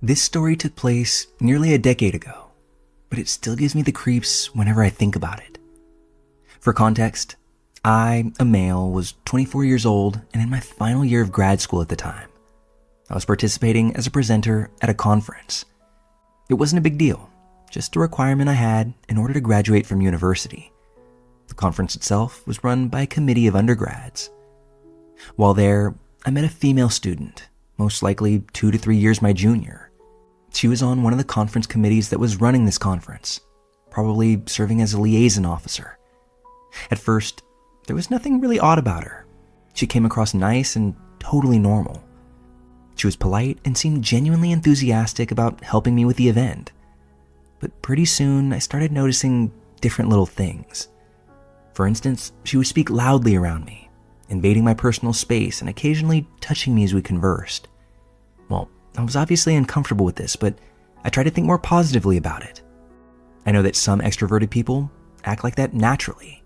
This story took place nearly a decade ago, but it still gives me the creeps whenever I think about it. For context, I, a male, was 24 years old and in my final year of grad school at the time. I was participating as a presenter at a conference. It wasn't a big deal, just a requirement I had in order to graduate from university. The conference itself was run by a committee of undergrads. While there, I met a female student, most likely 2 to 3 years my junior. She was on one of the conference committees that was running this conference, probably serving as a liaison officer. At first, there was nothing really odd about her. She came across nice and totally normal. She was polite and seemed genuinely enthusiastic about helping me with the event. But pretty soon, I started noticing different little things. For instance, she would speak loudly around me, invading my personal space and occasionally touching me as we conversed. Well, I was obviously uncomfortable with this, but I tried to think more positively about it. I know that some extroverted people act like that naturally.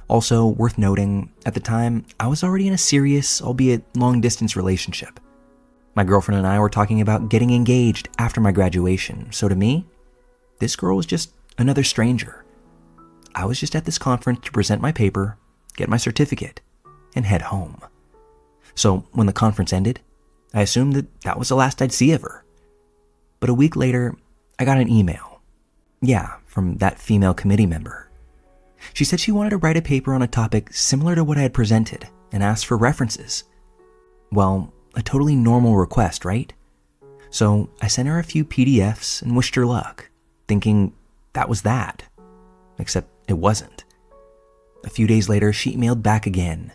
Also, worth noting, at the time, I was already in a serious, albeit long-distance relationship. My girlfriend and I were talking about getting engaged after my graduation, so to me, this girl was just another stranger. I was just at this conference to present my paper, get my certificate, and head home. So when the conference ended, I assumed that was the last I'd see of her. But a week later, I got an email. Yeah, from that female committee member. She said she wanted to write a paper on a topic similar to what I had presented and asked for references. Well, a totally normal request, right? So I sent her a few PDFs and wished her luck, thinking that was that. Except it wasn't. A few days later, she emailed back again.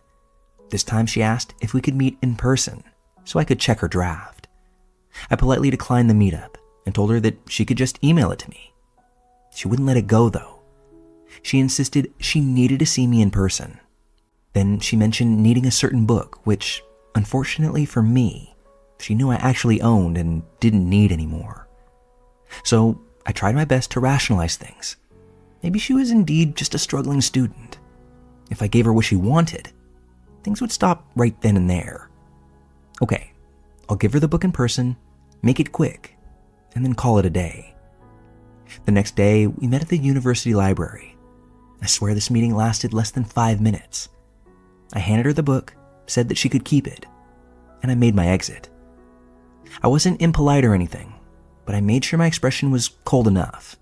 This time she asked if we could meet in person so I could check her draft. I politely declined the meetup and told her that she could just email it to me. She wouldn't let it go though. She insisted she needed to see me in person. Then she mentioned needing a certain book, which, unfortunately for me, she knew I actually owned and didn't need anymore. So I tried my best to rationalize things. Maybe she was indeed just a struggling student. If I gave her what she wanted, things would stop right then and there. Okay, I'll give her the book in person, make it quick, and then call it a day. The next day, we met at the university library. I swear this meeting lasted less than 5 minutes. I handed her the book, said that she could keep it, and I made my exit. I wasn't impolite or anything, but I made sure my expression was cold enough,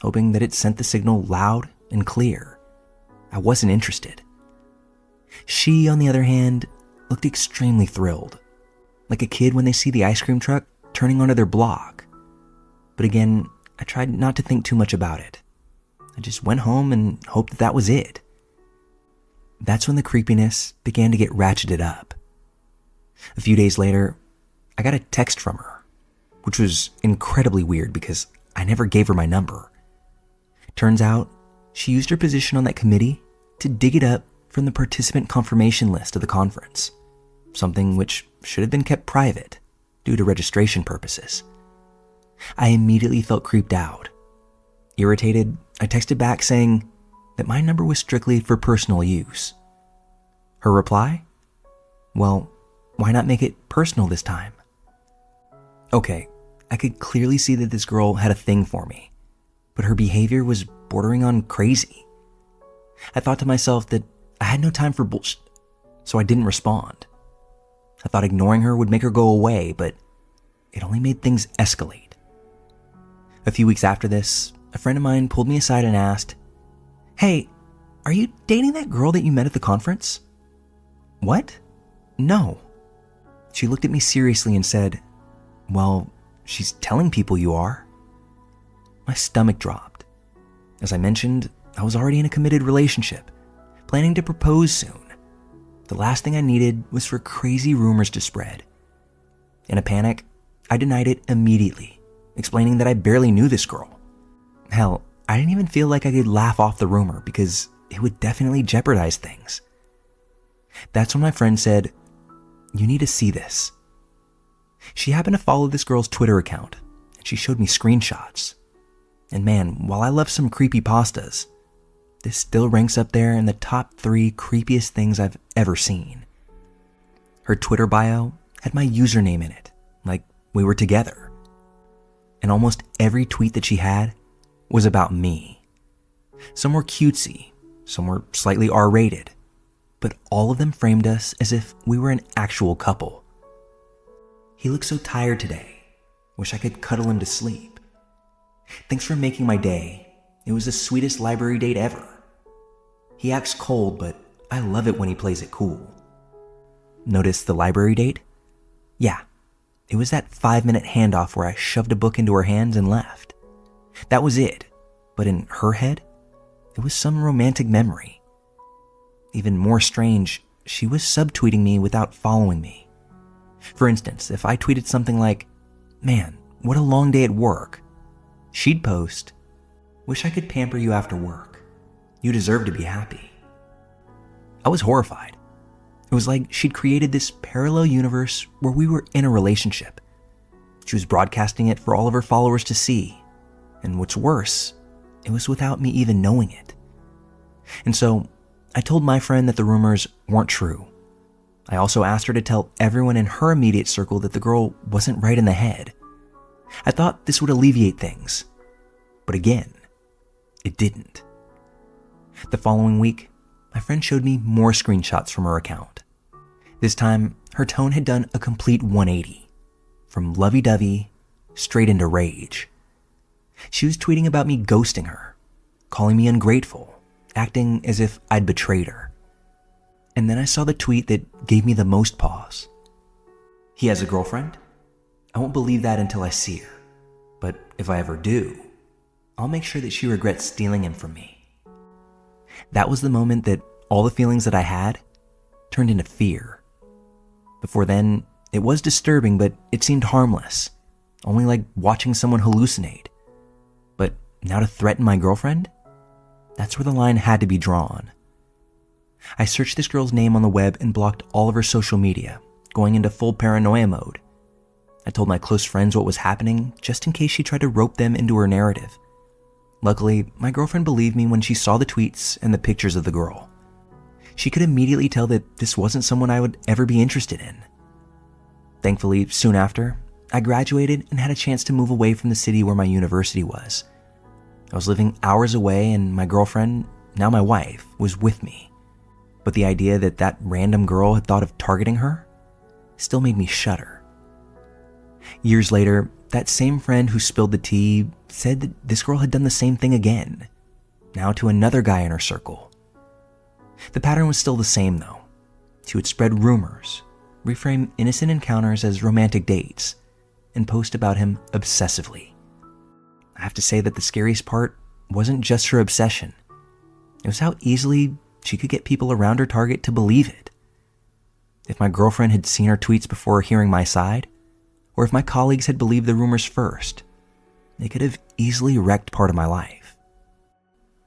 hoping that it sent the signal loud and clear. I wasn't interested. She, on the other hand, looked extremely thrilled, like a kid when they see the ice cream truck turning onto their block. But again, I tried not to think too much about it. I just went home and hoped that was it. That's when the creepiness began to get ratcheted up. A few days later, I got a text from her, which was incredibly weird because I never gave her my number. Turns out, she used her position on that committee to dig it up from the participant confirmation list of the conference, something which should have been kept private due to registration purposes. I immediately felt creeped out. Irritated, I texted back saying that my number was strictly for personal use. Her reply? Well, why not make it personal this time? Okay, I could clearly see that this girl had a thing for me, but her behavior was bordering on crazy. I thought to myself that I had no time for bullshit, so I didn't respond. I thought ignoring her would make her go away, but it only made things escalate. A few weeks after this, a friend of mine pulled me aside and asked, "Hey, are you dating that girl that you met at the conference?" "What? No." She looked at me seriously and said, "Well, she's telling people you are." My stomach dropped. As I mentioned, I was already in a committed relationship, planning to propose soon. The last thing I needed was for crazy rumors to spread. In a panic, I denied it immediately, explaining that I barely knew this girl. Hell, I didn't even feel like I could laugh off the rumor because it would definitely jeopardize things. That's when my friend said, "You need to see this." She happened to follow this girl's Twitter account, and she showed me screenshots. And man, while I love some creepypastas, this still ranks up there in the top 3 creepiest things I've ever seen. Her Twitter bio had my username in it, like we were together. and almost every tweet that she had was about me. Some were cutesy, some were slightly R-rated, but all of them framed us as if we were an actual couple. He looks so tired today. Wish I could cuddle him to sleep. Thanks for making my day. It was the sweetest library date ever. He acts cold, but I love it when he plays it cool. Notice the library date? Yeah, it was that 5-minute handoff where I shoved a book into her hands and left. That was it, but in her head, it was some romantic memory. Even more strange, she was subtweeting me without following me. For instance, if I tweeted something like, "Man, what a long day at work," she'd post, "Wish I could pamper you after work. You deserve to be happy." I was horrified. It was like she'd created this parallel universe where we were in a relationship. She was broadcasting it for all of her followers to see. And what's worse, it was without me even knowing it. And so I told my friend that the rumors weren't true. I also asked her to tell everyone in her immediate circle that the girl wasn't right in the head. I thought this would alleviate things. But again, it didn't. The following week, my friend showed me more screenshots from her account. This time, her tone had done a complete 180. From lovey-dovey, straight into rage. She was tweeting about me ghosting her, calling me ungrateful, acting as if I'd betrayed her. And then I saw the tweet that gave me the most pause. "He has a girlfriend? I won't believe that until I see her. But if I ever do, I'll make sure that she regrets stealing him from me." That was the moment that all the feelings that I had turned into fear. Before then, it was disturbing, but it seemed harmless, only like watching someone hallucinate. But now to threaten my girlfriend? That's where the line had to be drawn. I searched this girl's name on the web and blocked all of her social media, going into full paranoia mode. I told my close friends what was happening, just in case she tried to rope them into her narrative. Luckily, my girlfriend believed me when she saw the tweets and the pictures of the girl. She could immediately tell that this wasn't someone I would ever be interested in. Thankfully, soon after, I graduated and had a chance to move away from the city where my university was. I was living hours away and my girlfriend, now my wife, was with me. But the idea that that random girl had thought of targeting her still made me shudder. Years later, that same friend who spilled the tea said that this girl had done the same thing again, now to another guy in her circle. The pattern was still the same though. She would spread rumors, reframe innocent encounters as romantic dates, and post about him obsessively. I have to say that the scariest part wasn't just her obsession. It was how easily she could get people around her target to believe it. If my girlfriend had seen her tweets before hearing my side, or if my colleagues had believed the rumors first, they could have easily wrecked part of my life.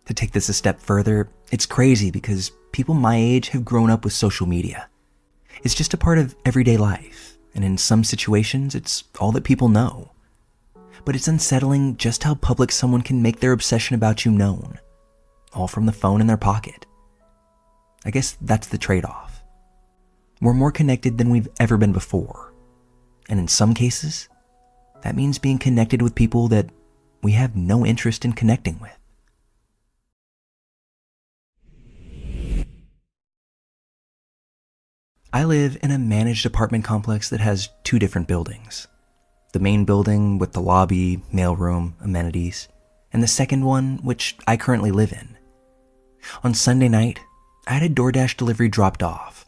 To take this a step further, it's crazy because people my age have grown up with social media. It's just a part of everyday life, and in some situations, it's all that people know. But it's unsettling just how public someone can make their obsession about you known, all from the phone in their pocket. I guess that's the trade-off. We're more connected than we've ever been before. And in some cases, that means being connected with people that we have no interest in connecting with. I live in a managed apartment complex that has 2 different buildings. The main building with the lobby, mailroom, amenities, and the second one, which I currently live in. On Sunday night, I had a DoorDash delivery dropped off.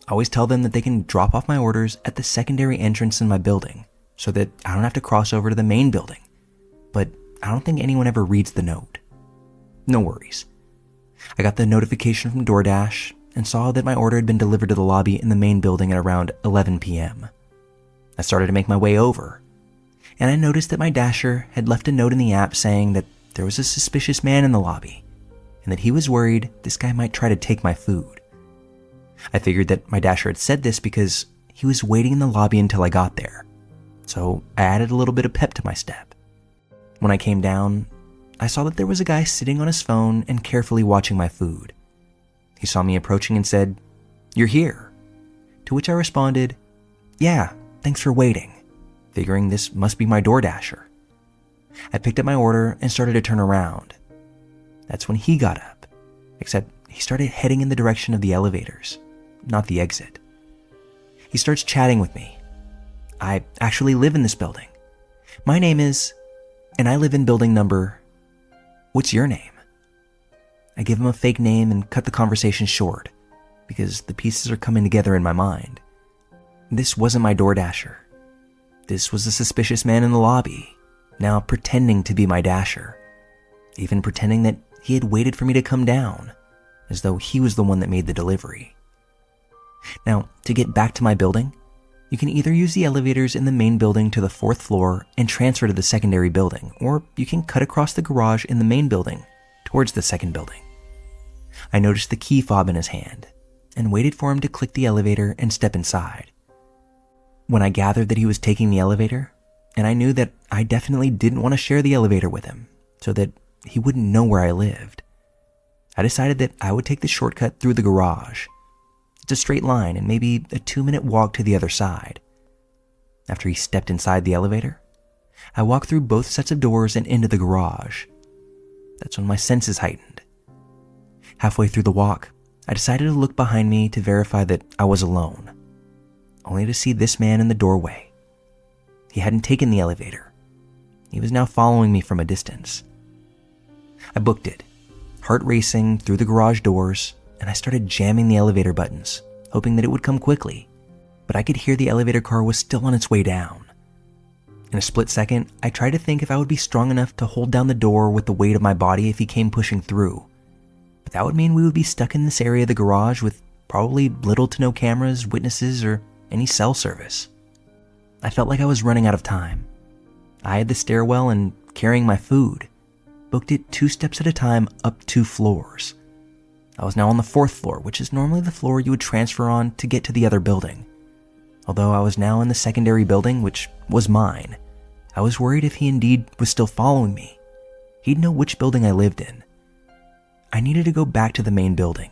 I always tell them that they can drop off my orders at the secondary entrance in my building so that I don't have to cross over to the main building. But I don't think anyone ever reads the note. No worries. I got the notification from DoorDash and saw that my order had been delivered to the lobby in the main building at around 11 p.m. I started to make my way over, and I noticed that my Dasher had left a note in the app saying that there was a suspicious man in the lobby, and that he was worried this guy might try to take my food. I figured that my Dasher had said this because he was waiting in the lobby until I got there, so I added a little bit of pep to my step. When I came down, I saw that there was a guy sitting on his phone and carefully watching my food. He saw me approaching and said, "You're here." To which I responded, "Yeah, thanks for waiting," figuring this must be my DoorDasher. I picked up my order and started to turn around. That's when he got up, except he started heading in the direction of the elevators, not the exit. He starts chatting with me. I actually live in this building. My name is, and I live in building number, what's your name? I give him a fake name and cut the conversation short because the pieces are coming together in my mind. This wasn't my DoorDasher. This was the suspicious man in the lobby, now pretending to be my dasher, even pretending that he had waited for me to come down, as though he was the one that made the delivery. Now, to get back to my building, you can either use the elevators in the main building to the 4th floor and transfer to the secondary building, or you can cut across the garage in the main building towards the second building. I noticed the key fob in his hand and waited for him to click the elevator and step inside. When I gathered that he was taking the elevator, and I knew that I definitely didn't want to share the elevator with him so that he wouldn't know where I lived, I decided that I would take the shortcut through the garage. It's a straight line and maybe a 2-minute walk to the other side. After he stepped inside the elevator, I walked through both sets of doors and into the garage. That's when my senses heightened. Halfway through the walk, I decided to look behind me to verify that I was alone, only to see this man in the doorway. He hadn't taken the elevator. He was now following me from a distance. I booked it, heart racing through the garage doors, and I started jamming the elevator buttons, hoping that it would come quickly, but I could hear the elevator car was still on its way down. In a split second, I tried to think if I would be strong enough to hold down the door with the weight of my body if he came pushing through, but that would mean we would be stuck in this area of the garage with probably little to no cameras, witnesses, or any cell service. I felt like I was running out of time. I had the stairwell and carrying my food, booked it 2 steps at a time up 2 floors. I was now on the 4th floor, which is normally the floor you would transfer on to get to the other building. Although I was now in the secondary building, which was mine, I was worried if he indeed was still following me. He'd know which building I lived in. I needed to go back to the main building.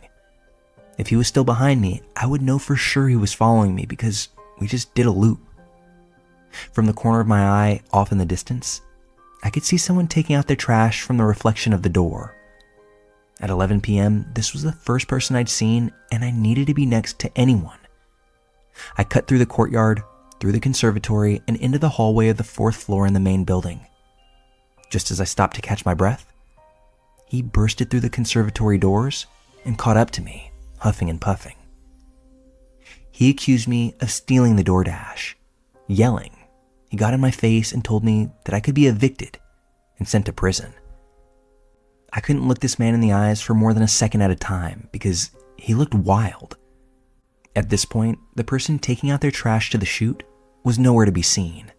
If he was still behind me, I would know for sure he was following me because we just did a loop. From the corner of my eye, off in the distance, I could see someone taking out their trash from the reflection of the door. At 11 p.m., this was the first person I'd seen, and I needed to be next to anyone. I cut through the courtyard, through the conservatory, and into the hallway of the 4th floor in the main building. Just as I stopped to catch my breath, he bursted through the conservatory doors and caught up to me, huffing and puffing. He accused me of stealing the DoorDash, yelling. He got in my face and told me that I could be evicted and sent to prison. I couldn't look this man in the eyes for more than a second at a time because he looked wild. At this point, the person taking out their trash to the chute was nowhere to be seen,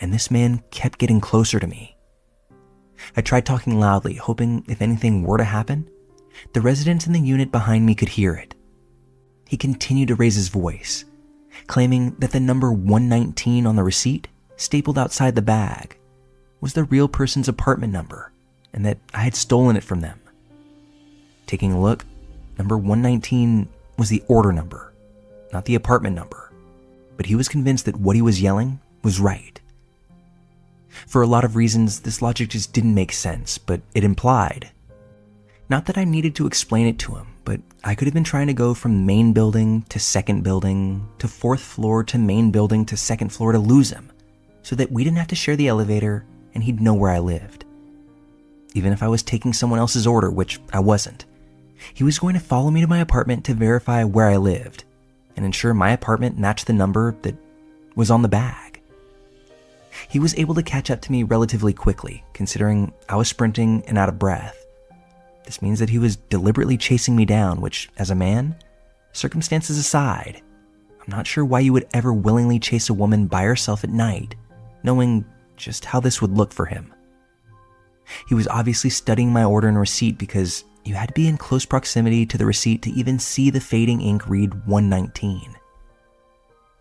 and this man kept getting closer to me. I tried talking loudly, hoping if anything were to happen, the residents in the unit behind me could hear it. He continued to raise his voice, claiming that the number 119 on the receipt, stapled outside the bag, was the real person's apartment number, and that I had stolen it from them. Taking a look, number 119 was the order number, not the apartment number, but he was convinced that what he was yelling was right. For a lot of reasons, this logic just didn't make sense, but it implied. Not that I needed to explain it to him, but I could have been trying to go from main building to second building to 4th floor to main building to second floor to lose him, so that we didn't have to share the elevator and he'd know where I lived. Even if I was taking someone else's order, which I wasn't, he was going to follow me to my apartment to verify where I lived and ensure my apartment matched the number that was on the bag. He was able to catch up to me relatively quickly, considering I was sprinting and out of breath. This means that he was deliberately chasing me down, which, as a man, circumstances aside, I'm not sure why you would ever willingly chase a woman by herself at night, knowing just how this would look for him. He was obviously studying my order and receipt because you had to be in close proximity to the receipt to even see the fading ink read 119.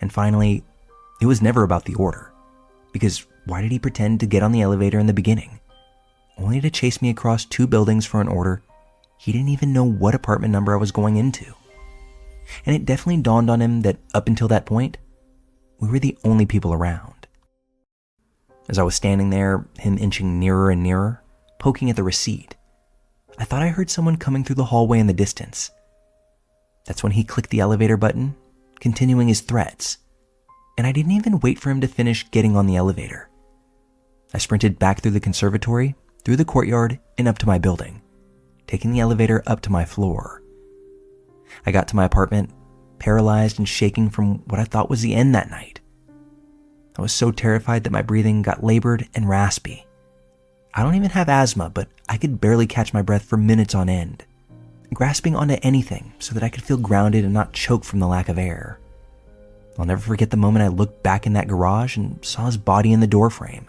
And finally, it was never about the order, because why did he pretend to get on the elevator in the beginning, only to chase me across 2 buildings for an order he didn't even know what apartment number I was going into? And it definitely dawned on him that up until that point, we were the only people around. As I was standing there, him inching nearer and nearer, poking at the receipt, I thought I heard someone coming through the hallway in the distance. That's when he clicked the elevator button, continuing his threats, and I didn't even wait for him to finish getting on the elevator. I sprinted back through the conservatory, through the courtyard, and up to my building, taking the elevator up to my floor. I got to my apartment, paralyzed and shaking from what I thought was the end that night. I was so terrified that my breathing got labored and raspy. I don't even have asthma, but I could barely catch my breath for minutes on end, grasping onto anything so that I could feel grounded and not choke from the lack of air. I'll never forget the moment I looked back in that garage and saw his body in the doorframe.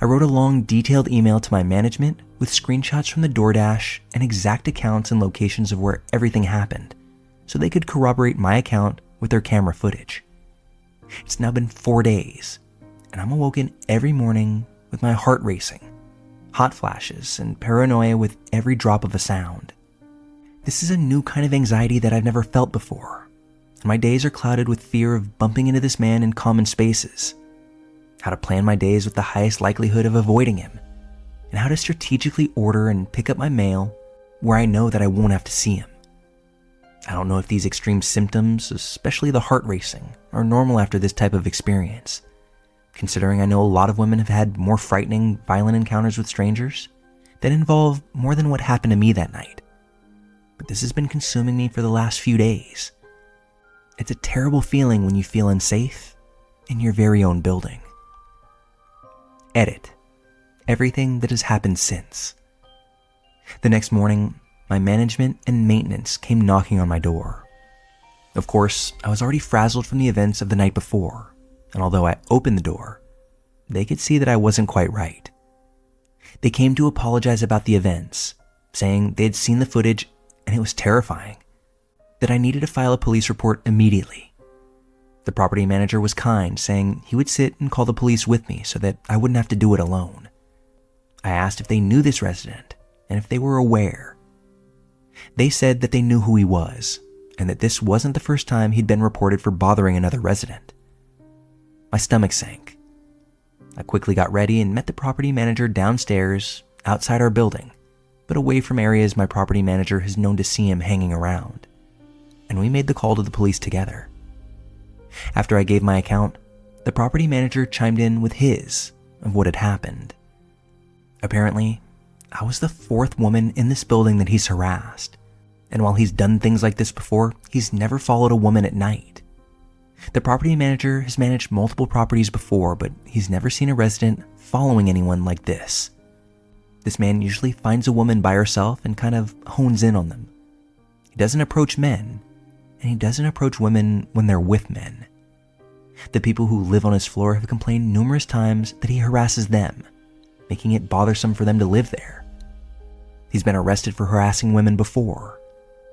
I wrote a long, detailed email to my management with screenshots from the DoorDash and exact accounts and locations of where everything happened, so they could corroborate my account with their camera footage. It's now been 4 days, and I'm awoken every morning with my heart racing, hot flashes, and paranoia with every drop of a sound. This is a new kind of anxiety that I've never felt before, and my days are clouded with fear of bumping into this man in common spaces, how to plan my days with the highest likelihood of avoiding him, and how to strategically order and pick up my mail where I know that I won't have to see him. I don't know if these extreme symptoms, especially the heart racing, are normal after this type of experience, considering I know a lot of women have had more frightening, violent encounters with strangers that involve more than what happened to me that night. But this has been consuming me for the last few days. It's a terrible feeling when you feel unsafe in your very own building. Edit. Everything that has happened since. The next morning, my management and maintenance came knocking on my door. Of course, I was already frazzled from the events of the night before, and although I opened the door, they could see that I wasn't quite right. They came to apologize about the events, saying they had seen the footage and it was terrifying, that I needed to file a police report immediately. The property manager was kind, saying he would sit and call the police with me so that I wouldn't have to do it alone. I asked if they knew this resident and if they were aware. They said that they knew who he was and that this wasn't the first time he'd been reported for bothering another resident. My stomach sank. I quickly got ready and met the property manager downstairs, outside our building, but away from areas my property manager has known to see him hanging around. And we made the call to the police together. After I gave my account, the property manager chimed in with his of what had happened. Apparently, I was the 4th woman in this building that he's harassed, and while he's done things like this before, he's never followed a woman at night. The property manager has managed multiple properties before, but he's never seen a resident following anyone like this. This man usually finds a woman by herself and kind of hones in on them. He doesn't approach men, and he doesn't approach women when they're with men. The people who live on his floor have complained numerous times that he harasses them, making it bothersome for them to live there. He's been arrested for harassing women before.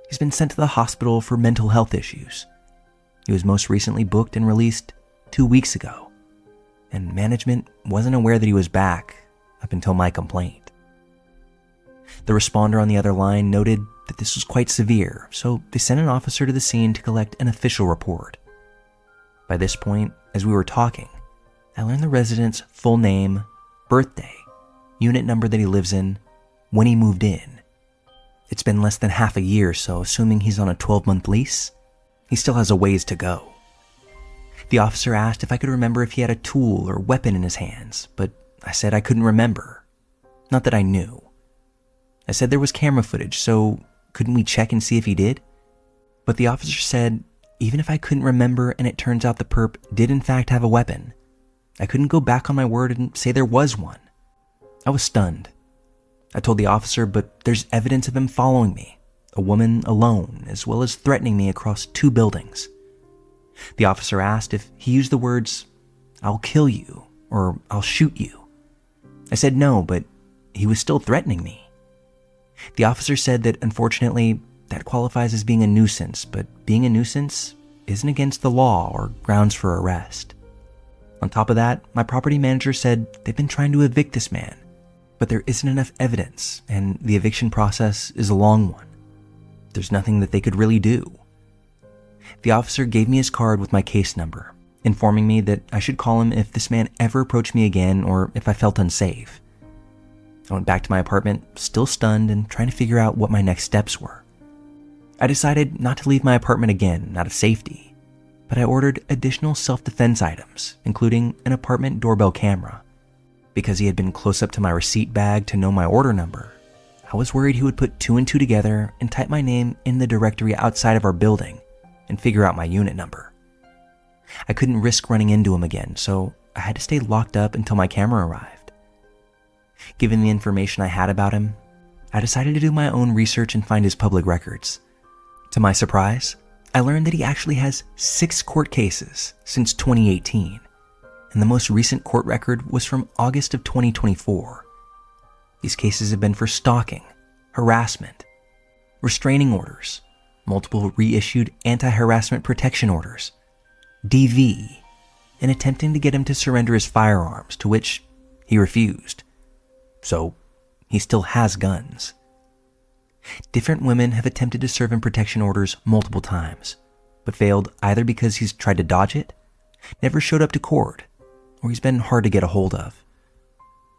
He's been sent to the hospital for mental health issues. He was most recently booked and released 2 weeks ago, and management wasn't aware that he was back up until my complaint. The responder on the other line noted that this was quite severe, so they sent an officer to the scene to collect an official report. By this point, as we were talking, I learned the resident's full name, birthday, unit number that he lives in, when he moved in. It's been less than half a year, so assuming he's on a 12-month lease, he still has a ways to go. The officer asked if I could remember if he had a tool or weapon in his hands, but I said I couldn't remember. Not that I knew. I said there was camera footage, so couldn't we check and see if he did? But the officer said, even if I couldn't remember and it turns out the perp did in fact have a weapon, I couldn't go back on my word and say there was one. I was stunned. I told the officer, but there's evidence of him following me, a woman alone, as well as threatening me across 2 buildings. The officer asked if he used the words, "I'll kill you," or "I'll shoot you." I said no, but he was still threatening me. The officer said that unfortunately that qualifies as being a nuisance, but being a nuisance isn't against the law or grounds for arrest. On top of that, my property manager said they've been trying to evict this man, but there isn't enough evidence, and the eviction process is a long one. There's nothing that they could really do. The officer gave me his card with my case number, informing me that I should call him if this man ever approached me again or if I felt unsafe. I went back to my apartment, still stunned and trying to figure out what my next steps were. I decided not to leave my apartment again out of safety, but I ordered additional self-defense items, including an apartment doorbell camera. Because he had been close up to my receipt bag to know my order number, I was worried he would put 2 and 2 together and type my name in the directory outside of our building and figure out my unit number. I couldn't risk running into him again, so I had to stay locked up until my camera arrived. Given the information I had about him, I decided to do my own research and find his public records. To my surprise, I learned that he actually has 6 court cases since 2018, and the most recent court record was from August of 2024. These cases have been for stalking, harassment, restraining orders, multiple reissued anti-harassment protection orders, DV, and attempting to get him to surrender his firearms, to which he refused. So, he still has guns. Different women have attempted to serve him protection orders multiple times, but failed either because he's tried to dodge it, never showed up to court, or he's been hard to get a hold of.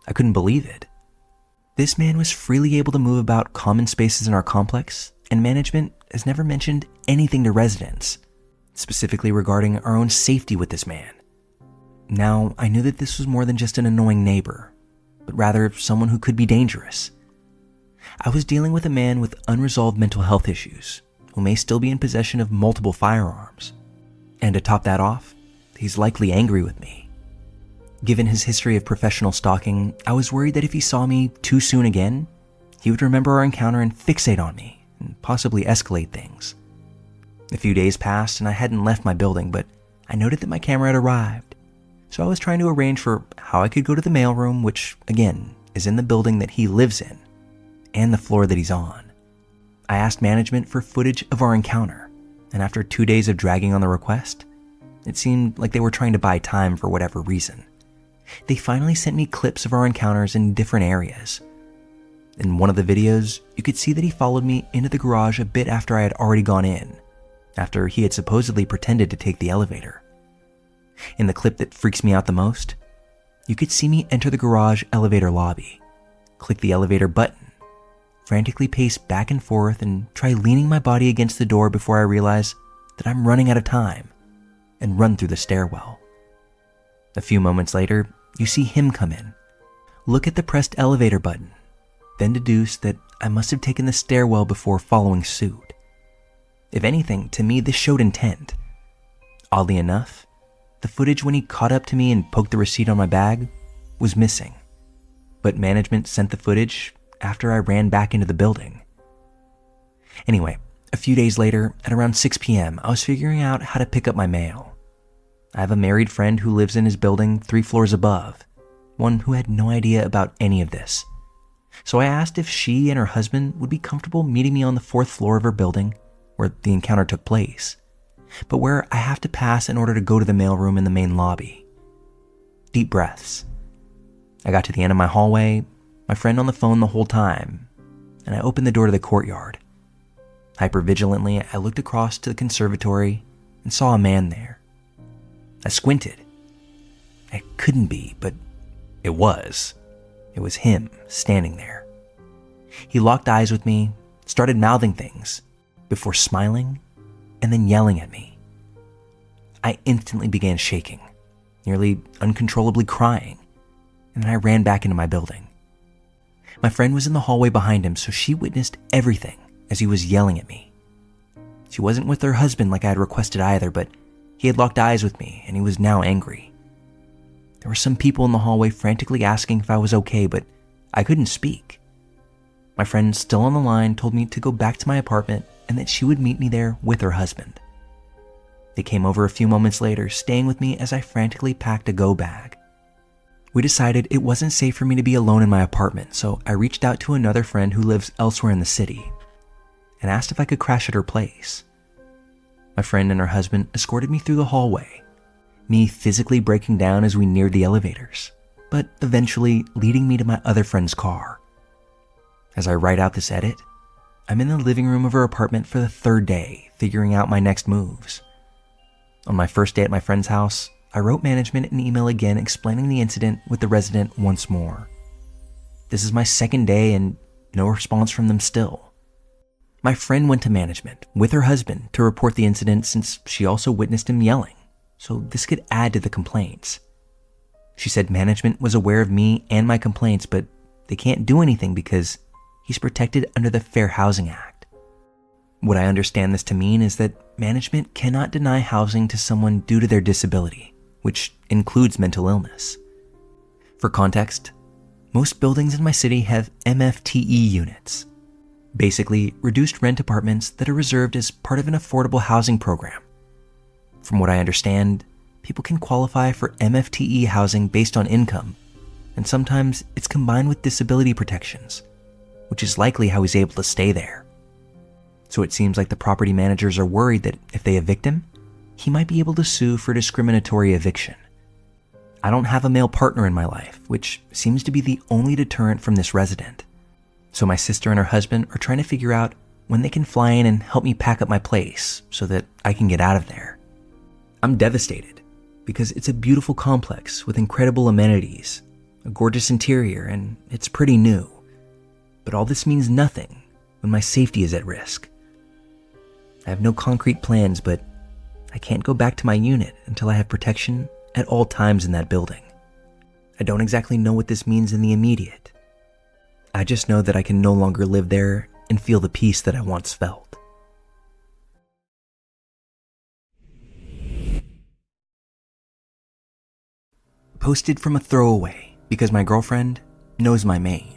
I couldn't believe it. This man was freely able to move about common spaces in our complex, and management has never mentioned anything to residents, specifically regarding our own safety with this man. Now, I knew that this was more than just an annoying neighbor, but rather someone who could be dangerous. I was dealing with a man with unresolved mental health issues, who may still be in possession of multiple firearms. And to top that off, he's likely angry with me. Given his history of professional stalking, I was worried that if he saw me too soon again, he would remember our encounter and fixate on me, and possibly escalate things. A few days passed and I hadn't left my building, but I noted that my camera had arrived. So I was trying to arrange for how I could go to the mailroom, which, again, is in the building that he lives in, and the floor that he's on. I asked management for footage of our encounter, and after 2 days of dragging on the request, it seemed like they were trying to buy time for whatever reason. They finally sent me clips of our encounters in different areas. In one of the videos, you could see that he followed me into the garage a bit after I had already gone in, after he had supposedly pretended to take the elevator. In the clip that freaks me out the most, you could see me enter the garage elevator lobby, click the elevator button, frantically pace back and forth and try leaning my body against the door before I realize that I'm running out of time, and run through the stairwell. A few moments later, you see him come in, look at the pressed elevator button, then deduce that I must have taken the stairwell before following suit. If anything, to me this showed intent. Oddly enough, the footage when he caught up to me and poked the receipt on my bag was missing, but management sent the footage after I ran back into the building. Anyway, a few days later, at around 6 p.m., I was figuring out how to pick up my mail. I have a married friend who lives in his building 3 floors above, one who had no idea about any of this. So I asked if she and her husband would be comfortable meeting me on the 4th floor of her building, where the encounter took place, but where I have to pass in order to go to the mailroom in the main lobby. Deep breaths. I got to the end of my hallway, my friend on the phone the whole time, and I opened the door to the courtyard. Hypervigilantly, I looked across to the conservatory and saw a man there. I squinted. It couldn't be, but it was. It was him standing there. He locked eyes with me, started mouthing things, before smiling and then yelling at me. I instantly began shaking, nearly uncontrollably crying, and then I ran back into my building. My friend was in the hallway behind him, so she witnessed everything as he was yelling at me. She wasn't with her husband like I had requested either, but he had locked eyes with me and he was now angry. There were some people in the hallway frantically asking if I was okay, but I couldn't speak. My friend, still on the line, told me to go back to my apartment and that she would meet me there with her husband. They came over a few moments later, staying with me as I frantically packed a go bag. We decided it wasn't safe for me to be alone in my apartment, so I reached out to another friend who lives elsewhere in the city and asked if I could crash at her place. My friend and her husband escorted me through the hallway, me physically breaking down as we neared the elevators, but eventually leading me to my other friend's car. As I write out this edit, I'm in the living room of her apartment for the 3rd day, figuring out my next moves. On my first day at my friend's house, I wrote management an email again explaining the incident with the resident once more. This is my second day and no response from them still. My friend went to management with her husband to report the incident since she also witnessed him yelling, so this could add to the complaints. She said management was aware of me and my complaints, but they can't do anything because he's protected under the Fair Housing Act. What I understand this to mean is that management cannot deny housing to someone due to their disability, which includes mental illness. For context, most buildings in my city have MFTE units, basically reduced rent apartments that are reserved as part of an affordable housing program. From what I understand, people can qualify for MFTE housing based on income, and sometimes it's combined with disability protections, which is likely how he's able to stay there. So it seems like the property managers are worried that if they evict him, he might be able to sue for discriminatory eviction. I don't have a male partner in my life, which seems to be the only deterrent from this resident. So my sister and her husband are trying to figure out when they can fly in and help me pack up my place so that I can get out of there. I'm devastated because it's a beautiful complex with incredible amenities, a gorgeous interior, and it's pretty new. But all this means nothing when my safety is at risk. I have no concrete plans, but I can't go back to my unit until I have protection at all times in that building. I don't exactly know what this means in the immediate. I just know that I can no longer live there and feel the peace that I once felt. Posted from a throwaway because my girlfriend knows my Maine.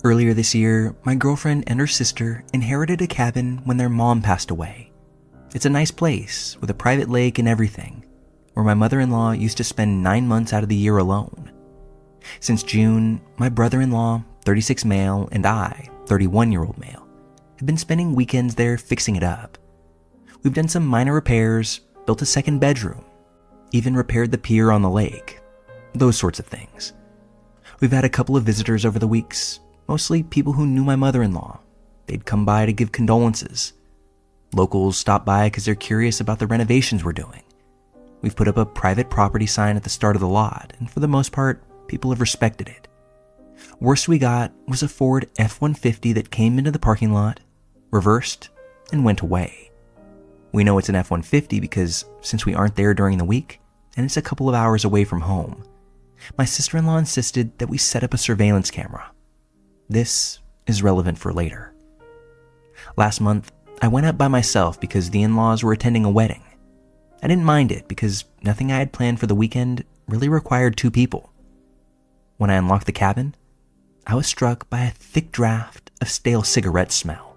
Earlier this year, my girlfriend and her sister inherited a cabin when their mom passed away. It's a nice place with a private lake and everything, where my mother-in-law used to spend 9 months out of the year alone. Since June, my brother-in-law, 36 male, and I, 31-year-old male, have been spending weekends there fixing it up. We've done some minor repairs, built a second bedroom, even repaired the pier on the lake, those sorts of things. We've had a couple of visitors over the weeks, mostly people who knew my mother-in-law. They'd come by to give condolences. Locals stop by because they're curious about the renovations we're doing. We've put up a private property sign at the start of the lot, and for the most part, people have respected it. Worst we got was a Ford F-150 that came into the parking lot, reversed, and went away. We know it's an F-150 because since we aren't there during the week, and it's a couple of hours away from home, my sister-in-law insisted that we set up a surveillance camera. This is relevant for later. Last month, I went out by myself because the in-laws were attending a wedding. I didn't mind it because nothing I had planned for the weekend really required 2 people. When I unlocked the cabin, I was struck by a thick draft of stale cigarette smell.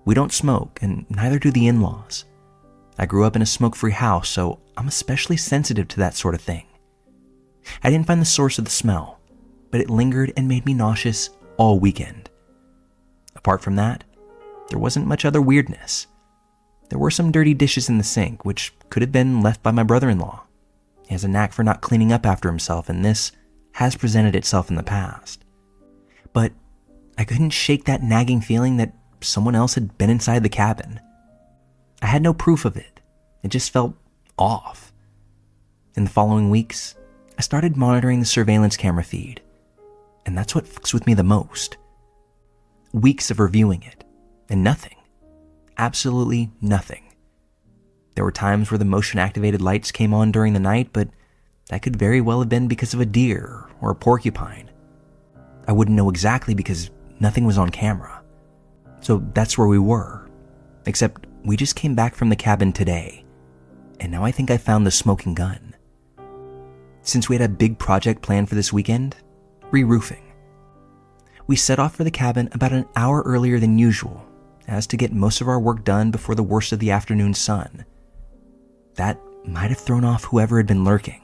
We don't smoke, and neither do the in-laws. I grew up in a smoke-free house, so I'm especially sensitive to that sort of thing. I didn't find the source of the smell, but it lingered and made me nauseous all weekend. Apart from that, there wasn't much other weirdness. There were some dirty dishes in the sink, which could have been left by my brother-in-law. He has a knack for not cleaning up after himself, and this has presented itself in the past. But I couldn't shake that nagging feeling that someone else had been inside the cabin. I had no proof of it. It just felt off. In the following weeks, I started monitoring the surveillance camera feed, and that's what fucks with me the most. Weeks of reviewing it, and nothing. Absolutely nothing. There were times where the motion-activated lights came on during the night, but that could very well have been because of a deer or a porcupine. I wouldn't know exactly because nothing was on camera. So that's where we were. Except we just came back from the cabin today, and now I think I found the smoking gun. Since we had a big project planned for this weekend, re-roofing, we set off for the cabin about an hour earlier than usual, as to get most of our work done before the worst of the afternoon sun. That might have thrown off whoever had been lurking.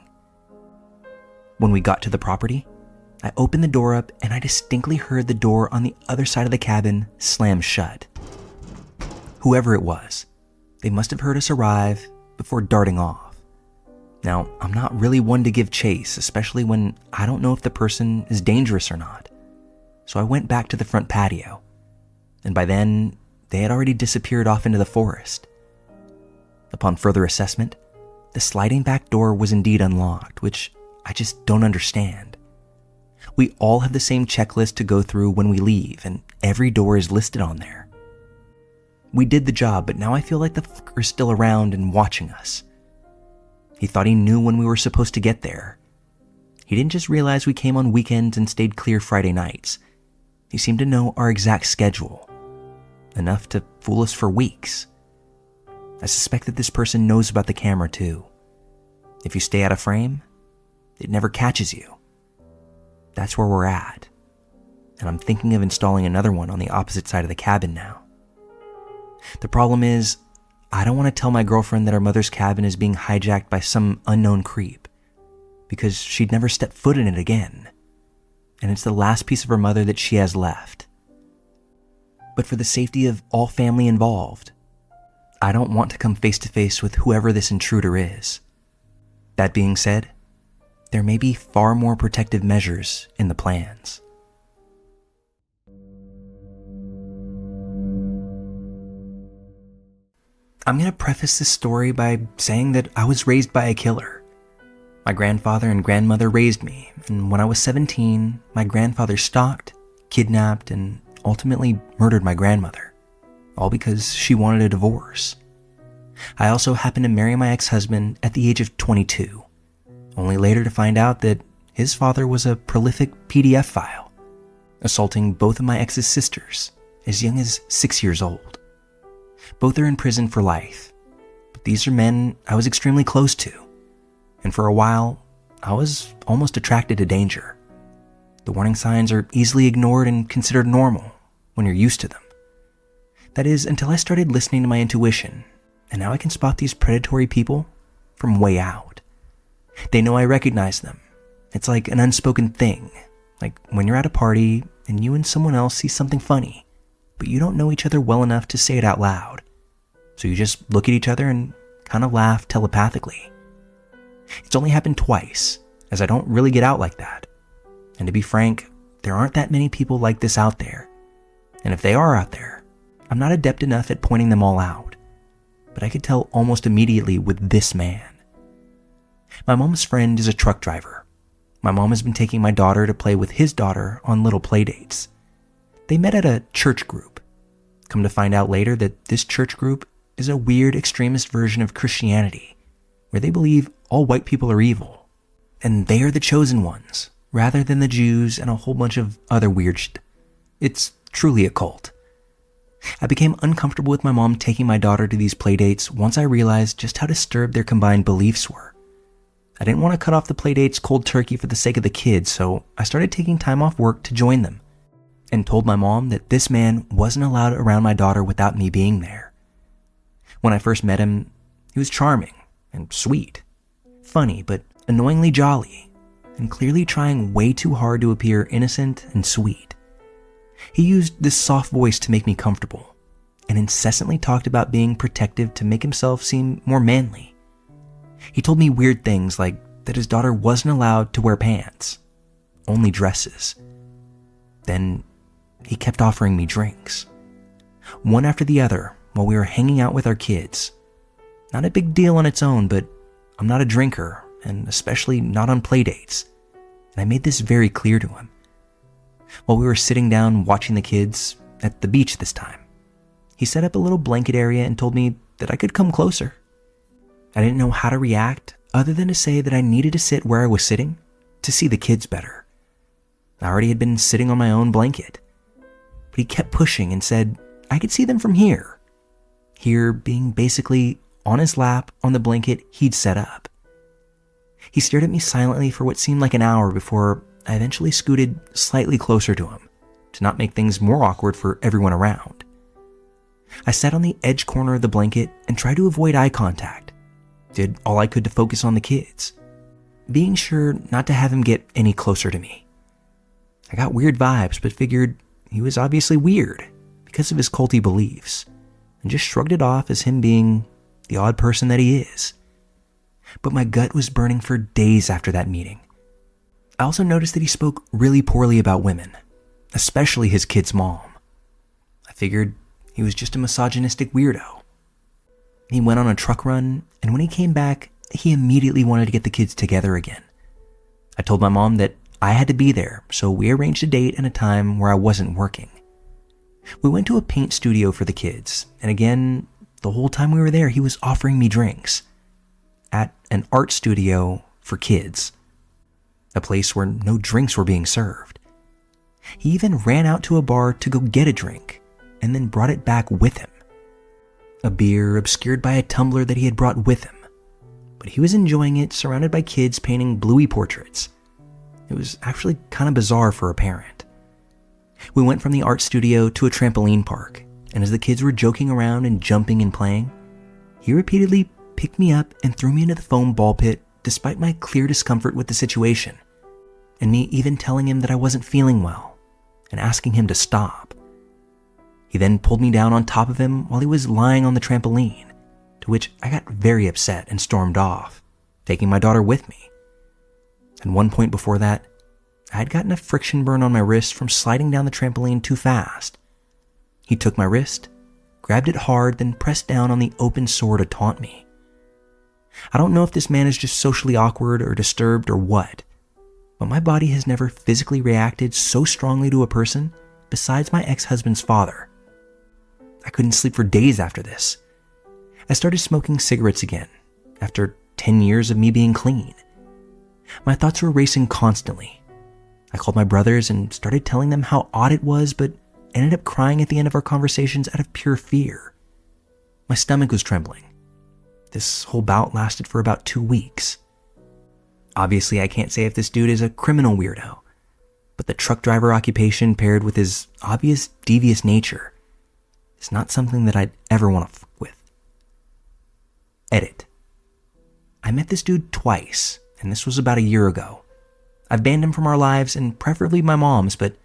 When we got to the property, I opened the door up and I distinctly heard the door on the other side of the cabin slam shut. Whoever it was, they must have heard us arrive before darting off. Now, I'm not really one to give chase, especially when I don't know if the person is dangerous or not. So I went back to the front patio, and by then, they had already disappeared off into the forest. Upon further assessment, the sliding back door was indeed unlocked, which I just don't understand. We all have the same checklist to go through when we leave, and every door is listed on there. We did the job, but now I feel like the fucker is still around and watching us. He thought he knew when we were supposed to get there. He didn't just realize we came on weekends and stayed clear Friday nights. He seemed to know our exact schedule, enough to fool us for weeks. I suspect that this person knows about the camera too. If you stay out of frame, it never catches you. That's where we're at. And I'm thinking of installing another one on the opposite side of the cabin now. The problem is, I don't want to tell my girlfriend that our mother's cabin is being hijacked by some unknown creep, because she'd never step foot in it again. And it's the last piece of her mother that she has left. But for the safety of all family involved, I don't want to come face to face with whoever this intruder is. That being said, there may be far more protective measures in the plans. I'm going to preface this story by saying that I was raised by a killer. My grandfather and grandmother raised me, and when I was 17, my grandfather stalked, kidnapped, and ultimately murdered my grandmother, all because she wanted a divorce. I also happened to marry my ex-husband at the age of 22, only later to find out that his father was a prolific PDF file, assaulting both of my ex's sisters as young as 6 years old. Both are in prison for life, but these are men I was extremely close to, and for a while, I was almost attracted to danger. The warning signs are easily ignored and considered normal when you're used to them. That is, until I started listening to my intuition, and now I can spot these predatory people from way out. They know I recognize them. It's like an unspoken thing, like when you're at a party and you and someone else see something funny, but you don't know each other well enough to say it out loud. So you just look at each other and kind of laugh telepathically. It's only happened twice, as I don't really get out like that. And to be frank, there aren't that many people like this out there. And if they are out there, I'm not adept enough at pointing them all out. But I could tell almost immediately with this man. My mom's friend is a truck driver. My mom has been taking my daughter to play with his daughter on little play dates. They met at a church group. Come to find out later that this church group is a weird extremist version of Christianity, where they believe all white people are evil, and they are the chosen ones, rather than the Jews and a whole bunch of other weird shit. It's truly a cult. I became uncomfortable with my mom taking my daughter to these playdates once I realized just how disturbed their combined beliefs were. I didn't want to cut off the playdates cold turkey for the sake of the kids, so I started taking time off work to join them, and told my mom that this man wasn't allowed around my daughter without me being there. When I first met him, he was charming and sweet, funny but annoyingly jolly, and clearly trying way too hard to appear innocent and sweet. He used this soft voice to make me comfortable, and incessantly talked about being protective to make himself seem more manly. He told me weird things like that his daughter wasn't allowed to wear pants, only dresses. Then he kept offering me drinks, one after the other while we were hanging out with our kids. Not a big deal on its own, but I'm not a drinker, and especially not on playdates, and I made this very clear to him. While we were sitting down watching the kids, at the beach this time, he set up a little blanket area and told me that I could come closer. I didn't know how to react other than to say that I needed to sit where I was sitting to see the kids better. I already had been sitting on my own blanket, but he kept pushing and said I could see them from here. Here being basically on his lap on the blanket he'd set up. He stared at me silently for what seemed like an hour before I eventually scooted slightly closer to him to not make things more awkward for everyone around. I sat on the edge corner of the blanket and tried to avoid eye contact. Did all I could to focus on the kids, being sure not to have him get any closer to me. I got weird vibes, but figured he was obviously weird because of his culty beliefs, and just shrugged it off as him being the odd person that he is. But my gut was burning for days after that meeting. I also noticed that he spoke really poorly about women, especially his kid's mom. I figured he was just a misogynistic weirdo. He went on a truck run, and when he came back, he immediately wanted to get the kids together again. I told my mom that I had to be there, so we arranged a date and a time where I wasn't working. We went to a paint studio for the kids, and again, the whole time we were there, he was offering me drinks. At an art studio for kids. A place where no drinks were being served. He even ran out to a bar to go get a drink, and then brought it back with him. A beer obscured by a tumbler that he had brought with him. But he was enjoying it surrounded by kids painting bluey portraits. It was actually kind of bizarre for a parent. We went from the art studio to a trampoline park, and as the kids were joking around and jumping and playing, he repeatedly picked me up and threw me into the foam ball pit despite my clear discomfort with the situation, and me even telling him that I wasn't feeling well and asking him to stop. He then pulled me down on top of him while he was lying on the trampoline, to which I got very upset and stormed off, taking my daughter with me. At one point before that, I had gotten a friction burn on my wrist from sliding down the trampoline too fast. He took my wrist, grabbed it hard, then pressed down on the open sore to taunt me. I don't know if this man is just socially awkward or disturbed or what, but my body has never physically reacted so strongly to a person besides my ex-husband's father. I couldn't sleep for days after this. I started smoking cigarettes again, after 10 years of me being clean. My thoughts were racing constantly. I called my brothers and started telling them how odd it was, but ended up crying at the end of our conversations out of pure fear. My stomach was trembling. This whole bout lasted for about 2 weeks. Obviously, I can't say if this dude is a criminal weirdo, but the truck driver occupation paired with his obvious devious nature is not something that I'd ever want to fuck with. Edit. I met this dude twice, and this was about a year ago. I've banned him from our lives, and preferably my mom's, but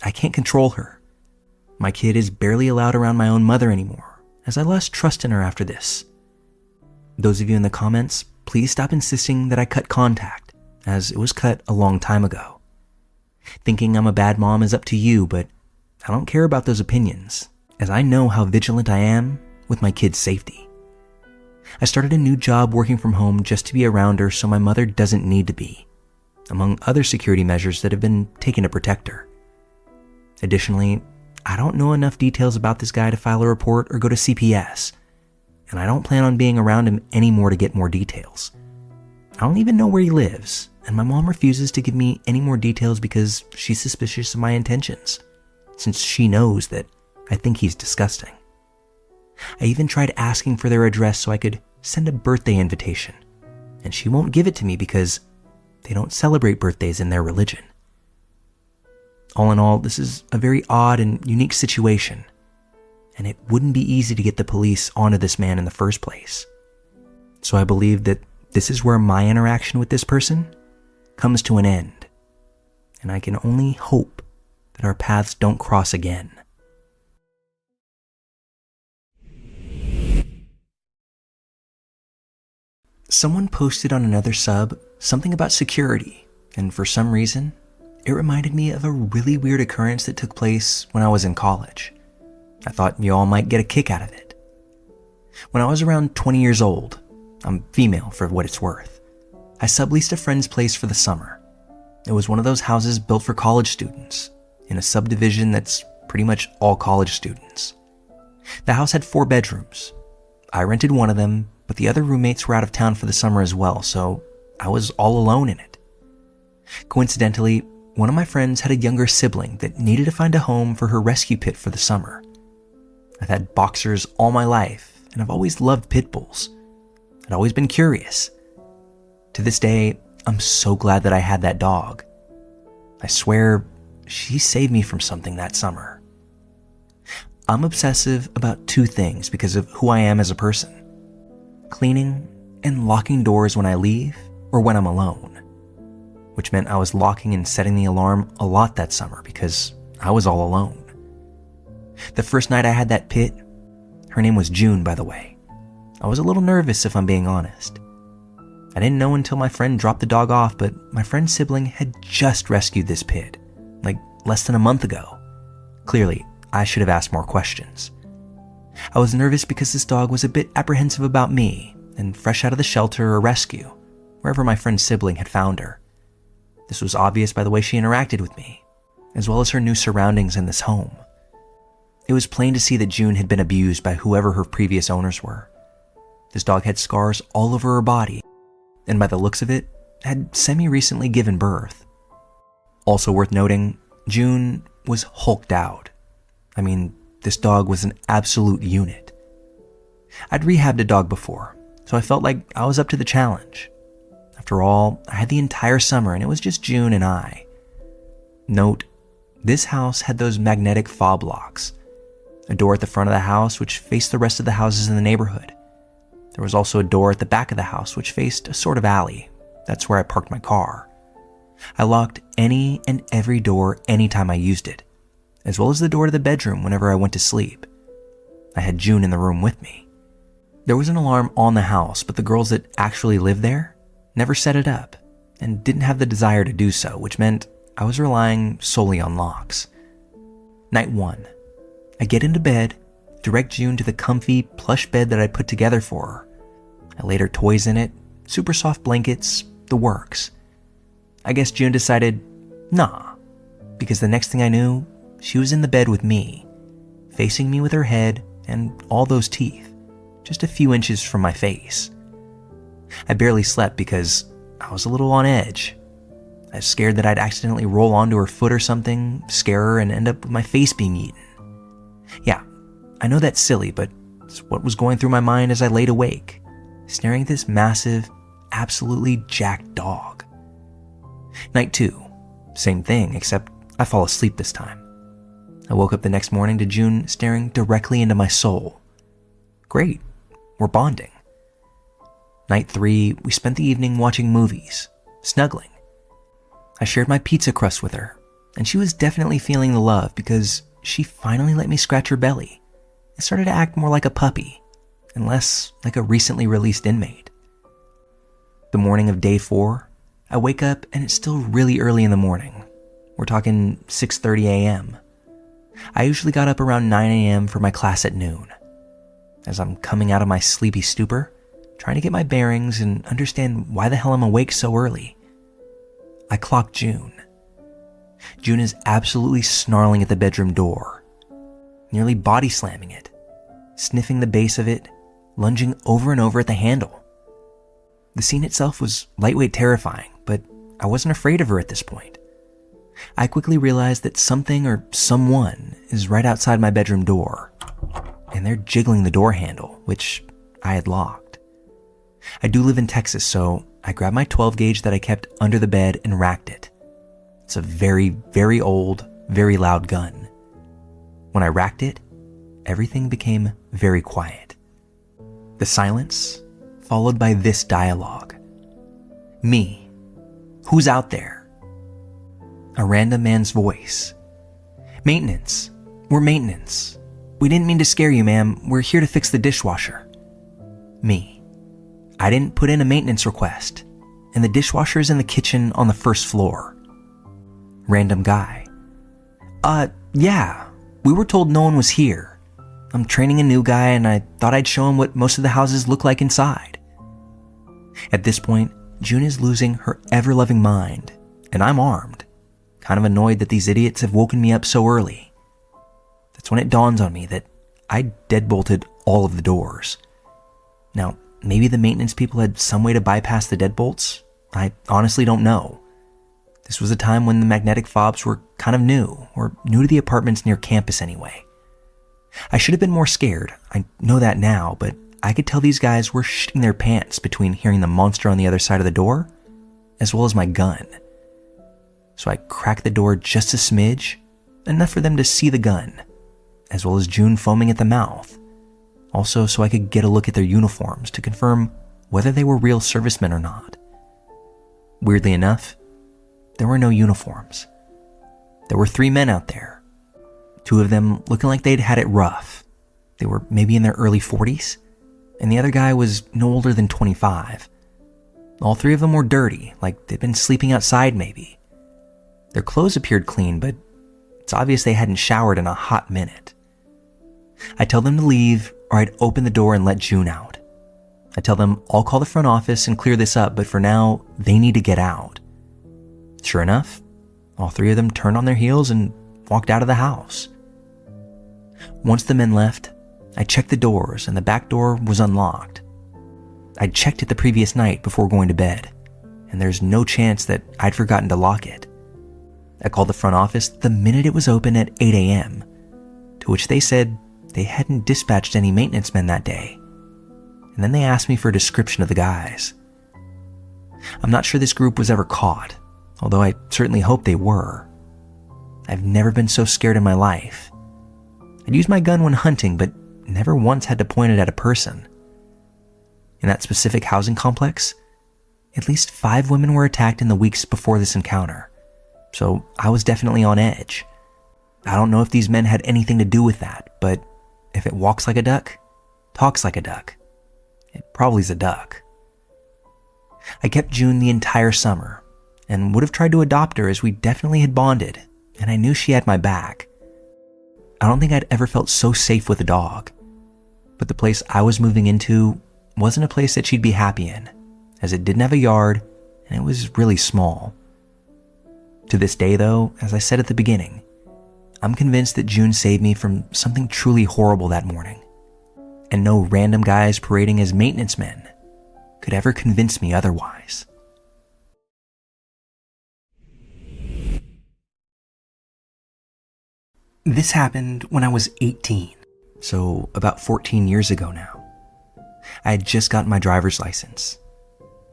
I can't control her. My kid is barely allowed around my own mother anymore, as I lost trust in her after this. Those of you in the comments, please stop insisting that I cut contact, as it was cut a long time ago. Thinking I'm a bad mom is up to you, but I don't care about those opinions, as I know how vigilant I am with my kid's safety. I started a new job working from home just to be around her so my mother doesn't need to be, among other security measures that have been taken to protect her. Additionally, I don't know enough details about this guy to file a report or go to CPS, and I don't plan on being around him anymore to get more details. I don't even know where he lives, and my mom refuses to give me any more details because she's suspicious of my intentions, since she knows that I think he's disgusting. I even tried asking for their address so I could send a birthday invitation, and she won't give it to me because they don't celebrate birthdays in their religion. All in all, this is a very odd and unique situation, and it wouldn't be easy to get the police onto this man in the first place. So I believe that this is where my interaction with this person comes to an end, and I can only hope that our paths don't cross again. Someone posted on another sub something about security, and for some reason, it reminded me of a really weird occurrence that took place when I was in college. I thought you all might get a kick out of it. When I was around 20 years old, I'm female for what it's worth, I subleased a friend's place for the summer. It was one of those houses built for college students, in a subdivision that's pretty much all college students. The house had 4 bedrooms. I rented one of them, but the other roommates were out of town for the summer as well, so I was all alone in it. Coincidentally, one of my friends had a younger sibling that needed to find a home for her rescue pit for the summer. I've had boxers all my life, and I've always loved pit bulls. I'd always been curious. To this day, I'm so glad that I had that dog. I swear, she saved me from something that summer. I'm obsessive about 2 things because of who I am as a person: cleaning and locking doors when I leave or when I'm alone, which meant I was locking and setting the alarm a lot that summer because I was all alone. The first night I had that pit, her name was June, by the way, I was a little nervous if I'm being honest. I didn't know until my friend dropped the dog off, but my friend's sibling had just rescued this pit, like less than a month ago. Clearly, I should have asked more questions. I was nervous because this dog was a bit apprehensive about me and fresh out of the shelter or rescue, wherever my friend's sibling had found her. This was obvious by the way she interacted with me, as well as her new surroundings in this home. It was plain to see that June had been abused by whoever her previous owners were. This dog had scars all over her body, and by the looks of it, had semi-recently given birth. Also worth noting, June was hulked out. I mean, this dog was an absolute unit. I'd rehabbed a dog before, so I felt like I was up to the challenge. After all, I had the entire summer and it was just June and I. Note, this house had those magnetic fob locks. A door at the front of the house which faced the rest of the houses in the neighborhood. There was also a door at the back of the house which faced a sort of alley. That's where I parked my car. I locked any and every door anytime I used it, as well as the door to the bedroom whenever I went to sleep. I had June in the room with me. There was an alarm on the house, but the girls that actually lived there never set it up and didn't have the desire to do so, which meant I was relying solely on locks. Night 1. I get into bed, direct June to the comfy, plush bed that I put together for her. I laid her toys in it, super soft blankets, the works. I guess June decided, nah, because the next thing I knew, she was in the bed with me, facing me with her head and all those teeth, just a few inches from my face. I barely slept because I was a little on edge. I was scared that I'd accidentally roll onto her foot or something, scare her, and end up with my face being eaten. Yeah, I know that's silly, but it's what was going through my mind as I laid awake, staring at this massive, absolutely jacked dog. Night 2, same thing, except I fall asleep this time. I woke up the next morning to June staring directly into my soul. Great, we're bonding. Night 3, we spent the evening watching movies, snuggling. I shared my pizza crust with her, and she was definitely feeling the love because she finally let me scratch her belly and started to act more like a puppy and less like a recently released inmate. The morning of day 4, I wake up and it's still really early in the morning. We're talking 6:30 a.m. I usually got up around 9 a.m. for my class at noon. As I'm coming out of my sleepy stupor, trying to get my bearings and understand why the hell I'm awake so early, I clock June. June is absolutely snarling at the bedroom door, nearly body slamming it, sniffing the base of it, lunging over and over at the handle. The scene itself was lightweight terrifying, but I wasn't afraid of her at this point. I quickly realized that something or someone is right outside my bedroom door, and they're jiggling the door handle, which I had locked. I do live in Texas, so I grabbed my 12 gauge that I kept under the bed and racked it. It's a very, very old, very loud gun. When I racked it, everything became very quiet. The silence, followed by this dialogue. Me. Who's out there? A random man's voice. Maintenance. We're maintenance. We didn't mean to scare you, ma'am. We're here to fix the dishwasher. Me. I didn't put in a maintenance request, and the dishwasher is in the kitchen on the first floor. Random guy. Yeah, we were told no one was here. I'm training a new guy and I thought I'd show him what most of the houses look like inside. At this point, June is losing her ever-loving mind, and I'm armed, kind of annoyed that these idiots have woken me up so early. That's when it dawns on me that I deadbolted all of the doors. Now, maybe the maintenance people had some way to bypass the deadbolts. I honestly don't know. This was a time when the magnetic fobs were kind of new, or new to the apartments near campus anyway. I should have been more scared, I know that now, but I could tell these guys were shitting their pants between hearing the monster on the other side of the door, as well as my gun. So I cracked the door just a smidge, enough for them to see the gun, as well as June foaming at the mouth. Also so I could get a look at their uniforms to confirm whether they were real servicemen or not. Weirdly enough, there were no uniforms. There were 3 men out there. 2 of them looking like they'd had it rough. They were maybe in their early 40s, and the other guy was no older than 25. All 3 of them were dirty, like they'd been sleeping outside maybe. Their clothes appeared clean, but it's obvious they hadn't showered in a hot minute. I tell them to leave, or I'd open the door and let June out. I tell them I'll call the front office and clear this up, but for now, they need to get out. Sure enough, all three of them turned on their heels and walked out of the house. Once the men left, I checked the doors and the back door was unlocked. I'd checked it the previous night before going to bed, and there's no chance that I'd forgotten to lock it. I called the front office the minute it was open at 8 a.m., to which they said they hadn't dispatched any maintenance men that day. And then they asked me for a description of the guys. I'm not sure this group was ever caught, although I certainly hope they were. I've never been so scared in my life. I'd use my gun when hunting, but never once had to point it at a person. In that specific housing complex, at least 5 women were attacked in the weeks before this encounter, so I was definitely on edge. I don't know if these men had anything to do with that, but if it walks like a duck, talks like a duck, it probably's a duck. I kept June the entire summer and would have tried to adopt her as we definitely had bonded, and I knew she had my back. I don't think I'd ever felt so safe with a dog, but the place I was moving into wasn't a place that she'd be happy in, as it didn't have a yard and it was really small. To this day though, as I said at the beginning, I'm convinced that June saved me from something truly horrible that morning, and no random guys parading as maintenance men could ever convince me otherwise. This happened when I was 18, so about 14 years ago now. I had just gotten my driver's license.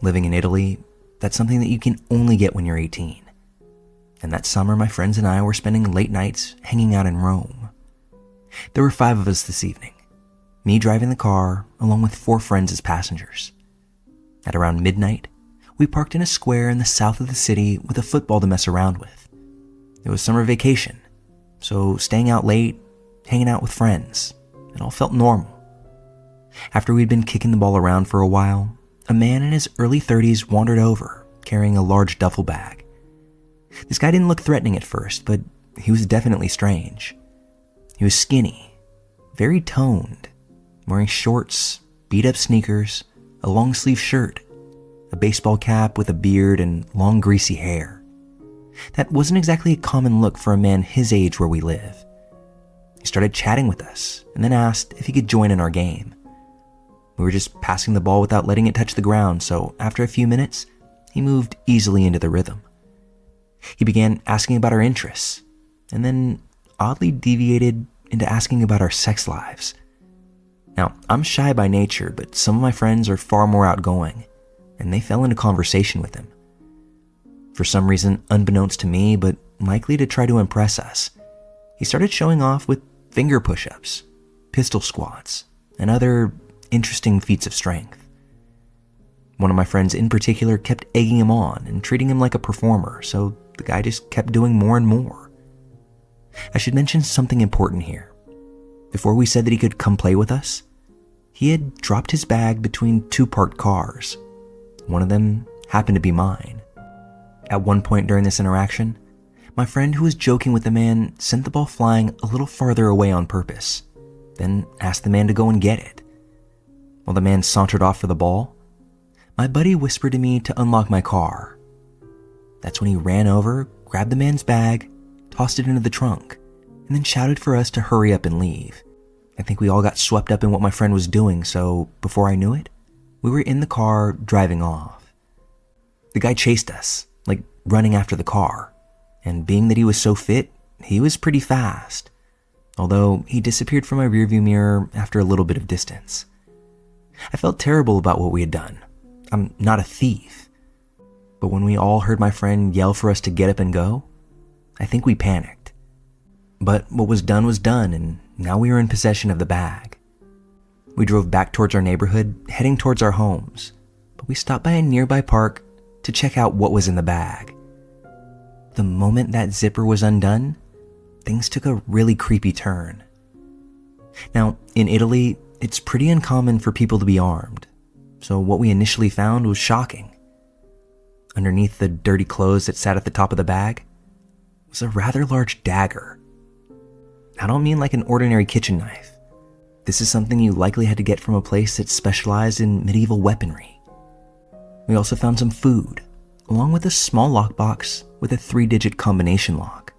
Living in Italy, that's something that you can only get when you're 18. And that summer, my friends and I were spending late nights hanging out in Rome. There were 5 of us this evening, me driving the car along with 4 friends as passengers. At around midnight, we parked in a square in the south of the city with a football to mess around with. It was summer vacation, so staying out late, hanging out with friends, it all felt normal. After we'd been kicking the ball around for a while, a man in his early 30s wandered over, carrying a large duffel bag. This guy didn't look threatening at first, but he was definitely strange. He was skinny, very toned, wearing shorts, beat-up sneakers, a long-sleeve shirt, a baseball cap with a beard and long greasy hair. That wasn't exactly a common look for a man his age where we live. He started chatting with us and then asked if he could join in our game. We were just passing the ball without letting it touch the ground, so after a few minutes, he moved easily into the rhythm. He began asking about our interests, and then oddly deviated into asking about our sex lives. Now, I'm shy by nature, but some of my friends are far more outgoing, and they fell into conversation with him. For some reason, unbeknownst to me, but likely to try to impress us, he started showing off with finger push-ups, pistol squats, and other interesting feats of strength. One of my friends in particular kept egging him on and treating him like a performer, so the guy just kept doing more and more. I should mention something important here. Before we said that he could come play with us, he had dropped his bag between 2 parked cars. One of them happened to be mine. At one point during this interaction, my friend who was joking with the man sent the ball flying a little farther away on purpose, then asked the man to go and get it. While the man sauntered off for the ball, my buddy whispered to me to unlock my car. That's when he ran over, grabbed the man's bag, tossed it into the trunk, and then shouted for us to hurry up and leave. I think we all got swept up in what my friend was doing, so before I knew it, we were in the car driving off. The guy chased us, like running after the car, and being that he was so fit, he was pretty fast, although he disappeared from my rearview mirror after a little bit of distance. I felt terrible about what we had done. I'm not a thief. But when we all heard my friend yell for us to get up and go, I think we panicked. But what was done, and now we were in possession of the bag. We drove back towards our neighborhood, heading towards our homes, but we stopped by a nearby park to check out what was in the bag. The moment that zipper was undone, things took a really creepy turn. Now, in Italy, it's pretty uncommon for people to be armed, so what we initially found was shocking. Underneath the dirty clothes that sat at the top of the bag was a rather large dagger. I don't mean like an ordinary kitchen knife, This is something you likely had to get from a place that specialized in medieval weaponry. We also found some food, along with a small lockbox with a 3-digit combination lock.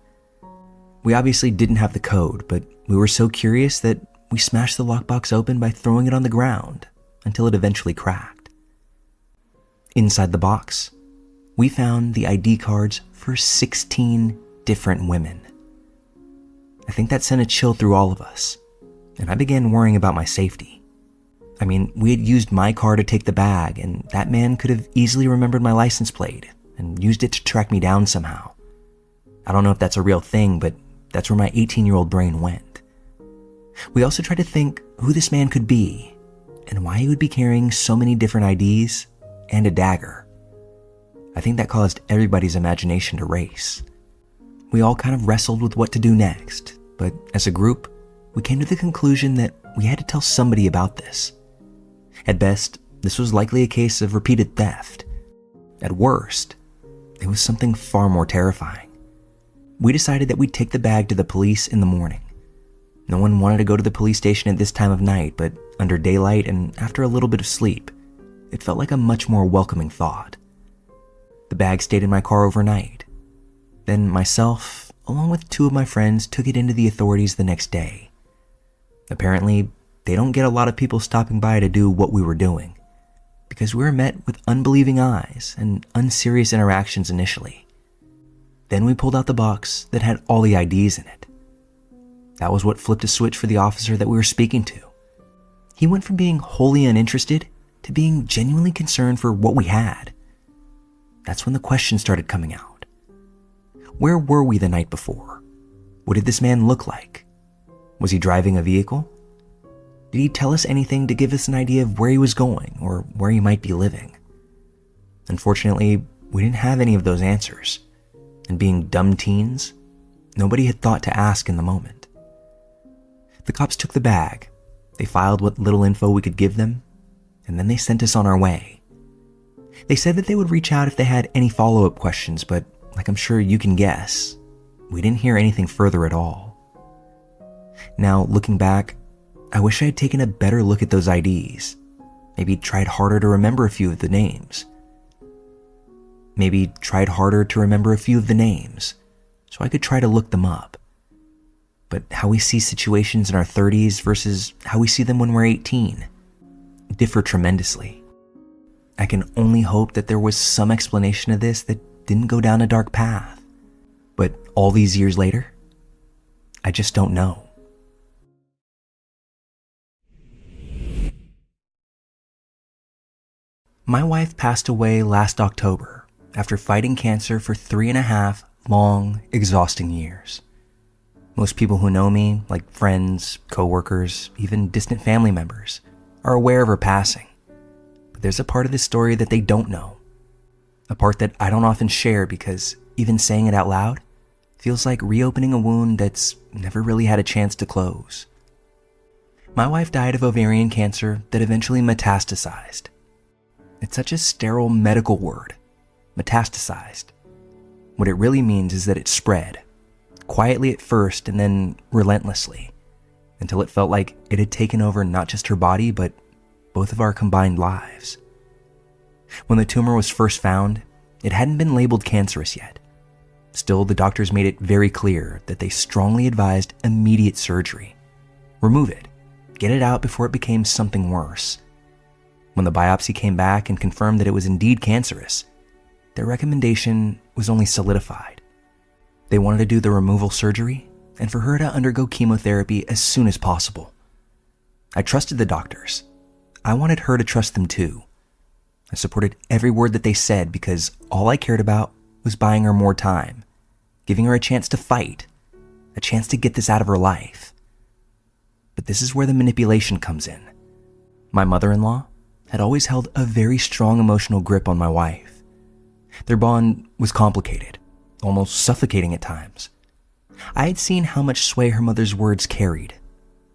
We obviously didn't have the code, but we were so curious that we smashed the lockbox open by throwing it on the ground until it eventually cracked. Inside the box, we found the ID cards for 16 different women. I think that sent a chill through all of us, and I began worrying about my safety. I mean, we had used my car to take the bag, and that man could have easily remembered my license plate and used it to track me down somehow. I don't know if that's a real thing, but that's where my 18-year-old brain went. We also tried to think who this man could be and why he would be carrying so many different IDs and a dagger. I think that caused everybody's imagination to race. We all kind of wrestled with what to do next, but as a group, we came to the conclusion that we had to tell somebody about this. At best, this was likely a case of repeated theft. At worst, it was something far more terrifying. We decided that we'd take the bag to the police in the morning. No one wanted to go to the police station at this time of night, but under daylight and after a little bit of sleep, it felt like a much more welcoming thought. The bag stayed in my car overnight. Then myself, along with 2 of my friends, took it into the authorities the next day. Apparently, they don't get a lot of people stopping by to do what we were doing, because we were met with unbelieving eyes and unserious interactions initially. Then we pulled out the box that had all the IDs in it. That was what flipped a switch for the officer that we were speaking to. He went from being wholly uninterested to being genuinely concerned for what we had. That's when the questions started coming out. Where were we the night before? What did this man look like? Was he driving a vehicle? Did he tell us anything to give us an idea of where he was going or where he might be living? Unfortunately, we didn't have any of those answers. And being dumb teens, nobody had thought to ask in the moment. The cops took the bag, they filed what little info we could give them, and then they sent us on our way. They said that they would reach out if they had any follow-up questions, but like I'm sure you can guess, we didn't hear anything further at all. Now, looking back, I wish I had taken a better look at those IDs, maybe tried harder to remember a few of the names. So I could try to look them up. But how we see situations in our 30s versus how we see them when we're 18 differ tremendously. I can only hope that there was some explanation of this that didn't go down a dark path. But all these years later, I just don't know. My wife passed away last October after fighting cancer for 3.5 long, exhausting years. Most people who know me, like friends, coworkers, even distant family members, are aware of her passing. But there's a part of this story that they don't know. A part that I don't often share because even saying it out loud feels like reopening a wound that's never really had a chance to close. My wife died of ovarian cancer that eventually metastasized. It's such a sterile medical word, metastasized. What it really means is that it spread, quietly at first and then relentlessly, until it felt like it had taken over not just her body, but both of our combined lives. When the tumor was first found, it hadn't been labeled cancerous yet. Still, the doctors made it very clear that they strongly advised immediate surgery. Remove it, get it out before it became something worse. When the biopsy came back and confirmed that it was indeed cancerous, their recommendation was only solidified. They wanted to do the removal surgery and for her to undergo chemotherapy as soon as possible. I trusted the doctors. I wanted her to trust them too. I supported every word that they said because all I cared about was buying her more time, giving her a chance to fight, a chance to get this out of her life. But this is where the manipulation comes in. My mother-in-law had always held a very strong emotional grip on my wife. Their bond was complicated, almost suffocating at times. I had seen how much sway her mother's words carried,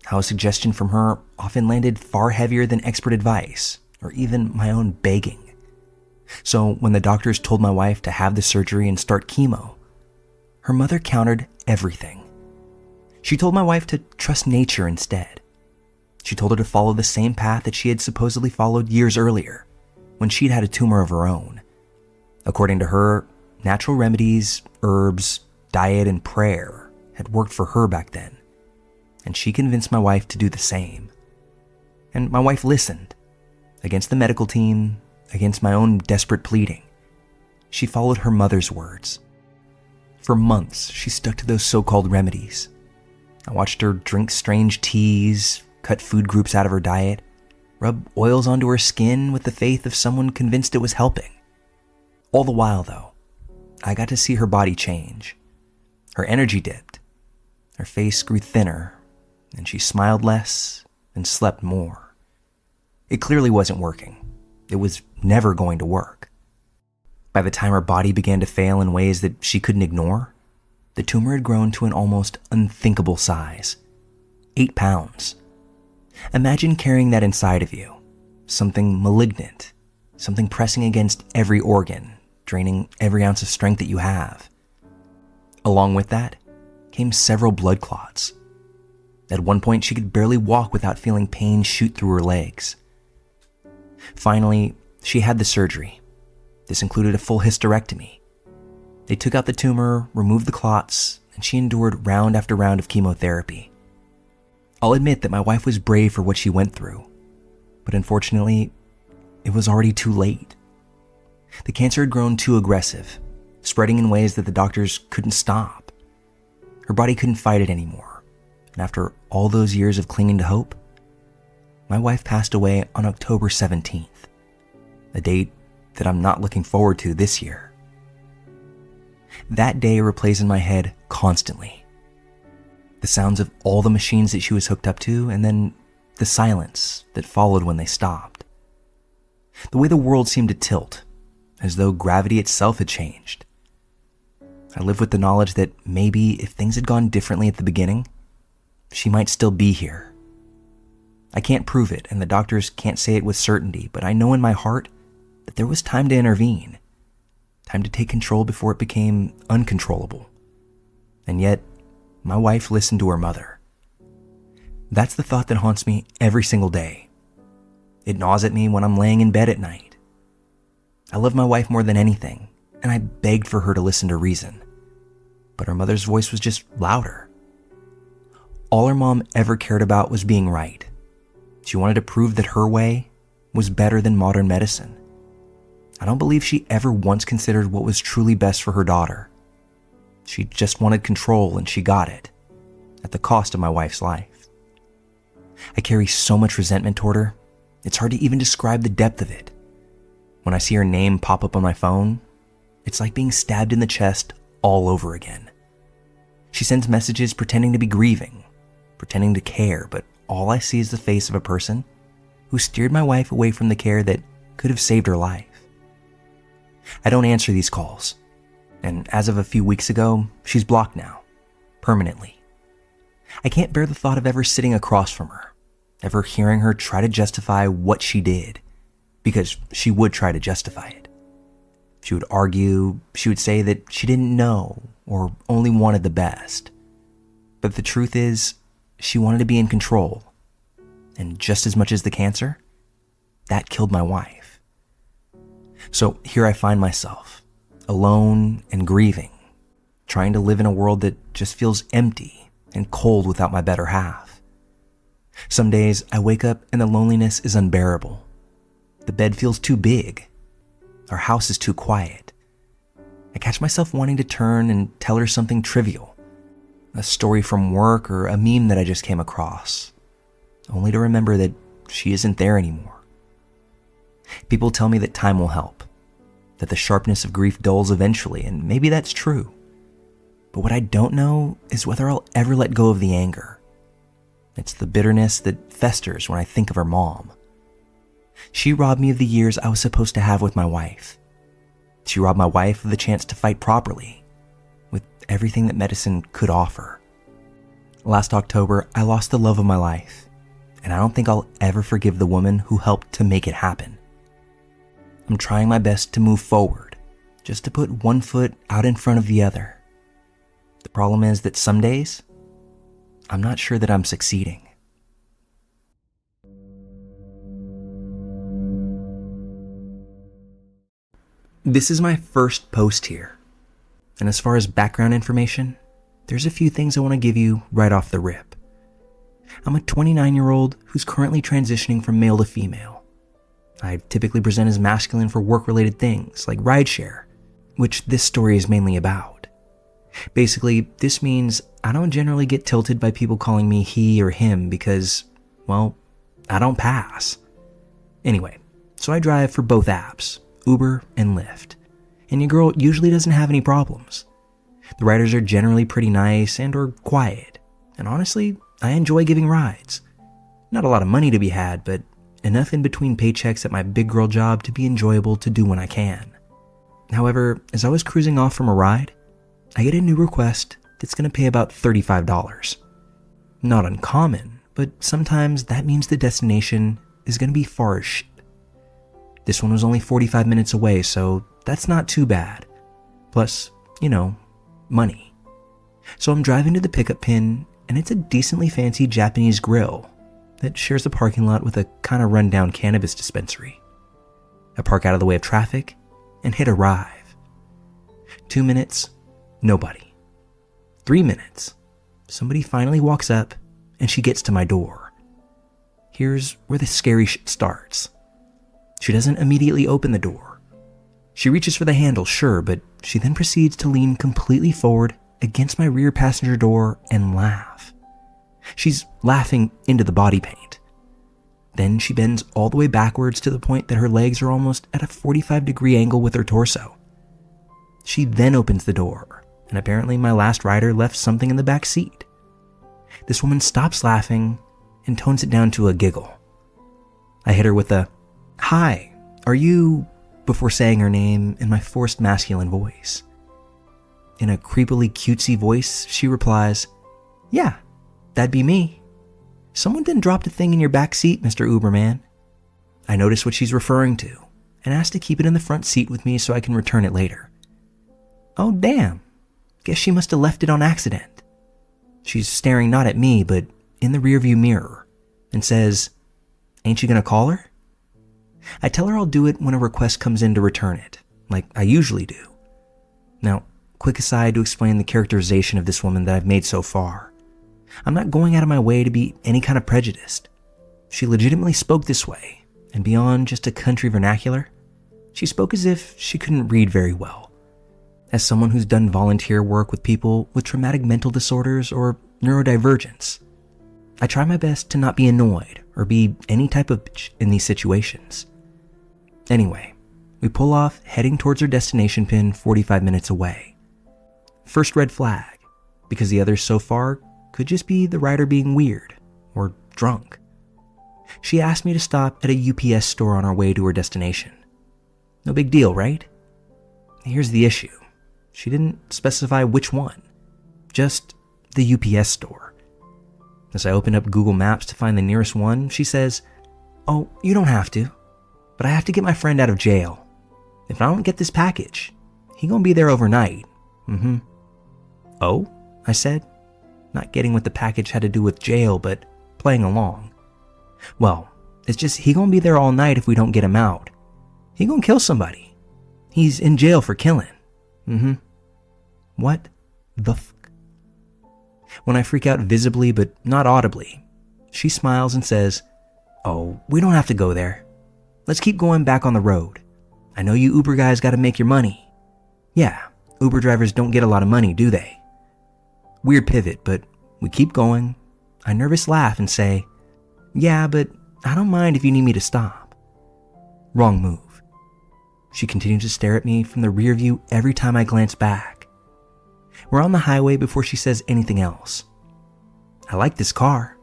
how a suggestion from her often landed far heavier than expert advice, or even my own begging. So when the doctors told my wife to have the surgery and start chemo, her mother countered everything. She told my wife to trust nature instead. She told her to follow the same path that she had supposedly followed years earlier, when she'd had a tumor of her own. According to her, natural remedies, herbs, diet, and prayer had worked for her back then, and she convinced my wife to do the same. And my wife listened. Against the medical team, against my own desperate pleading, she followed her mother's words. For months, she stuck to those so-called remedies. I watched her drink strange teas, cut food groups out of her diet, rub oils onto her skin with the faith of someone convinced it was helping. All the while, though, I got to see her body change. Her energy dipped. Her face grew thinner, and she smiled less and slept more. It clearly wasn't working. It was never going to work. By the time her body began to fail in ways that she couldn't ignore, the tumor had grown to an almost unthinkable size. 8 pounds. Imagine carrying that inside of you. Something malignant. Something pressing against every organ, draining every ounce of strength that you have. Along with that came several blood clots. At one point, she could barely walk without feeling pain shoot through her legs. Finally, she had the surgery. This included a full hysterectomy. They took out the tumor, removed the clots, and she endured round after round of chemotherapy. I'll admit that my wife was brave for what she went through, but unfortunately, it was already too late. The cancer had grown too aggressive, spreading in ways that the doctors couldn't stop. Her body couldn't fight it anymore, and after all those years of clinging to hope, my wife passed away on October 17th, a date that I'm not looking forward to this year. That day replays in my head constantly. The sounds of all the machines that she was hooked up to, and then the silence that followed when they stopped. The way the world seemed to tilt, as though gravity itself had changed. I live with the knowledge that maybe if things had gone differently at the beginning, she might still be here. I can't prove it, and the doctors can't say it with certainty, but I know in my heart that there was time to intervene, time to take control before it became uncontrollable. And yet, my wife listened to her mother. That's the thought that haunts me every single day. It gnaws at me when I'm laying in bed at night. I love my wife more than anything, and I begged for her to listen to reason. But her mother's voice was just louder. All her mom ever cared about was being right. She wanted to prove that her way was better than modern medicine. I don't believe she ever once considered what was truly best for her daughter. She just wanted control, and she got it, at the cost of my wife's life. I carry so much resentment toward her, it's hard to even describe the depth of it. When I see her name pop up on my phone, it's like being stabbed in the chest all over again. She sends messages pretending to be grieving, pretending to care, but all I see is the face of a person who steered my wife away from the care that could have saved her life. I don't answer these calls, and as of a few weeks ago, she's blocked now, permanently. I can't bear the thought of ever sitting across from her, ever hearing her try to justify what she did, because she would try to justify it. She would argue, she would say that she didn't know or only wanted the best. But the truth is, she wanted to be in control. And just as much as the cancer, that killed my wife. So here I find myself, alone and grieving, trying to live in a world that just feels empty and cold without my better half. Some days I wake up and the loneliness is unbearable. The bed feels too big. Our house is too quiet. I catch myself wanting to turn and tell her something trivial, a story from work or a meme that I just came across, only to remember that she isn't there anymore. People tell me that time will help, that the sharpness of grief dulls eventually, and maybe that's true. But what I don't know is whether I'll ever let go of the anger. It's the bitterness that festers when I think of her mom. She robbed me of the years I was supposed to have with my wife. She robbed my wife of the chance to fight properly, with everything that medicine could offer. Last October, I lost the love of my life, and I don't think I'll ever forgive the woman who helped to make it happen. I'm trying my best to move forward, just to put one foot out in front of the other. The problem is that some days, I'm not sure that I'm succeeding. This is my first post here. And as far as background information, there's a few things I want to give you right off the rip. I'm a 29-year-old who's currently transitioning from male to female. I typically present as masculine for work-related things like rideshare, which this story is mainly about. Basically, this means I don't generally get tilted by people calling me he or him because, well, I don't pass. Anyway, so I drive for both apps, Uber and Lyft, and your girl usually doesn't have any problems. The riders are generally pretty nice and or quiet, and honestly, I enjoy giving rides. Not a lot of money to be had, but enough in between paychecks at my big girl job to be enjoyable to do when I can. However, as I was cruising off from a ride, I get a new request that's going to pay about $35. Not uncommon, but sometimes that means the destination is going to be far as shit. This one was only 45 minutes away, so that's not too bad. Plus, money. So I'm driving to the pickup pin, and it's a decently fancy Japanese grill that shares a parking lot with a kind of rundown cannabis dispensary. I park out of the way of traffic and hit arrive. 2 minutes, nobody. 3 minutes, somebody finally walks up and she gets to my door. Here's where the scary shit starts. She doesn't immediately open the door. She reaches for the handle, sure, but she then proceeds to lean completely forward against my rear passenger door and laugh. She's laughing into the body paint. Then she bends all the way backwards to the point that her legs are almost at a 45-degree angle with her torso. She then opens the door, and apparently my last rider left something in the back seat. This woman stops laughing and tones it down to a giggle. I hit her with a, "Hi, are you," before saying her name in my forced masculine voice. In a creepily cutesy voice, she replies, "Yeah, that'd be me. Someone didn't drop the thing in your back seat, Mr. Uberman." I notice what she's referring to and ask to keep it in the front seat with me so I can return it later. "Oh, damn. Guess she must have left it on accident." She's staring not at me, but in the rearview mirror and says, "Ain't you gonna call her?" I tell her I'll do it when a request comes in to return it, like I usually do. Now, quick aside to explain the characterization of this woman that I've made so far. I'm not going out of my way to be any kind of prejudiced. She legitimately spoke this way, and beyond just a country vernacular, she spoke as if she couldn't read very well. As someone who's done volunteer work with people with traumatic mental disorders or neurodivergence, I try my best to not be annoyed or be any type of bitch in these situations. Anyway, we pull off heading towards our destination pin 45 minutes away. First red flag, because the others so far could just be the rider being weird or drunk. She asked me to stop at a UPS store on our way to her destination. No big deal, right? Here's the issue. She didn't specify which one, just the UPS store. As I open up Google Maps to find the nearest one, she says, "Oh, you don't have to, but I have to get my friend out of jail. If I don't get this package, he gonna be there overnight." "Oh?" I said, not getting what the package had to do with jail, but playing along. "Well, it's just he gonna be there all night if we don't get him out. He gonna kill somebody. He's in jail for killing." What the fuck? When I freak out visibly but not audibly, she smiles and says, "Oh, we don't have to go there. Let's keep going back on the road. I know you Uber guys gotta make your money." Yeah, Uber drivers don't get a lot of money, do they? Weird pivot, but we keep going. I nervous laugh and say, "Yeah, but I don't mind if you need me to stop." Wrong move. She continues to stare at me from the rear view every time I glance back. We're on the highway before she says anything else. "I like this car."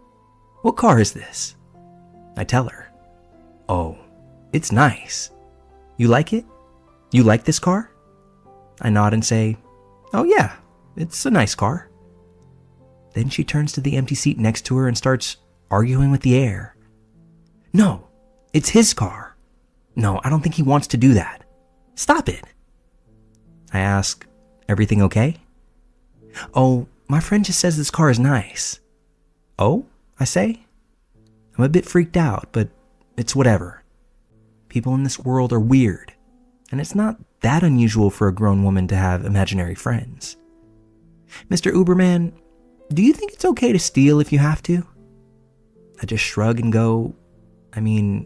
"What car is this?" I tell her. "Oh, it's nice. You like it? You like this car?" I nod and say, "Oh yeah, it's a nice car." Then she turns to the empty seat next to her and starts arguing with the air. "No, it's his car. No, I don't think he wants to do that. Stop it." I ask, "Everything okay?" "Oh, my friend just says this car is nice." "Oh?" I say. I'm a bit freaked out, but it's whatever. People in this world are weird, and it's not that unusual for a grown woman to have imaginary friends. Mr. Uberman, do you think it's okay to steal if you have to? I just shrug and go, I mean,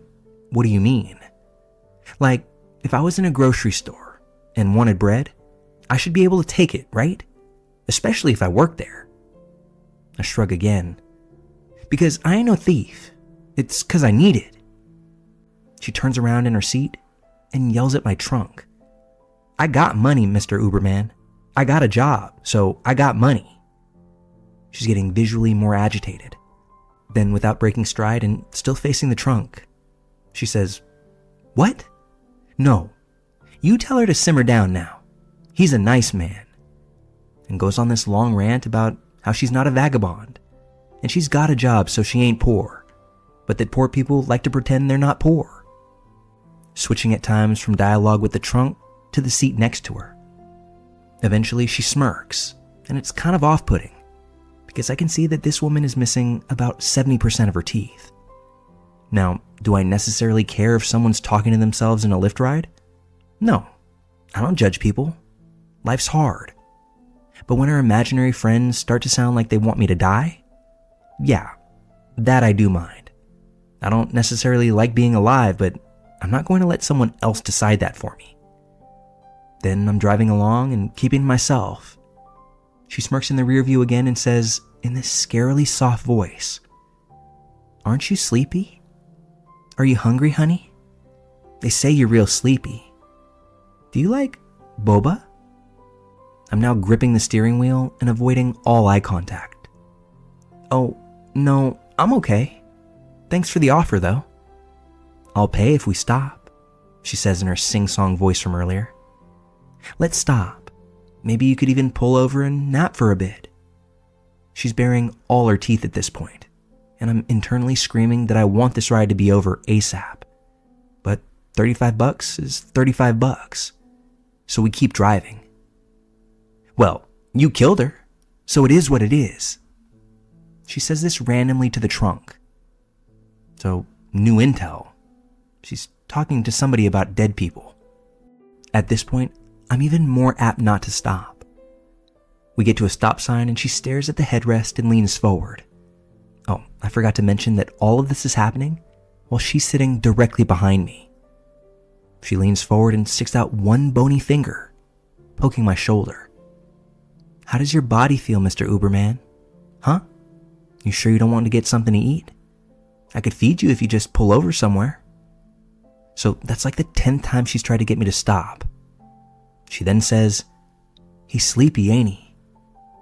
what do you mean? Like, if I was in a grocery store and wanted bread, I should be able to take it, right? Especially if I work there. I shrug again. Because I ain't no thief. It's 'cause I need it. She turns around in her seat and yells at my trunk. I got money, Mr. Uberman. I got a job, so I got money. She's getting visually more agitated. Then, without breaking stride and still facing the trunk, she says, What? No. You tell her to simmer down now. He's a nice man. And goes on this long rant about how she's not a vagabond, and she's got a job so she ain't poor, but that poor people like to pretend they're not poor. Switching at times from dialogue with the trunk to the seat next to her. Eventually she smirks, and it's kind of off-putting, because I can see that this woman is missing about 70% of her teeth. Now, do I necessarily care if someone's talking to themselves in a Lyft ride? No, I don't judge people. Life's hard. But when her imaginary friends start to sound like they want me to die, yeah, that I do mind. I don't necessarily like being alive, but I'm not going to let someone else decide that for me. Then I'm driving along and keeping to myself. She smirks in the rear view again and says, in this scarily soft voice, Aren't you sleepy? Are you hungry, honey? They say you're real sleepy. Do you like boba? I'm now gripping the steering wheel and avoiding all eye contact. Oh, no, I'm okay. Thanks for the offer, though. I'll pay if we stop, she says in her sing-song voice from earlier. Let's stop. Maybe you could even pull over and nap for a bit. She's baring all her teeth at this point, and I'm internally screaming that I want this ride to be over ASAP. But $35 is $35, so we keep driving. Well, you killed her, so it is what it is. She says this randomly to the trunk. So, new intel. She's talking to somebody about dead people. At this point, I'm even more apt not to stop. We get to a stop sign and she stares at the headrest and leans forward. Oh, I forgot to mention that all of this is happening while she's sitting directly behind me. She leans forward and sticks out one bony finger, poking my shoulder. How does your body feel, Mr. Uberman? Huh? You sure you don't want to get something to eat? I could feed you if you just pull over somewhere. So that's like the 10th time she's tried to get me to stop. She then says, He's sleepy, ain't he?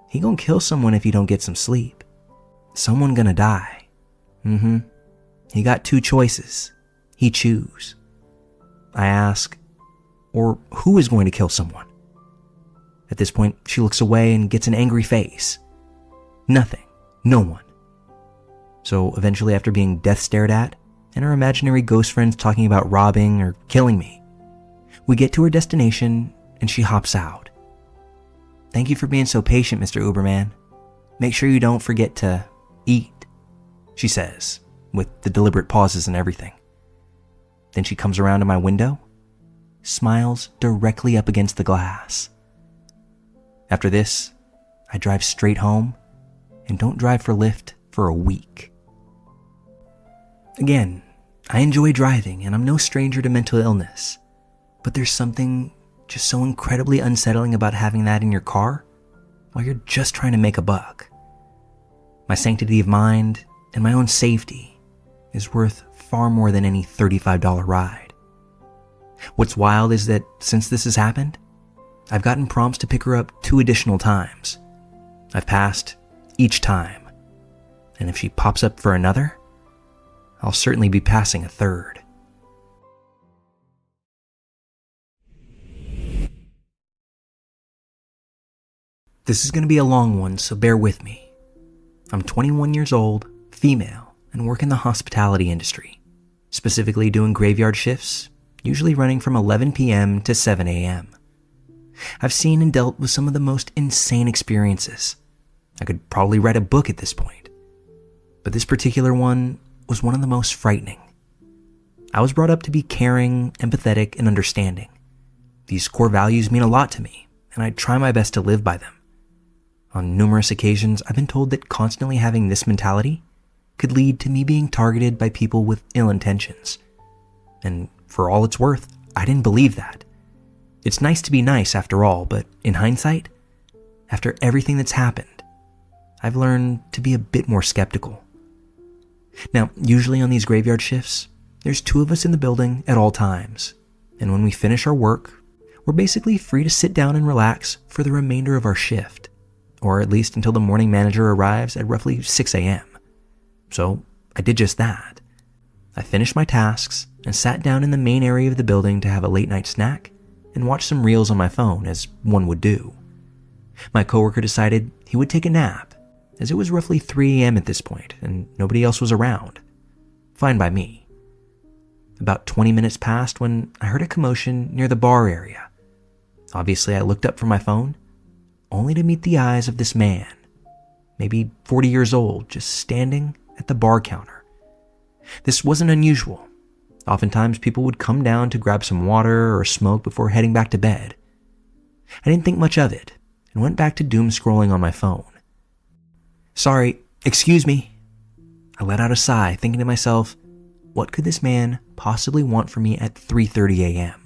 He gonna kill someone if you don't get some sleep. Someone gonna die. He got two choices. He choose. I ask, or who is going to kill someone? At this point, she looks away and gets an angry face. Nothing. No one. So eventually, after being death stared at, and her imaginary ghost friends talking about robbing or killing me, we get to her destination and she hops out. Thank you for being so patient, Mr. Uberman. Make sure you don't forget to eat, she says, with the deliberate pauses and everything. Then she comes around to my window, smiles directly up against the glass. After this, I drive straight home and don't drive for Lyft for a week. Again, I enjoy driving and I'm no stranger to mental illness, but there's something just so incredibly unsettling about having that in your car while you're just trying to make a buck. My sanctity of mind and my own safety is worth far more than any $35 ride. What's wild is that since this has happened, I've gotten prompts to pick her up 2 additional times. I've passed each time, and if she pops up for another, I'll certainly be passing a third. This is going to be a long one, so bear with me. I'm 21 years old, female, and work in the hospitality industry, specifically doing graveyard shifts, usually running from 11 p.m. to 7 a.m. I've seen and dealt with some of the most insane experiences. I could probably write a book at this point. But this particular one was one of the most frightening. I was brought up to be caring, empathetic, and understanding. These core values mean a lot to me, and I try my best to live by them. On numerous occasions, I've been told that constantly having this mentality could lead to me being targeted by people with ill intentions. And for all it's worth, I didn't believe that. It's nice to be nice after all, but in hindsight, after everything that's happened, I've learned to be a bit more skeptical. Now, usually on these graveyard shifts, there's 2 of us in the building at all times, and when we finish our work, we're basically free to sit down and relax for the remainder of our shift, or at least until the morning manager arrives at roughly 6 a.m. So I did just that. I finished my tasks and sat down in the main area of the building to have a late night snack and watch some reels on my phone, as one would do. My coworker decided he would take a nap, as it was roughly 3 a.m. at this point and nobody else was around. Fine by me. About 20 minutes passed when I heard a commotion near the bar area. Obviously, I looked up from my phone, only to meet the eyes of this man, maybe 40 years old, just standing at the bar counter. This wasn't unusual. Oftentimes, people would come down to grab some water or smoke before heading back to bed. I didn't think much of it and went back to doom scrolling on my phone. Sorry, excuse me. I let out a sigh, thinking to myself, what could this man possibly want from me at 3:30 a.m.?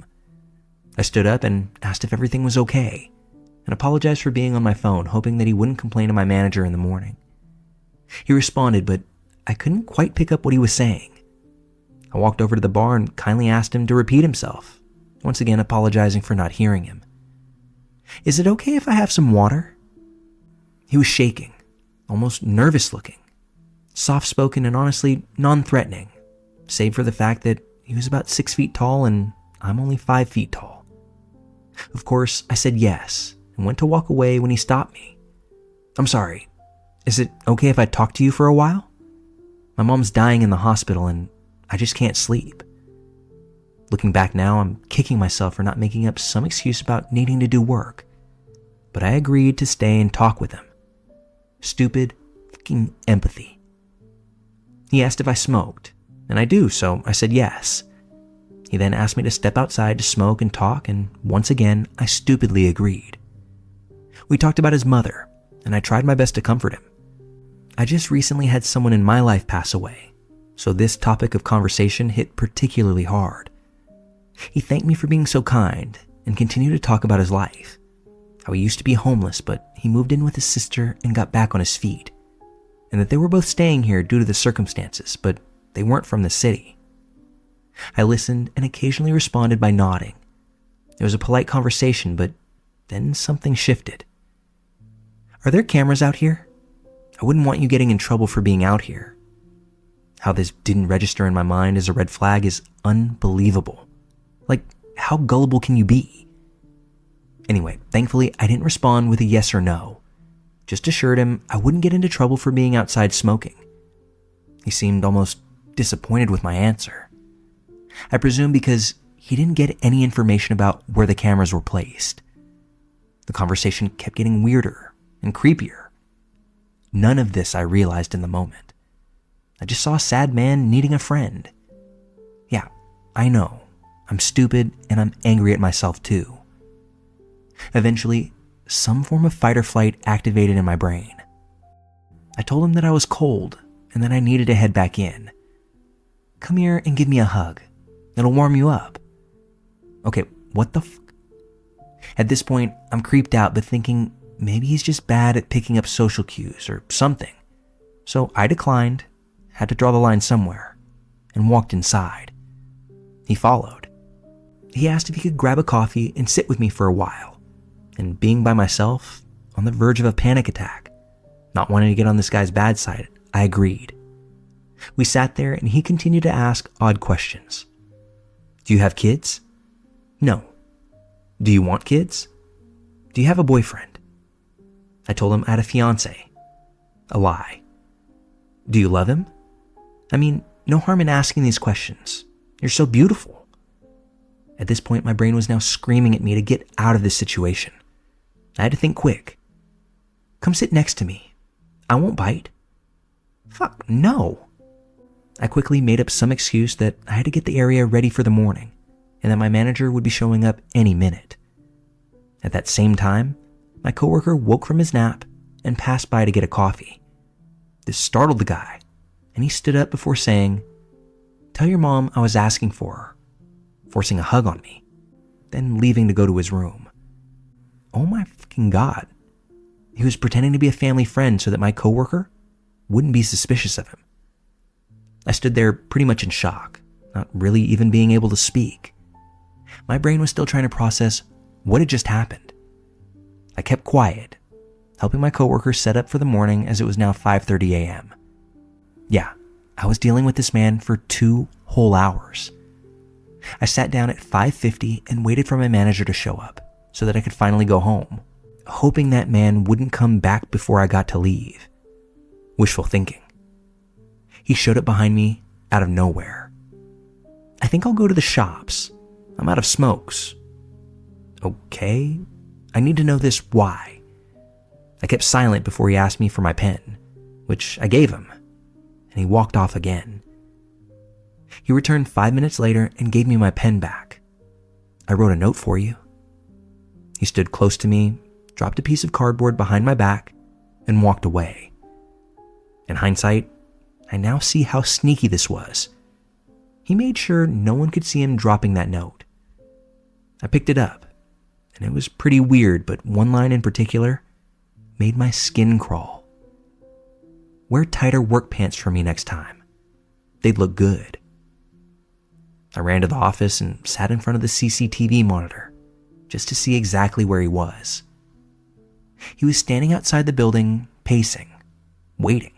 I stood up and asked if everything was okay, and apologized for being on my phone, hoping that he wouldn't complain to my manager in the morning. He responded, but I couldn't quite pick up what he was saying. I walked over to the bar and kindly asked him to repeat himself, once again apologizing for not hearing him. Is it okay if I have some water? He was shaking, almost nervous looking, soft-spoken and honestly non-threatening, save for the fact that he was about 6 feet tall and I'm only 5 feet tall. Of course, I said yes and went to walk away when he stopped me. I'm sorry, is it okay if I talk to you for a while? My mom's dying in the hospital and I just can't sleep. Looking back now, I'm kicking myself for not making up some excuse about needing to do work. But I agreed to stay and talk with him. Stupid fucking empathy. He asked if I smoked, and I do, so I said yes. He then asked me to step outside to smoke and talk, and once again, I stupidly agreed. We talked about his mother, and I tried my best to comfort him. I just recently had someone in my life pass away, so this topic of conversation hit particularly hard. He thanked me for being so kind and continued to talk about his life, how he used to be homeless but he moved in with his sister and got back on his feet, and that they were both staying here due to the circumstances, but they weren't from the city. I listened and occasionally responded by nodding. It was a polite conversation, but then something shifted. Are there cameras out here? I wouldn't want you getting in trouble for being out here. How this didn't register in my mind as a red flag is unbelievable. Like, how gullible can you be? Anyway, thankfully, I didn't respond with a yes or no. Just assured him I wouldn't get into trouble for being outside smoking. He seemed almost disappointed with my answer. I presume because he didn't get any information about where the cameras were placed. The conversation kept getting weirder and creepier. None of this I realized in the moment. I just saw a sad man needing a friend. Yeah, I know. I'm stupid and I'm angry at myself too. Eventually, some form of fight or flight activated in my brain. I told him that I was cold and that I needed to head back in. Come here and give me a hug. It'll warm you up. Okay, what the f? At this point, I'm creeped out but thinking maybe he's just bad at picking up social cues or something. So I declined, had to draw the line somewhere, and walked inside. He followed. He asked if he could grab a coffee and sit with me for a while, and being by myself, on the verge of a panic attack, not wanting to get on this guy's bad side, I agreed. We sat there and he continued to ask odd questions. Do you have kids? No. Do you want kids? Do you have a boyfriend? I told him I had a fiance. A lie. Do you love him? I mean, no harm in asking these questions. You're so beautiful. At this point, my brain was now screaming at me to get out of this situation. I had to think quick. Come sit next to me. I won't bite. Fuck, no. I quickly made up some excuse that I had to get the area ready for the morning and that my manager would be showing up any minute. At that same time, my coworker woke from his nap and passed by to get a coffee. This startled the guy, and he stood up before saying, "Tell your mom I was asking for her," forcing a hug on me, then leaving to go to his room. Oh my fucking God. He was pretending to be a family friend so that my coworker wouldn't be suspicious of him. I stood there pretty much in shock, not really even being able to speak. My brain was still trying to process what had just happened. I kept quiet, helping my coworker set up for the morning as it was now 5:30 a.m. Yeah, I was dealing with this man for 2 whole hours. I sat down at 5:50 and waited for my manager to show up so that I could finally go home, hoping that man wouldn't come back before I got to leave. Wishful thinking. He showed up behind me out of nowhere. "I think I'll go to the shops. I'm out of smokes." Okay, I need to know this why. I kept silent before he asked me for my pen, which I gave him, and he walked off again. He returned 5 minutes later and gave me my pen back. "I wrote a note for you." He stood close to me, dropped a piece of cardboard behind my back, and walked away. In hindsight, I now see how sneaky this was. He made sure no one could see him dropping that note. I picked it up, and it was pretty weird, but one line in particular made my skin crawl. "Wear tighter work pants for me next time. They'd look good." I ran to the office and sat in front of the CCTV monitor just to see exactly where he was. He was standing outside the building, pacing, waiting.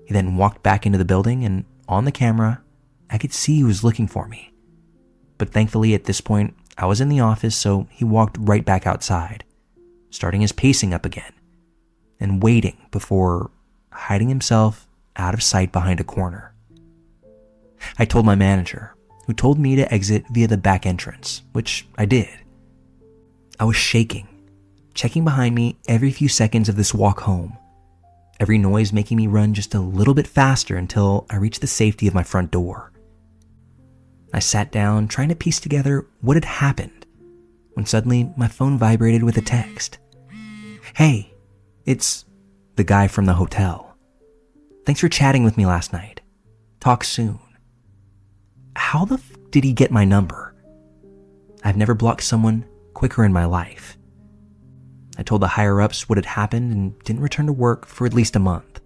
He then walked back into the building, and on the camera, I could see he was looking for me. But thankfully at this point, I was in the office, so he walked right back outside, starting his pacing up again, and waiting before hiding himself out of sight behind a corner. I told my manager, who told me to exit via the back entrance, which I did. I was shaking, checking behind me every few seconds of this walk home, every noise making me run just a little bit faster until I reached the safety of my front door. I sat down trying to piece together what had happened when suddenly my phone vibrated with a text. "Hey, it's the guy from the hotel. Thanks for chatting with me last night. Talk soon." How the f did he get my number? I've never blocked someone quicker in my life. I told the higher-ups what had happened and didn't return to work for at least a month.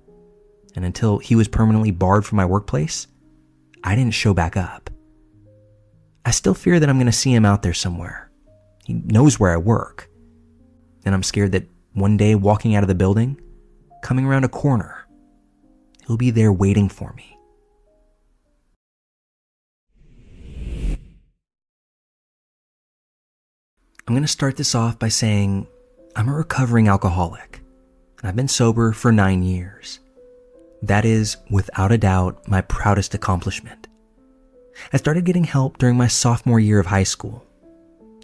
And until he was permanently barred from my workplace, I didn't show back up. I still fear that I'm going to see him out there somewhere. He knows where I work. And I'm scared that one day walking out of the building, coming around a corner, he'll be there waiting for me. I'm going to start this off by saying I'm a recovering alcoholic, and I've been sober for 9 years. That is, without a doubt, my proudest accomplishment. I started getting help during my sophomore year of high school.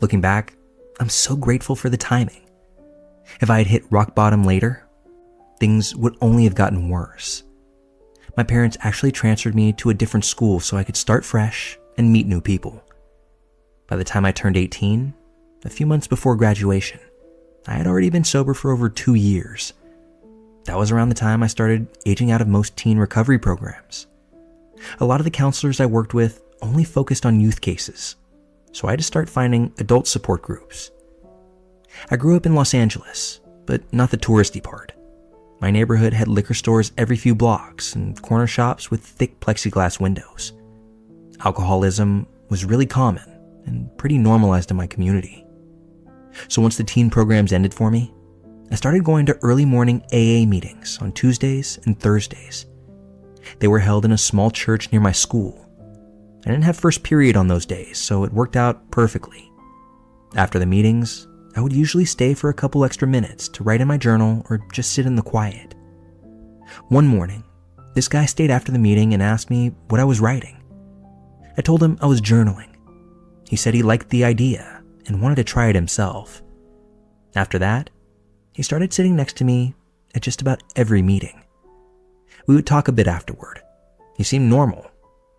Looking back, I'm so grateful for the timing. If I had hit rock bottom later, things would only have gotten worse. My parents actually transferred me to a different school so I could start fresh and meet new people. By the time I turned 18, a few months before graduation, I had already been sober for over 2 years. That was around the time I started aging out of most teen recovery programs. A lot of the counselors I worked with only focused on youth cases, so I had to start finding adult support groups. I grew up in Los Angeles, but not the touristy part. My neighborhood had liquor stores every few blocks and corner shops with thick plexiglass windows. Alcoholism was really common and pretty normalized in my community. So once the teen programs ended for me, I started going to early morning AA meetings on Tuesdays and Thursdays. They were held in a small church near my school. I didn't have first period on those days, so it worked out perfectly. After the meetings, I would usually stay for a couple extra minutes to write in my journal or just sit in the quiet. One morning, this guy stayed after the meeting and asked me what I was writing. I told him I was journaling. He said he liked the idea and wanted to try it himself. After that, he started sitting next to me at just about every meeting. We would talk a bit afterward. He seemed normal.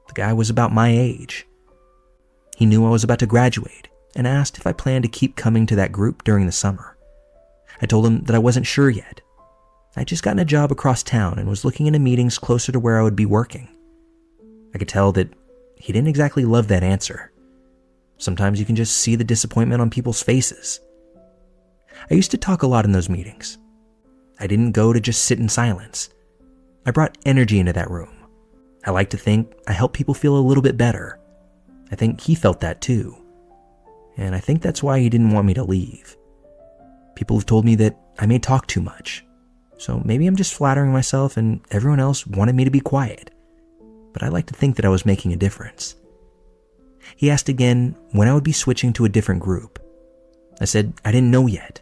The guy was about my age. He knew I was about to graduate and asked if I planned to keep coming to that group during the summer. I told him that I wasn't sure yet. I'd just gotten a job across town and was looking into meetings closer to where I would be working. I could tell that he didn't exactly love that answer. Sometimes you can just see the disappointment on people's faces. I used to talk a lot in those meetings. I didn't go to just sit in silence. I brought energy into that room. I like to think I helped people feel a little bit better. I think he felt that too. And I think that's why he didn't want me to leave. People have told me that I may talk too much. So maybe I'm just flattering myself and everyone else wanted me to be quiet. But I like to think that I was making a difference. He asked again when I would be switching to a different group. I said I didn't know yet.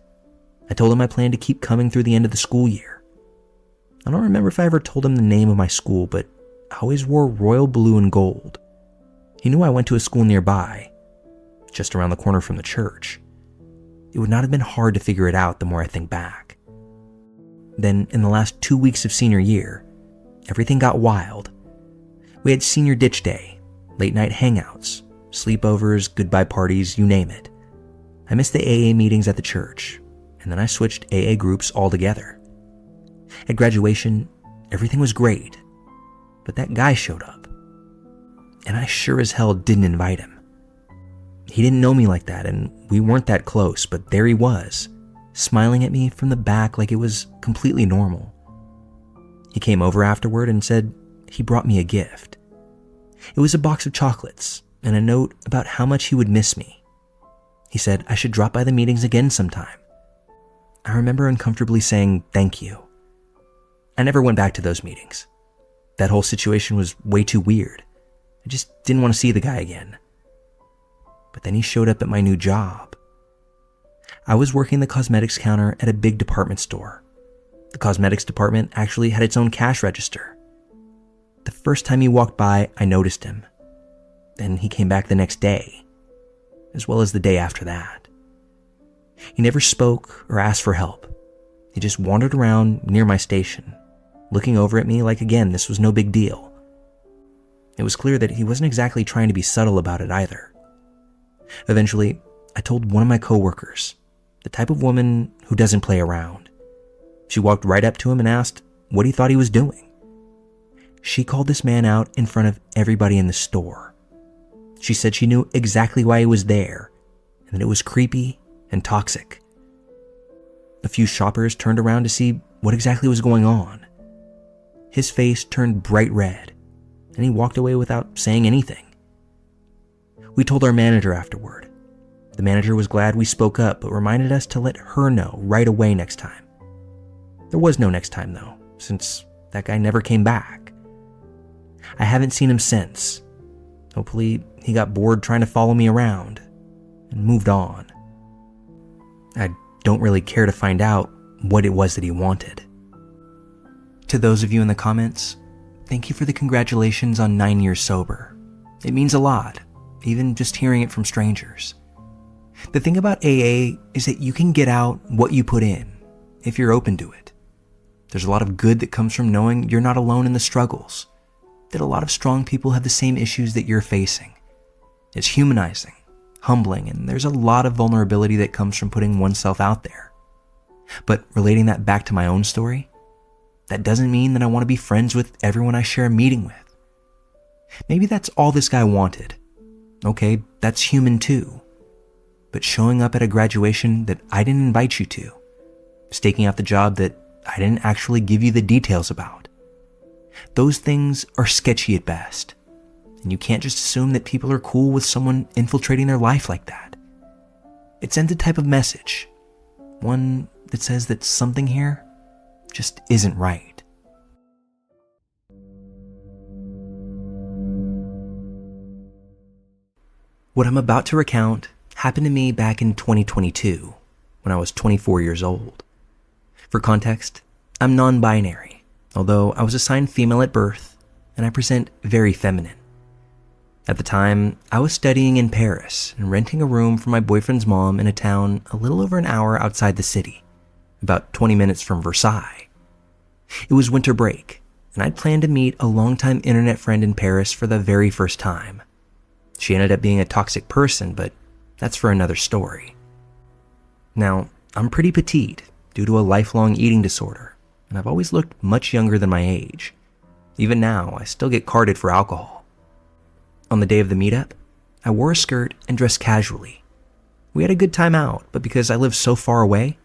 I told him I planned to keep coming through the end of the school year. I don't remember if I ever told him the name of my school, but I always wore royal blue and gold. He knew I went to a school nearby, just around the corner from the church. It would not have been hard to figure it out the more I think back. Then, in the last 2 weeks of senior year, everything got wild. We had senior ditch day, late night hangouts, sleepovers, goodbye parties, you name it. I missed the AA meetings at the church, and then I switched AA groups altogether. At graduation, everything was great, but that guy showed up. And I sure as hell didn't invite him. He didn't know me like that, and we weren't that close, but there he was, smiling at me from the back like it was completely normal. He came over afterward and said he brought me a gift. It was a box of chocolates and a note about how much he would miss me. He said I should drop by the meetings again sometime. I remember uncomfortably saying thank you. I never went back to those meetings. That whole situation was way too weird. I just didn't want to see the guy again. But then he showed up at my new job. I was working the cosmetics counter at a big department store. The cosmetics department actually had its own cash register. The first time he walked by, I noticed him. Then he came back the next day, as well as the day after that. He never spoke or asked for help. He just wandered around near my station, looking over at me like, again, this was no big deal. It was clear that he wasn't exactly trying to be subtle about it either. Eventually, I told one of my coworkers, the type of woman who doesn't play around. She walked right up to him and asked what he thought he was doing. She called this man out in front of everybody in the store. She said she knew exactly why he was there, and that it was creepy and toxic. A few shoppers turned around to see what exactly was going on. His face turned bright red, and he walked away without saying anything. We told our manager afterward. The manager was glad we spoke up, but reminded us to let her know right away next time. There was no next time, though, since that guy never came back. I haven't seen him since. Hopefully, he got bored trying to follow me around and moved on. I don't really care to find out what it was that he wanted. To those of you in the comments, thank you for the congratulations on 9 years sober. It means a lot, even just hearing it from strangers. The thing about AA is that you can get out what you put in, if you're open to it. There's a lot of good that comes from knowing you're not alone in the struggles, that a lot of strong people have the same issues that you're facing. It's humanizing, humbling, and there's a lot of vulnerability that comes from putting oneself out there. But relating that back to my own story, that doesn't mean that I want to be friends with everyone I share a meeting with. Maybe that's all this guy wanted. Okay, that's human too. But showing up at a graduation that I didn't invite you to, staking out the job that I didn't actually give you the details about, those things are sketchy at best. And you can't just assume that people are cool with someone infiltrating their life like that. It sends a type of message, one that says that something here just isn't right. What I'm about to recount happened to me back in 2022, when I was 24 years old. For context, I'm non-binary, although I was assigned female at birth, and I present very feminine. At the time, I was studying in Paris and renting a room for my boyfriend's mom in a town a little over an hour outside the city, about 20 minutes from Versailles. It was winter break, and I'd planned to meet a longtime internet friend in Paris for the very first time. She ended up being a toxic person, but that's for another story. Now, I'm pretty petite due to a lifelong eating disorder, and I've always looked much younger than my age. Even now, I still get carded for alcohol. On the day of the meetup, I wore a skirt and dressed casually. We had a good time out, but because I live so far away,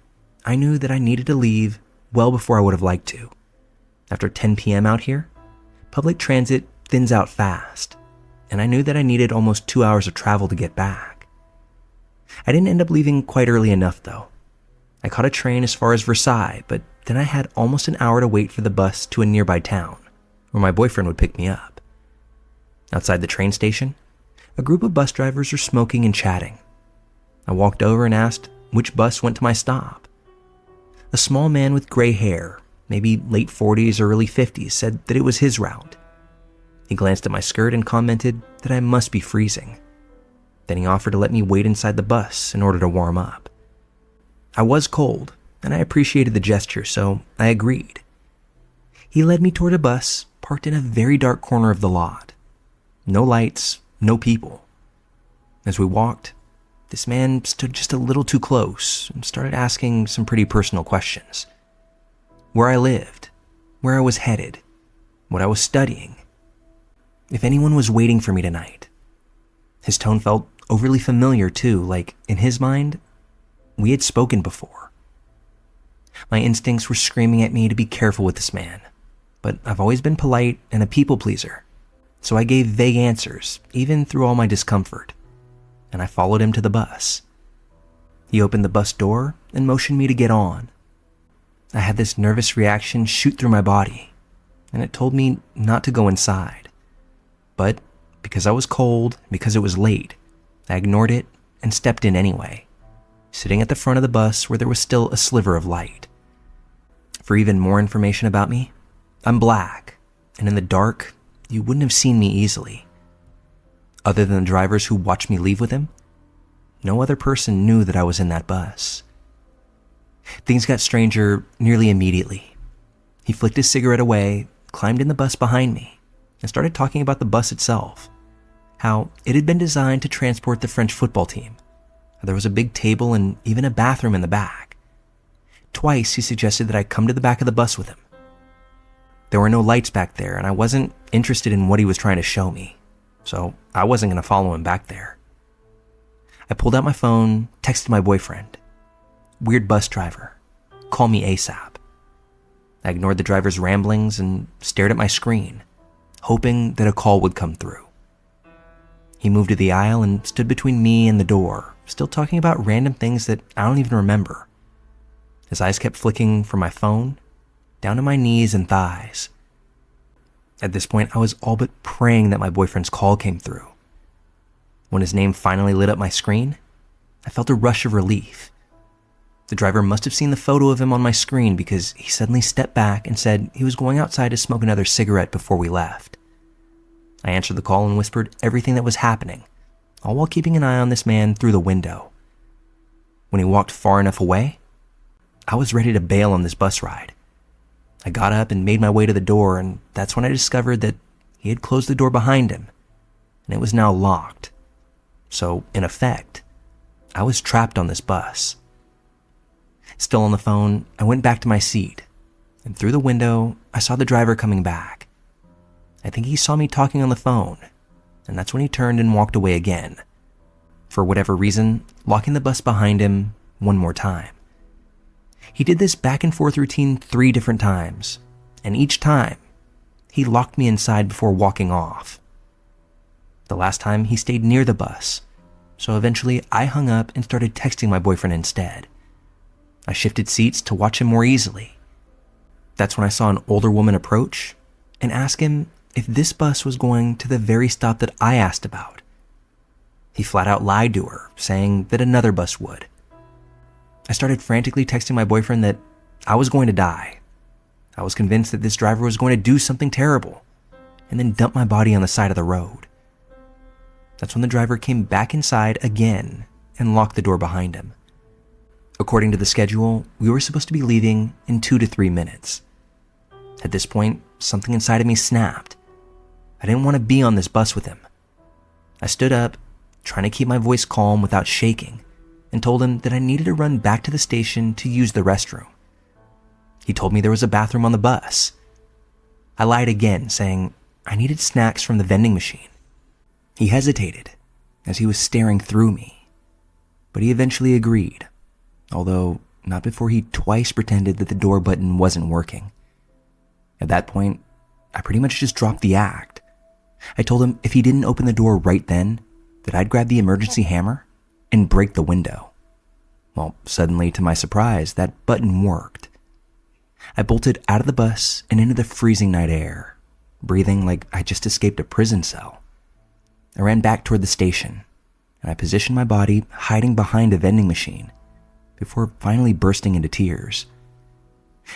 I knew that I needed to leave well before I would have liked to. After 10 p.m. out here, public transit thins out fast, and I knew that I needed almost 2 hours of travel to get back. I didn't end up leaving quite early enough, though. I caught a train as far as Versailles, but then I had almost an hour to wait for the bus to a nearby town, where my boyfriend would pick me up. Outside the train station, a group of bus drivers were smoking and chatting. I walked over and asked which bus went to my stop. A small man with gray hair, maybe late 40s or early 50s, said that it was his route. He glanced at my skirt and commented that I must be freezing. Then he offered to let me wait inside the bus in order to warm up. I was cold, and I appreciated the gesture, so I agreed. He led me toward a bus parked in a very dark corner of the lot. No lights, no people. As we walked, this man stood just a little too close and started asking some pretty personal questions. Where I lived, where I was headed, what I was studying, if anyone was waiting for me tonight. His tone felt overly familiar too, like in his mind, we had spoken before. My instincts were screaming at me to be careful with this man, but I've always been polite and a people pleaser, so I gave vague answers, even through all my discomfort, and I followed him to the bus. He opened the bus door and motioned me to get on. I had this nervous reaction shoot through my body, and it told me not to go inside. But because I was cold, because it was late, I ignored it and stepped in anyway, sitting at the front of the bus where there was still a sliver of light. For even more information about me, I'm black, and in the dark, you wouldn't have seen me easily. Other than the drivers who watched me leave with him, no other person knew that I was in that bus. Things got stranger nearly immediately. He flicked his cigarette away, climbed in the bus behind me, and started talking about the bus itself, how it had been designed to transport the French football team. There was a big table and even a bathroom in the back. Twice he suggested that I come to the back of the bus with him. There were no lights back there, and I wasn't interested in what he was trying to show me, so I wasn't going to follow him back there. I pulled out my phone, texted my boyfriend. Weird bus driver. Call me ASAP. I ignored the driver's ramblings and stared at my screen, hoping that a call would come through. He moved to the aisle and stood between me and the door, still talking about random things that I don't even remember. His eyes kept flicking from my phone down to my knees and thighs. At this point, I was all but praying that my boyfriend's call came through. When his name finally lit up my screen, I felt a rush of relief. The driver must have seen the photo of him on my screen because he suddenly stepped back and said he was going outside to smoke another cigarette before we left. I answered the call and whispered everything that was happening, all while keeping an eye on this man through the window. When he walked far enough away, I was ready to bail on this bus ride. I got up and made my way to the door, and that's when I discovered that he had closed the door behind him, and it was now locked. So, in effect, I was trapped on this bus. Still on the phone, I went back to my seat, and through the window, I saw the driver coming back. I think he saw me talking on the phone, and that's when he turned and walked away again. For whatever reason, locking the bus behind him one more time. He did this back and forth routine 3 different times, and each time, he locked me inside before walking off. The last time, he stayed near the bus, so eventually I hung up and started texting my boyfriend instead. I shifted seats to watch him more easily. That's when I saw an older woman approach and ask him if this bus was going to the very stop that I asked about. He flat out lied to her, saying that another bus would. I started frantically texting my boyfriend that I was going to die. I was convinced that this driver was going to do something terrible and then dump my body on the side of the road. That's when the driver came back inside again and locked the door behind him. According to the schedule, we were supposed to be leaving in 2 to 3 minutes. At this point, something inside of me snapped. I didn't want to be on this bus with him. I stood up, trying to keep my voice calm without shaking, and told him that I needed to run back to the station to use the restroom. He told me there was a bathroom on the bus. I lied again, saying I needed snacks from the vending machine. He hesitated, as he was staring through me, but he eventually agreed, although not before he twice pretended that the door button wasn't working. At that point, I pretty much just dropped the act. I told him if he didn't open the door right then, that I'd grab the emergency hammer and break the window. Well, suddenly, to my surprise, that button worked. I bolted out of the bus and into the freezing night air, breathing like I just escaped a prison cell. I ran back toward the station, and I positioned my body hiding behind a vending machine before finally bursting into tears.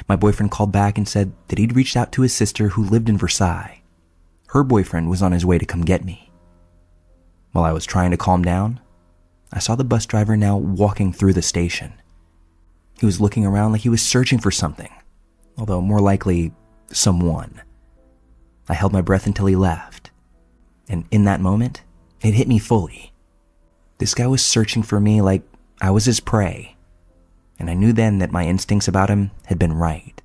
My boyfriend called back and said that he'd reached out to his sister who lived in Versailles. Her boyfriend was on his way to come get me. While I was trying to calm down, I saw the bus driver now walking through the station. He was looking around like he was searching for something, although more likely, someone. I held my breath until he left, and in that moment, it hit me fully. This guy was searching for me like I was his prey, and I knew then that my instincts about him had been right.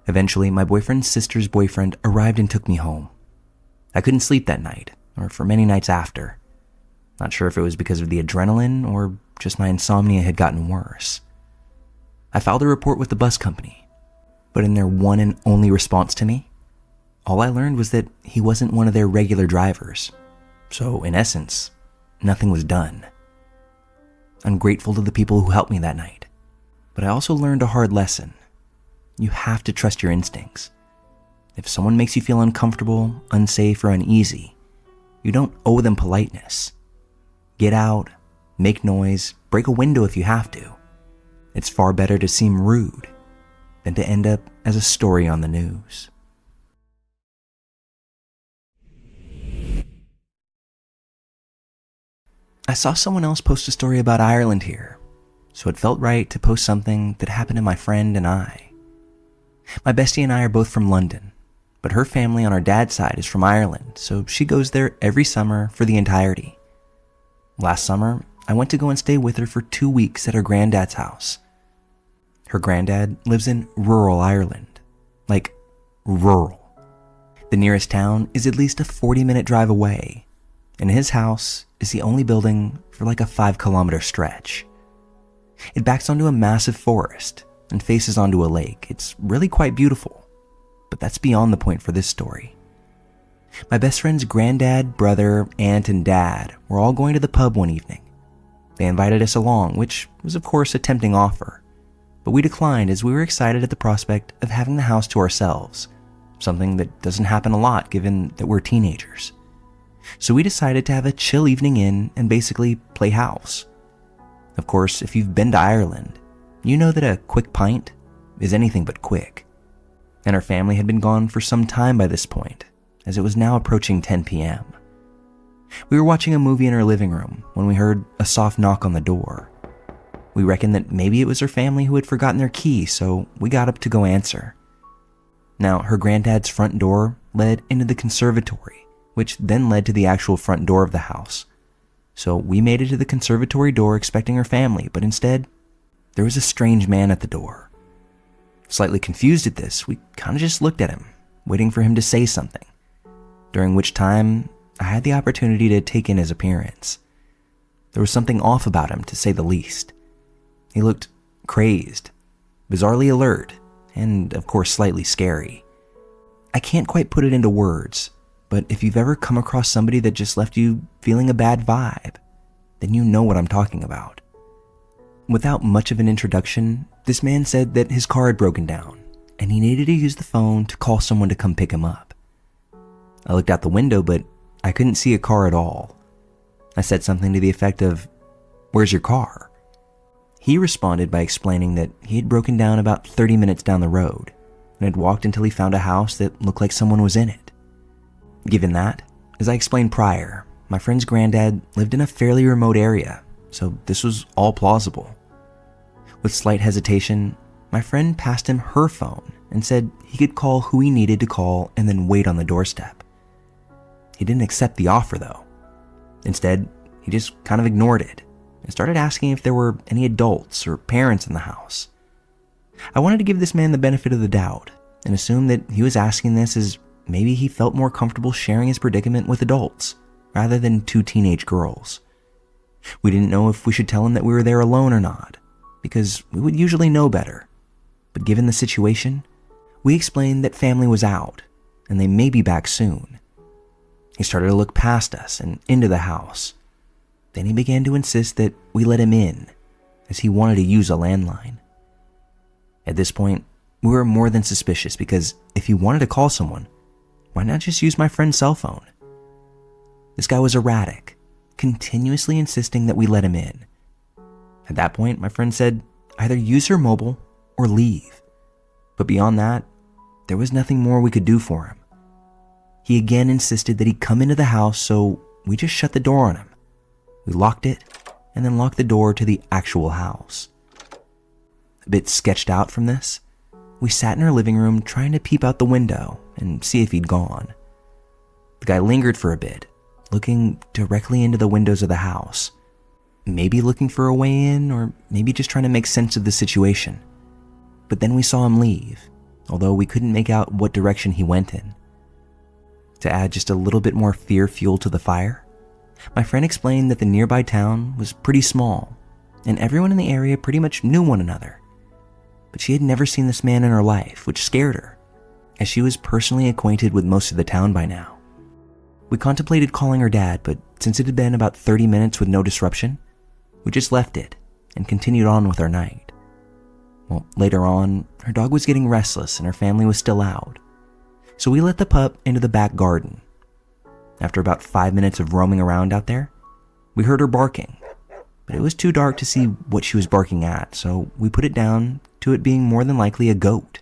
Eventually, my boyfriend's sister's boyfriend arrived and took me home. I couldn't sleep that night, or for many nights after. Not sure if it was because of the adrenaline or just my insomnia had gotten worse. I filed a report with the bus company, but in their one and only response to me, all I learned was that he wasn't one of their regular drivers. So, in essence, nothing was done. I'm grateful to the people who helped me that night, but I also learned a hard lesson. You have to trust your instincts. If someone makes you feel uncomfortable, unsafe, or uneasy, you don't owe them politeness. Get out, make noise, break a window if you have to. It's far better to seem rude than to end up as a story on the news. I saw someone else post a story about Ireland here, so it felt right to post something that happened to my friend and I. My bestie and I are both from London, but her family on our dad's side is from Ireland, so she goes there every summer for the entirety. Last summer, I went to go and stay with her for 2 weeks at her granddad's house. Her granddad lives in rural Ireland, like rural. The nearest town is at least a 40-minute drive away, and his house is the only building for like a 5-kilometer stretch. It backs onto a massive forest and faces onto a lake. It's really quite beautiful, but that's beyond the point for this story. My best friend's granddad, brother, aunt, and dad were all going to the pub one evening. They invited us along, which was of course a tempting offer, but we declined as we were excited at the prospect of having the house to ourselves, something that doesn't happen a lot given that we're teenagers. So we decided to have a chill evening in and basically play house. Of course, if you've been to Ireland, you know that a quick pint is anything but quick. And our family had been gone for some time by this point, as it was now approaching 10 p.m. We were watching a movie in our living room when we heard a soft knock on the door. We reckoned that maybe it was her family who had forgotten their key, so we got up to go answer. Now, her granddad's front door led into the conservatory, which then led to the actual front door of the house. So we made it to the conservatory door expecting her family, but instead, there was a strange man at the door. Slightly confused at this, we kind of just looked at him, waiting for him to say something, during which time I had the opportunity to take in his appearance. There was something off about him, to say the least. He looked crazed, bizarrely alert, and of course slightly scary. I can't quite put it into words, but if you've ever come across somebody that just left you feeling a bad vibe, then you know what I'm talking about. Without much of an introduction, this man said that his car had broken down, and he needed to use the phone to call someone to come pick him up. I looked out the window, but I couldn't see a car at all. I said something to the effect of, "Where's your car?" He responded by explaining that he had broken down about 30 minutes down the road and had walked until he found a house that looked like someone was in it. Given that, as I explained prior, my friend's granddad lived in a fairly remote area, so this was all plausible. With slight hesitation, my friend passed him her phone and said he could call who he needed to call and then wait on the doorstep. He didn't accept the offer though, Instead, he just kind of ignored it and started asking if there were any adults or parents in the house. I wanted to give this man the benefit of the doubt and assume that he was asking this as maybe he felt more comfortable sharing his predicament with adults rather than two teenage girls. We didn't know if we should tell him that we were there alone or not, because we would usually know better. But given the situation, we explained that family was out and they may be back soon. He started to look past us and into the house. Then he began to insist that we let him in, as he wanted to use a landline. At this point, we were more than suspicious because if he wanted to call someone, why not just use my friend's cell phone? This guy was erratic, continuously insisting that we let him in. At that point, my friend said either use her mobile or leave. But beyond that, there was nothing more we could do for him. He again insisted that he come into the house, so we just shut the door on him. We locked it and then locked the door to the actual house. A bit sketched out from this, we sat in our living room trying to peep out the window and see if he'd gone. The guy lingered for a bit, looking directly into the windows of the house, maybe looking for a way in or maybe just trying to make sense of the situation. But then we saw him leave, although we couldn't make out what direction he went in. To add just a little bit more fear fuel to the fire, my friend explained that the nearby town was pretty small and everyone in the area pretty much knew one another. But she had never seen this man in her life, which scared her, as she was personally acquainted with most of the town by now. We contemplated calling her dad, but since it had been about 30 minutes with no disruption, we just left it and continued on with our night. Well, later on, her dog was getting restless and her family was still out, so we let the pup into the back garden. After about 5 minutes of roaming around out there, we heard her barking, but it was too dark to see what she was barking at, so we put it down to it being more than likely a goat,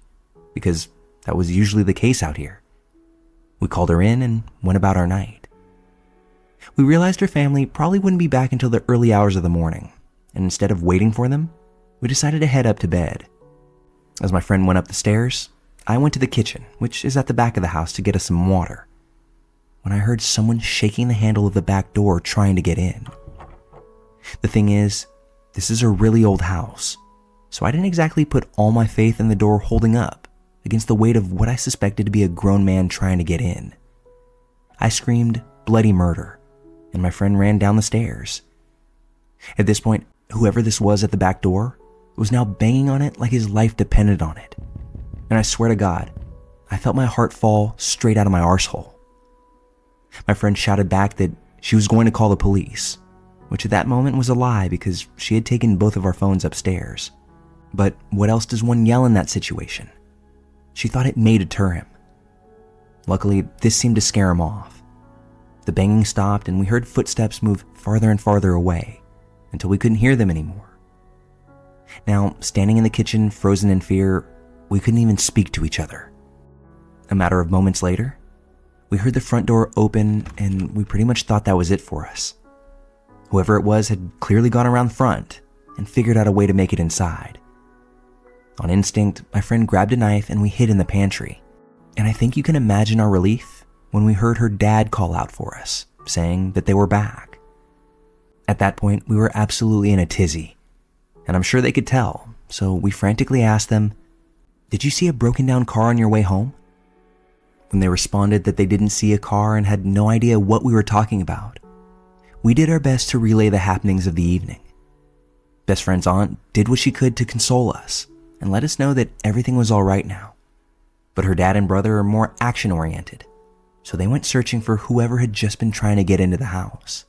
because that was usually the case out here. We called her in and went about our night. We realized her family probably wouldn't be back until the early hours of the morning, and instead of waiting for them, we decided to head up to bed. As my friend went up the stairs, I went to the kitchen, which is at the back of the house, to get us some water, when I heard someone shaking the handle of the back door trying to get in. The thing is, this is a really old house, so I didn't exactly put all my faith in the door holding up against the weight of what I suspected to be a grown man trying to get in. I screamed bloody murder, and my friend ran down the stairs. At this point, whoever this was at the back door was now banging on it like his life depended on it. And I swear to God, I felt my heart fall straight out of my arsehole. My friend shouted back that she was going to call the police, which at that moment was a lie because she had taken both of our phones upstairs. But what else does one yell in that situation? She thought it may deter him. Luckily, this seemed to scare him off. The banging stopped and we heard footsteps move farther and farther away until we couldn't hear them anymore. Now, standing in the kitchen, frozen in fear, we couldn't even speak to each other. A matter of moments later, we heard the front door open and we pretty much thought that was it for us. Whoever it was had clearly gone around the front and figured out a way to make it inside. On instinct, my friend grabbed a knife and we hid in the pantry. And I think you can imagine our relief when we heard her dad call out for us, saying that they were back. At that point, we were absolutely in a tizzy, and I'm sure they could tell, so we frantically asked them, "Did you see a broken down car on your way home?" When they responded that they didn't see a car and had no idea what we were talking about, we did our best to relay the happenings of the evening. Best friend's aunt did what she could to console us and let us know that everything was all right now. But her dad and brother are more action-oriented, so they went searching for whoever had just been trying to get into the house.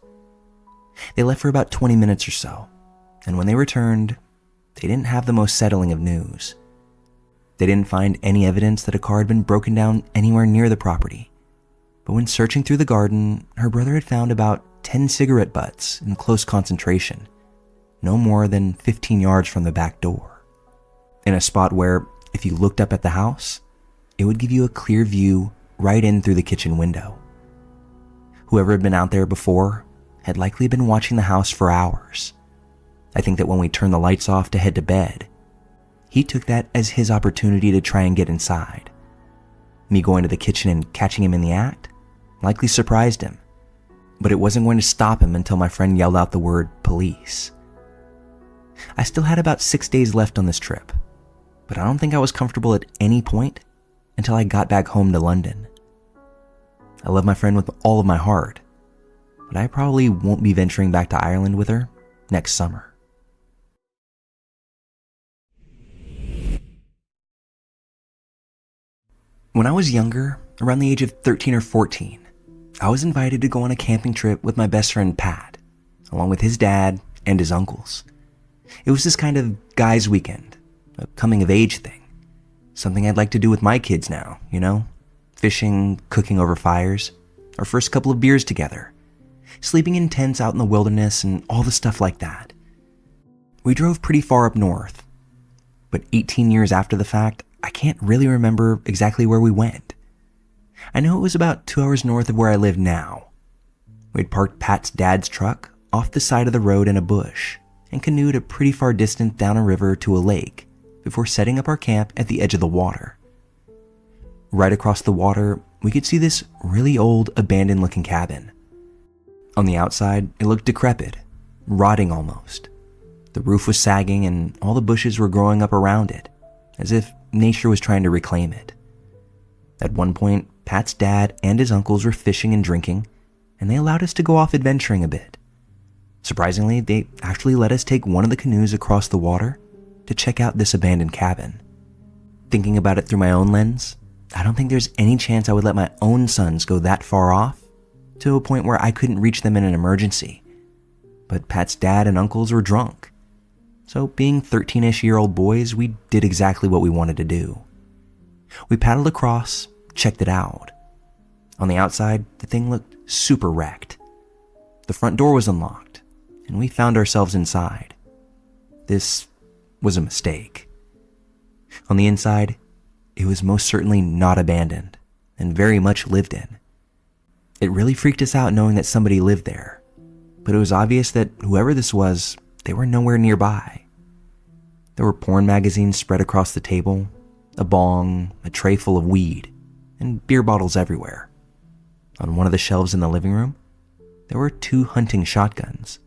They left for about 20 minutes or so, and when they returned, they didn't have the most settling of news. They didn't find any evidence that a car had been broken down anywhere near the property, but when searching through the garden, her brother had found about 10 cigarette butts in close concentration, no more than 15 yards from the back door, in a spot where, if you looked up at the house, it would give you a clear view right in through the kitchen window. Whoever had been out there before had likely been watching the house for hours. I think that when we turned the lights off to head to bed, he took that as his opportunity to try and get inside. Me going to the kitchen and catching him in the act likely surprised him. but it wasn't going to stop him until my friend yelled out the word police. I still had about 6 days left on this trip, but I don't think I was comfortable at any point until I got back home to London. I love my friend with all of my heart, but I probably won't be venturing back to Ireland with her next summer. When I was younger, around the age of 13 or 14, I was invited to go on a camping trip with my best friend Pat, along with his dad and his uncles. It was this kind of guys' weekend, a coming-of-age thing. Something I'd like to do with my kids now, you know? Fishing, cooking over fires, our first couple of beers together, sleeping in tents out in the wilderness, and all the stuff like that. We drove pretty far up north, but 18 years after the fact, I can't really remember exactly where we went. I know it was about 2 hours north of where I live now. We'd parked Pat's dad's truck off the side of the road in a bush and canoed a pretty far distance down a river to a lake before setting up our camp at the edge of the water. Right across the water, we could see this really old, abandoned-looking cabin. On the outside, it looked decrepit, rotting almost. The roof was sagging and all the bushes were growing up around it, as if nature was trying to reclaim it. At one point, Pat's dad and his uncles were fishing and drinking, and they allowed us to go off adventuring a bit. Surprisingly, they actually let us take one of the canoes across the water to check out this abandoned cabin. Thinking about it through my own lens, I don't think there's any chance I would let my own sons go that far off to a point where I couldn't reach them in an emergency. But Pat's dad and uncles were drunk. So being 13-ish-year-old boys, we did exactly what we wanted to do. We paddled across, checked it out. On the outside, the thing looked super wrecked. The front door was unlocked, and we found ourselves inside. This was a mistake. On the inside, it was most certainly not abandoned, and very much lived in. It really freaked us out knowing that somebody lived there, but it was obvious that whoever this was, they were nowhere nearby. There were porn magazines spread across the table, a bong, a tray full of weed, and beer bottles everywhere. On one of the shelves in the living room, there were 2 hunting shotguns.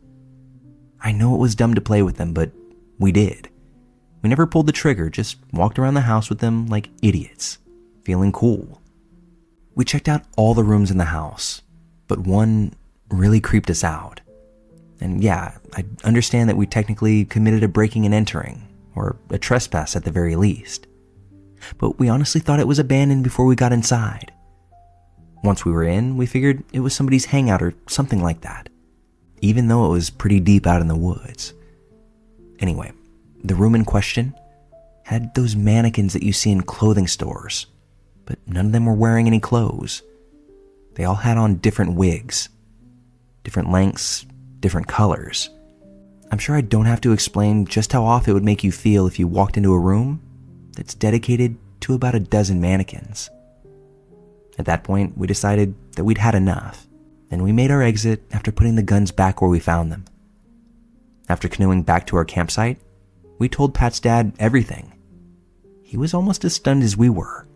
I know it was dumb to play with them, but we did. We never pulled the trigger, just walked around the house with them like idiots, feeling cool. We checked out all the rooms in the house, but one really creeped us out. And yeah, I understand that we technically committed a breaking and entering, or a trespass at the very least. But we honestly thought it was abandoned before we got inside. Once we were in, we figured it was somebody's hangout or something like that, even though it was pretty deep out in the woods. Anyway, the room in question had those mannequins that you see in clothing stores, but none of them were wearing any clothes. They all had on different wigs, different lengths, different colors. I'm sure I don't have to explain just how off it would make you feel if you walked into a room that's dedicated to about a dozen mannequins. At that point, we decided that we'd had enough, and we made our exit after putting the guns back where we found them. After canoeing back to our campsite, we told Pat's dad everything. He was almost as stunned as we were,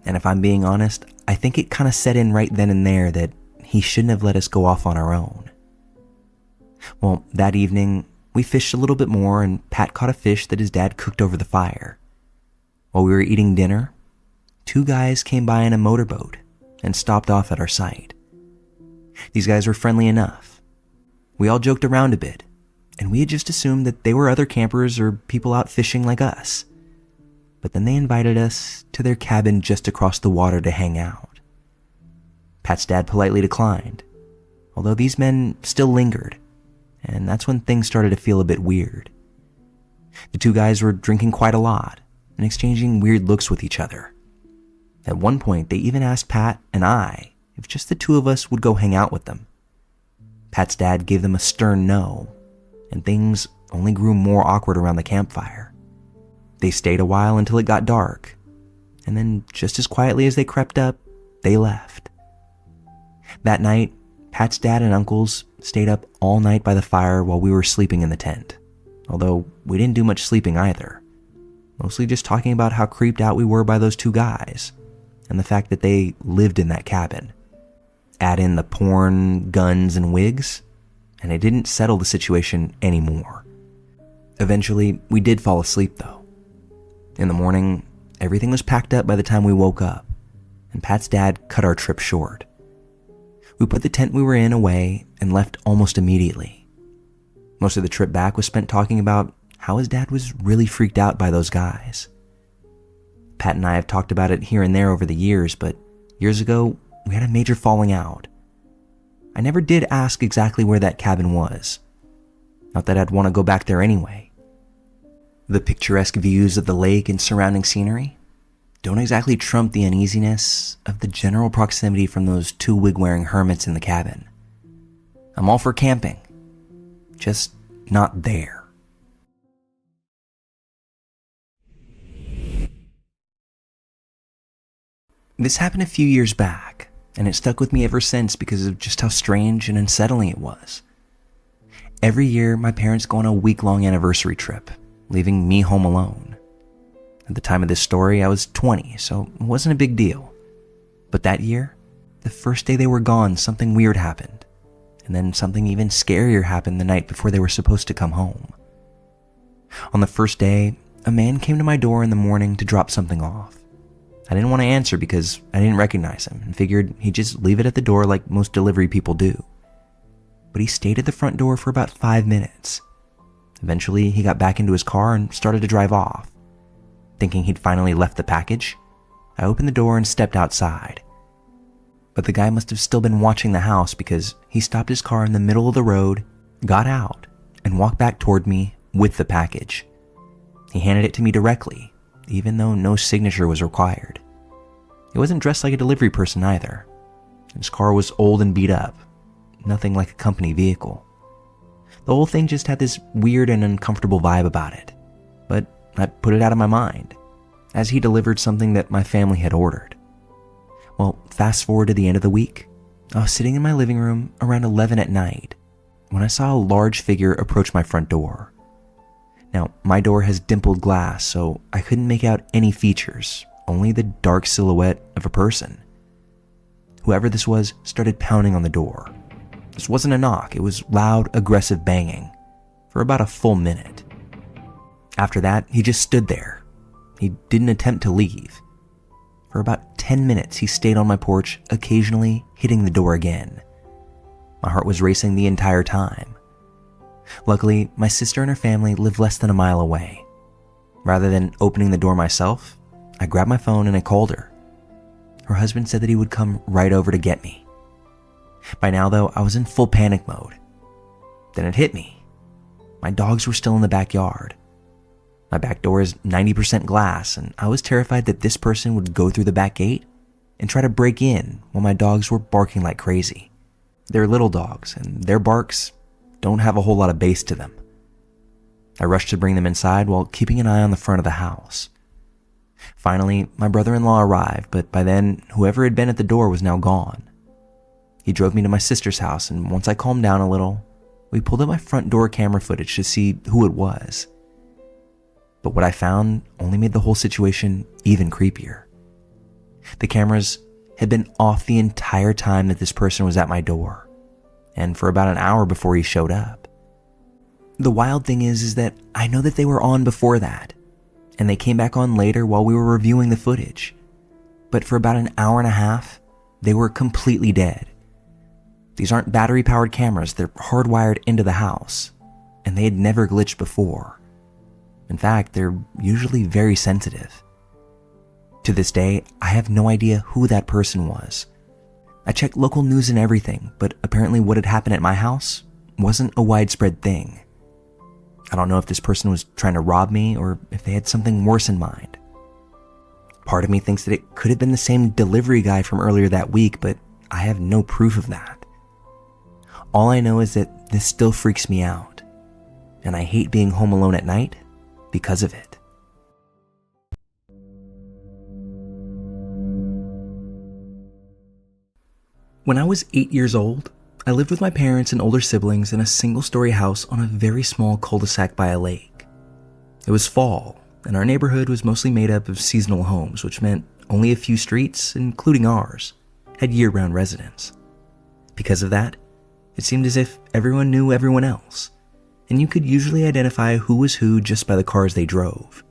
and if I'm being honest, I think it kind of set in right then and there that he shouldn't have let us go off on our own. Well, that evening, we fished a little bit more and Pat caught a fish that his dad cooked over the fire. While we were eating dinner, 2 guys came by in a motorboat and stopped off at our site. These guys were friendly enough. We all joked around a bit, and we had just assumed that they were other campers or people out fishing like us. But then they invited us to their cabin just across the water to hang out. Pat's dad politely declined, although these men still lingered, and that's when things started to feel a bit weird. The 2 guys were drinking quite a lot and exchanging weird looks with each other. At one point, they even asked Pat and I if just the 2 of us would go hang out with them. Pat's dad gave them a stern no, and things only grew more awkward around the campfire. They stayed a while until it got dark, and then just as quietly as they crept up, they left. That night, Pat's dad and uncles stayed up all night by the fire while we were sleeping in the tent, although we didn't do much sleeping either, mostly just talking about how creeped out we were by those 2 guys, and the fact that they lived in that cabin. add in the porn, guns, and wigs, and it didn't settle the situation anymore. Eventually, we did fall asleep though. In the morning, everything was packed up by the time we woke up, and Pat's dad cut our trip short. We put the tent we were in away and left almost immediately. Most of the trip back was spent talking about how his dad was really freaked out by those guys. Pat and I have talked about it here and there over the years, but years ago, we had a major falling out. I never did ask exactly where that cabin was. Not that I'd want to go back there anyway. The picturesque views of the lake and surrounding scenery don't exactly trump the uneasiness of the general proximity from those two wig-wearing hermits in the cabin. I'm all for camping, just not there. This happened a few years back, and it stuck with me ever since because of just how strange and unsettling it was. Every year, my parents go on a week-long anniversary trip, leaving me home alone. At the time of this story, I was 20, so it wasn't a big deal. But that year, the first day they were gone, something weird happened. And then something even scarier happened the night before they were supposed to come home. On the first day, a man came to my door in the morning to drop something off. I didn't want to answer because I didn't recognize him and figured he'd just leave it at the door like most delivery people do. But he stayed at the front door for about 5 minutes. Eventually, he got back into his car and started to drive off. Thinking he'd finally left the package, I opened the door and stepped outside. But the guy must have still been watching the house because he stopped his car in the middle of the road, got out, and walked back toward me with the package. He handed it to me directly, even though no signature was required. He wasn't dressed like a delivery person either. His car was old and beat up, nothing like a company vehicle. The whole thing just had this weird and uncomfortable vibe about it, but I put it out of my mind, as he delivered something that my family had ordered. Well, fast forward to the end of the week, I was sitting in my living room around 11 at night when I saw a large figure approach my front door. Now, my door has dimpled glass, so I couldn't make out any features, only the dark silhouette of a person. Whoever this was started pounding on the door. This wasn't a knock, it was loud, aggressive banging, for about a full minute. After that, he just stood there. He didn't attempt to leave. For about 10 minutes, he stayed on my porch, occasionally hitting the door again. My heart was racing the entire time. Luckily, my sister and her family live less than a mile away. Rather than opening the door myself, I grabbed my phone and I called her. Her husband said that he would come right over to get me. By now, though, I was in full panic mode. Then it hit me. My dogs were still in the backyard. My back door is 90% glass, and I was terrified that this person would go through the back gate and try to break in while my dogs were barking like crazy. They're little dogs, and their barks don't have a whole lot of bass to them. I rushed to bring them inside while keeping an eye on the front of the house. Finally, my brother-in-law arrived, but by then, whoever had been at the door was now gone. He drove me to my sister's house, and once I calmed down a little, we pulled up my front door camera footage to see who it was. But what I found only made the whole situation even creepier. The cameras had been off the entire time that this person was at my door, and for about an hour before he showed up. The wild thing is that I know that they were on before that, and they came back on later while we were reviewing the footage. But for about an hour and a half, they were completely dead. These aren't battery-powered cameras, they're hardwired into the house, and they had never glitched before. In fact, they're usually very sensitive. To this day, I have no idea who that person was. I checked local news and everything, but apparently what had happened at my house wasn't a widespread thing. I don't know if this person was trying to rob me or if they had something worse in mind. Part of me thinks that it could have been the same delivery guy from earlier that week, but I have no proof of that. All I know is that this still freaks me out, and I hate being home alone at night because of it. When I was 8 years old, I lived with my parents and older siblings in a single-story house on a very small cul-de-sac by a lake. It was fall, and our neighborhood was mostly made up of seasonal homes, which meant only a few streets, including ours, had year-round residents. Because of that, it seemed as if everyone knew everyone else, and you could usually identify who was who just by the cars they drove.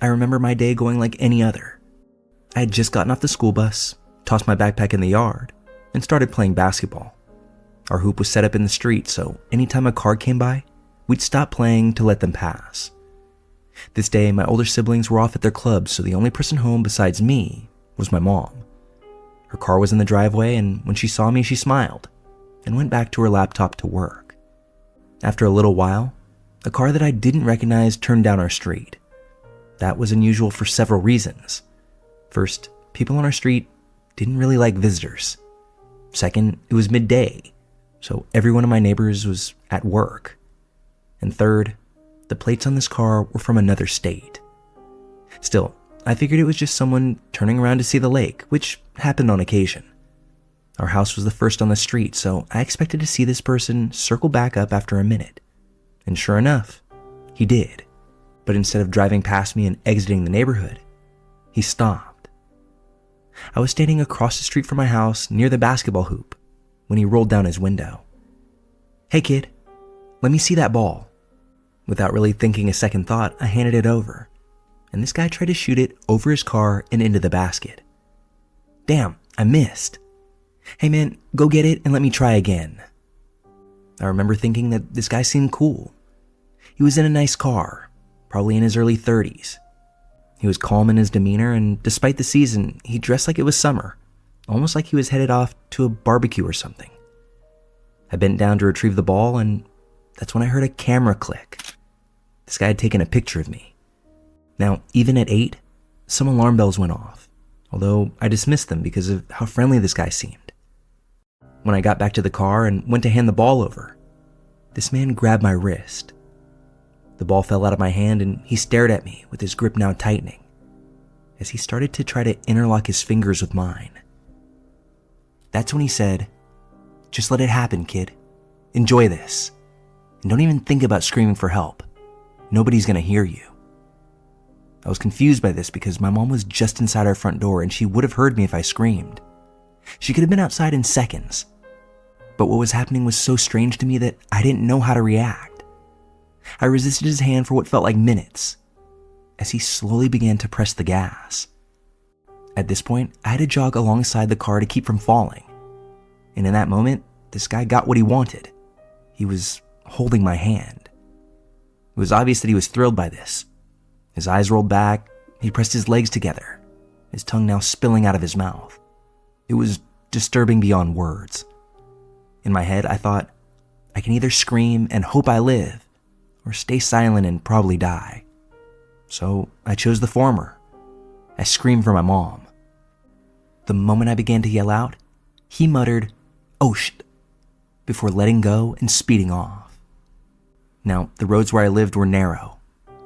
I remember my day going like any other. I had just gotten off the school bus, tossed my backpack in the yard, and started playing basketball. Our hoop was set up in the street, so anytime a car came by, we'd stop playing to let them pass. This day, my older siblings were off at their clubs, so the only person home besides me was my mom. Her car was in the driveway, and when she saw me, she smiled and went back to her laptop to work. After a little while, a car that I didn't recognize turned down our street. That was unusual for several reasons. First, people on our street didn't really like visitors. Second, it was midday, so every one of my neighbors was at work. And third, the plates on this car were from another state. Still, I figured it was just someone turning around to see the lake, which happened on occasion. Our house was the first on the street, so I expected to see this person circle back up after a minute. And sure enough, he did. But instead of driving past me and exiting the neighborhood, he stopped. I was standing across the street from my house near the basketball hoop when he rolled down his window. "Hey kid, let me see that ball." Without really thinking a second thought, I handed it over, and this guy tried to shoot it over his car and into the basket. Damn, I missed. "Hey man, go get it and let me try again." I remember thinking that this guy seemed cool. He was in a nice car, probably in his early 30s. He was calm in his demeanor, and despite the season, he dressed like it was summer, almost like he was headed off to a barbecue or something. I bent down to retrieve the ball, and that's when I heard a camera click. This guy had taken a picture of me. Now, even at 8, some alarm bells went off, although I dismissed them because of how friendly this guy seemed. When I got back to the car and went to hand the ball over, this man grabbed my wrist. The ball fell out of my hand and he stared at me with his grip now tightening as he started to try to interlock his fingers with mine. That's when he said, "Just let it happen, kid. Enjoy this. And don't even think about screaming for help. Nobody's gonna hear you." I was confused by this because my mom was just inside our front door and she would have heard me if I screamed. She could have been outside in seconds. But what was happening was so strange to me that I didn't know how to react. I resisted his hand for what felt like minutes as he slowly began to press the gas. At this point, I had to jog alongside the car to keep from falling. And in that moment, this guy got what he wanted. He was holding my hand. It was obvious that he was thrilled by this. His eyes rolled back, he pressed his legs together, his tongue now spilling out of his mouth. It was disturbing beyond words. In my head, I thought, I can either scream and hope I live, or stay silent and probably die. So I chose the former. I screamed for my mom. The moment I began to yell out, he muttered, "Oh shit," before letting go and speeding off. Now, the roads where I lived were narrow,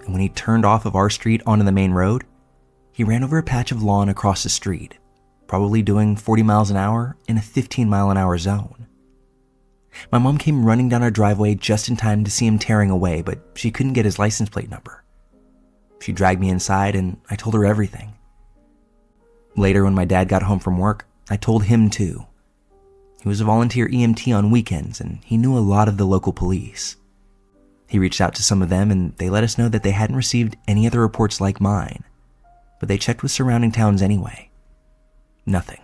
and when he turned off of our street onto the main road, he ran over a patch of lawn across the street, probably doing 40 miles an hour in a 15-mile-an-hour zone. My mom came running down our driveway just in time to see him tearing away, but she couldn't get his license plate number. She dragged me inside and I told her everything. Later, when my dad got home from work, I told him too. He was a volunteer EMT on weekends and he knew a lot of the local police. He reached out to some of them and they let us know that they hadn't received any other reports like mine, but they checked with surrounding towns anyway. Nothing.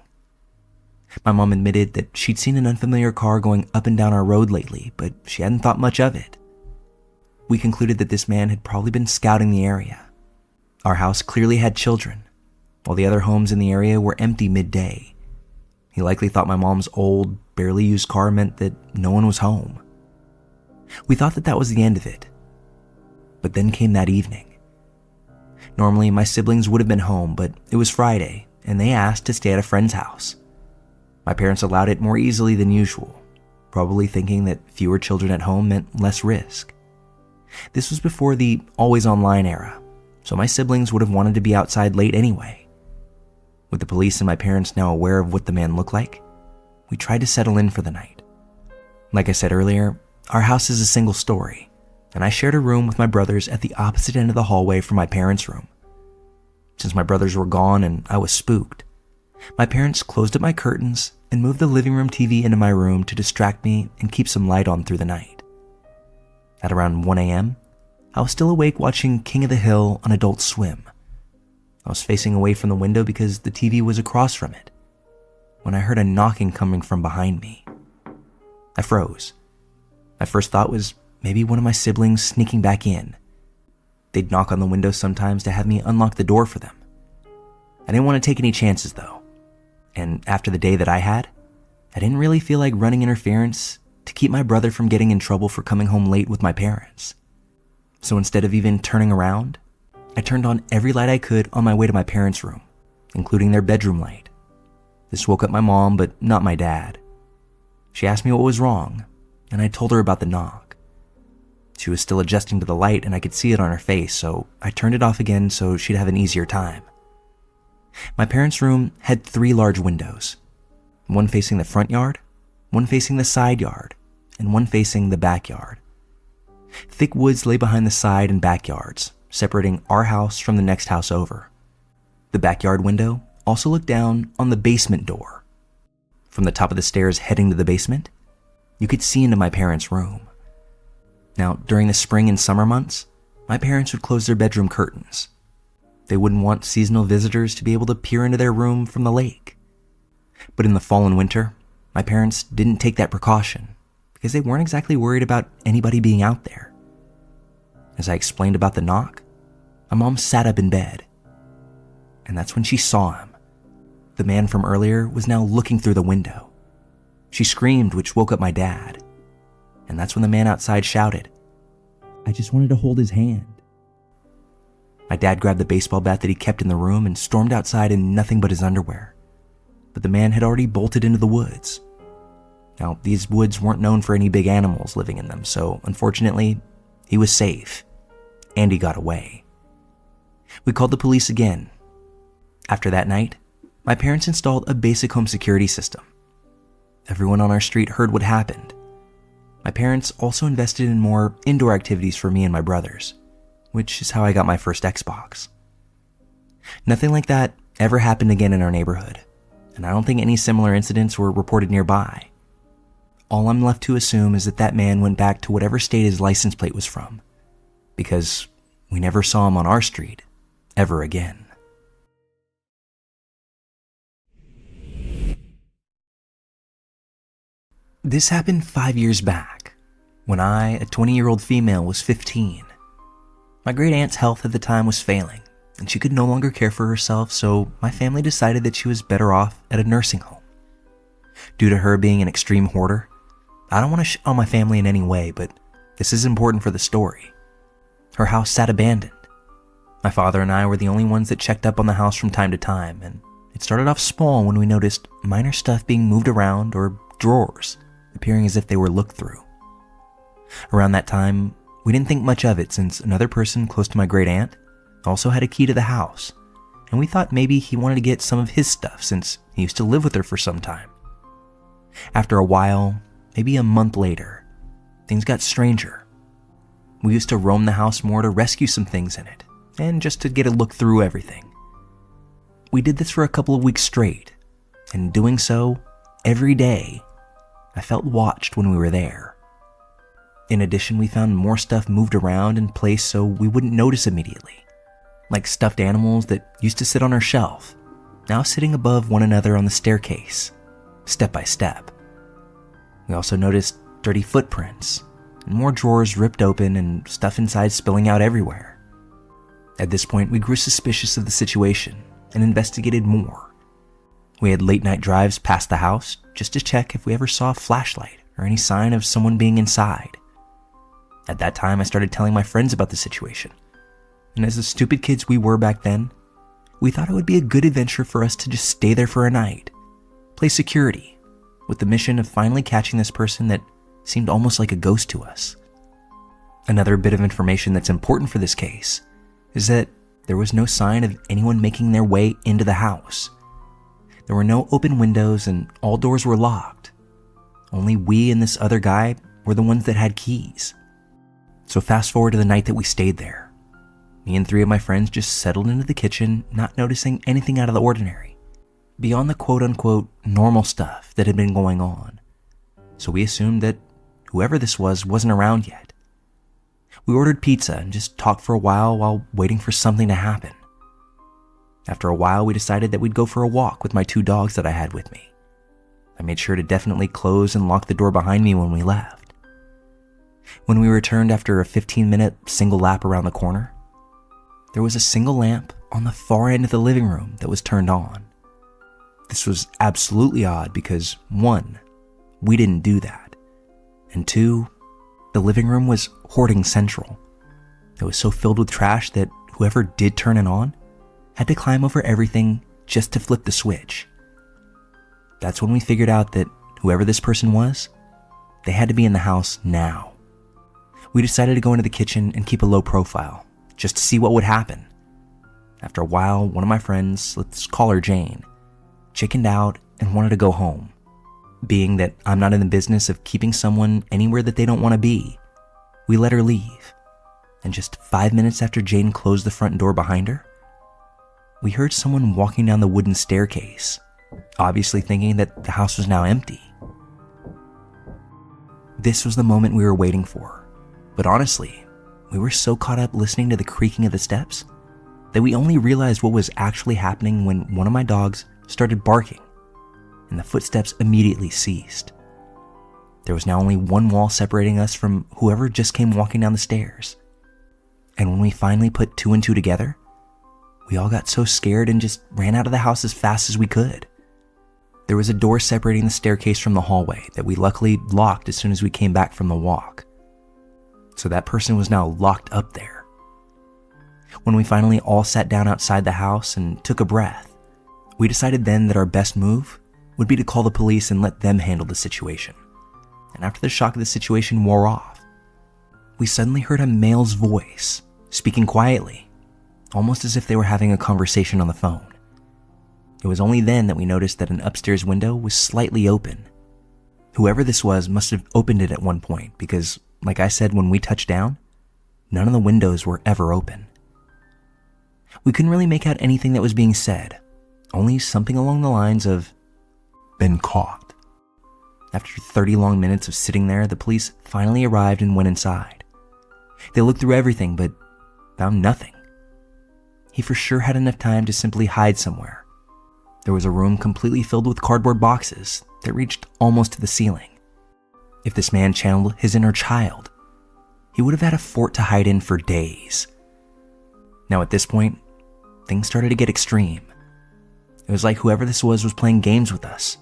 My mom admitted that she'd seen an unfamiliar car going up and down our road lately, but she hadn't thought much of it. We concluded that this man had probably been scouting the area. Our house clearly had children, while the other homes in the area were empty midday. He likely thought my mom's old, barely used car meant that no one was home. We thought that that was the end of it. But then came that evening. Normally, my siblings would have been home, but it was Friday, and they asked to stay at a friend's house. My parents allowed it more easily than usual, probably thinking that fewer children at home meant less risk. This was before the always online era, so my siblings would have wanted to be outside late anyway. With the police and my parents now aware of what the man looked like, we tried to settle in for the night. Like I said earlier, our house is a single story, and I shared a room with my brothers at the opposite end of the hallway from my parents' room. Since my brothers were gone and I was spooked, My parents closed up my curtains and moved the living room TV into my room to distract me and keep some light on through the night. At around 1 a.m., I was still awake watching King of the Hill on Adult Swim. I was facing away from the window because the TV was across from it, when I heard a knocking coming from behind me. I froze. My first thought was maybe one of my siblings sneaking back in. They'd knock on the window sometimes to have me unlock the door for them. I didn't want to take any chances though, and after the day that I had, I didn't really feel like running interference to keep my brother from getting in trouble for coming home late with my parents. So instead of even turning around, I turned on every light I could on my way to my parents' room, including their bedroom light. This woke up my mom, but not my dad. She asked me what was wrong, and I told her about the knock. She was still adjusting to the light and I could see it on her face, so I turned it off again so she'd have an easier time. My parents' room had 3 large windows, one facing the front yard, one facing the side yard, and one facing the backyard. Thick woods lay behind the side and backyards, separating our house from the next house over. The backyard window also looked down on the basement door. From the top of the stairs heading to the basement, you could see into my parents' room. Now, during the spring and summer months, my parents would close their bedroom curtains. They wouldn't want seasonal visitors to be able to peer into their room from the lake. But in the fall and winter, my parents didn't take that precaution because they weren't exactly worried about anybody being out there. As I explained about the knock, my mom sat up in bed. And that's when she saw him. The man from earlier was now looking through the window. She screamed, which woke up my dad. And that's when the man outside shouted, "I just wanted to hold his hand." My dad grabbed the baseball bat that he kept in the room and stormed outside in nothing but his underwear. But the man had already bolted into the woods. Now, these woods weren't known for any big animals living in them, so unfortunately, he was safe. And he got away. We called the police again. After that night, my parents installed a basic home security system. Everyone on our street heard what happened. My parents also invested in more indoor activities for me and my brothers, which is how I got my first Xbox. Nothing like that ever happened again in our neighborhood, and I don't think any similar incidents were reported nearby. All I'm left to assume is that that man went back to whatever state his license plate was from, because we never saw him on our street ever again. This happened 5 years back, when I, a 20-year-old female, was 15. My great aunt's health at the time was failing, and she could no longer care for herself, so my family decided that she was better off at a nursing home. Due to her being an extreme hoarder, I don't want to shit on my family in any way, but this is important for the story. Her house sat abandoned. My father and I were the only ones that checked up on the house from time to time, and it started off small when we noticed minor stuff being moved around or drawers appearing as if they were looked through. Around that time, we didn't think much of it since another person close to my great aunt also had a key to the house, and we thought maybe he wanted to get some of his stuff since he used to live with her for some time. After a while, maybe a month later, things got stranger. We used to roam the house more to rescue some things in it, and just to get a look through everything. We did this for a couple of weeks straight, and in doing so, every day, I felt watched when we were there. In addition, we found more stuff moved around and placed so we wouldn't notice immediately, like stuffed animals that used to sit on our shelf, now sitting above one another on the staircase, step by step. We also noticed dirty footprints, and more drawers ripped open and stuff inside spilling out everywhere. At this point, we grew suspicious of the situation and investigated more. We had late night drives past the house just to check if we ever saw a flashlight or any sign of someone being inside. At that time, I started telling my friends about the situation. And as the stupid kids we were back then, we thought it would be a good adventure for us to just stay there for a night, play security, with the mission of finally catching this person that seemed almost like a ghost to us. Another bit of information that's important for this case is that there was no sign of anyone making their way into the house. There were no open windows and all doors were locked. Only we and this other guy were the ones that had keys. So fast forward to the night that we stayed there. Me and 3 of my friends just settled into the kitchen, not noticing anything out of the ordinary. beyond the quote-unquote normal stuff that had been going on. So we assumed that whoever this was wasn't around yet. We ordered pizza and just talked for a while waiting for something to happen. After a while, we decided that we'd go for a walk with my 2 dogs that I had with me. I made sure to definitely close and lock the door behind me when we left. When we returned after a 15-minute single lap around the corner, there was a single lamp on the far end of the living room that was turned on. This was absolutely odd because 1, we didn't do that, and 2, the living room was hoarding central. It was so filled with trash that whoever did turn it on had to climb over everything just to flip the switch. That's when we figured out that whoever this person was, they had to be in the house now. We decided to go into the kitchen and keep a low profile, just to see what would happen. After a while, one of my friends, let's call her Jane, chickened out and wanted to go home. Being that I'm not in the business of keeping someone anywhere that they don't want to be, we let her leave. And just 5 minutes after Jane closed the front door behind her, we heard someone walking down the wooden staircase, obviously thinking that the house was now empty. This was the moment we were waiting for, but honestly, we were so caught up listening to the creaking of the steps that we only realized what was actually happening when one of my dogs started barking, and the footsteps immediately ceased. There was now only one wall separating us from whoever just came walking down the stairs. And when we finally put 2 and 2 together, we all got so scared and just ran out of the house as fast as we could. There was a door separating the staircase from the hallway that we luckily locked as soon as we came back from the walk. So that person was now locked up there. When we finally all sat down outside the house and took a breath, we decided then that our best move would be to call the police and let them handle the situation. And after the shock of the situation wore off, we suddenly heard a male's voice speaking quietly, almost as if they were having a conversation on the phone. It was only then that we noticed that an upstairs window was slightly open. Whoever this was must have opened it at one point because, like I said when we touched down, none of the windows were ever open. We couldn't really make out anything that was being said, only something along the lines of, "Been caught." After 30 long minutes of sitting there, the police finally arrived and went inside. They looked through everything but found nothing. He for sure had enough time to simply hide somewhere. There was a room completely filled with cardboard boxes that reached almost to the ceiling. If this man channeled his inner child, he would have had a fort to hide in for days. Now at this point, things started to get extreme. It was like whoever this was playing games with us.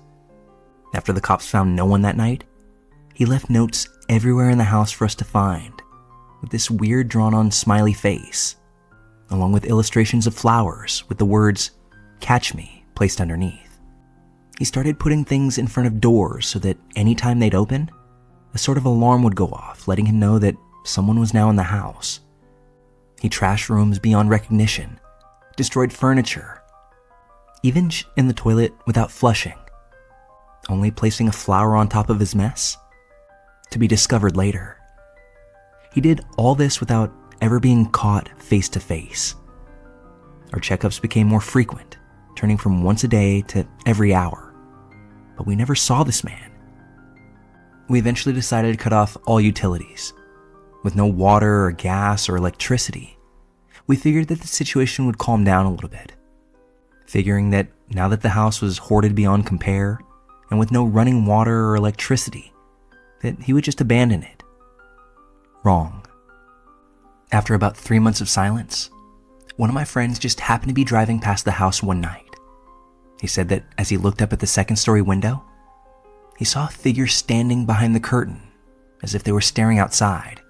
After the cops found no one that night, he left notes everywhere in the house for us to find, with this weird drawn-on smiley face, along with illustrations of flowers with the words, "Catch me," placed underneath. He started putting things in front of doors so that anytime they'd open, a sort of alarm would go off, letting him know that someone was now in the house. He trashed rooms beyond recognition, destroyed furniture, even in the toilet without flushing, only placing a flower on top of his mess to be discovered later. He did all this without ever being caught face to face. Our checkups became more frequent, turning from once a day to every hour, but we never saw this man. We eventually decided to cut off all utilities. With no water or gas or electricity, we figured that the situation would calm down a little bit. Figuring that now that the house was hoarded beyond compare, and with no running water or electricity, that he would just abandon it. Wrong. After about 3 months of silence, one of my friends just happened to be driving past the house one night. He said that as he looked up at the second-story window, he saw a figure standing behind the curtain, as if they were staring outside.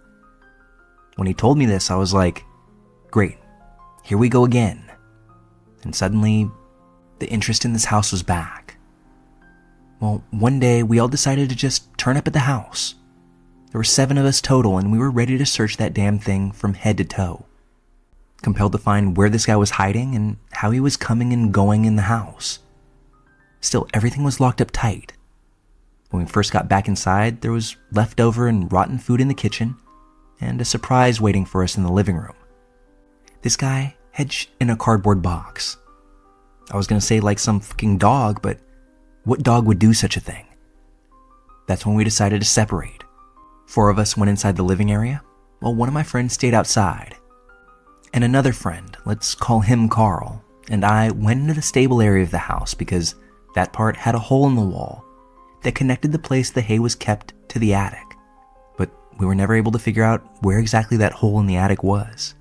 When he told me this, I was like, great, here we go again. And suddenly, the interest in this house was back. Well, one day we all decided to just turn up at the house. There were 7 of us total, and we were ready to search that damn thing from head to toe. Compelled to find where this guy was hiding and how he was coming and going in the house. Still, everything was locked up tight. When we first got back inside, there was leftover and rotten food in the kitchen, and a surprise waiting for us in the living room. This guy had in a cardboard box. I was gonna say like some fucking dog, but what dog would do such a thing? That's when we decided to separate. 4 of us went inside the living area, while one of my friends stayed outside. And another friend, let's call him Carl, and I went into the stable area of the house because that part had a hole in the wall that connected the place the hay was kept to the attic. But we were never able to figure out where exactly that hole in the attic was.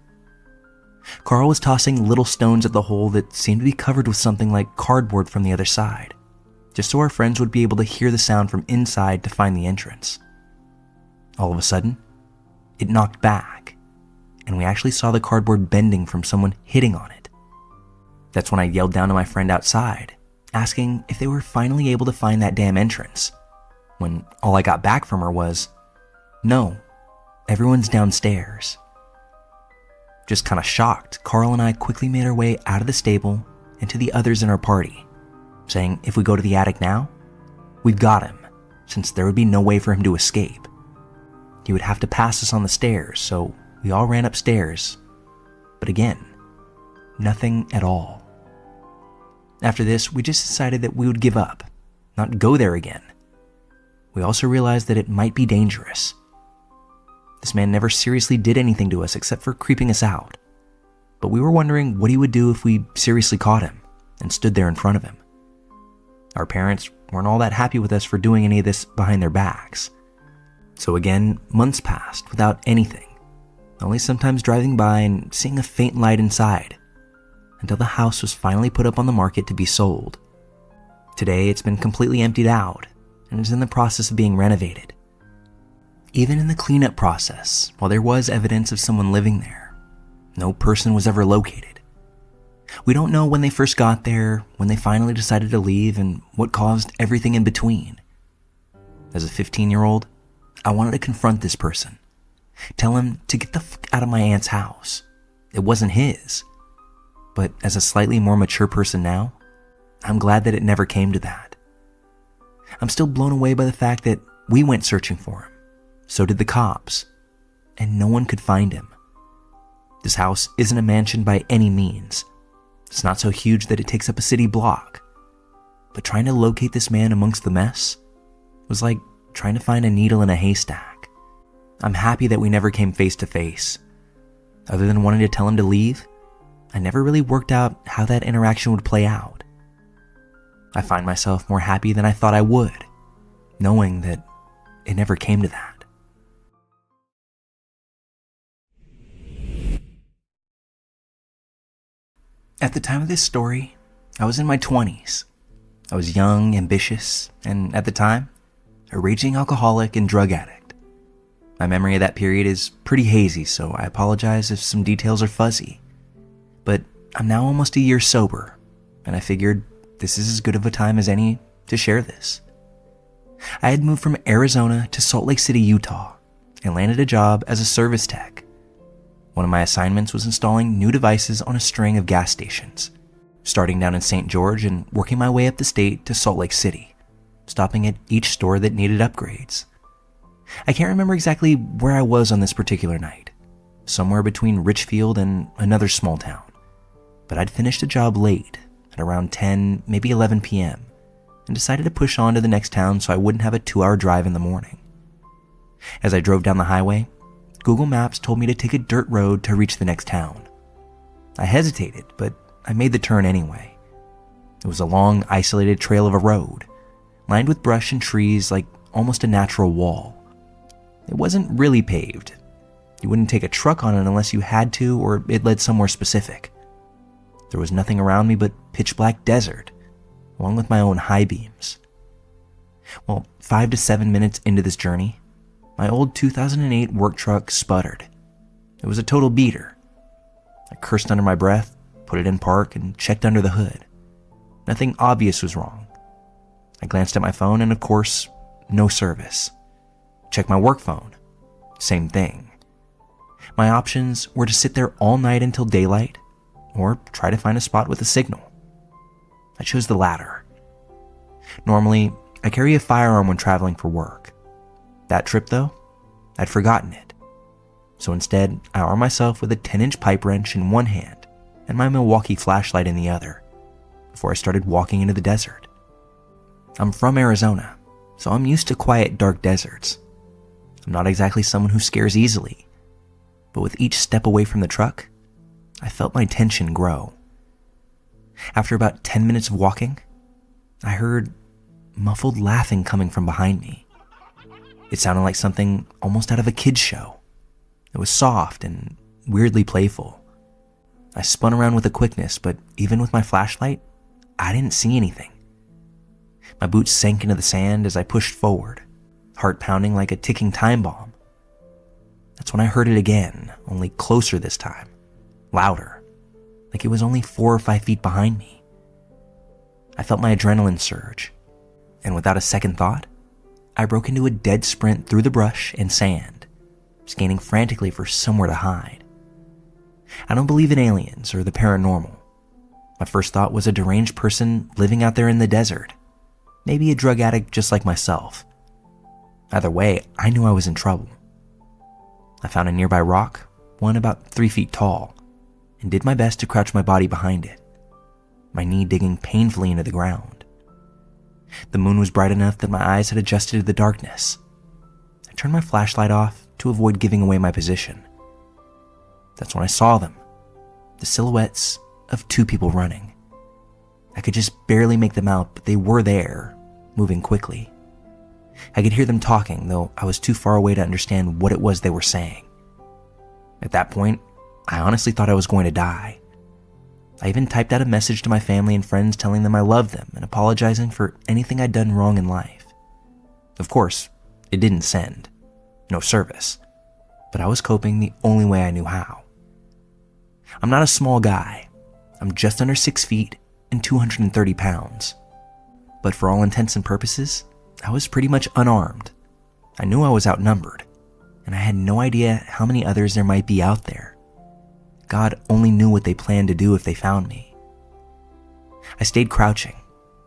Carl was tossing little stones at the hole that seemed to be covered with something like cardboard from the other side, just so our friends would be able to hear the sound from inside to find the entrance. All of a sudden, it knocked back, and we actually saw the cardboard bending from someone hitting on it. That's when I yelled down to my friend outside, asking if they were finally able to find that damn entrance, when all I got back from her was, "No, everyone's downstairs." Just kind of shocked, Carl and I quickly made our way out of the stable and to the others in our party, saying if we go to the attic now, we've got him, since there would be no way for him to escape. He would have to pass us on the stairs, so we all ran upstairs. But again, nothing at all. After this, we just decided that we would give up, not go there again. We also realized that it might be dangerous. This man never seriously did anything to us except for creeping us out. But we were wondering what he would do if we seriously caught him and stood there in front of him. Our parents weren't all that happy with us for doing any of this behind their backs. So again, months passed without anything, only sometimes driving by and seeing a faint light inside, until the house was finally put up on the market to be sold. Today, it's been completely emptied out and is in the process of being renovated. Even in the cleanup process, while there was evidence of someone living there, no person was ever located. We don't know when they first got there, when they finally decided to leave, and what caused everything in between. As a 15-year-old, I wanted to confront this person, tell him to get the fuck out of my aunt's house. It wasn't his. But as a slightly more mature person now, I'm glad that it never came to that. I'm still blown away by the fact that we went searching for him. So did the cops, and no one could find him. This house isn't a mansion by any means. It's not so huge that it takes up a city block. But trying to locate this man amongst the mess was like trying to find a needle in a haystack. I'm happy that we never came face to face. Other than wanting to tell him to leave, I never really worked out how that interaction would play out. I find myself more happy than I thought I would, knowing that it never came to that. At the time of this story, I was in my 20s. I was young, ambitious, and at the time, a raging alcoholic and drug addict. My memory of that period is pretty hazy, so I apologize if some details are fuzzy. But I'm now almost a year sober, and I figured this is as good of a time as any to share this. I had moved from Arizona to Salt Lake City, Utah, and landed a job as a service tech. One of my assignments was installing new devices on a string of gas stations, starting down in St. George and working my way up the state to Salt Lake City, stopping at each store that needed upgrades. I can't remember exactly where I was on this particular night, somewhere between Richfield and another small town, but I'd finished the job late, at around 10, maybe 11 p.m., and decided to push on to the next town so I wouldn't have a 2-hour drive in the morning. As I drove down the highway, Google Maps told me to take a dirt road to reach the next town. I hesitated, but I made the turn anyway. It was a long, isolated trail of a road, lined with brush and trees like almost a natural wall. It wasn't really paved. You wouldn't take a truck on it unless you had to or it led somewhere specific. There was nothing around me but pitch black desert, along with my own high beams. Well, 5 to 7 minutes into this journey, my old 2008 work truck sputtered. It was a total beater. I cursed under my breath, put it in park, and checked under the hood. Nothing obvious was wrong. I glanced at my phone and, of course, no service. Checked my work phone. Same thing. My options were to sit there all night until daylight or try to find a spot with a signal. I chose the latter. Normally, I carry a firearm when traveling for work. That trip, though, I'd forgotten it. So instead, I armed myself with a 10-inch pipe wrench in one hand and my Milwaukee flashlight in the other. before I started walking into the desert. I'm from Arizona, so I'm used to quiet, dark deserts. I'm not exactly someone who scares easily, but with each step away from the truck, I felt my tension grow. After about 10 minutes of walking, I heard muffled laughing coming from behind me. It sounded like something almost out of a kid's show. It was soft and weirdly playful. I spun around with a quickness, but even with my flashlight, I didn't see anything. My boots sank into the sand as I pushed forward, heart pounding like a ticking time bomb. That's when I heard it again, only closer this time, louder, like it was only 4 or 5 feet behind me. I felt my adrenaline surge, and without a second thought, I broke into a dead sprint through the brush and sand, scanning frantically for somewhere to hide. I don't believe in aliens or the paranormal. My first thought was a deranged person living out there in the desert, maybe a drug addict just like myself. Either way, I knew I was in trouble. I found a nearby rock, one about 3 feet tall, and did my best to crouch my body behind it, my knee digging painfully into the ground. The moon was bright enough that my eyes had adjusted to the darkness. I turned my flashlight off to avoid giving away my position. That's when I saw them, the silhouettes of 2 people running. I could just barely make them out, but they were there, moving quickly. I could hear them talking, though I was too far away to understand what it was they were saying. At that point, I honestly thought I was going to die. I even typed out a message to my family and friends telling them I loved them and apologizing for anything I'd done wrong in life. Of course, it didn't send. No service. But I was coping the only way I knew how. I'm not a small guy. I'm just under 6 feet and 230 pounds. But for all intents and purposes, I was pretty much unarmed. I knew I was outnumbered, and I had no idea how many others there might be out there. God only knew what they planned to do if they found me. I stayed crouching,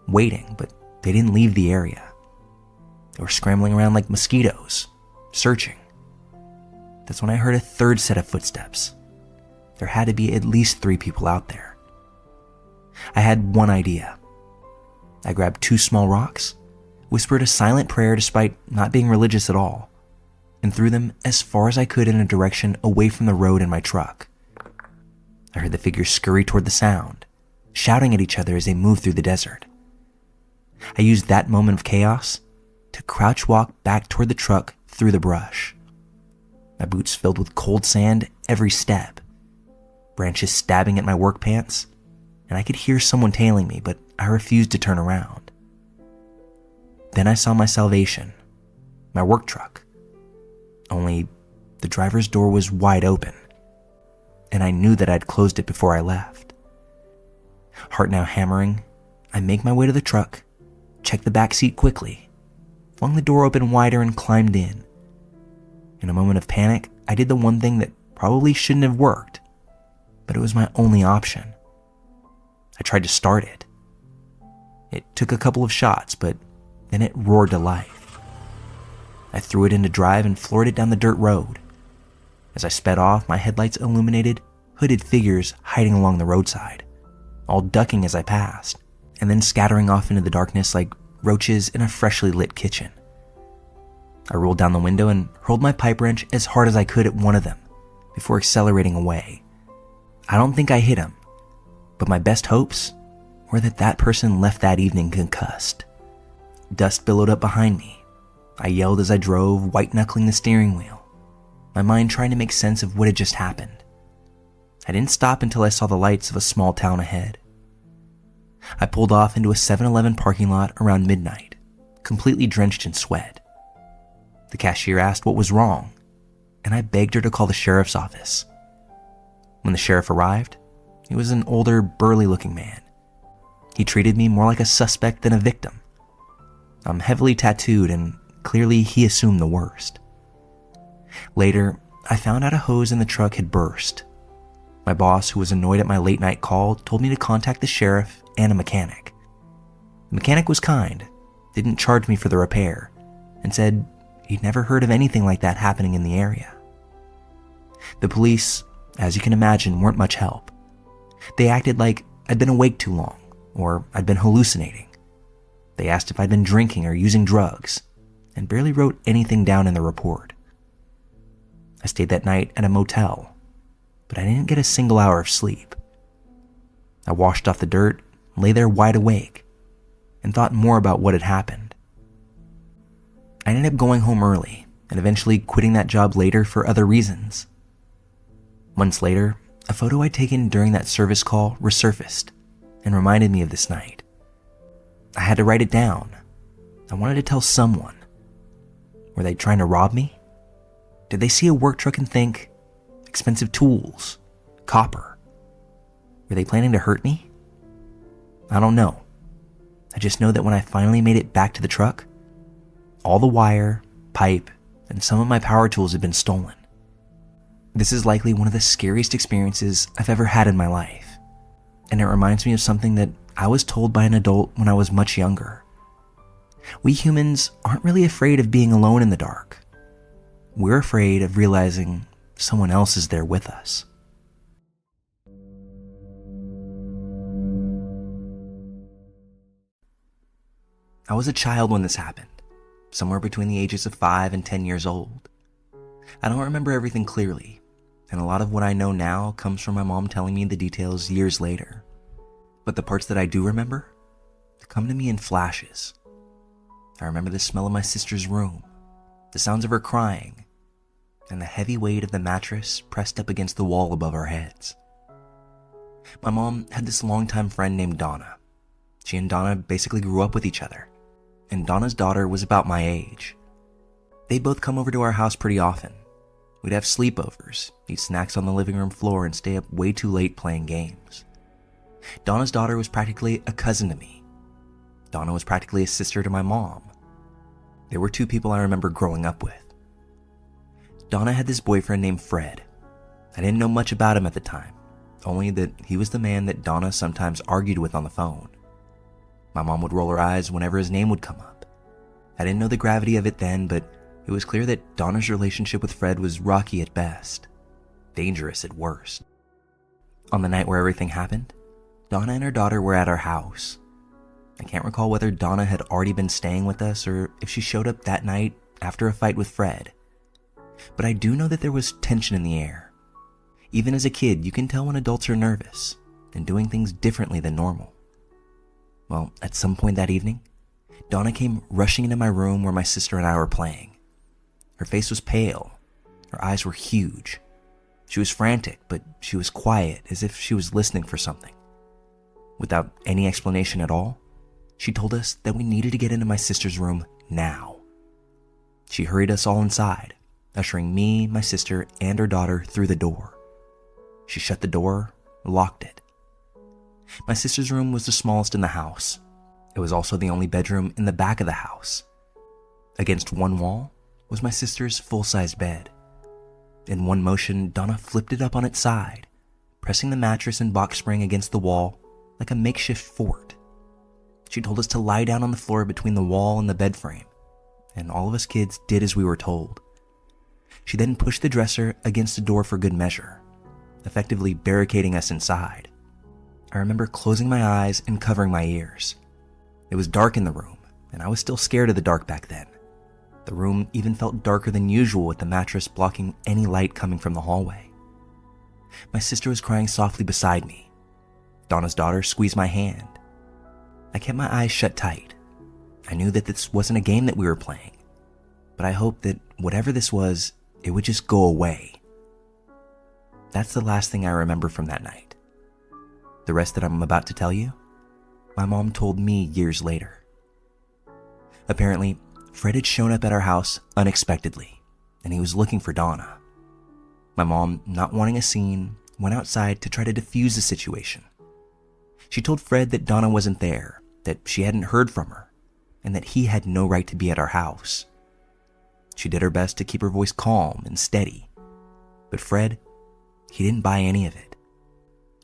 waiting, but they didn't leave the area. They were scrambling around like mosquitoes, searching. That's when I heard a third set of footsteps. There had to be at least 3 people out there. I had one idea. I grabbed 2 small rocks, whispered a silent prayer despite not being religious at all, and threw them as far as I could in a direction away from the road and my truck. I heard the figures scurry toward the sound, shouting at each other as they moved through the desert. I used that moment of chaos to crouch walk back toward the truck through the brush. My boots filled with cold sand every step, branches stabbing at my work pants, and I could hear someone tailing me, but I refused to turn around. Then I saw my salvation, my work truck. Only the driver's door was wide open, and I knew that I'd closed it before I left. Heart now hammering, I make my way to the truck, checked the back seat quickly, flung the door open wider and climbed in. In a moment of panic, I did the one thing that probably shouldn't have worked, but it was my only option. I tried to start it. It took a couple of shots, but then it roared to life. I threw it into drive and floored it down the dirt road. As I sped off, my headlights illuminated hooded figures hiding along the roadside, all ducking as I passed, and then scattering off into the darkness like roaches in a freshly lit kitchen. I rolled down the window and hurled my pipe wrench as hard as I could at one of them before accelerating away. I don't think I hit him, but my best hopes were that that person left that evening concussed. Dust billowed up behind me. I yelled as I drove, white-knuckling the steering wheel, my mind trying to make sense of what had just happened. I didn't stop until I saw the lights of a small town ahead. I pulled off into a 7-Eleven parking lot around midnight, completely drenched in sweat. The cashier asked what was wrong, and I begged her to call the sheriff's office. When the sheriff arrived, he was an older, burly-looking man. He treated me more like a suspect than a victim. I'm heavily tattooed, and clearly he assumed the worst. Later, I found out a hose in the truck had burst. My boss, who was annoyed at my late-night call, told me to contact the sheriff and a mechanic. The mechanic was kind, didn't charge me for the repair, and said he'd never heard of anything like that happening in the area. The police, as you can imagine, weren't much help. They acted like I'd been awake too long, or I'd been hallucinating. They asked if I'd been drinking or using drugs, and barely wrote anything down in the report. I stayed that night at a motel, but I didn't get a single hour of sleep. I washed off the dirt, lay there wide awake, and thought more about what had happened. I ended up going home early and eventually quitting that job later for other reasons. Months later, a photo I'd taken during that service call resurfaced and reminded me of this night. I had to write it down. I wanted to tell someone. Were they trying to rob me? Did they see a work truck and think, expensive tools, copper? Were they planning to hurt me? I don't know. I just know that when I finally made it back to the truck, all the wire, pipe, and some of my power tools had been stolen. This is likely one of the scariest experiences I've ever had in my life, and it reminds me of something that I was told by an adult when I was much younger. We humans aren't really afraid of being alone in the dark. We're afraid of realizing someone else is there with us. I was a child when this happened, somewhere between the ages of 5 and 10 years old. I don't remember everything clearly, and a lot of what I know now comes from my mom telling me the details years later. But the parts that I do remember, they come to me in flashes. I remember the smell of my sister's room, the sounds of her crying, and the heavy weight of the mattress pressed up against the wall above our heads. My mom had this longtime friend named Donna. She and Donna basically grew up with each other, and Donna's daughter was about my age. They'd both come over to our house pretty often. We'd have sleepovers, eat snacks on the living room floor, and stay up way too late playing games. Donna's daughter was practically a cousin to me. Donna was practically a sister to my mom. There were two people I remember growing up with. Donna had this boyfriend named Fred. I didn't know much about him at the time, only that he was the man that Donna sometimes argued with on the phone. My mom would roll her eyes whenever his name would come up. I didn't know the gravity of it then, but it was clear that Donna's relationship with Fred was rocky at best, dangerous at worst. On the night where everything happened, Donna and her daughter were at our house. I can't recall whether Donna had already been staying with us or if she showed up that night after a fight with Fred. But I do know that there was tension in the air. Even as a kid, you can tell when adults are nervous and doing things differently than normal. Well, at some point that evening, Donna came rushing into my room where my sister and I were playing. Her face was pale. Her eyes were huge. She was frantic, but she was quiet, as if she was listening for something. Without any explanation at all, she told us that we needed to get into my sister's room now. She hurried us all inside, ushering me, my sister, and her daughter through the door. She shut the door, locked it. My sister's room was the smallest in the house. It was also the only bedroom in the back of the house. Against one wall was my sister's full-sized bed. In one motion, Donna flipped it up on its side, pressing the mattress and box spring against the wall like a makeshift fort. She told us to lie down on the floor between the wall and the bed frame, and all of us kids did as we were told. She then pushed the dresser against the door for good measure, effectively barricading us inside. I remember closing my eyes and covering my ears. It was dark in the room, and I was still scared of the dark back then. The room even felt darker than usual with the mattress blocking any light coming from the hallway. My sister was crying softly beside me. Donna's daughter squeezed my hand. I kept my eyes shut tight. I knew that this wasn't a game that we were playing, but I hoped that whatever this was, it would just go away. That's the last thing I remember from that night. The rest that I'm about to tell you, my mom told me years later. Apparently, Fred had shown up at our house unexpectedly, and he was looking for Donna. My mom, not wanting a scene, went outside to try to defuse the situation. She told Fred that Donna wasn't there, that she hadn't heard from her, and that he had no right to be at our house. She did her best to keep her voice calm and steady, but Fred, he didn't buy any of it.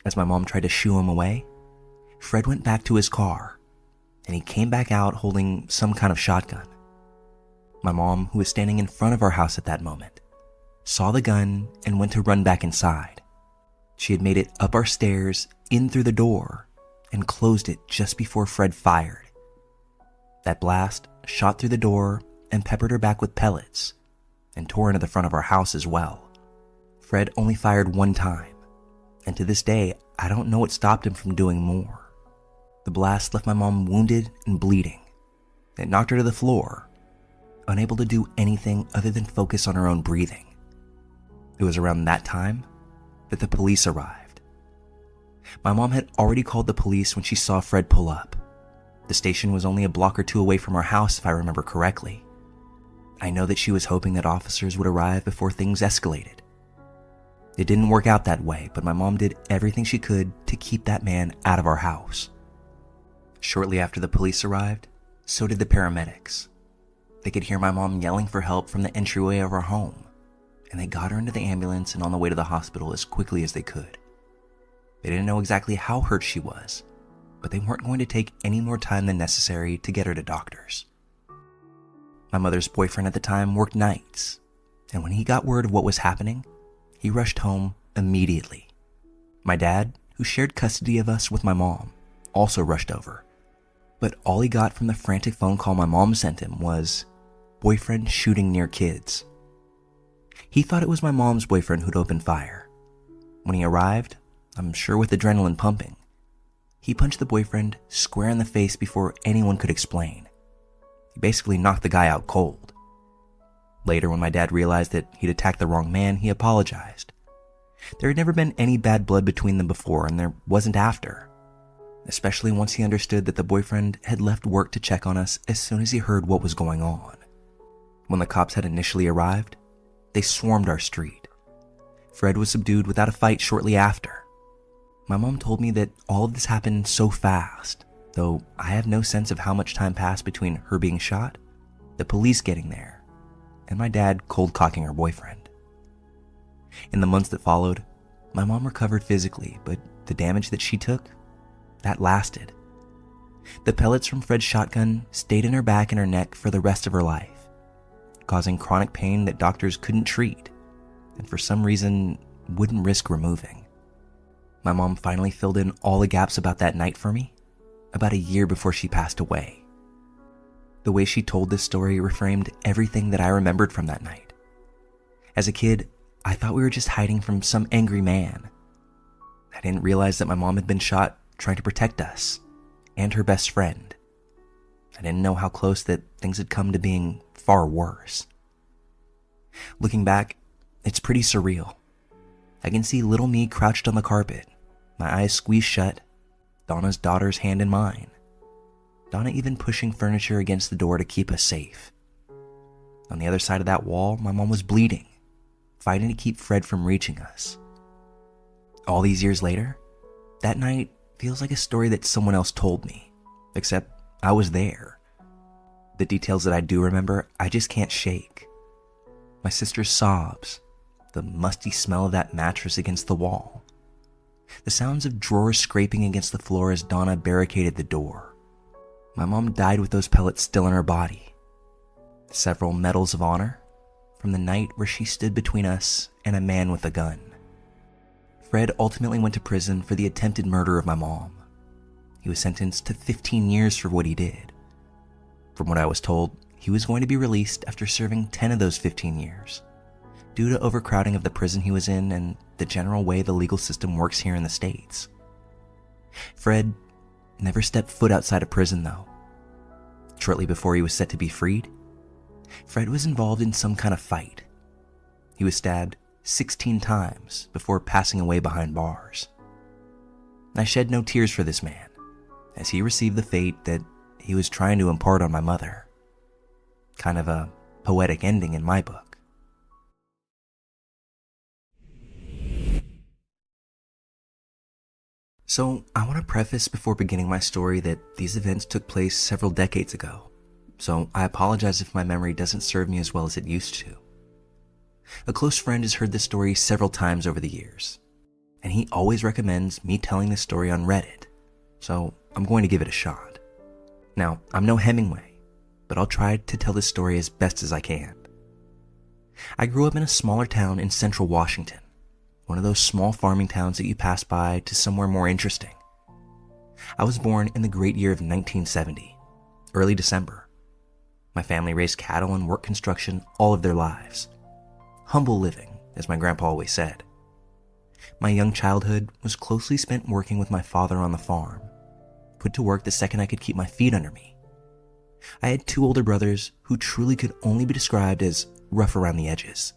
As my mom tried to shoo him away, Fred went back to his car, and he came back out holding some kind of shotgun. My mom, who was standing in front of our house at that moment, saw the gun and went to run back inside. She had made it up our stairs, in through the door, and closed it just before Fred fired. That blast shot through the door and peppered her back with pellets and tore into the front of our house as well. Fred only fired one time, and to this day, I don't know what stopped him from doing more. The blast left my mom wounded and bleeding. It knocked her to the floor, unable to do anything other than focus on her own breathing. It was around that time that the police arrived. My mom had already called the police when she saw Fred pull up. The station was only a block or two away from our house, if I remember correctly. I know that she was hoping that officers would arrive before things escalated. It didn't work out that way, but my mom did everything she could to keep that man out of our house. Shortly after the police arrived, so did the paramedics. They could hear my mom yelling for help from the entryway of our home, and they got her into the ambulance and on the way to the hospital as quickly as they could. They didn't know exactly how hurt she was, but they weren't going to take any more time than necessary to get her to doctors. My mother's boyfriend at the time worked nights, and when he got word of what was happening, he rushed home immediately. My dad, who shared custody of us with my mom, also rushed over, but all he got from the frantic phone call my mom sent him was, "Boyfriend shooting near kids." He thought it was my mom's boyfriend who'd opened fire. When he arrived, I'm sure with adrenaline pumping, he punched the boyfriend square in the face before anyone could explain. He basically knocked the guy out cold. Later, when my dad realized that he'd attacked the wrong man, he apologized. There had never been any bad blood between them before, and there wasn't after, especially once he understood that the boyfriend had left work to check on us as soon as he heard what was going on. When the cops had initially arrived, they swarmed our street. Fred was subdued without a fight shortly after. My mom told me that all of this happened so fast, though I have no sense of how much time passed between her being shot, the police getting there, and my dad cold-cocking her boyfriend. In the months that followed, my mom recovered physically, but the damage that she took, that lasted. The pellets from Fred's shotgun stayed in her back and her neck for the rest of her life, causing chronic pain that doctors couldn't treat, and for some reason wouldn't risk removing. My mom finally filled in all the gaps about that night for me, about a year before she passed away. The way she told this story reframed everything that I remembered from that night. As a kid, I thought we were just hiding from some angry man. I didn't realize that my mom had been shot trying to protect us and her best friend. I didn't know how close that things had come to being far worse. Looking back, it's pretty surreal. I can see little me crouched on the carpet, my eyes squeezed shut, Donna's daughter's hand in mine. Donna even pushing furniture against the door to keep us safe. On the other side of that wall, my mom was bleeding, fighting to keep Fred from reaching us. All these years later, that night feels like a story that someone else told me, except I was there. The details that I do remember, I just can't shake. My sister's sobs, the musty smell of that mattress against the wall, the sounds of drawers scraping against the floor as Donna barricaded the door. My mom died with those pellets still in her body. Several medals of honor from the night where she stood between us and a man with a gun. Fred ultimately went to prison for the attempted murder of my mom. He was sentenced to 15 years for what he did. From what I was told, he was going to be released after serving 10 of those 15 years, due to overcrowding of the prison he was in and the general way the legal system works here in the States. Fred never stepped foot outside of prison, though. Shortly before he was set to be freed, Fred was involved in some kind of fight. He was stabbed 16 times before passing away behind bars. I shed no tears for this man, as he received the fate that he was trying to impart on my mother. Kind of a poetic ending in my book. So, I want to preface before beginning my story that these events took place several decades ago, so I apologize if my memory doesn't serve me as well as it used to. A close friend has heard this story several times over the years, and he always recommends me telling this story on Reddit, so I'm going to give it a shot. Now, I'm no Hemingway, but I'll try to tell this story as best as I can. I grew up in a smaller town in central Washington, one of those small farming towns that you pass by to somewhere more interesting. I was born in the great year of 1970, early December. My family raised cattle and worked construction all of their lives. Humble living, as my grandpa always said. My young childhood was closely spent working with my father on the farm, put to work the second I could keep my feet under me. I had 2 older brothers who truly could only be described as rough around the edges.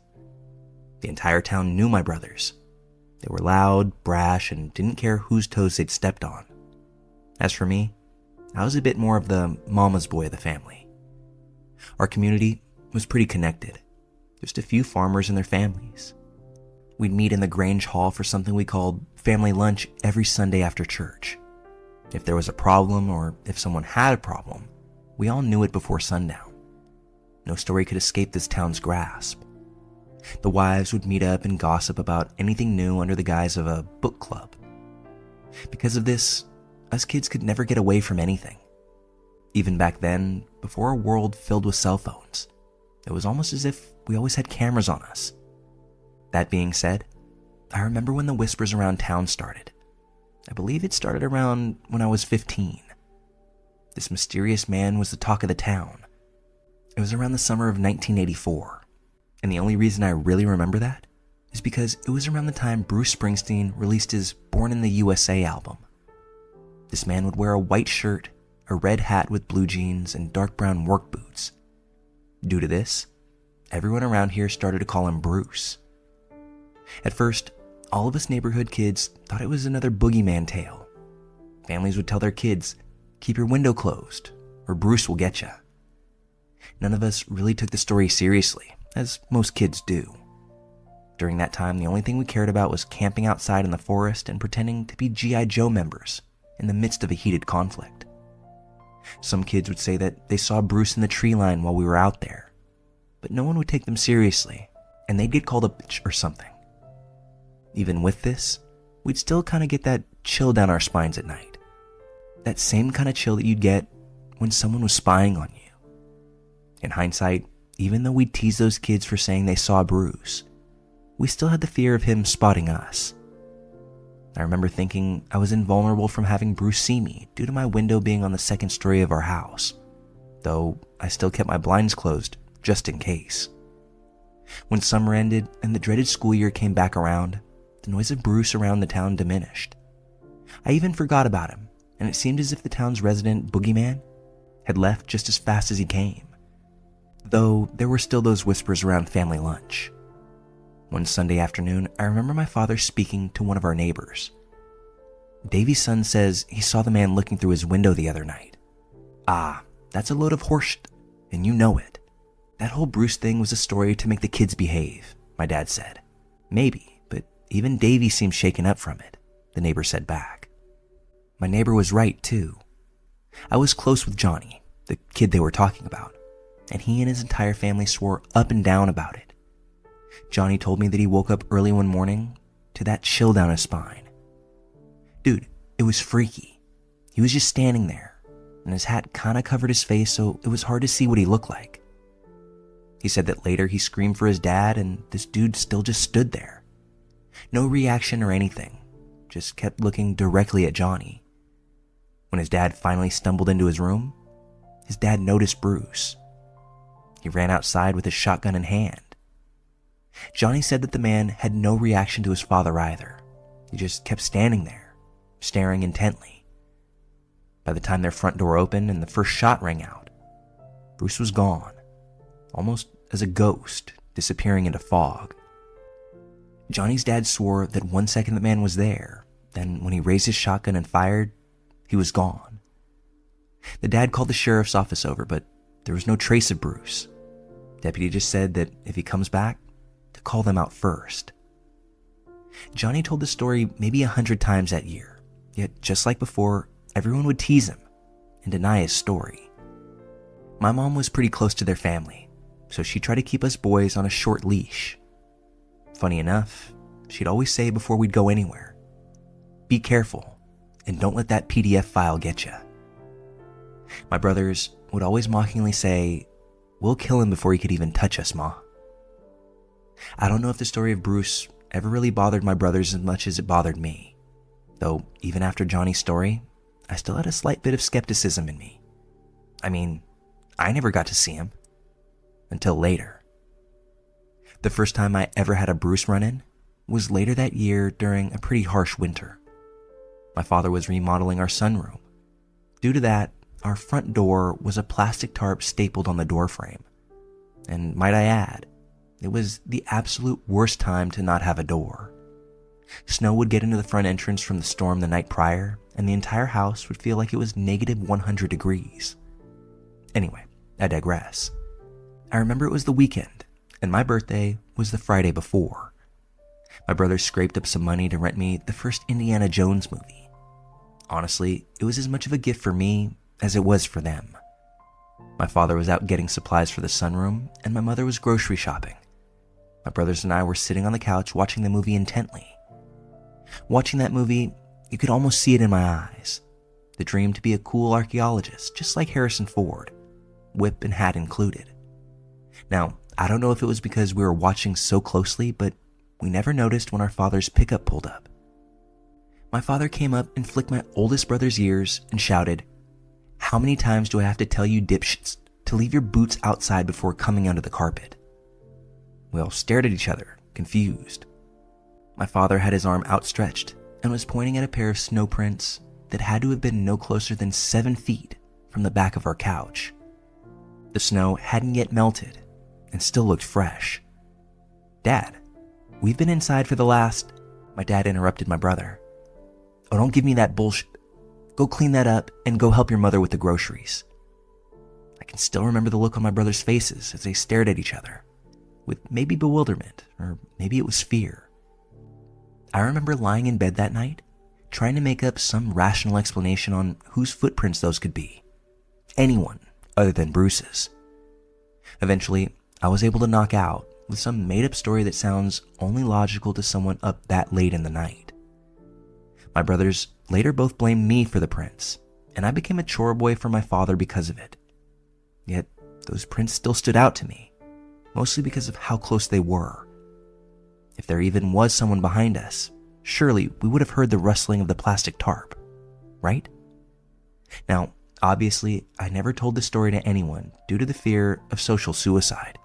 The entire town knew my brothers. They were loud, brash, and didn't care whose toes they'd stepped on. As for me, I was a bit more of the mama's boy of the family. Our community was pretty connected, just a few farmers and their families. We'd meet in the Grange Hall for something we called family lunch every Sunday after church. If there was a problem or if someone had a problem, we all knew it before sundown. No story could escape this town's grasp. The wives would meet up and gossip about anything new under the guise of a book club. Because of this, us kids could never get away from anything. Even back then, before a world filled with cell phones, it was almost as if we always had cameras on us. That being said, I remember when the whispers around town started. I believe it started around when I was 15. This mysterious man was the talk of the town. It was around the summer of 1984, and the only reason I really remember that is because it was around the time Bruce Springsteen released his Born in the USA album. This man would wear a white shirt, a red hat with blue jeans, and dark brown work boots. Due to this, everyone around here started to call him Bruce. At first, all of us neighborhood kids thought it was another boogeyman tale. Families would tell their kids, "Keep your window closed, or Bruce will get ya." None of us really took the story seriously, as most kids do. During that time, the only thing we cared about was camping outside in the forest and pretending to be G.I. Joe members in the midst of a heated conflict. Some kids would say that they saw Bruce in the tree line while we were out there, but no one would take them seriously, and they'd get called a bitch or something. Even with this, we'd still kind of get that chill down our spines at night. That same kind of chill that you'd get when someone was spying on you. In hindsight, even though we'd tease those kids for saying they saw Bruce, we still had the fear of him spotting us. I remember thinking I was invulnerable from having Bruce see me due to my window being on the second story of our house, though I still kept my blinds closed just in case. When summer ended and the dreaded school year came back around, the noise of Bruce around the town diminished. I even forgot about him, and it seemed as if the town's resident boogeyman had left just as fast as he came. Though there were still those whispers around family lunch. One Sunday afternoon, I remember my father speaking to one of our neighbors. "Davy's son says he saw the man looking through his window the other night." "Ah, that's a load of horse and you know it. That whole Bruce thing was a story to make the kids behave," my dad said. "Maybe, but even Davy seemed shaken up from it," the neighbor said back. My neighbor was right, too. I was close with Johnny, the kid they were talking about, and he and his entire family swore up and down about it. Johnny told me that he woke up early one morning to that chill down his spine. Dude, it was freaky. He was just standing there, and his hat kind of covered his face, so it was hard to see what he looked like. He said that later he screamed for his dad, and this dude still just stood there. No reaction or anything, just kept looking directly at Johnny. When his dad finally stumbled into his room, his dad noticed Bruce. He ran outside with his shotgun in hand. Johnny said that the man had no reaction to his father either. He just kept standing there, staring intently. By the time their front door opened and the first shot rang out, Bruce was gone, almost as a ghost disappearing into fog. Johnny's dad swore that one second the man was there, then when he raised his shotgun and fired, he was gone. The dad called the sheriff's office over, but there was no trace of Bruce. Deputy just said that if he comes back, to call them out first. Johnny told the story maybe 100 times that year, yet just like before, everyone would tease him and deny his story. My mom was pretty close to their family, so she tried to keep us boys on a short leash. Funny enough, she'd always say before we'd go anywhere, "Be careful, and don't let that PDF file get ya." My brothers would always mockingly say, "We'll kill him before he could even touch us, Ma." I don't know if the story of Bruce ever really bothered my brothers as much as it bothered me, though even after Johnny's story, I still had a slight bit of skepticism in me. I mean, I never got to see him. Until later. The first time I ever had a Bruce run-in was later that year during a pretty harsh winter. My father was remodeling our sunroom. Due to that, our front door was a plastic tarp stapled on the door frame. And might I add, it was the absolute worst time to not have a door. Snow would get into the front entrance from the storm the night prior, and the entire house would feel like it was negative 100 degrees. Anyway, I digress. I remember it was the weekend, and my birthday was the Friday before. My brother scraped up some money to rent me the first Indiana Jones movie. Honestly, it was as much of a gift for me as it was for them. My father was out getting supplies for the sunroom, and my mother was grocery shopping. My brothers and I were sitting on the couch watching the movie intently. Watching that movie, you could almost see it in my eyes. The dream to be a cool archaeologist, just like Harrison Ford, whip and hat included. Now, I don't know if it was because we were watching so closely, but we never noticed when our father's pickup pulled up. My father came up and flicked my oldest brother's ears and shouted, "How many times do I have to tell you dipshits to leave your boots outside before coming under the carpet?" We all stared at each other, confused. My father had his arm outstretched and was pointing at a pair of snow prints that had to have been no closer than 7 feet from the back of our couch. The snow hadn't yet melted and still looked fresh. "Dad, we've been inside for the last..." My dad interrupted my brother. "Oh, don't give me that bullshit. Go clean that up and go help your mother with the groceries." I can still remember the look on my brothers' faces as they stared at each other, with maybe bewilderment, or maybe it was fear. I remember lying in bed that night, trying to make up some rational explanation on whose footprints those could be. Anyone other than Bruce's. Eventually, I was able to knock out with some made-up story that sounds only logical to someone up that late in the night. My brothers later both blamed me for the prints, and I became a chore boy for my father because of it. Yet, those prints still stood out to me, mostly because of how close they were. If there even was someone behind us, surely we would have heard the rustling of the plastic tarp, right? Now, obviously, I never told this story to anyone due to the fear of social suicide.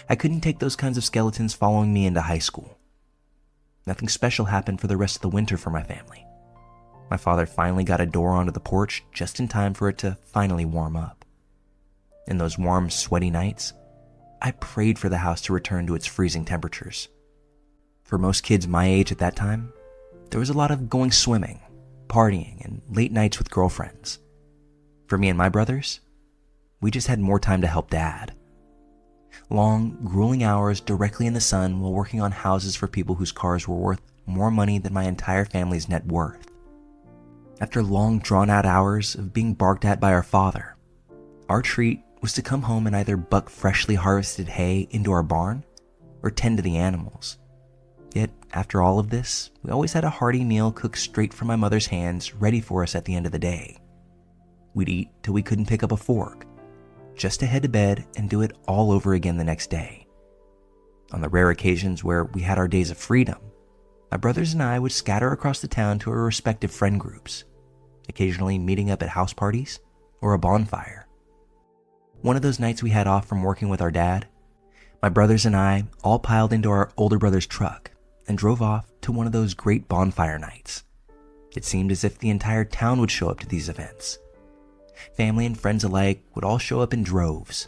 I couldn't take those kinds of skeletons following me into high school. Nothing special happened for the rest of the winter for my family. My father finally got a door onto the porch just in time for it to finally warm up. In those warm, sweaty nights, I prayed for the house to return to its freezing temperatures. For most kids my age at that time, there was a lot of going swimming, partying, and late nights with girlfriends. For me and my brothers, we just had more time to help Dad. Long, grueling hours directly in the sun while working on houses for people whose cars were worth more money than my entire family's net worth. After long, drawn-out hours of being barked at by our father, our treat was to come home and either buck freshly harvested hay into our barn or tend to the animals. Yet, after all of this, we always had a hearty meal cooked straight from my mother's hands ready for us at the end of the day. We'd eat till we couldn't pick up a fork, just to head to bed and do it all over again the next day. On the rare occasions where we had our days of freedom, my brothers and I would scatter across the town to our respective friend groups, occasionally meeting up at house parties or a bonfire. One of those nights we had off from working with our dad, my brothers and I all piled into our older brother's truck and drove off to one of those great bonfire nights. It seemed as if the entire town would show up to these events. Family and friends alike would all show up in droves.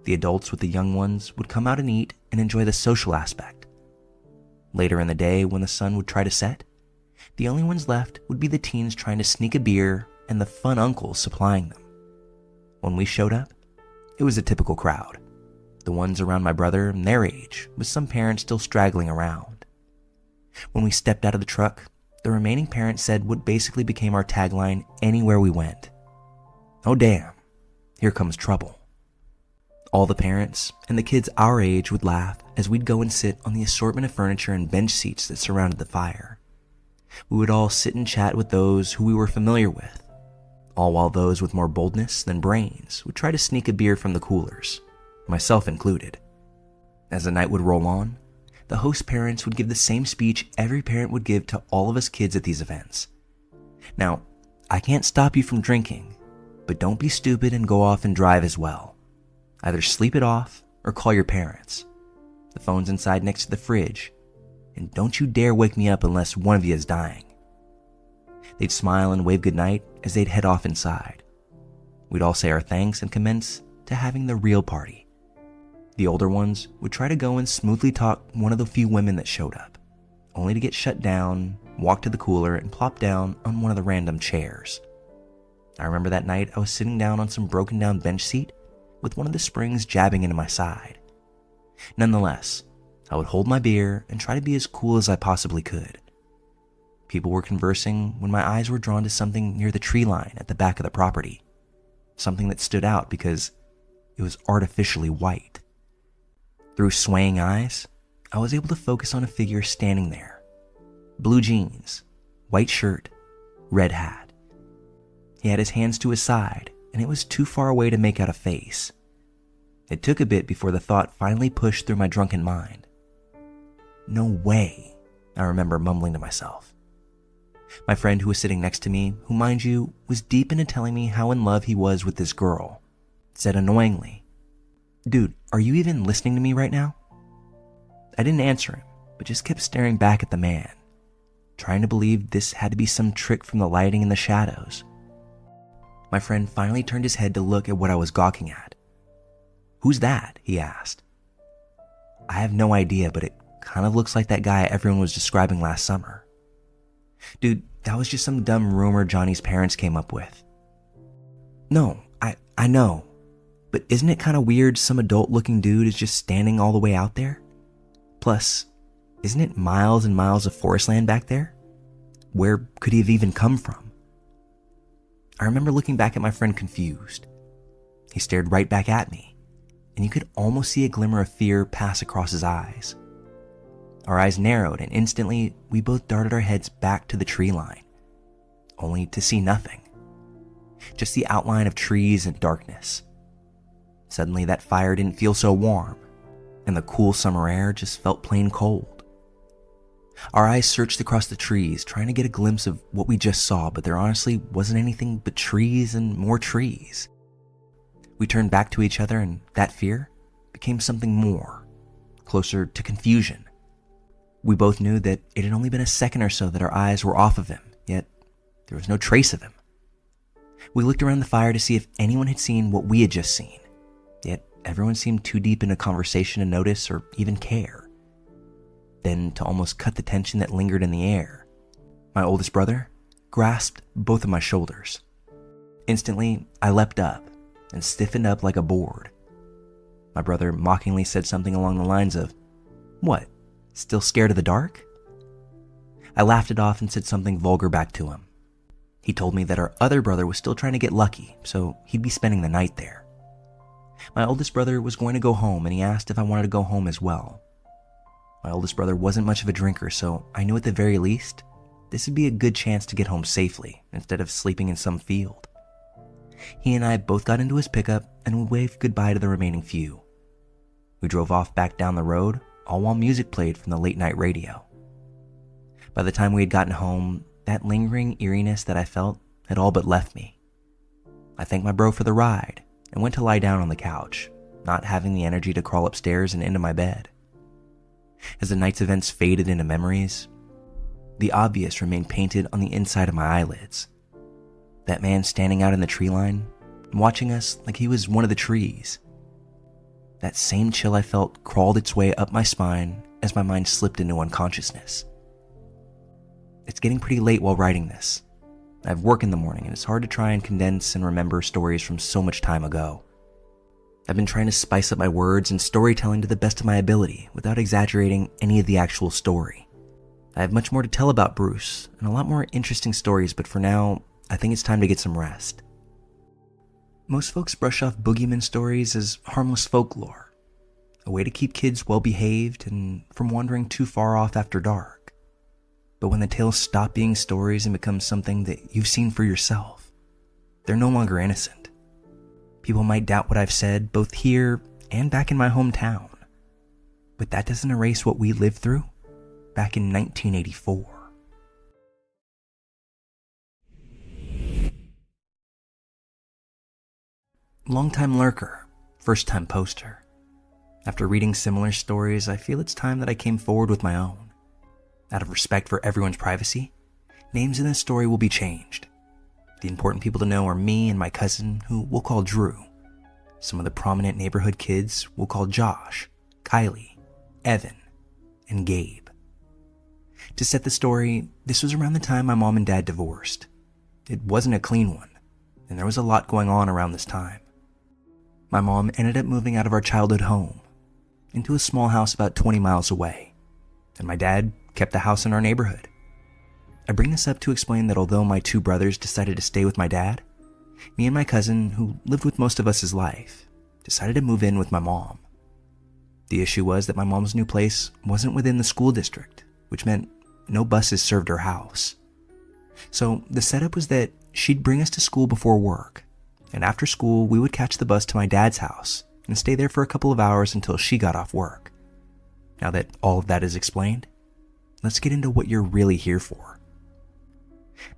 The adults with the young ones would come out and eat and enjoy the social aspect. Later in the day, when the sun would try to set, the only ones left would be the teens trying to sneak a beer and the fun uncles supplying them. When we showed up, it was a typical crowd. The ones around my brother and their age, with some parents still straggling around. When we stepped out of the truck, the remaining parents said what basically became our tagline anywhere we went. "Oh damn, here comes trouble." All the parents and the kids our age would laugh as we'd go and sit on the assortment of furniture and bench seats that surrounded the fire. We would all sit and chat with those who we were familiar with, all while those with more boldness than brains would try to sneak a beer from the coolers, myself included. As the night would roll on, the host parents would give the same speech every parent would give to all of us kids at these events. Now, I can't stop you from drinking, but don't be stupid and go off and drive as well. Either sleep it off or call your parents. The phone's inside next to the fridge, and don't you dare wake me up unless one of you is dying." They'd smile and wave goodnight as they'd head off inside. We'd all say our thanks and commence to having the real party. The older ones would try to go and smoothly talk one of the few women that showed up, only to get shut down, walk to the cooler, and plop down on one of the random chairs. I remember that night I was sitting down on some broken down bench seat with one of the springs jabbing into my side. Nonetheless, I would hold my beer and try to be as cool as I possibly could. People were conversing when my eyes were drawn to something near the tree line at the back of the property. Something that stood out because it was artificially white. Through swaying eyes, I was able to focus on a figure standing there. Blue jeans, white shirt, red hat. He had his hands to his side, and it was too far away to make out a face. It took a bit before the thought finally pushed through my drunken mind. "No way," I remember mumbling to myself. My friend who was sitting next to me, who mind you, was deep into telling me how in love he was with this girl, said annoyingly, "Dude, are you even listening to me right now?" I didn't answer him, but just kept staring back at the man, trying to believe this had to be some trick from the lighting and the shadows. My friend finally turned his head to look at what I was gawking at. "Who's that?" he asked. "I have no idea, but it kind of looks like that guy everyone was describing last summer." "Dude, that was just some dumb rumor Johnny's parents came up with." "No, I know, but isn't it kind of weird some adult-looking dude is just standing all the way out there? Plus, isn't it miles and miles of forest land back there? Where could he have even come from?" I remember looking back at my friend confused. He stared right back at me, and you could almost see a glimmer of fear pass across his eyes. Our eyes narrowed, and instantly we both darted our heads back to the tree line, only to see nothing. Just the outline of trees and darkness. Suddenly that fire didn't feel so warm, and the cool summer air just felt plain cold. Our eyes searched across the trees, trying to get a glimpse of what we just saw, but there honestly wasn't anything but trees and more trees. We turned back to each other, and that fear became something more, closer to confusion. We both knew that it had only been a second or so that our eyes were off of him, yet there was no trace of him. We looked around the fire to see if anyone had seen what we had just seen, yet everyone seemed too deep into conversation to notice or even care. Then, to almost cut the tension that lingered in the air, my oldest brother grasped both of my shoulders. Instantly, I leapt up and stiffened up like a board. My brother mockingly said something along the lines of, "What, still scared of the dark?" I laughed it off and said something vulgar back to him. He told me that our other brother was still trying to get lucky, so he'd be spending the night there. My oldest brother was going to go home, and he asked if I wanted to go home as well. My oldest brother wasn't much of a drinker, so I knew at the very least, this would be a good chance to get home safely, instead of sleeping in some field. He and I both got into his pickup, and we waved goodbye to the remaining few. We drove off back down the road, all while music played from the late-night radio. By the time we had gotten home, that lingering eeriness that I felt had all but left me. I thanked my bro for the ride and went to lie down on the couch, not having the energy to crawl upstairs and into my bed. As the night's events faded into memories, the obvious remained painted on the inside of my eyelids. That man standing out in the tree line, watching us like he was one of the trees. That same chill I felt crawled its way up my spine as my mind slipped into unconsciousness. It's getting pretty late while writing this. I have work in the morning, and it's hard to try and condense and remember stories from so much time ago. I've been trying to spice up my words and storytelling to the best of my ability without exaggerating any of the actual story. I have much more to tell about Bruce and a lot more interesting stories, but for now, I think it's time to get some rest. Most folks brush off boogeyman stories as harmless folklore, a way to keep kids well behaved and from wandering too far off after dark. But when the tales stop being stories and become something that you've seen for yourself, they're no longer innocent. People might doubt what I've said, both here and back in my hometown, but that doesn't erase what we lived through back in 1984. Longtime lurker, first-time poster. After reading similar stories, I feel it's time that I came forward with my own. Out of respect for everyone's privacy, names in this story will be changed. The important people to know are me and my cousin, who we'll call Drew. Some of the prominent neighborhood kids we'll call Josh, Kylie, Evan, and Gabe. To set the story, this was around the time my mom and dad divorced. It wasn't a clean one, and there was a lot going on around this time. My mom ended up moving out of our childhood home into a small house about 20 miles away, and my dad kept the house in our neighborhood. I bring this up to explain that although my two brothers decided to stay with my dad, me and my cousin, who lived with most of us his life, decided to move in with my mom. The issue was that my mom's new place wasn't within the school district, which meant no buses served her house. So the setup was that she'd bring us to school before work, and after school we would catch the bus to my dad's house and stay there for a couple of hours until she got off work. Now that all of that is explained, let's get into what you're really here for.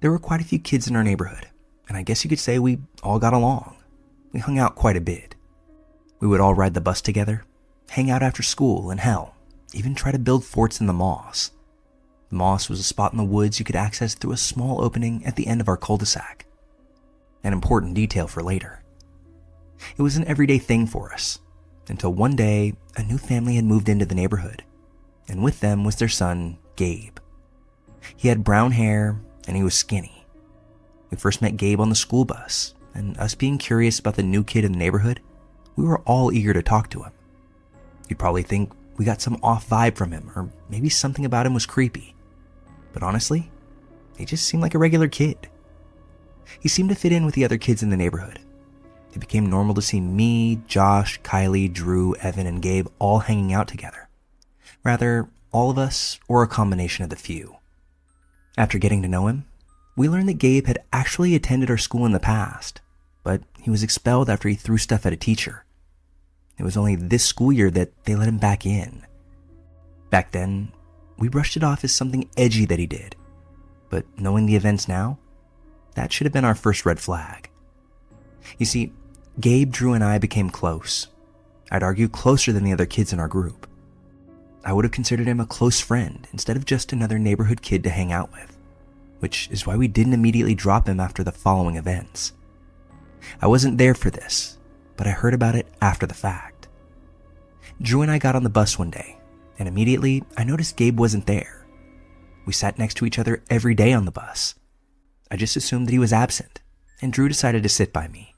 There were quite a few kids in our neighborhood, and I guess you could say we all got along. We hung out quite a bit. We would all ride the bus together, hang out after school, and hell, even try to build forts in the moss. The moss was a spot in the woods you could access through a small opening at the end of our cul-de-sac. An important detail for later. It was an everyday thing for us, until one day a new family had moved into the neighborhood, and with them was their son, Gabe. He had brown hair, and he was skinny. We first met Gabe on the school bus, and us being curious about the new kid in the neighborhood, we were all eager to talk to him. You'd probably think we got some off vibe from him, or maybe something about him was creepy. But honestly, he just seemed like a regular kid. He seemed to fit in with the other kids in the neighborhood. It became normal to see me, Josh, Kylie, Drew, Evan, and Gabe all hanging out together. Rather, all of us, or a combination of the few. After getting to know him, we learned that Gabe had actually attended our school in the past, but he was expelled after he threw stuff at a teacher. It was only this school year that they let him back in. Back then, we brushed it off as something edgy that he did, but knowing the events now, that should have been our first red flag. You see, Gabe, Drew, and I became close. I'd argue closer than the other kids in our group. I would have considered him a close friend instead of just another neighborhood kid to hang out with, which is why we didn't immediately drop him after the following events. I wasn't there for this, but I heard about it after the fact. Drew and I got on the bus one day, and immediately I noticed Gabe wasn't there. We sat next to each other every day on the bus. I just assumed that he was absent, and Drew decided to sit by me.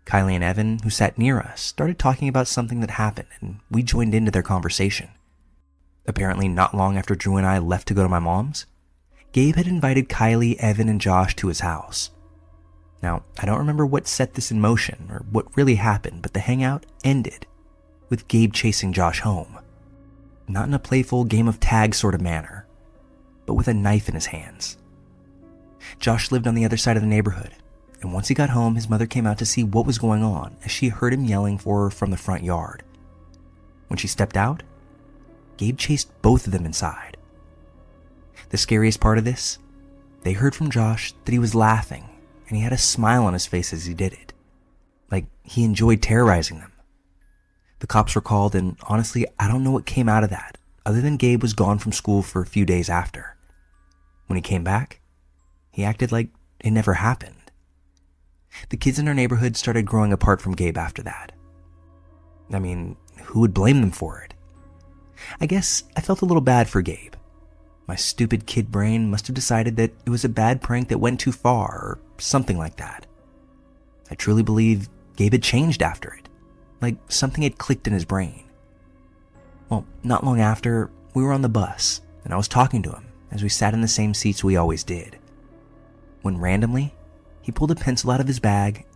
Kylie and Evan, who sat near us, started talking about something that happened, and we joined into their conversation. Apparently, not long after Drew and I left to go to my mom's, Gabe had invited Kylie, Evan, and Josh to his house. Now, I don't remember what set this in motion or what really happened, but the hangout ended with Gabe chasing Josh home. Not in a playful game of tag sort of manner, but with a knife in his hands. Josh lived on the other side of the neighborhood, and once he got home, his mother came out to see what was going on as she heard him yelling for her from the front yard. When she stepped out, Gabe chased both of them inside. The scariest part of this, they heard from Josh that he was laughing, and he had a smile on his face as he did it, like he enjoyed terrorizing them. The cops were called, and honestly, I don't know what came out of that, other than Gabe was gone from school for a few days after. When he came back, he acted like it never happened. The kids in our neighborhood started growing apart from Gabe after that. I mean, who would blame them for it? I guess I felt a little bad for Gabe. My stupid kid brain must have decided that it was a bad prank that went too far, or something like that. I truly believe Gabe had changed after it, like something had clicked in his brain. Well, not long after, we were on the bus, and I was talking to him as we sat in the same seats we always did, when randomly, he pulled a pencil out of his bag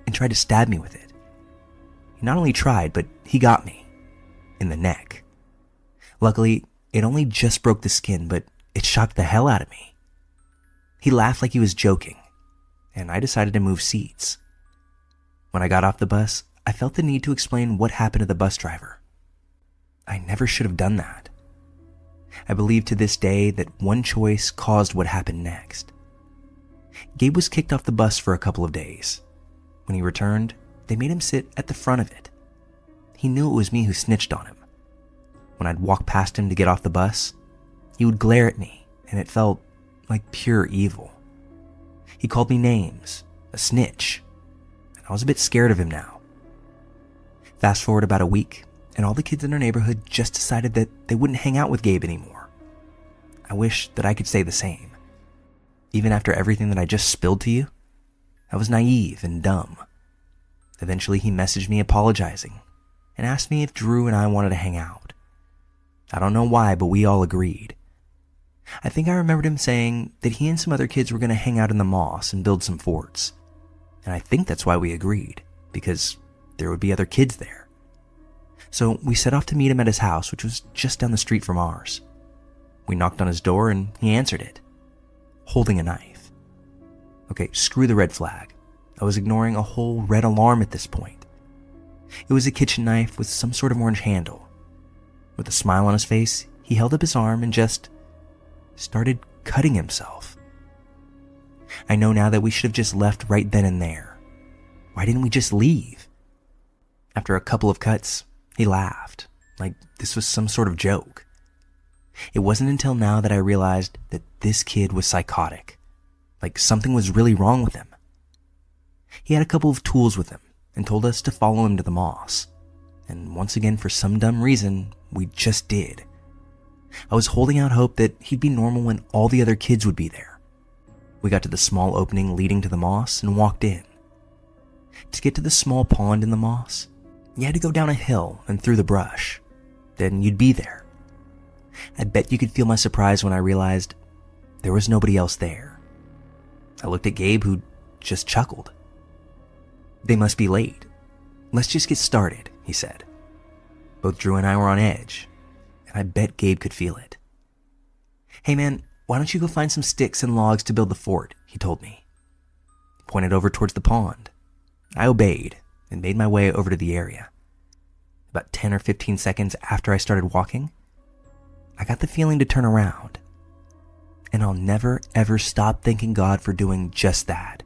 and tried to stab me with it. He not only tried, but he got me in the neck. Luckily, it only just broke the skin, but it shocked the hell out of me. He laughed like he was joking, and I decided to move seats. When I got off the bus, I felt the need to explain what happened to the bus driver. I never should have done that. I believe to this day that one choice caused what happened next. Gabe was kicked off the bus for a couple of days. When he returned, they made him sit at the front of it. He knew it was me who snitched on him. When I'd walk past him to get off the bus, he would glare at me, and it felt like pure evil. He called me names, a snitch, and I was a bit scared of him now. Fast forward about a week, and all the kids in our neighborhood just decided that they wouldn't hang out with Gabe anymore. I wish that I could say the same. Even after everything that I just spilled to you, I was naive and dumb. Eventually, he messaged me apologizing and asked me if Drew and I wanted to hang out. I don't know why, but we all agreed. I think I remembered him saying that he and some other kids were going to hang out in the moss and build some forts. And I think that's why we agreed, because there would be other kids there. So we set off to meet him at his house, which was just down the street from ours. We knocked on his door and he answered it, holding a knife. Okay, screw the red flag. I was ignoring a whole red alarm at this point. It was a kitchen knife with some sort of orange handle. With a smile on his face, he held up his arm and just started cutting himself. I know now that we should have just left right then and there. Why didn't we just leave? After a couple of cuts, he laughed, like this was some sort of joke. It wasn't until now that I realized that this kid was psychotic, like something was really wrong with him. He had a couple of tools with him and told us to follow him to the moss. And once again, for some dumb reason, we just did. I was holding out hope that he'd be normal when all the other kids would be there. We got to the small opening leading to the moss and walked in. To get to the small pond in the moss, you had to go down a hill and through the brush. Then you'd be there. I bet you could feel my surprise when I realized there was nobody else there. I looked at Gabe, who just chuckled. "They must be late. Let's just get started," he said. Both Drew and I were on edge, and I bet Gabe could feel it. "Hey man, why don't you go find some sticks and logs to build the fort," he told me. He pointed over towards the pond. I obeyed and made my way over to the area. About 10 or 15 seconds after I started walking, I got the feeling to turn around. And I'll never ever stop thanking God for doing just that.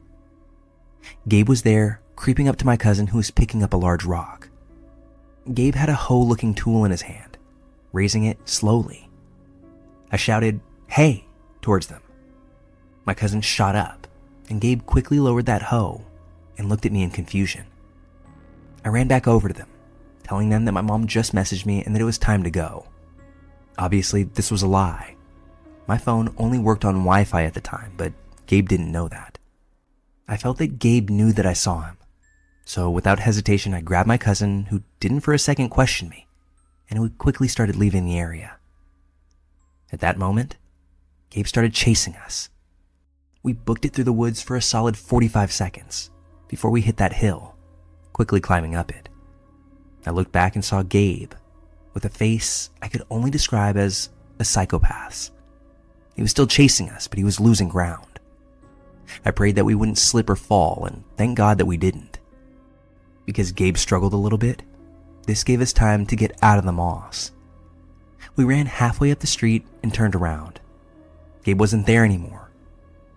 Gabe was there, creeping up to my cousin who was picking up a large rock. Gabe had a hoe-looking tool in his hand, raising it slowly. I shouted, "Hey," towards them. My cousin shot up, and Gabe quickly lowered that hoe and looked at me in confusion. I ran back over to them, telling them that my mom just messaged me and that it was time to go. Obviously, this was a lie. My phone only worked on Wi-Fi at the time, but Gabe didn't know that. I felt that Gabe knew that I saw him. So without hesitation, I grabbed my cousin, who didn't for a second question me, and we quickly started leaving the area. At that moment, Gabe started chasing us. We booked it through the woods for a solid 45 seconds before we hit that hill, quickly climbing up it. I looked back and saw Gabe with a face I could only describe as a psychopath's. He was still chasing us, but he was losing ground. I prayed that we wouldn't slip or fall, and thank God that we didn't. Because Gabe struggled a little bit, this gave us time to get out of the moss. We ran halfway up the street and turned around. Gabe wasn't there anymore.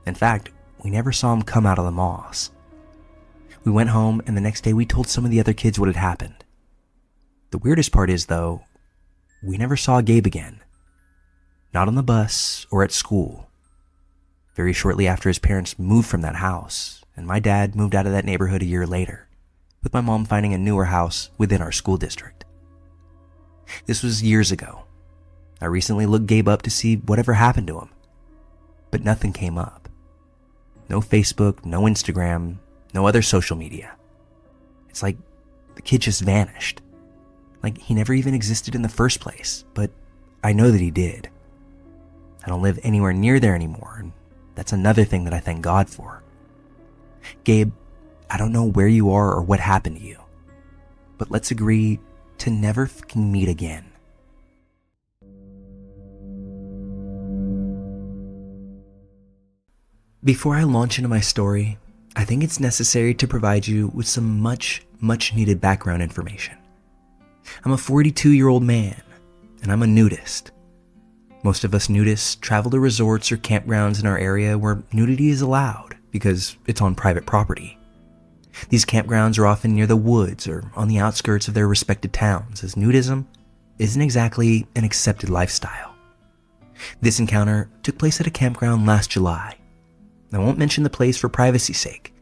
In fact, we never saw him come out of the moss. We went home, and the next day we told some of the other kids what had happened. The weirdest part is, though, we never saw Gabe again. Not on the bus or at school. Very shortly after his parents moved from that house, and my dad moved out of that neighborhood a year later, with my mom finding a newer house within our school district. This was years ago. I recently looked Gabe up to see whatever happened to him, but nothing came up. No Facebook, no Instagram, no other social media. It's like the kid just vanished. Like he never even existed in the first place, but I know that he did. I don't live anywhere near there anymore, and that's another thing that I thank God for. Gabe, I don't know where you are or what happened to you, but let's agree to never fucking meet again. Before I launch into my story, I think it's necessary to provide you with some much needed background information. I'm a 42-year-old man, and I'm a nudist. Most of us nudists travel to resorts or campgrounds in our area where nudity is allowed because it's on private property. These campgrounds are often near the woods or on the outskirts of their respective towns, as nudism isn't exactly an accepted lifestyle. This encounter took place at a campground last July. I won't mention the place for privacy's sake,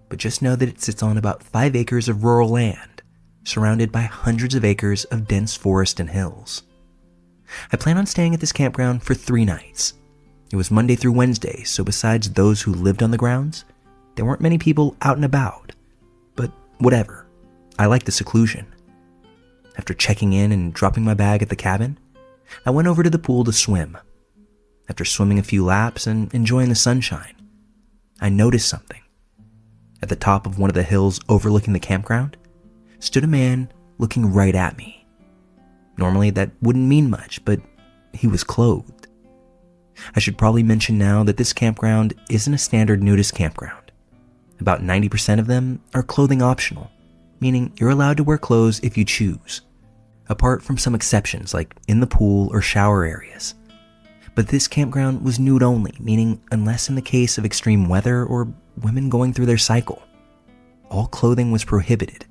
but just know that it sits on about 5 acres of rural land, surrounded by hundreds of acres of dense forest and hills. I plan on staying at this campground for 3 nights. It was Monday through Wednesday, so besides those who lived on the grounds, there weren't many people out and about. But whatever, I like the seclusion. After checking in and dropping my bag at the cabin, I went over to the pool to swim. After swimming a few laps and enjoying the sunshine, I noticed something. At the top of one of the hills overlooking the campground stood a man looking right at me. Normally that wouldn't mean much, but he was clothed. I should probably mention now that this campground isn't a standard nudist campground. About 90% of them are clothing optional, meaning you're allowed to wear clothes if you choose, apart from some exceptions like in the pool or shower areas. But this campground was nude only, meaning unless in the case of extreme weather or women going through their cycle, all clothing was prohibited,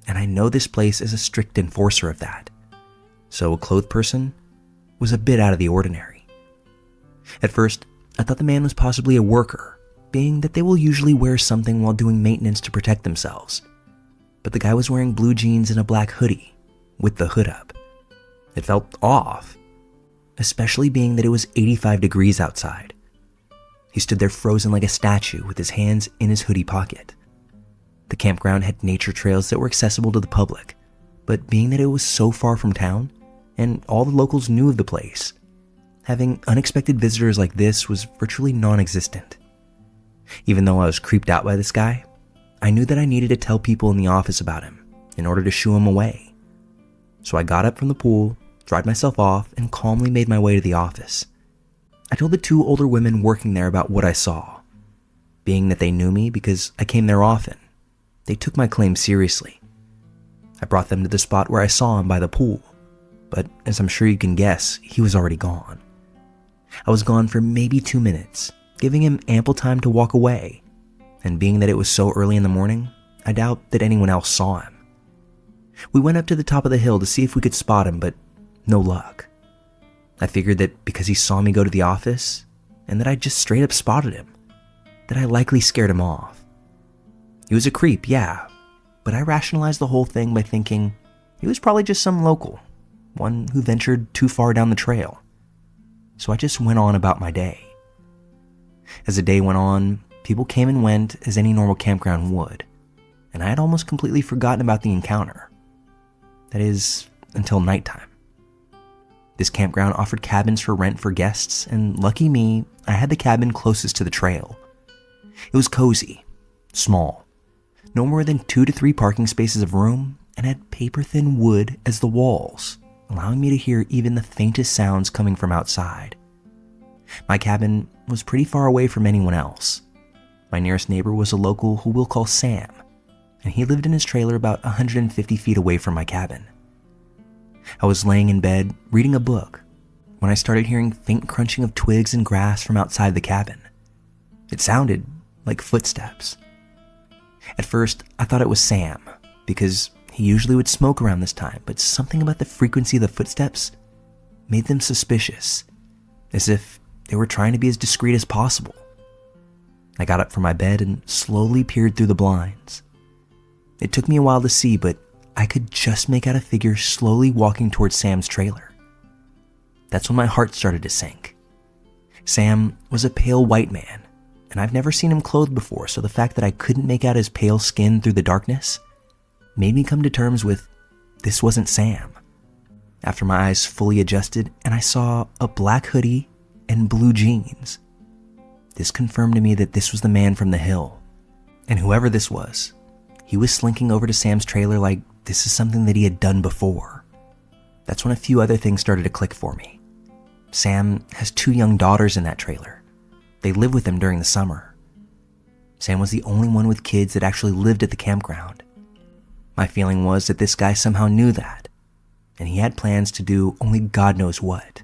and I know this place is a strict enforcer of that. So a clothed person was a bit out of the ordinary. At first, I thought the man was possibly a worker, being that they will usually wear something while doing maintenance to protect themselves. But the guy was wearing blue jeans and a black hoodie, with the hood up. It felt off, especially being that it was 85 degrees outside. He stood there frozen like a statue with his hands in his hoodie pocket. The campground had nature trails that were accessible to the public, but being that it was so far from town, and all the locals knew of the place, having unexpected visitors like this was virtually non-existent. Even though I was creeped out by this guy, I knew that I needed to tell people in the office about him in order to shoo him away. So I got up from the pool, dried myself off, and calmly made my way to the office. I told the 2 older women working there about what I saw. Being that they knew me because I came there often, they took my claim seriously. I brought them to the spot where I saw him by the pool, but as I'm sure you can guess, he was already gone. I was gone for maybe 2 minutes, giving him ample time to walk away, and being that it was so early in the morning, I doubt that anyone else saw him. We went up to the top of the hill to see if we could spot him, but no luck. I figured that because he saw me go to the office, and that I just straight up spotted him, that I likely scared him off. He was a creep, yeah, but I rationalized the whole thing by thinking he was probably just some local, one who ventured too far down the trail. So I just went on about my day. As the day went on, people came and went as any normal campground would, and I had almost completely forgotten about the encounter. That is, until nighttime. This campground offered cabins for rent for guests, and lucky me, I had the cabin closest to the trail. It was cozy, small, no more than 2 to 3 parking spaces of room, and had paper-thin wood as the walls, allowing me to hear even the faintest sounds coming from outside. My cabin was pretty far away from anyone else. My nearest neighbor was a local who we'll call Sam, and he lived in his trailer about 150 feet away from my cabin. I was laying in bed reading a book when I started hearing faint crunching of twigs and grass from outside the cabin. It sounded like footsteps. At first, I thought it was Sam, because he usually would smoke around this time, but something about the frequency of the footsteps made them suspicious, as if they were trying to be as discreet as possible. I got up from my bed and slowly peered through the blinds. It took me a while to see, but I could just make out a figure slowly walking towards Sam's trailer. That's when my heart started to sink. Sam was a pale white man, and I've never seen him clothed before, so the fact that I couldn't make out his pale skin through the darkness made me come to terms with this wasn't Sam. After my eyes fully adjusted and I saw a black hoodie and blue jeans, this confirmed to me that this was the man from the hill. And whoever this was, he was slinking over to Sam's trailer like this is something that he had done before. That's when a few other things started to click for me. Sam has 2 young daughters in that trailer. They live with him during the summer. Sam was the only one with kids that actually lived at the campground. My feeling was that this guy somehow knew that, and he had plans to do only God knows what.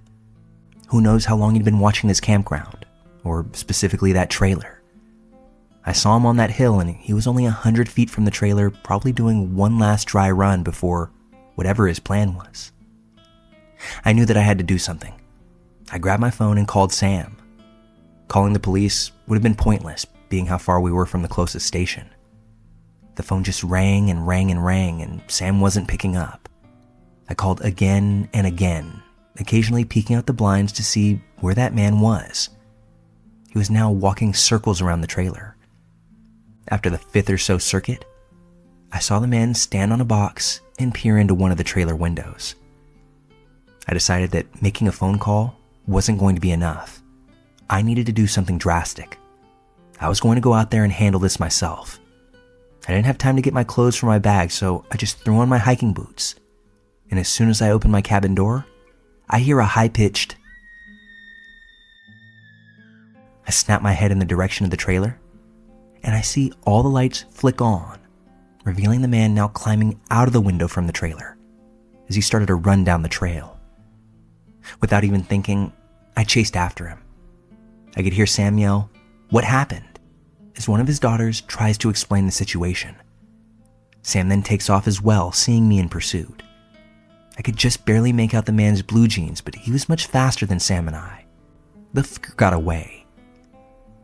Who knows how long he'd been watching this campground, or specifically that trailer. I saw him on that hill and he was only 100 feet from the trailer, probably doing one last dry run before whatever his plan was. I knew that I had to do something. I grabbed my phone and called Sam. Calling the police would have been pointless, being how far we were from the closest station. The phone just rang and rang and rang, and Sam wasn't picking up. I called again and again, occasionally peeking out the blinds to see where that man was. He was now walking circles around the trailer. After the fifth or so circuit, I saw the man stand on a box and peer into one of the trailer windows. I decided that making a phone call wasn't going to be enough. I needed to do something drastic. I was going to go out there and handle this myself. I didn't have time to get my clothes from my bag, so I just threw on my hiking boots. And as soon as I opened my cabin door, I hear a high-pitched. I snap my head in the direction of the trailer, and I see all the lights flick on, revealing the man now climbing out of the window from the trailer as he started to run down the trail. Without even thinking, I chased after him. I could hear Sam yell, "What happened?" as one of his daughters tries to explain the situation. Sam then takes off as well, seeing me in pursuit. I could just barely make out the man's blue jeans, but he was much faster than Sam and I. The fucker got away.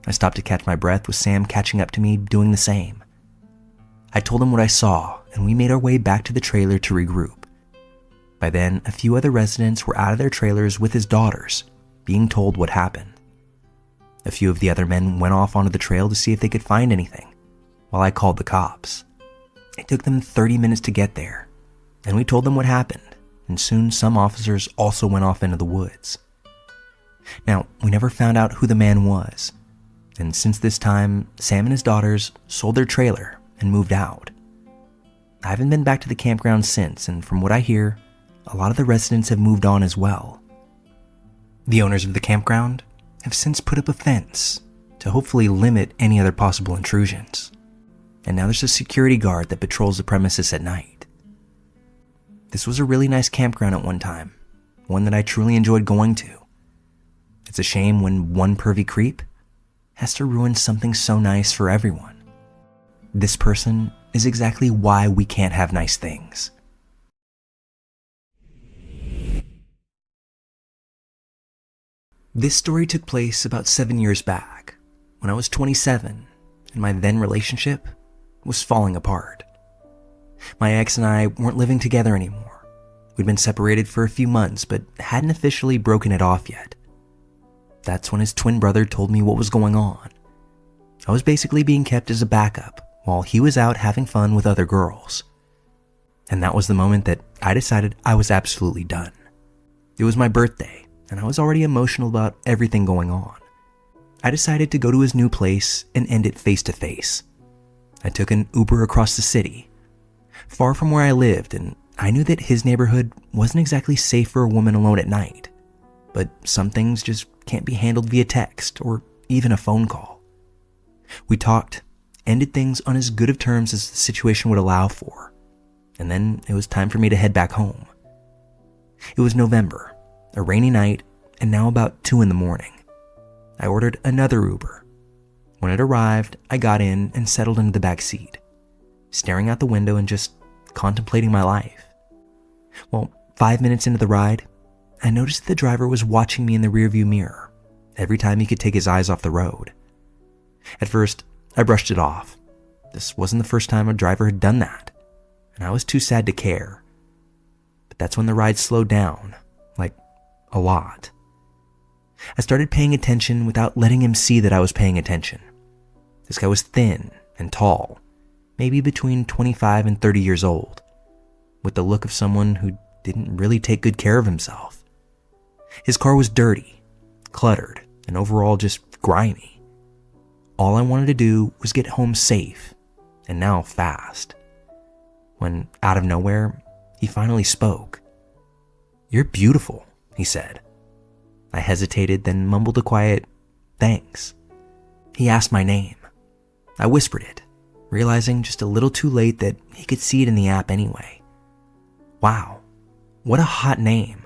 I stopped to catch my breath with Sam catching up to me, doing the same. I told him what I saw, and we made our way back to the trailer to regroup. By then, a few other residents were out of their trailers with his daughters, being told what happened. A few of the other men went off onto the trail to see if they could find anything, while I called the cops. It took them 30 minutes to get there, and we told them what happened, and soon some officers also went off into the woods. Now, we never found out who the man was, and since this time, Sam and his daughters sold their trailer and moved out. I haven't been back to the campground since, and from what I hear, a lot of the residents have moved on as well. The owners of the campground have since put up a fence to hopefully limit any other possible intrusions. And now there's a security guard that patrols the premises at night. This was a really nice campground at one time, one that I truly enjoyed going to. It's a shame when one pervy creep has to ruin something so nice for everyone. This person is exactly why we can't have nice things. This story took place about 7 years back, when I was 27, and my then relationship was falling apart. My ex and I weren't living together anymore. We'd been separated for a few months, but hadn't officially broken it off yet. That's when his twin brother told me what was going on. I was basically being kept as a backup while he was out having fun with other girls. And that was the moment that I decided I was absolutely done. It was my birthday, and I was already emotional about everything going on. I decided to go to his new place and end it face to face. I took an Uber across the city, far from where I lived, and I knew that his neighborhood wasn't exactly safe for a woman alone at night. But some things just can't be handled via text or even a phone call. We talked, ended things on as good of terms as the situation would allow for, and then it was time for me to head back home. It was November, a rainy night, and now about 2 a.m. I ordered another Uber. When it arrived, I got in and settled into the back seat, staring out the window and just contemplating my life. Well, 5 minutes into the ride, I noticed the driver was watching me in the rearview mirror every time he could take his eyes off the road. At first, I brushed it off. This wasn't the first time a driver had done that, and I was too sad to care. But that's when the ride slowed down, like a lot. I started paying attention without letting him see that I was paying attention. This guy was thin and tall, maybe between 25 and 30 years old, with the look of someone who didn't really take good care of himself. His car was dirty, cluttered, and overall just grimy. All I wanted to do was get home safe, and now fast. When, out of nowhere, he finally spoke. "You're beautiful," he said. I hesitated, then mumbled a quiet, "Thanks." He asked my name. I whispered it, realizing just a little too late that he could see it in the app anyway. Wow, what a hot name.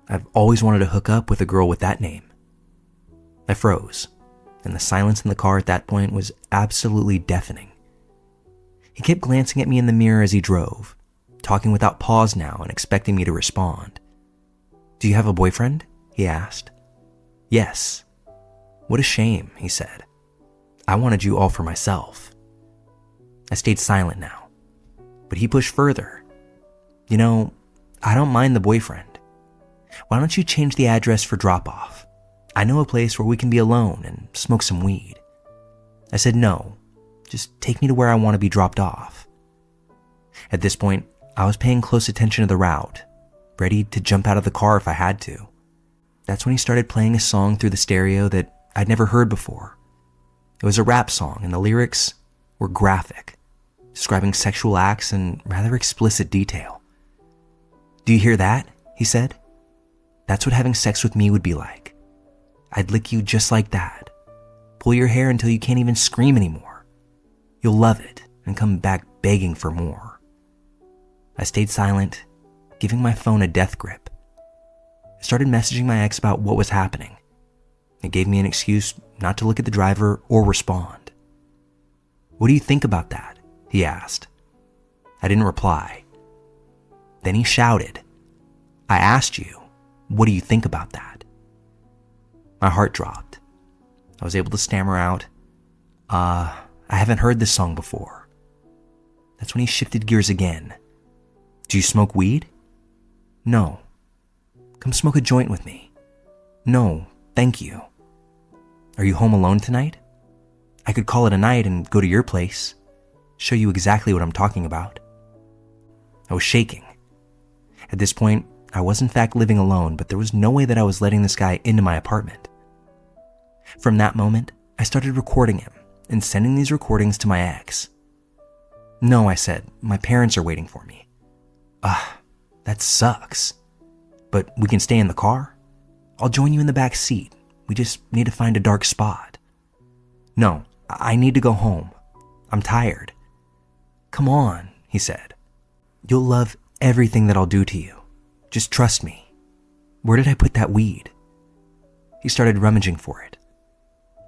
I've always wanted to hook up with a girl with that name. I froze, and the silence in the car at that point was absolutely deafening. He kept glancing at me in the mirror as he drove, talking without pause now and expecting me to respond. "Do you have a boyfriend?" he asked. "Yes." "What a shame," he said. "I wanted you all for myself." I stayed silent now, but he pushed further. "You know, I don't mind the boyfriend. Why don't you change the address for drop-off? I know a place where we can be alone and smoke some weed." I said no, just take me to where I want to be dropped off. At this point, I was paying close attention to the route, ready to jump out of the car if I had to. That's when he started playing a song through the stereo that I'd never heard before. It was a rap song, and the lyrics were graphic, describing sexual acts in rather explicit detail. "Do you hear that?" he said. "That's what having sex with me would be like. I'd lick you just like that. Pull your hair until you can't even scream anymore. You'll love it and come back begging for more." I stayed silent, giving my phone a death grip. I started messaging my ex about what was happening. It gave me an excuse not to look at the driver or respond. "What do you think about that?" he asked. I didn't reply. Then he shouted, "I asked you, what do you think about that?" My heart dropped. I was able to stammer out, I haven't heard this song before." That's when he shifted gears again. "Do you smoke weed?" "No." "Come smoke a joint with me." "No, thank you." "Are you home alone tonight? I could call it a night and go to your place, show you exactly what I'm talking about." I was shaking. At this point, I was in fact living alone, but there was no way that I was letting this guy into my apartment. From that moment, I started recording him and sending these recordings to my ex. "No," I said, "my parents are waiting for me." That sucks. But we can stay in the car? I'll join you in the back seat. We just need to find a dark spot." "No, I need to go home. I'm tired." "Come on," he said. "You'll love everything that I'll do to you. Just trust me. Where did I put that weed?" He started rummaging for it.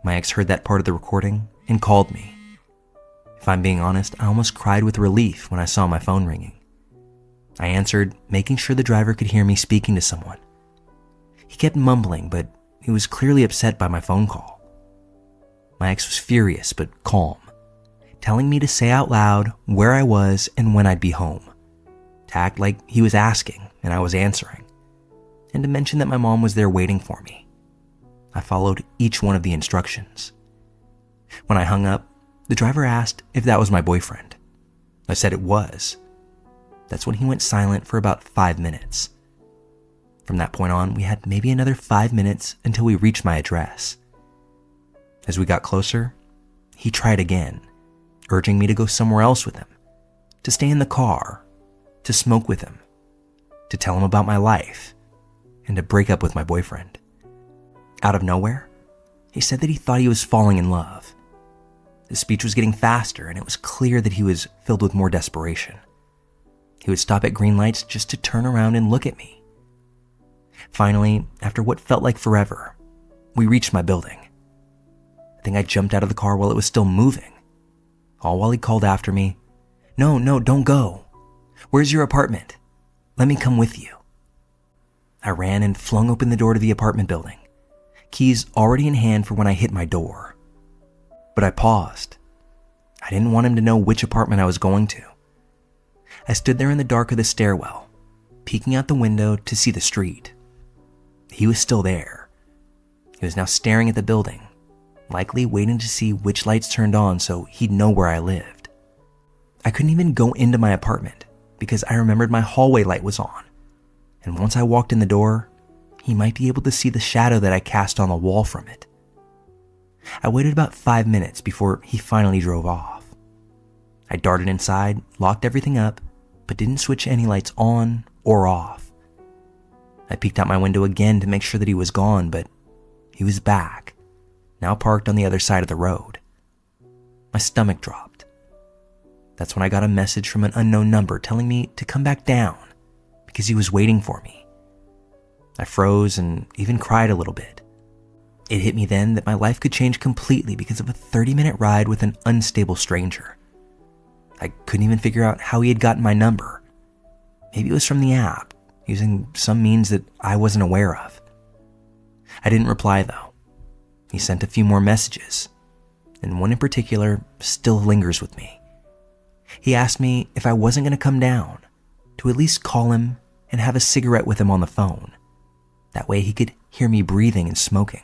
My ex heard that part of the recording and called me. If I'm being honest, I almost cried with relief when I saw my phone ringing. I answered, making sure the driver could hear me speaking to someone. He kept mumbling, but he was clearly upset by my phone call. My ex was furious but calm, telling me to say out loud where I was and when I'd be home, to act like he was asking and I was answering, and to mention that my mom was there waiting for me. I followed each one of the instructions. When I hung up, the driver asked if that was my boyfriend. I said it was. That's when he went silent for about 5 minutes. From that point on, we had maybe another 5 minutes until we reached my address. As we got closer, he tried again, urging me to go somewhere else with him, to stay in the car, to smoke with him, to tell him about my life, and to break up with my boyfriend. Out of nowhere, he said that he thought he was falling in love. His speech was getting faster, and it was clear that he was filled with more desperation. He would stop at green lights just to turn around and look at me. Finally, after what felt like forever, we reached my building. I think I jumped out of the car while it was still moving, all while he called after me, No, don't go. Where's your apartment? Let me come with you." I ran and flung open the door to the apartment building, keys already in hand for when I hit my door. But I paused. I didn't want him to know which apartment I was going to. I stood there in the dark of the stairwell, peeking out the window to see the street. He was still there. He was now staring at the building, likely waiting to see which lights turned on so he'd know where I lived. I couldn't even go into my apartment because I remembered my hallway light was on, and once I walked in the door, he might be able to see the shadow that I cast on the wall from it. I waited about 5 minutes before he finally drove off. I darted inside, locked everything up, but didn't switch any lights on or off. I peeked out my window again to make sure that he was gone, but he was back, now parked on the other side of the road. My stomach dropped. That's when I got a message from an unknown number telling me to come back down because he was waiting for me. I froze and even cried a little bit. It hit me then that my life could change completely because of a 30-minute ride with an unstable stranger. I couldn't even figure out how he had gotten my number. Maybe it was from the app, using some means that I wasn't aware of. I didn't reply though. He sent a few more messages, and one in particular still lingers with me. He asked me if I wasn't going to come down, to at least call him and have a cigarette with him on the phone. That way he could hear me breathing and smoking.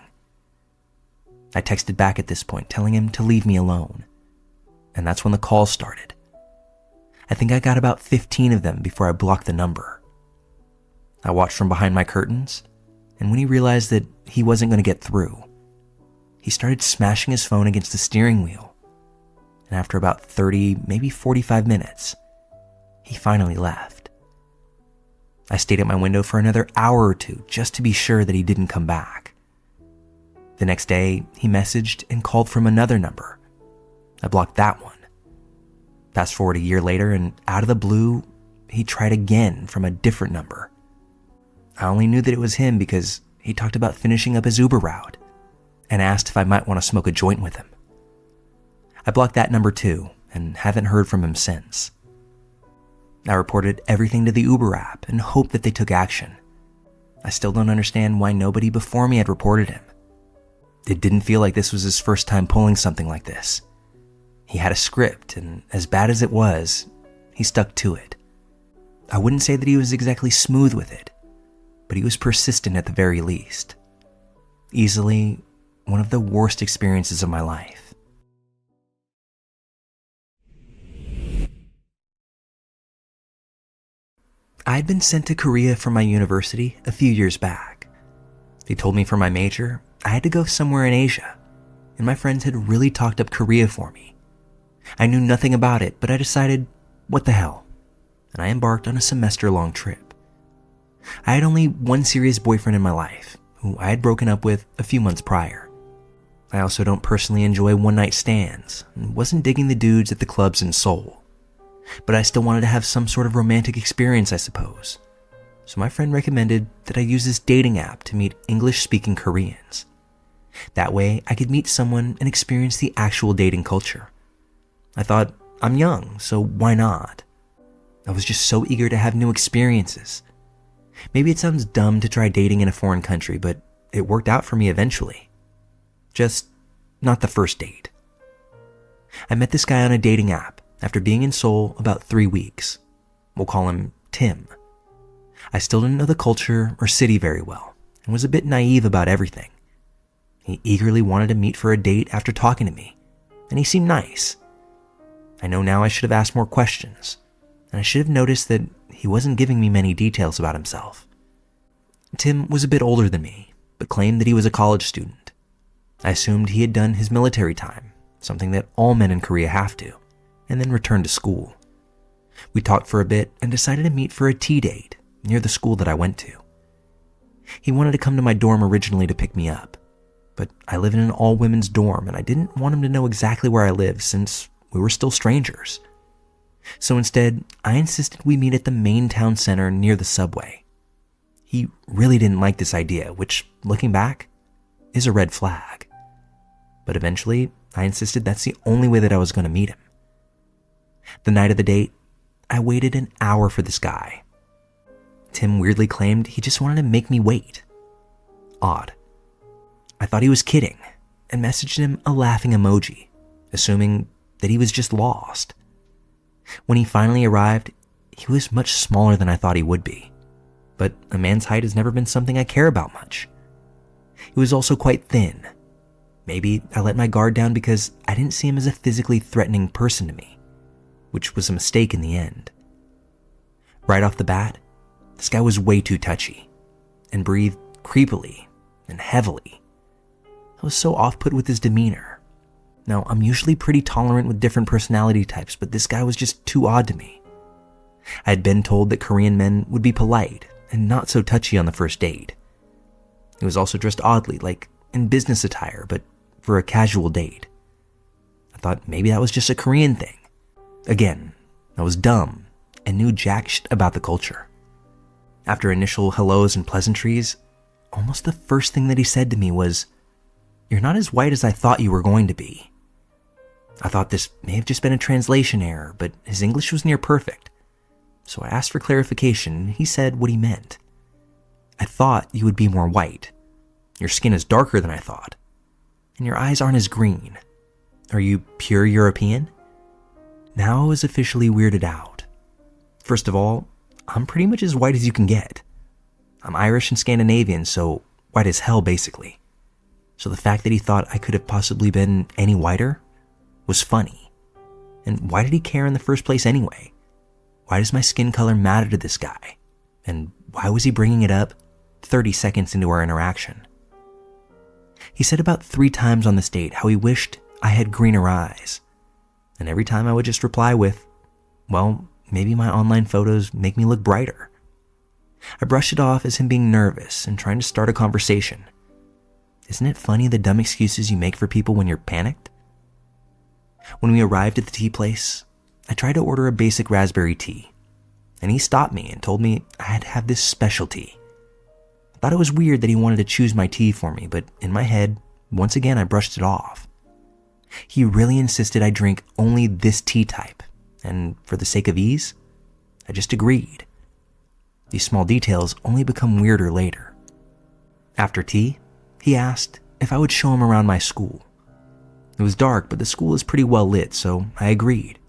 I texted back at this point, telling him to leave me alone. And that's when the calls started. I think I got about 15 of them before I blocked the number. I watched from behind my curtains, and when he realized that he wasn't going to get through, he started smashing his phone against the steering wheel. And after about 30, maybe 45 minutes, he finally left. I stayed at my window for another hour or two just to be sure that he didn't come back. The next day, he messaged and called from another number. I blocked that one. Fast forward a year later, and out of the blue, he tried again from a different number. I only knew that it was him because he talked about finishing up his Uber route and asked if I might want to smoke a joint with him. I blocked that number too and haven't heard from him since. I reported everything to the Uber app and hoped that they took action. I still don't understand why nobody before me had reported him. It didn't feel like this was his first time pulling something like this. He had a script, and as bad as it was, he stuck to it. I wouldn't say that he was exactly smooth with it, but he was persistent at the very least. Easily one of the worst experiences of my life. I had been sent to Korea from my university a few years back. They told me for my major, I had to go somewhere in Asia, and my friends had really talked up Korea for me. I knew nothing about it, but I decided, what the hell? And I embarked on a semester-long trip. I had only one serious boyfriend in my life, who I had broken up with a few months prior. I also don't personally enjoy one-night stands, and wasn't digging the dudes at the clubs in Seoul. But I still wanted to have some sort of romantic experience, I suppose. So my friend recommended that I use this dating app to meet English-speaking Koreans. That way, I could meet someone and experience the actual dating culture. I thought, I'm young, so why not? I was just so eager to have new experiences. Maybe it sounds dumb to try dating in a foreign country, but it worked out for me eventually. Just not the first date. I met this guy on a dating app after being in Seoul about 3 weeks. We'll call him Tim. I still didn't know the culture or city very well, and was a bit naive about everything. He eagerly wanted to meet for a date after talking to me, and he seemed nice. I know now I should have asked more questions, and I should have noticed that he wasn't giving me many details about himself. Tim was a bit older than me, but claimed that he was a college student. I assumed he had done his military time, something that all men in Korea have to, and then returned to school. We talked for a bit and decided to meet for a tea date near the school that I went to. He wanted to come to my dorm originally to pick me up, but I live in an all-women's dorm and I didn't want him to know exactly where I live since we were still strangers. So instead, I insisted we meet at the main town center near the subway. He really didn't like this idea, which, looking back, is a red flag. But eventually, I insisted that's the only way that I was going to meet him. The night of the date, I waited an hour for this guy. Tim weirdly claimed he just wanted to make me wait. Odd. I thought he was kidding and messaged him a laughing emoji, assuming that he was just lost. When he finally arrived, he was much smaller than I thought he would be, but a man's height has never been something I care about much. He was also quite thin. Maybe I let my guard down because I didn't see him as a physically threatening person to me, which was a mistake in the end. Right off the bat, this guy was way too touchy and breathed creepily and heavily. I was so off-put with his demeanor. Now, I'm usually pretty tolerant with different personality types, but this guy was just too odd to me. I had been told that Korean men would be polite and not so touchy on the first date. He was also dressed oddly, like in business attire, but for a casual date. I thought maybe that was just a Korean thing. Again, I was dumb and knew jack shit about the culture. After initial hellos and pleasantries, almost the first thing that he said to me was, "You're not as white as I thought you were going to be." I thought this may have just been a translation error, but his English was near perfect. So I asked for clarification, and he said what he meant. "I thought you would be more white. Your skin is darker than I thought. And your eyes aren't as green. Are you pure European?" Now I was officially weirded out. First of all, I'm pretty much as white as you can get. I'm Irish and Scandinavian, so white as hell basically. So the fact that he thought I could have possibly been any whiter was funny. And why did he care in the first place anyway? Why does my skin color matter to this guy? And why was he bringing it up 30 seconds into our interaction? He said about 3 times on this date how he wished I had greener eyes. And every time I would just reply with, "Well, maybe my online photos make me look brighter." I brushed it off as him being nervous and trying to start a conversation. Isn't it funny the dumb excuses you make for people when you're panicked? When we arrived at the tea place, I tried to order a basic raspberry tea, and he stopped me and told me I had to have this special tea. I thought it was weird that he wanted to choose my tea for me, but in my head, once again I brushed it off. He really insisted I drink only this tea type, and for the sake of ease, I just agreed. These small details only become weirder later. After tea, he asked if I would show him around my school. It was dark, but the school is pretty well lit, so I agreed.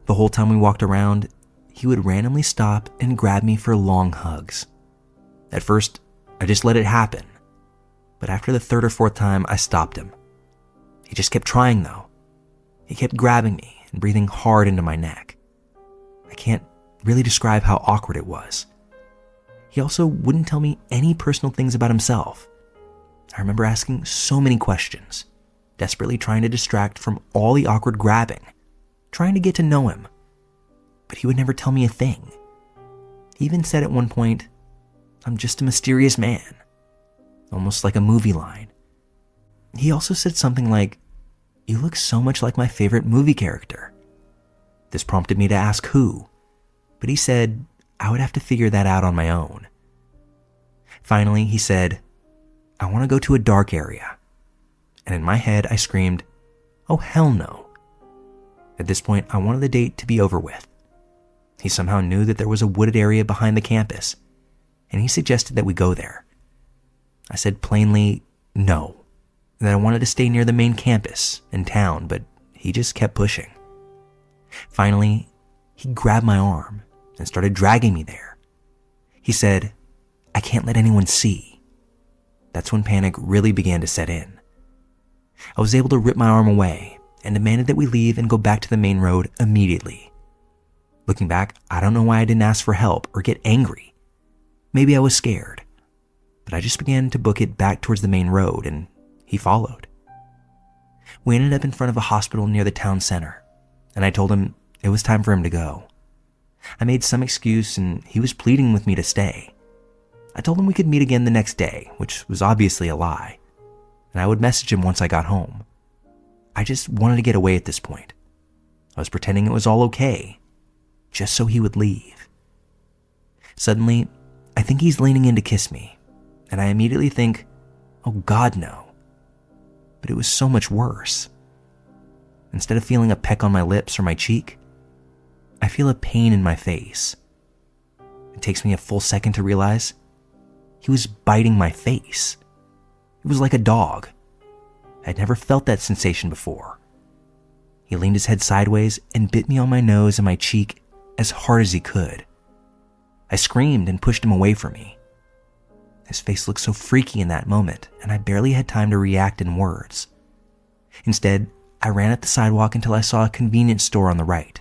The whole time we walked around, he would randomly stop and grab me for long hugs. At first, I just let it happen, but after the 3rd or 4th time, I stopped him. He just kept trying though. He kept grabbing me and breathing hard into my neck. I can't really describe how awkward it was. He also wouldn't tell me any personal things about himself. I remember asking so many questions, desperately trying to distract from all the awkward grabbing, trying to get to know him. But he would never tell me a thing. He even said at one point, "I'm just a mysterious man," almost like a movie line. He also said something like, "You look so much like my favorite movie character." This prompted me to ask who, but he said I would have to figure that out on my own. Finally, he said, "I want to go to a dark area." And in my head, I screamed, "Oh, hell no." At this point, I wanted the date to be over with. He somehow knew that there was a wooded area behind the campus, and he suggested that we go there. I said plainly no, that I wanted to stay near the main campus and town, but he just kept pushing. Finally, he grabbed my arm and started dragging me there. He said, "I can't let anyone see." That's when panic really began to set in. I was able to rip my arm away and demanded that we leave and go back to the main road immediately. Looking back, I don't know why I didn't ask for help or get angry. Maybe I was scared, but I just began to book it back towards the main road, and he followed. We ended up in front of a hospital near the town center, and I told him it was time for him to go. I made some excuse, and he was pleading with me to stay. I told him we could meet again the next day, which was obviously a lie, and I would message him once I got home. I just wanted to get away at this point. I was pretending it was all okay, just so he would leave. Suddenly, I think he's leaning in to kiss me, and I immediately think, oh God, no. But it was so much worse. Instead of feeling a peck on my lips or my cheek, I feel a pain in my face. It takes me a full second to realize he was biting my face. It was like a dog. I'd never felt that sensation before. He leaned his head sideways and bit me on my nose and my cheek as hard as he could. I screamed and pushed him away from me. His face looked so freaky in that moment, and I barely had time to react in words. Instead, I ran up the sidewalk until I saw a convenience store on the right.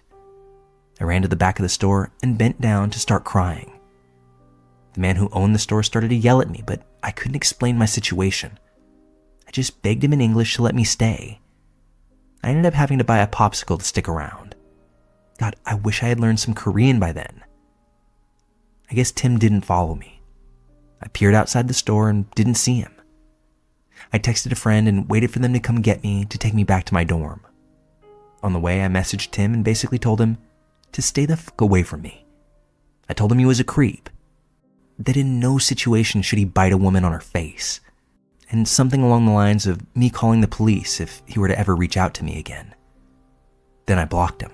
I ran to the back of the store and bent down to start crying. The man who owned the store started to yell at me, but I couldn't explain my situation. I just begged him in English to let me stay. I ended up having to buy a popsicle to stick around. God, I wish I had learned some Korean by then. I guess Tim didn't follow me. I peered outside the store and didn't see him. I texted a friend and waited for them to come get me to take me back to my dorm. On the way, I messaged Tim and basically told him to stay the fuck away from me. I told him he was a creep, that in no situation should he bite a woman on her face, and something along the lines of me calling the police if he were to ever reach out to me again. Then I blocked him.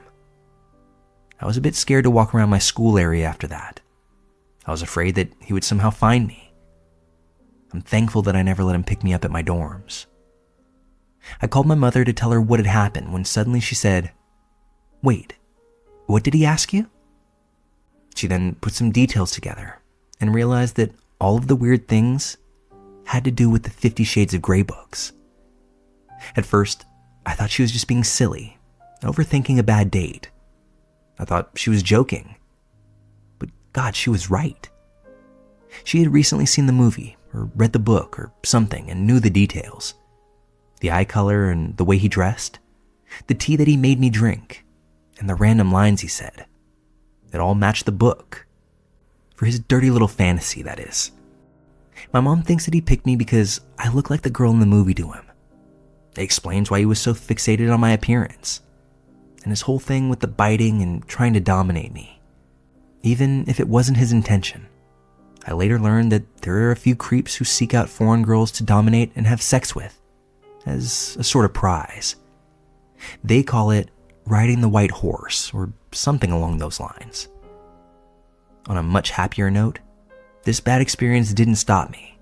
I was a bit scared to walk around my school area after that. I was afraid that he would somehow find me. I'm thankful that I never let him pick me up at my dorms. I called my mother to tell her what had happened when suddenly she said, "Wait, what did he ask you?" She then put some details together and realized that all of the weird things had to do with the 50 Shades of Grey books. At first, I thought she was just being silly, overthinking a bad date. I thought she was joking. But God, she was right. She had recently seen the movie, or read the book, or something, and knew the details. The eye color and the way he dressed, the tea that he made me drink, and the random lines he said. It all matched the book. For his dirty little fantasy, that is. My mom thinks that he picked me because I look like the girl in the movie to him. It explains why he was so fixated on my appearance, and his whole thing with the biting and trying to dominate me. Even if it wasn't his intention, I later learned that there are a few creeps who seek out foreign girls to dominate and have sex with, as a sort of prize. They call it riding the white horse, or something along those lines. On a much happier note, this bad experience didn't stop me.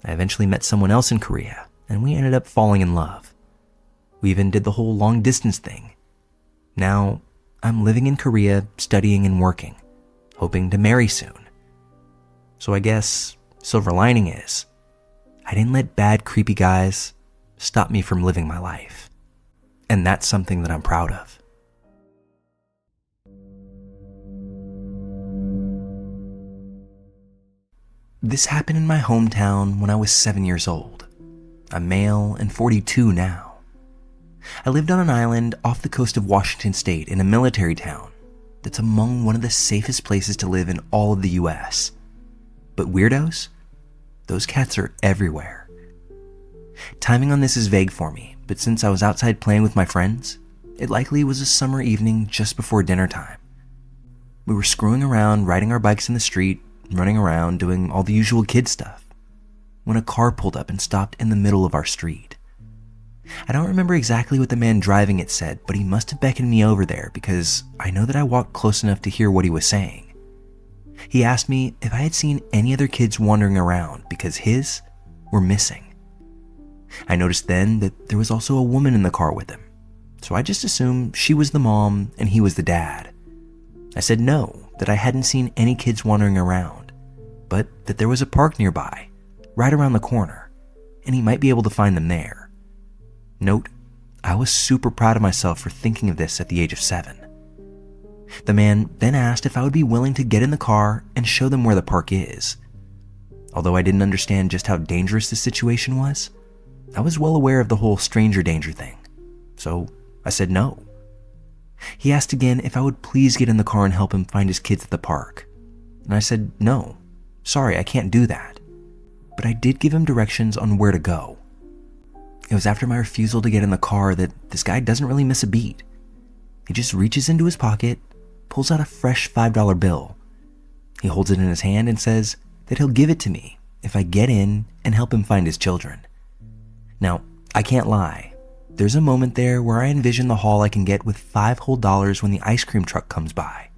I eventually met someone else in Korea, and we ended up falling in love. We even did the whole long distance thing. Now, I'm living in Korea, studying and working, hoping to marry soon. So I guess silver lining is, I didn't let bad, creepy guys stop me from living my life. And that's something that I'm proud of. This happened in my hometown when I was 7 years old. I'm male and 42 now. I lived on an island off the coast of Washington State in a military town that's among one of the safest places to live in all of the US. But weirdos? Those cats are everywhere. Timing on this is vague for me, but since I was outside playing with my friends, it likely was a summer evening just before dinner time. We were screwing around, riding our bikes in the street, running around, doing all the usual kid stuff, when a car pulled up and stopped in the middle of our street. I don't remember exactly what the man driving it said, but he must have beckoned me over there because I know that I walked close enough to hear what he was saying. He asked me if I had seen any other kids wandering around because his were missing. I noticed then that there was also a woman in the car with him, so I just assumed she was the mom and he was the dad. I said no, that I hadn't seen any kids wandering around, but that there was a park nearby, right around the corner, and he might be able to find them there. Note, I was super proud of myself for thinking of this at the age of 7. The man then asked if I would be willing to get in the car and show them where the park is. Although I didn't understand just how dangerous the situation was, I was well aware of the whole stranger danger thing, so I said no. He asked again if I would please get in the car and help him find his kids at the park, and I said no, sorry, I can't do that. But I did give him directions on where to go. It was after my refusal to get in the car that this guy doesn't really miss a beat. He just reaches into his pocket, pulls out a fresh $5 bill. He holds it in his hand and says that he'll give it to me if I get in and help him find his children. Now, I can't lie. There's a moment there where I envision the haul I can get with $5 whole when the ice cream truck comes by.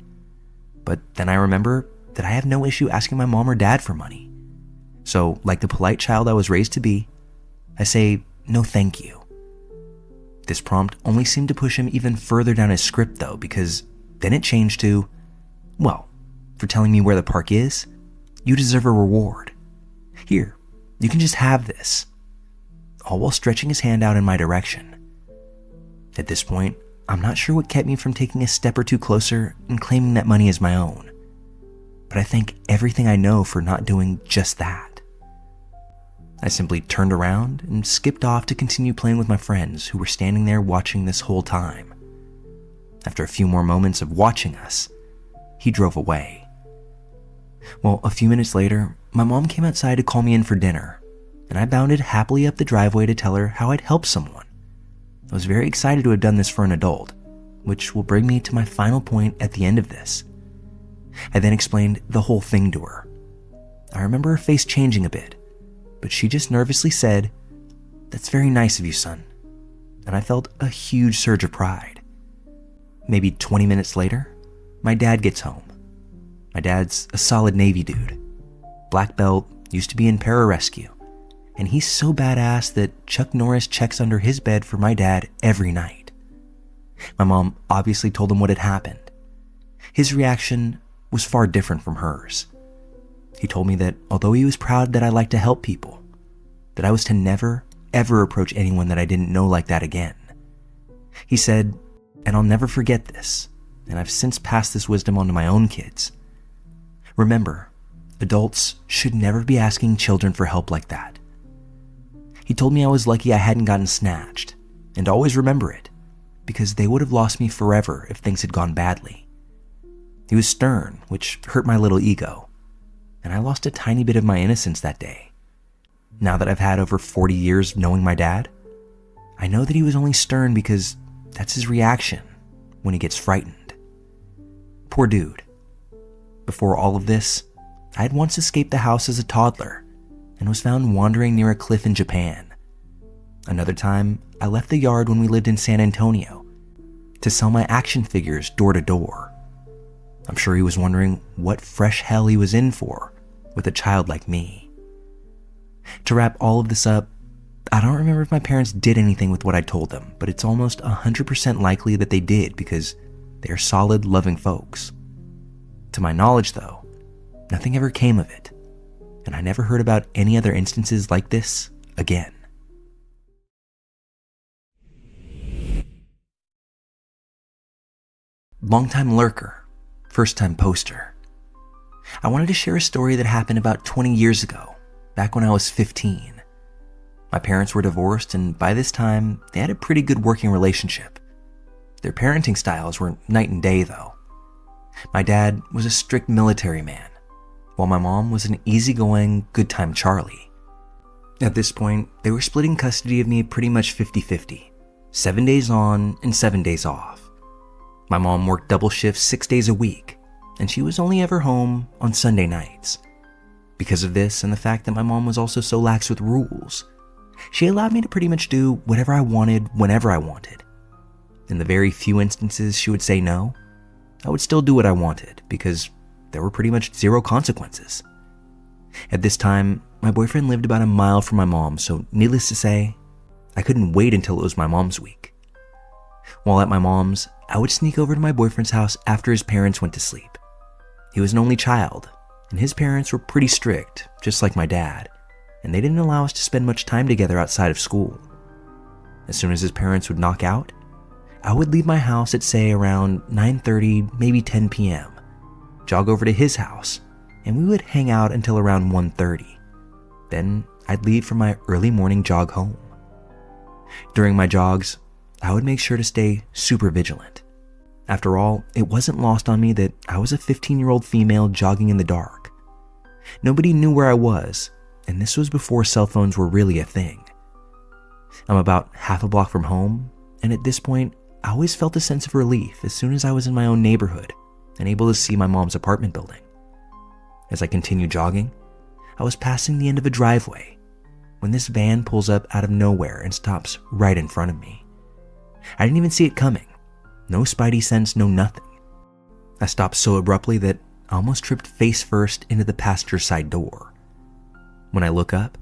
But then I remember that I have no issue asking my mom or dad for money. So, like the polite child I was raised to be, I say, no thank you. This prompt only seemed to push him even further down his script though, because then it changed to, well, for telling me where the park is, you deserve a reward. Here, you can just have this. All while stretching his hand out in my direction. At this point, I'm not sure what kept me from taking a step or two closer and claiming that money as my own. But I thank everything I know for not doing just that. I simply turned around and skipped off to continue playing with my friends who were standing there watching this whole time. After a few more moments of watching us, he drove away. Well, a few minutes later, my mom came outside to call me in for dinner, and I bounded happily up the driveway to tell her how I'd helped someone. I was very excited to have done this for an adult, which will bring me to my final point at the end of this. I then explained the whole thing to her. I remember her face changing a bit, but she just nervously said, "That's very nice of you, son." And I felt a huge surge of pride. Maybe 20 minutes later, my dad gets home. My dad's a solid Navy dude. Black belt, used to be in pararescue. And he's so badass that Chuck Norris checks under his bed for my dad every night. My mom obviously told him what had happened. His reaction was far different from hers. He told me that although he was proud that I liked to help people, that I was to never, ever approach anyone that I didn't know like that again. He said, and I'll never forget this, and I've since passed this wisdom on to my own kids. Remember, adults should never be asking children for help like that. He told me I was lucky I hadn't gotten snatched, and always remember it, because they would have lost me forever if things had gone badly. He was stern, which hurt my little ego, and I lost a tiny bit of my innocence that day. Now that I've had over 40 years knowing my dad, I know that he was only stern because that's his reaction when he gets frightened. Poor dude. Before all of this, I had once escaped the house as a toddler and was found wandering near a cliff in Japan. Another time, I left the yard when we lived in San Antonio to sell my action figures door to door. I'm sure he was wondering what fresh hell he was in for with a child like me. To wrap all of this up, I don't remember if my parents did anything with what I told them, but it's almost 100% likely that they did because they're solid, loving folks. To my knowledge, though, nothing ever came of it, and I never heard about any other instances like this again. Longtime lurker, first-time poster. I wanted to share a story that happened about 20 years ago, back when I was 15. My parents were divorced, and by this time, they had a pretty good working relationship. Their parenting styles were night and day, though. My dad was a strict military man, while my mom was an easygoing, good-time Charlie. At this point, they were splitting custody of me pretty much 50-50, 7 days on and 7 days off. My mom worked double shifts 6 days a week, and she was only ever home on Sunday nights. Because of this and the fact that my mom was also so lax with rules, she allowed me to pretty much do whatever I wanted whenever I wanted. In the very few instances she would say no, I would still do what I wanted because there were pretty much zero consequences. At this time, my boyfriend lived about a mile from my mom, so needless to say, I couldn't wait until it was my mom's week. While at my mom's, I would sneak over to my boyfriend's house after his parents went to sleep. He was an only child, and his parents were pretty strict, just like my dad, and they didn't allow us to spend much time together outside of school. As soon as his parents would knock out, I would leave my house at say around 9:30, maybe 10 p.m., jog over to his house, and we would hang out until around 1:30. Then I'd leave for my early morning jog home. During my jogs, I would make sure to stay super vigilant. After all, it wasn't lost on me that I was a 15-year-old female jogging in the dark. Nobody knew where I was, and this was before cell phones were really a thing. I'm about half a block from home, and at this point, I always felt a sense of relief as soon as I was in my own neighborhood and able to see my mom's apartment building. As I continued jogging, I was passing the end of a driveway when this van pulls up out of nowhere and stops right in front of me. I didn't even see it coming. No spidey sense, no nothing. I stopped so abruptly that I almost tripped face first into the passenger side door. When I look up,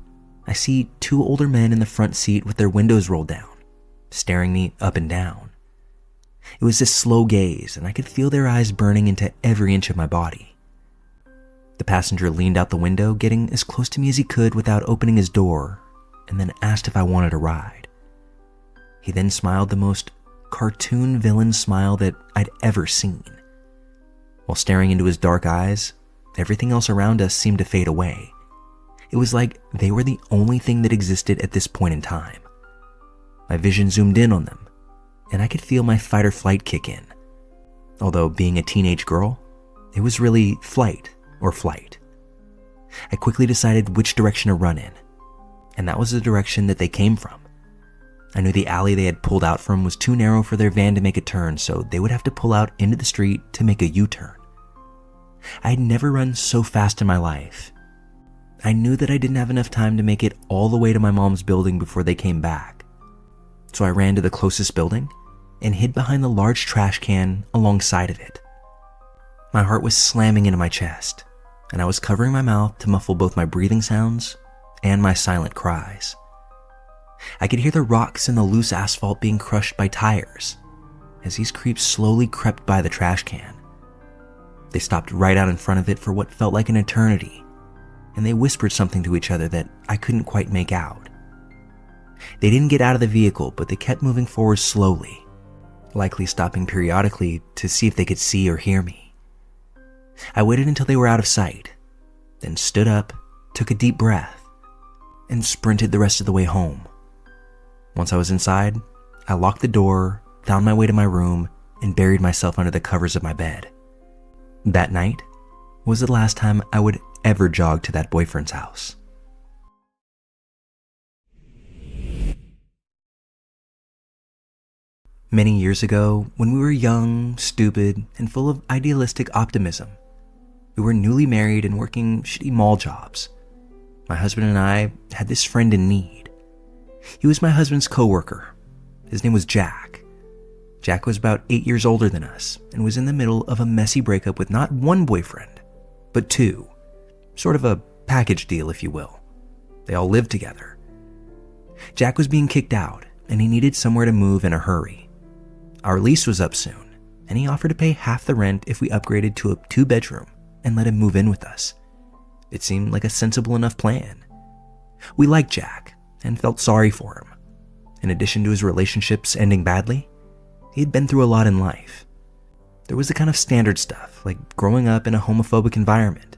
I see two older men in the front seat with their windows rolled down, staring me up and down. It was this slow gaze, and I could feel their eyes burning into every inch of my body. The passenger leaned out the window, getting as close to me as he could without opening his door, and then asked if I wanted a ride. He then smiled the most cartoon villain smile that I'd ever seen. While staring into his dark eyes, everything else around us seemed to fade away. It was like they were the only thing that existed at this point in time. My vision zoomed in on them, and I could feel my fight or flight kick in. Although being a teenage girl, it was really flight or flight. I quickly decided which direction to run in, and that was the direction that they came from. I knew the alley they had pulled out from was too narrow for their van to make a turn, so they would have to pull out into the street to make a U-turn. I had never run so fast in my life. I knew that I didn't have enough time to make it all the way to my mom's building before they came back. So I ran to the closest building and hid behind the large trash can alongside of it. My heart was slamming into my chest, and I was covering my mouth to muffle both my breathing sounds and my silent cries. I could hear the rocks and the loose asphalt being crushed by tires as these creeps slowly crept by the trash can. They stopped right out in front of it for what felt like an eternity, and they whispered something to each other that I couldn't quite make out. They didn't get out of the vehicle, but they kept moving forward slowly, likely stopping periodically to see if they could see or hear me. I waited until they were out of sight, then stood up, took a deep breath, and sprinted the rest of the way home. Once I was inside, I locked the door, found my way to my room, and buried myself under the covers of my bed. That night was the last time I would ever jog to that boyfriend's house. Many years ago, when we were young, stupid, and full of idealistic optimism, we were newly married and working shitty mall jobs. My husband and I had this friend in need. He was my husband's coworker. His name was Jack. Jack was about 8 years older than us and was in the middle of a messy breakup with not one boyfriend, but two. Sort of a package deal, if you will. They all lived together. Jack was being kicked out, and he needed somewhere to move in a hurry. Our lease was up soon, and he offered to pay half the rent if we upgraded to a 2-bedroom and let him move in with us. It seemed like a sensible enough plan. We liked Jack and felt sorry for him. In addition to his relationships ending badly, he had been through a lot in life. There was the kind of standard stuff, like growing up in a homophobic environment,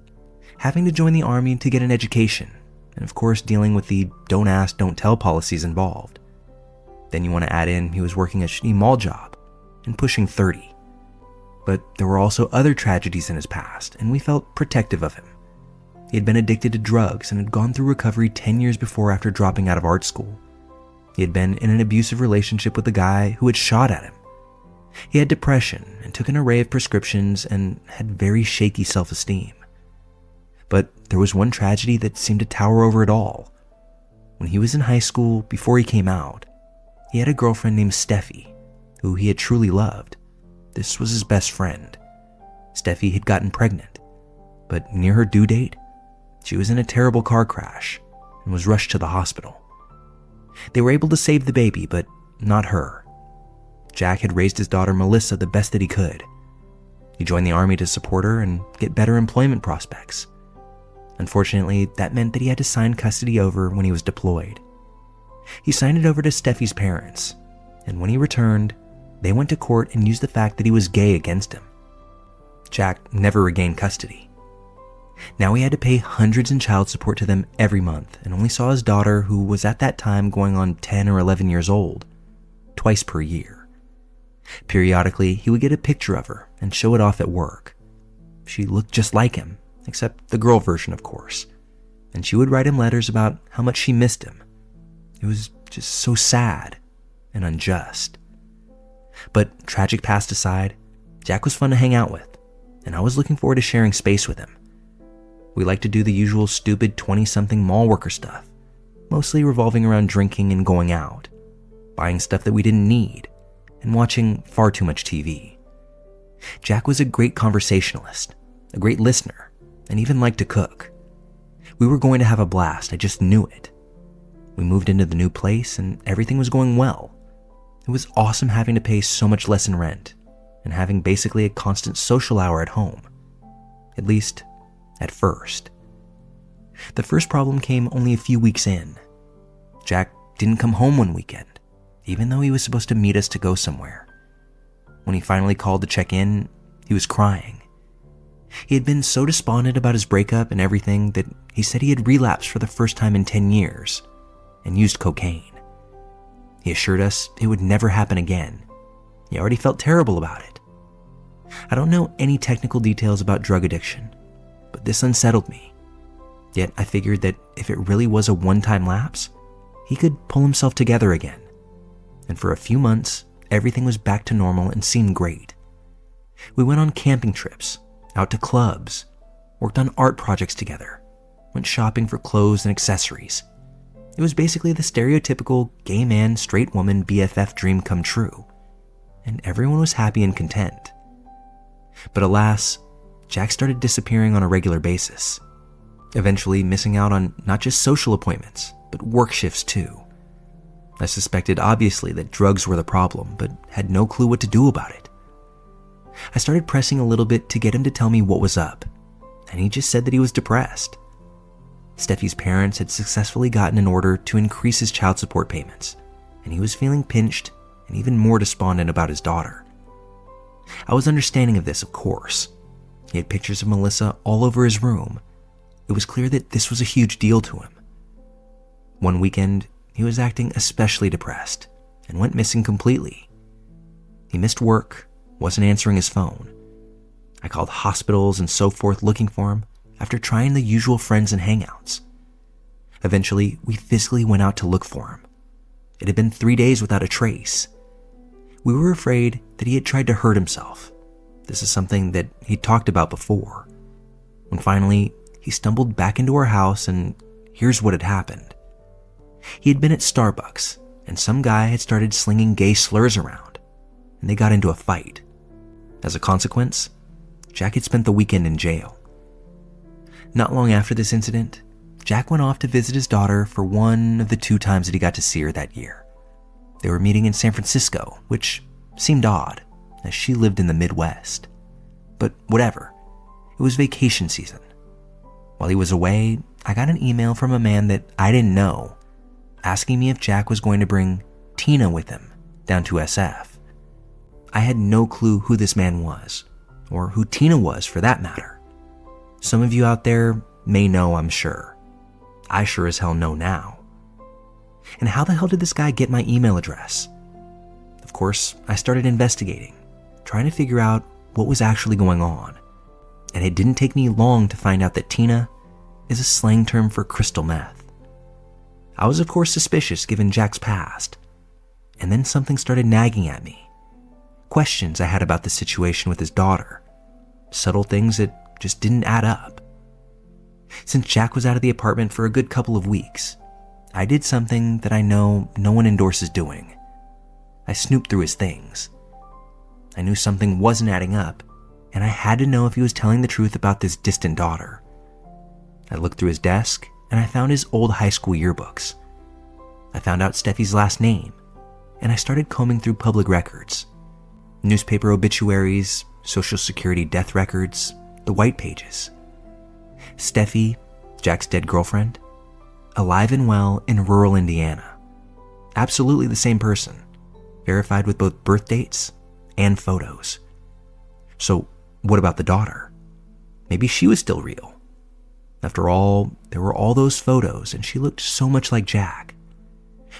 having to join the army to get an education, and of course dealing with the don't ask, don't tell policies involved. Then you want to add in he was working a shitty mall job and pushing 30. But there were also other tragedies in his past, and we felt protective of him. He had been addicted to drugs and had gone through recovery 10 years before after dropping out of art school. He had been in an abusive relationship with a guy who had shot at him. He had depression and took an array of prescriptions and had very shaky self-esteem. But there was one tragedy that seemed to tower over it all. When he was in high school, before he came out, he had a girlfriend named Steffi, who he had truly loved. This was his best friend. Steffi had gotten pregnant, but near her due date, she was in a terrible car crash and was rushed to the hospital. They were able to save the baby, but not her. Jack had raised his daughter Melissa the best that he could. He joined the army to support her and get better employment prospects. Unfortunately, that meant that he had to sign custody over when he was deployed. He signed it over to Steffi's parents, and when he returned, they went to court and used the fact that he was gay against him. Jack never regained custody. Now he had to pay hundreds in child support to them every month and only saw his daughter, who was at that time going on 10 or 11 years old, twice per year. Periodically, he would get a picture of her and show it off at work. She looked just like him, except the girl version, of course, and she would write him letters about how much she missed him. It was just so sad and unjust. But tragic past aside, Jack was fun to hang out with, and I was looking forward to sharing space with him. We liked to do the usual stupid 20-something mall worker stuff, mostly revolving around drinking and going out, buying stuff that we didn't need, and watching far too much TV. Jack was a great conversationalist, a great listener, and even liked to cook. We were going to have a blast, I just knew it. We moved into the new place and everything was going well. It was awesome having to pay so much less in rent and having basically a constant social hour at home. At least, at first. The first problem came only a few weeks in. Jack didn't come home one weekend, even though he was supposed to meet us to go somewhere. When he finally called to check in, he was crying. He had been so despondent about his breakup and everything that he said he had relapsed for the first time in 10 years and used cocaine. He assured us it would never happen again. He already felt terrible about it. I don't know any technical details about drug addiction, but this unsettled me. Yet I figured that if it really was a one-time lapse, he could pull himself together again. And for a few months, everything was back to normal and seemed great. We went on camping trips, out to clubs, worked on art projects together, went shopping for clothes and accessories. It was basically the stereotypical gay man, straight woman BFF dream come true, and everyone was happy and content. But alas, Jack started disappearing on a regular basis, eventually missing out on not just social appointments, but work shifts too. I suspected obviously that drugs were the problem, but had no clue what to do about it. I started pressing a little bit to get him to tell me what was up, and he just said that he was depressed. Steffi's parents had successfully gotten an order to increase his child support payments, and he was feeling pinched and even more despondent about his daughter. I was understanding of this, of course. He had pictures of Melissa all over his room. It was clear that this was a huge deal to him. One weekend, he was acting especially depressed and went missing completely. He missed work, wasn't answering his phone. I called hospitals and so forth looking for him after trying the usual friends and hangouts. Eventually, we physically went out to look for him. It had been 3 days without a trace. We were afraid that he had tried to hurt himself. This is something that he'd talked about before. When finally, he stumbled back into our house, and here's what had happened. He had been at Starbucks, and some guy had started slinging gay slurs around, and they got into a fight. As a consequence, Jack had spent the weekend in jail. Not long after this incident, Jack went off to visit his daughter for one of the 2 times that he got to see her that year. They were meeting in San Francisco, which seemed odd, as she lived in the Midwest. But whatever, it was vacation season. While he was away, I got an email from a man that I didn't know, asking me if Jack was going to bring Tina with him down to SF. I had no clue who this man was, or who Tina was for that matter. Some of you out there may know, I'm sure. I sure as hell know now. And how the hell did this guy get my email address? Of course, I started investigating, trying to figure out what was actually going on. And it didn't take me long to find out that Tina is a slang term for crystal meth. I was of course suspicious given Jack's past, and then something started nagging at me. Questions I had about the situation with his daughter, subtle things that just didn't add up. Since Jack was out of the apartment for a good couple of weeks, I did something that I know no one endorses doing. I snooped through his things. I knew something wasn't adding up, and I had to know if he was telling the truth about this distant daughter. I looked through his desk, and I found his old high school yearbooks. I found out Steffi's last name, and I started combing through public records. Newspaper obituaries, social security death records, the white pages. Steffi, Jack's dead girlfriend, alive and well in rural Indiana. Absolutely the same person, verified with both birth dates and photos. So what about the daughter? Maybe she was still real. After all, there were all those photos and she looked so much like Jack.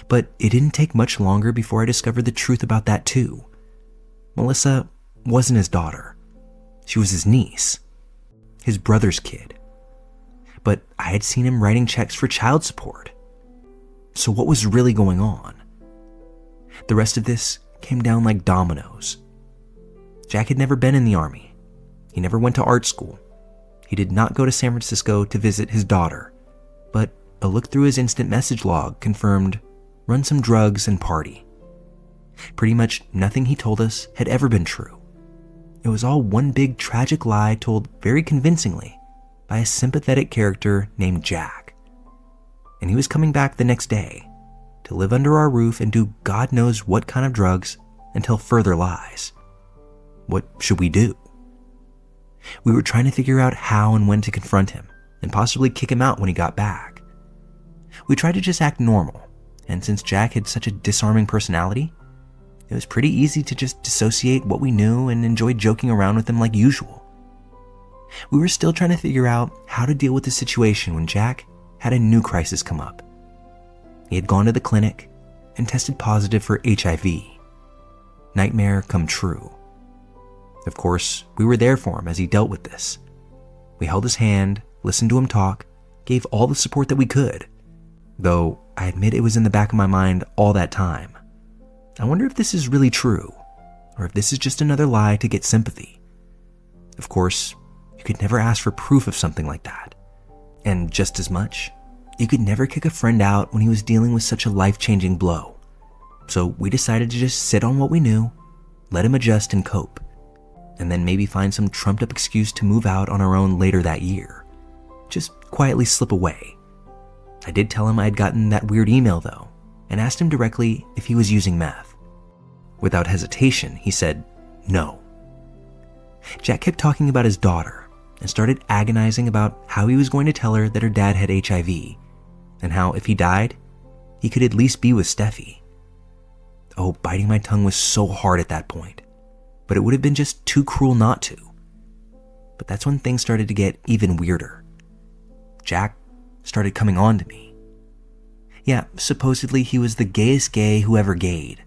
But it didn't take much longer before I discovered the truth about that too. Melissa wasn't his daughter. She was his niece, his brother's kid. But I had seen him writing checks for child support. So what was really going on? The rest of this came down like dominoes. Jack had never been in the army. He never went to art school. He did not go to San Francisco to visit his daughter, but a look through his instant message log confirmed run some drugs and party. Pretty much nothing he told us had ever been true. It was all one big tragic lie told very convincingly by a sympathetic character named Jack. And he was coming back the next day to live under our roof and do God knows what kind of drugs and tell further lies. What should we do? We were trying to figure out how and when to confront him and possibly kick him out when he got back. We tried to just act normal, and since Jack had such a disarming personality, it was pretty easy to just dissociate what we knew and enjoy joking around with him like usual. We were still trying to figure out how to deal with the situation when Jack had a new crisis come up. He had gone to the clinic and tested positive for HIV. Nightmare come true. Of course, we were there for him as he dealt with this. We held his hand, listened to him talk, gave all the support that we could. Though I admit it was in the back of my mind all that time. I wonder if this is really true, or if this is just another lie to get sympathy. Of course, you could never ask for proof of something like that. And just as much, you could never kick a friend out when he was dealing with such a life-changing blow. So we decided to just sit on what we knew, let him adjust and cope, and then maybe find some trumped-up excuse to move out on our own later that year. Just quietly slip away. I did tell him I had gotten that weird email though, and asked him directly if he was using meth. Without hesitation, he said no. Jack kept talking about his daughter and started agonizing about how he was going to tell her that her dad had HIV, and how if he died, he could at least be with Steffi. Oh, biting my tongue was so hard at that point, but it would have been just too cruel not to. But that's when things started to get even weirder. Jack started coming on to me. Yeah, supposedly he was the gayest gay who ever gayed,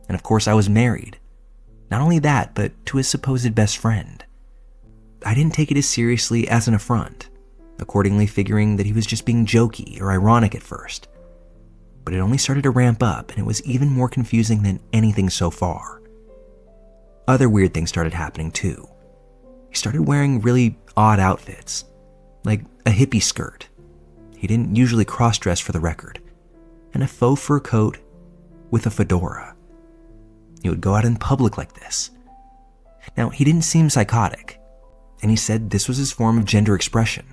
and of course I was married. Not only that, but to his supposed best friend. I didn't take it as seriously as an affront, accordingly figuring that he was just being jokey or ironic at first. But it only started to ramp up, and it was even more confusing than anything so far. Other weird things started happening too. He started wearing really odd outfits, like a hippie skirt. He didn't usually cross-dress for the record, and a faux fur coat with a fedora. He would go out in public like this. Now, he didn't seem psychotic, and he said this was his form of gender expression.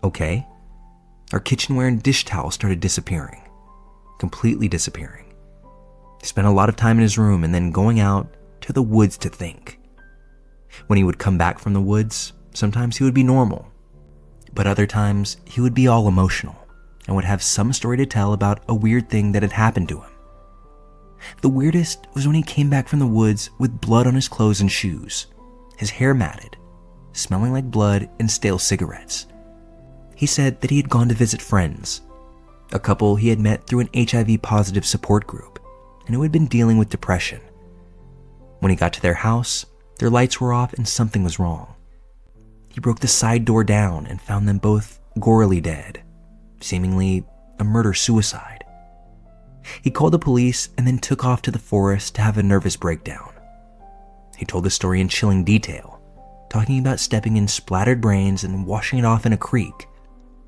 Okay. Our kitchenware and dish towels started disappearing. Completely disappearing. He spent a lot of time in his room and then going out to the woods to think. When he would come back from the woods, sometimes he would be normal, but other times he would be all emotional and would have some story to tell about a weird thing that had happened to him. The weirdest was when he came back from the woods with blood on his clothes and shoes, his hair matted, smelling like blood and stale cigarettes. He said that he had gone to visit friends, a couple he had met through an HIV-positive support group, and who had been dealing with depression. When he got to their house, their lights were off and something was wrong. He broke the side door down and found them both gorily dead, seemingly a murder-suicide. He called the police and then took off to the forest to have a nervous breakdown. He told the story in chilling detail, talking about stepping in splattered brains and washing it off in a creek,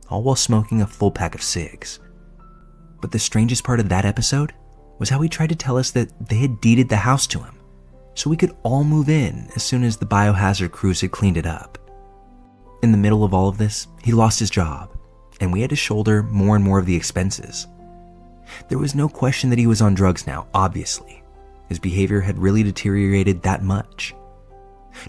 all while smoking a full pack of cigs. But the strangest part of that episode was how he tried to tell us that they had deeded the house to him, so we could all move in as soon as the biohazard crews had cleaned it up. In the middle of all of this, he lost his job, and we had to shoulder more and more of the expenses. There was no question that he was on drugs now, obviously. His behavior had really deteriorated that much.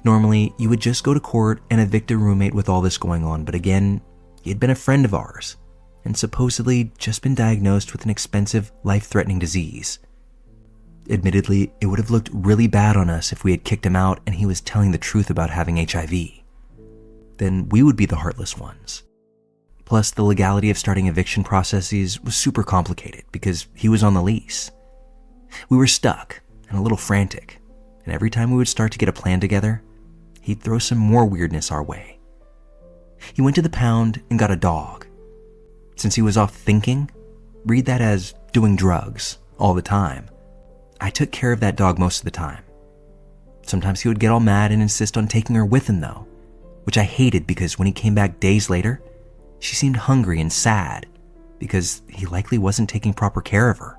Normally, you would just go to court and evict a roommate with all this going on, but again, he had been a friend of ours, and supposedly just been diagnosed with an expensive, life-threatening disease. Admittedly, it would have looked really bad on us if we had kicked him out and he was telling the truth about having HIV. Then we would be the heartless ones. Plus, the legality of starting eviction processes was super complicated because he was on the lease. We were stuck and a little frantic, and every time we would start to get a plan together, he'd throw some more weirdness our way. He went to the pound and got a dog. Since he was off thinking, read that as doing drugs all the time, I took care of that dog most of the time. Sometimes he would get all mad and insist on taking her with him though, which I hated because when he came back days later, she seemed hungry and sad because he likely wasn't taking proper care of her.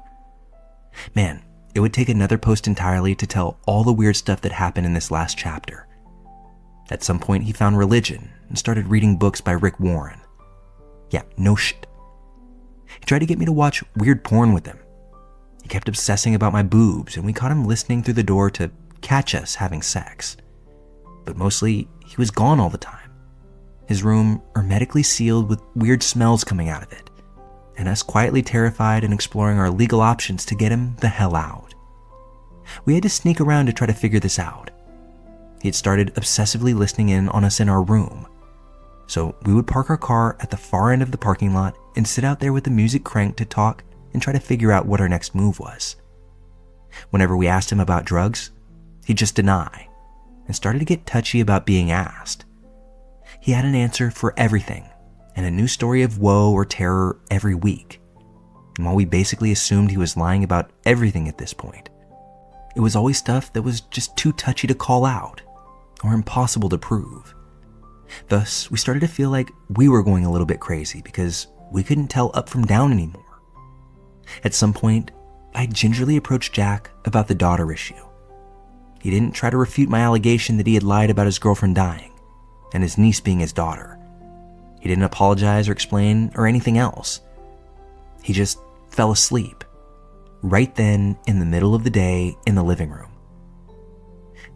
Man, it would take another post entirely to tell all the weird stuff that happened in this last chapter. At some point, he found religion and started reading books by Rick Warren. Yeah, no shit. He tried to get me to watch weird porn with him. He kept obsessing about my boobs, and we caught him listening through the door to catch us having sex. But mostly, he was gone all the time. His room hermetically sealed with weird smells coming out of it, and us quietly terrified and exploring our legal options to get him the hell out. We had to sneak around to try to figure this out. He had started obsessively listening in on us in our room, so we would park our car at the far end of the parking lot and sit out there with the music cranked to talk and try to figure out what our next move was. Whenever we asked him about drugs, he'd just deny and started to get touchy about being asked. He had an answer for everything and a new story of woe or terror every week. And while we basically assumed he was lying about everything at this point, it was always stuff that was just too touchy to call out or impossible to prove. Thus, we started to feel like we were going a little bit crazy because we couldn't tell up from down anymore. At some point, I gingerly approached Jack about the daughter issue. He didn't try to refute my allegation that he had lied about his girlfriend dying and his niece being his daughter. He didn't apologize or explain or anything else. He just fell asleep, right then in the middle of the day in the living room.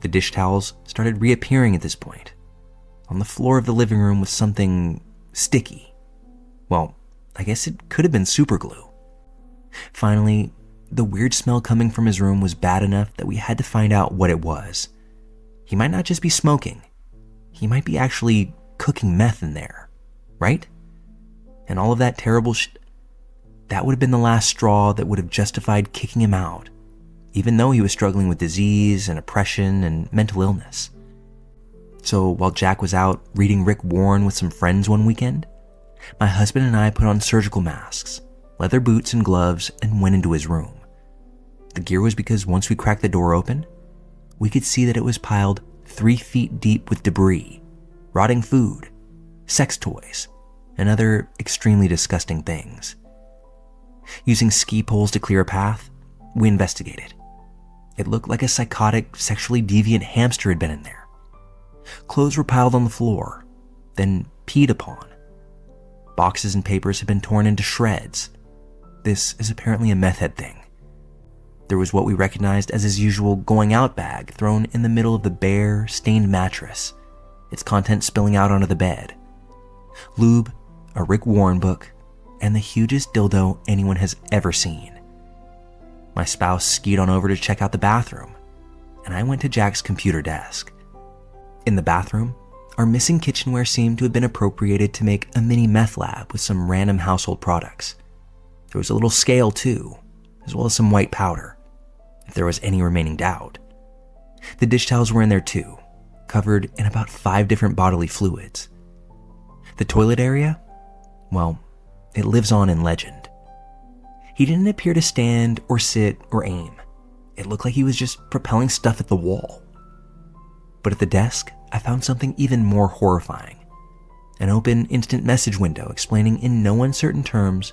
The dish towels started reappearing at this point. On the floor of the living room was something sticky. Well, I guess it could have been super glue. Finally, the weird smell coming from his room was bad enough that we had to find out what it was. He might not just be smoking. He might be actually cooking meth in there, right? And all of that terrible that would have been the last straw that would have justified kicking him out, even though he was struggling with disease and oppression and mental illness. So while Jack was out reading Rick Warren with some friends one weekend, my husband and I put on surgical masks, leather boots and gloves, and went into his room. The gear was because once we cracked the door open, we could see that it was piled 3 feet deep with debris, rotting food, sex toys, and other extremely disgusting things. Using ski poles to clear a path, we investigated. It looked like a psychotic, sexually deviant hamster had been in there. Clothes were piled on the floor, then peed upon. Boxes and papers had been torn into shreds. This is apparently a meth head thing. There was what we recognized as his usual going out bag thrown in the middle of the bare, stained mattress, its contents spilling out onto the bed. Lube, a Rick Warren book, and the hugest dildo anyone has ever seen. My spouse skied on over to check out the bathroom, and I went to Jack's computer desk. In the bathroom, our missing kitchenware seemed to have been appropriated to make a mini meth lab with some random household products. There was a little scale too, as well as some white powder, if there was any remaining doubt. The dish towels were in there too, covered in about 5 different bodily fluids. The toilet area? Well, it lives on in legend. He didn't appear to stand or sit or aim. It looked like he was just propelling stuff at the wall. But at the desk, I found something even more horrifying. An open instant message window explaining in no uncertain terms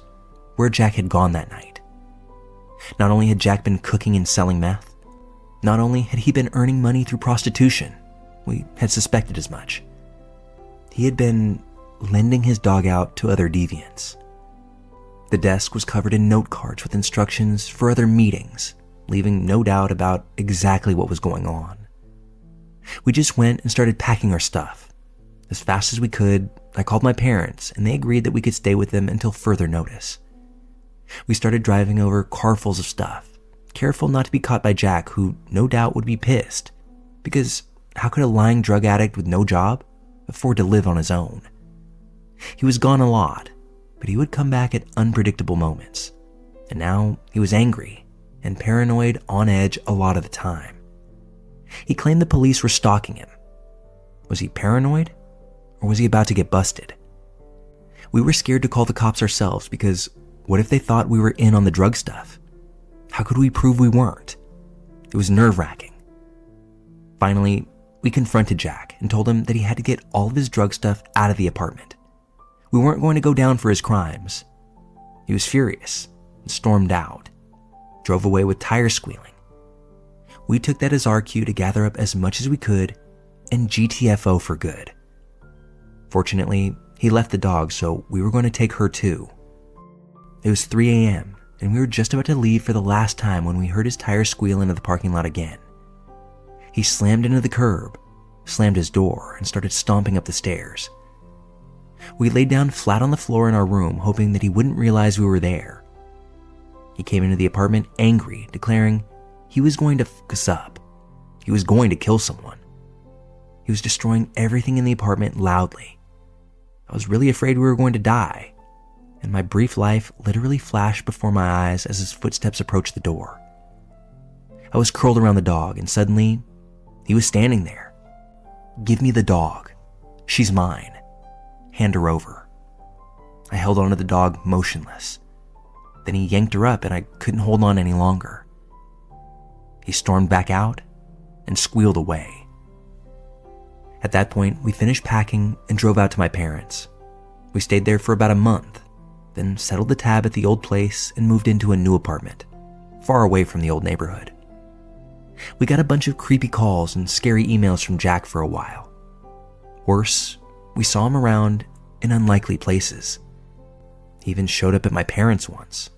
where Jack had gone that night. Not only had Jack been cooking and selling meth, not only had he been earning money through prostitution, we had suspected as much. He had been lending his dog out to other deviants. The desk was covered in note cards with instructions for other meetings, leaving no doubt about exactly what was going on. We just went and started packing our stuff. As fast as we could, I called my parents, and they agreed that we could stay with them until further notice. We started driving over carfuls of stuff, careful not to be caught by Jack, who no doubt would be pissed, because how could a lying drug addict with no job afford to live on his own? He was gone a lot, but he would come back at unpredictable moments, and now he was angry and paranoid, on edge a lot of the time. He claimed the police were stalking him. Was he paranoid, or was he about to get busted? We were scared to call the cops ourselves because what if they thought we were in on the drug stuff? How could we prove we weren't? It was nerve-wracking. Finally, we confronted Jack and told him that he had to get all of his drug stuff out of the apartment. We weren't going to go down for his crimes. He was furious and stormed out, drove away with tires squealing. We took that as our cue to gather up as much as we could and GTFO for good. Fortunately, he left the dog, so we were going to take her too. It was 3 a.m., and we were just about to leave for the last time when we heard his tires squeal into the parking lot again. He slammed into the curb, slammed his door, and started stomping up the stairs. We laid down flat on the floor in our room, hoping that he wouldn't realize we were there. He came into the apartment angry, declaring he was going to fuck us up. He was going to kill someone. He was destroying everything in the apartment loudly. I was really afraid we were going to die, and my brief life literally flashed before my eyes as his footsteps approached the door. I was curled around the dog, and suddenly, he was standing there. "Give me the dog. She's mine. Hand her over." I held onto the dog motionless. Then he yanked her up, and I couldn't hold on any longer. He stormed back out and squealed away. At that point, we finished packing and drove out to my parents'. We stayed there for about a month, then settled the tab at the old place and moved into a new apartment, far away from the old neighborhood. We got a bunch of creepy calls and scary emails from Jack for a while. Worse, we saw him around in unlikely places. He even showed up at my parents' once,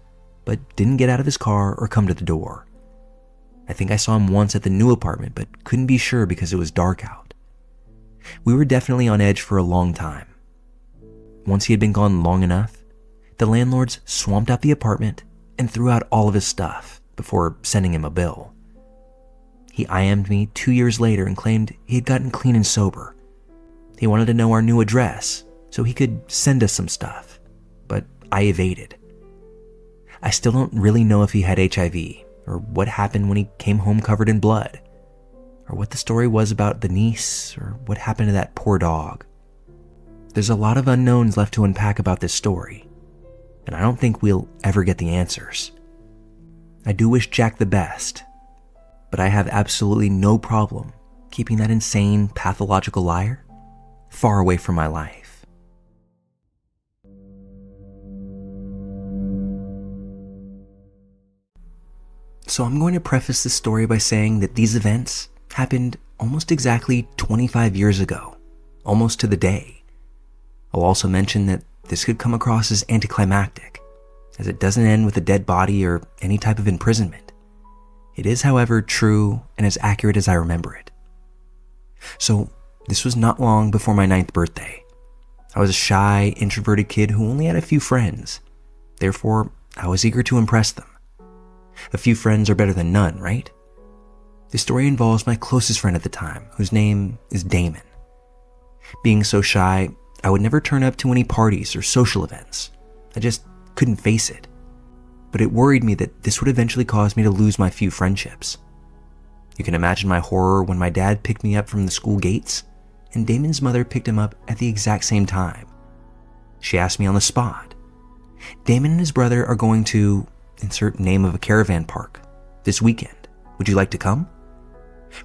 but didn't get out of his car or come to the door. I think I saw him once at the new apartment, but couldn't be sure because it was dark out. We were definitely on edge for a long time. Once he had been gone long enough, the landlords swamped out the apartment and threw out all of his stuff before sending him a bill. He IM'd me 2 years later and claimed he had gotten clean and sober. He wanted to know our new address so he could send us some stuff, but I evaded. I still don't really know if he had HIV, or what happened when he came home covered in blood, or what the story was about the niece, or what happened to that poor dog. There's a lot of unknowns left to unpack about this story, and I don't think we'll ever get the answers. I do wish Jack the best, but I have absolutely no problem keeping that insane, pathological liar far away from my life. So I'm going to preface this story by saying that these events happened almost exactly 25 years ago, almost to the day. I'll also mention that this could come across as anticlimactic, as it doesn't end with a dead body or any type of imprisonment. It is, however, true and as accurate as I remember it. So, this was not long before my 9th birthday. I was a shy, introverted kid who only had a few friends. Therefore, I was eager to impress them. A few friends are better than none, right? The story involves my closest friend at the time, whose name is Damon. Being so shy, I would never turn up to any parties or social events. I just couldn't face it. But it worried me that this would eventually cause me to lose my few friendships. You can imagine my horror when my dad picked me up from the school gates, and Damon's mother picked him up at the exact same time. She asked me on the spot, "Damon and his brother are going to insert name of a caravan park this weekend. Would you like to come?"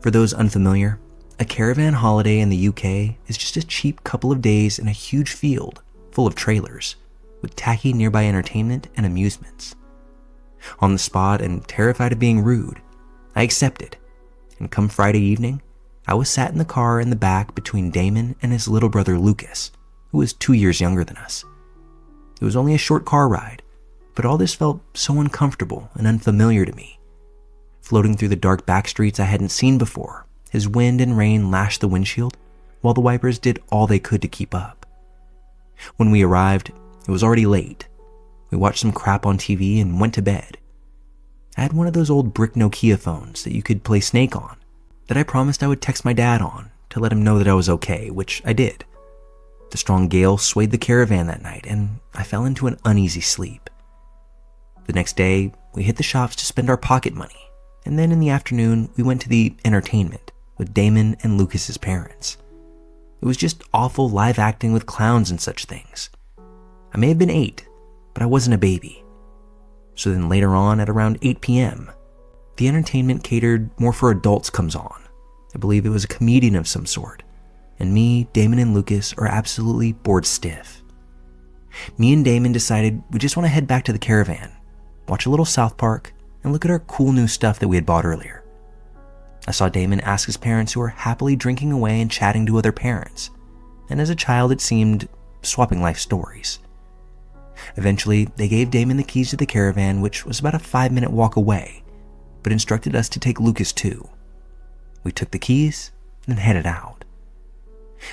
For those unfamiliar, a caravan holiday in the UK is just a cheap couple of days in a huge field full of trailers with tacky nearby entertainment and amusements. On the spot and terrified of being rude, I accepted, and come Friday evening, I was sat in the car in the back between Damon and his little brother Lucas, who was 2 years younger than us. It was only a short car ride, but all this felt so uncomfortable and unfamiliar to me. Floating through the dark back streets I hadn't seen before, as wind and rain lashed the windshield, while the wipers did all they could to keep up. When we arrived, it was already late. We watched some crap on TV and went to bed. I had one of those old brick Nokia phones that you could play Snake on, that I promised I would text my dad on to let him know that I was okay, which I did. The strong gale swayed the caravan that night, and I fell into an uneasy sleep. The next day, we hit the shops to spend our pocket money, and then in the afternoon, we went to the entertainment with Damon and Lucas's parents. It was just awful live acting with clowns and such things. I may have been 8, but I wasn't a baby. So then later on at around 8 p.m., the entertainment catered more for adults comes on. I believe it was a comedian of some sort, and me, Damon, and Lucas are absolutely bored stiff. Me and Damon decided we just want to head back to the caravan, watch a little South Park, and look at our cool new stuff that we had bought earlier. I saw Damon ask his parents, who were happily drinking away and chatting to other parents, and as a child it seemed swapping life stories. Eventually, they gave Damon the keys to the caravan, which was about a 5-minute walk away, but instructed us to take Lucas too. We took the keys, then headed out.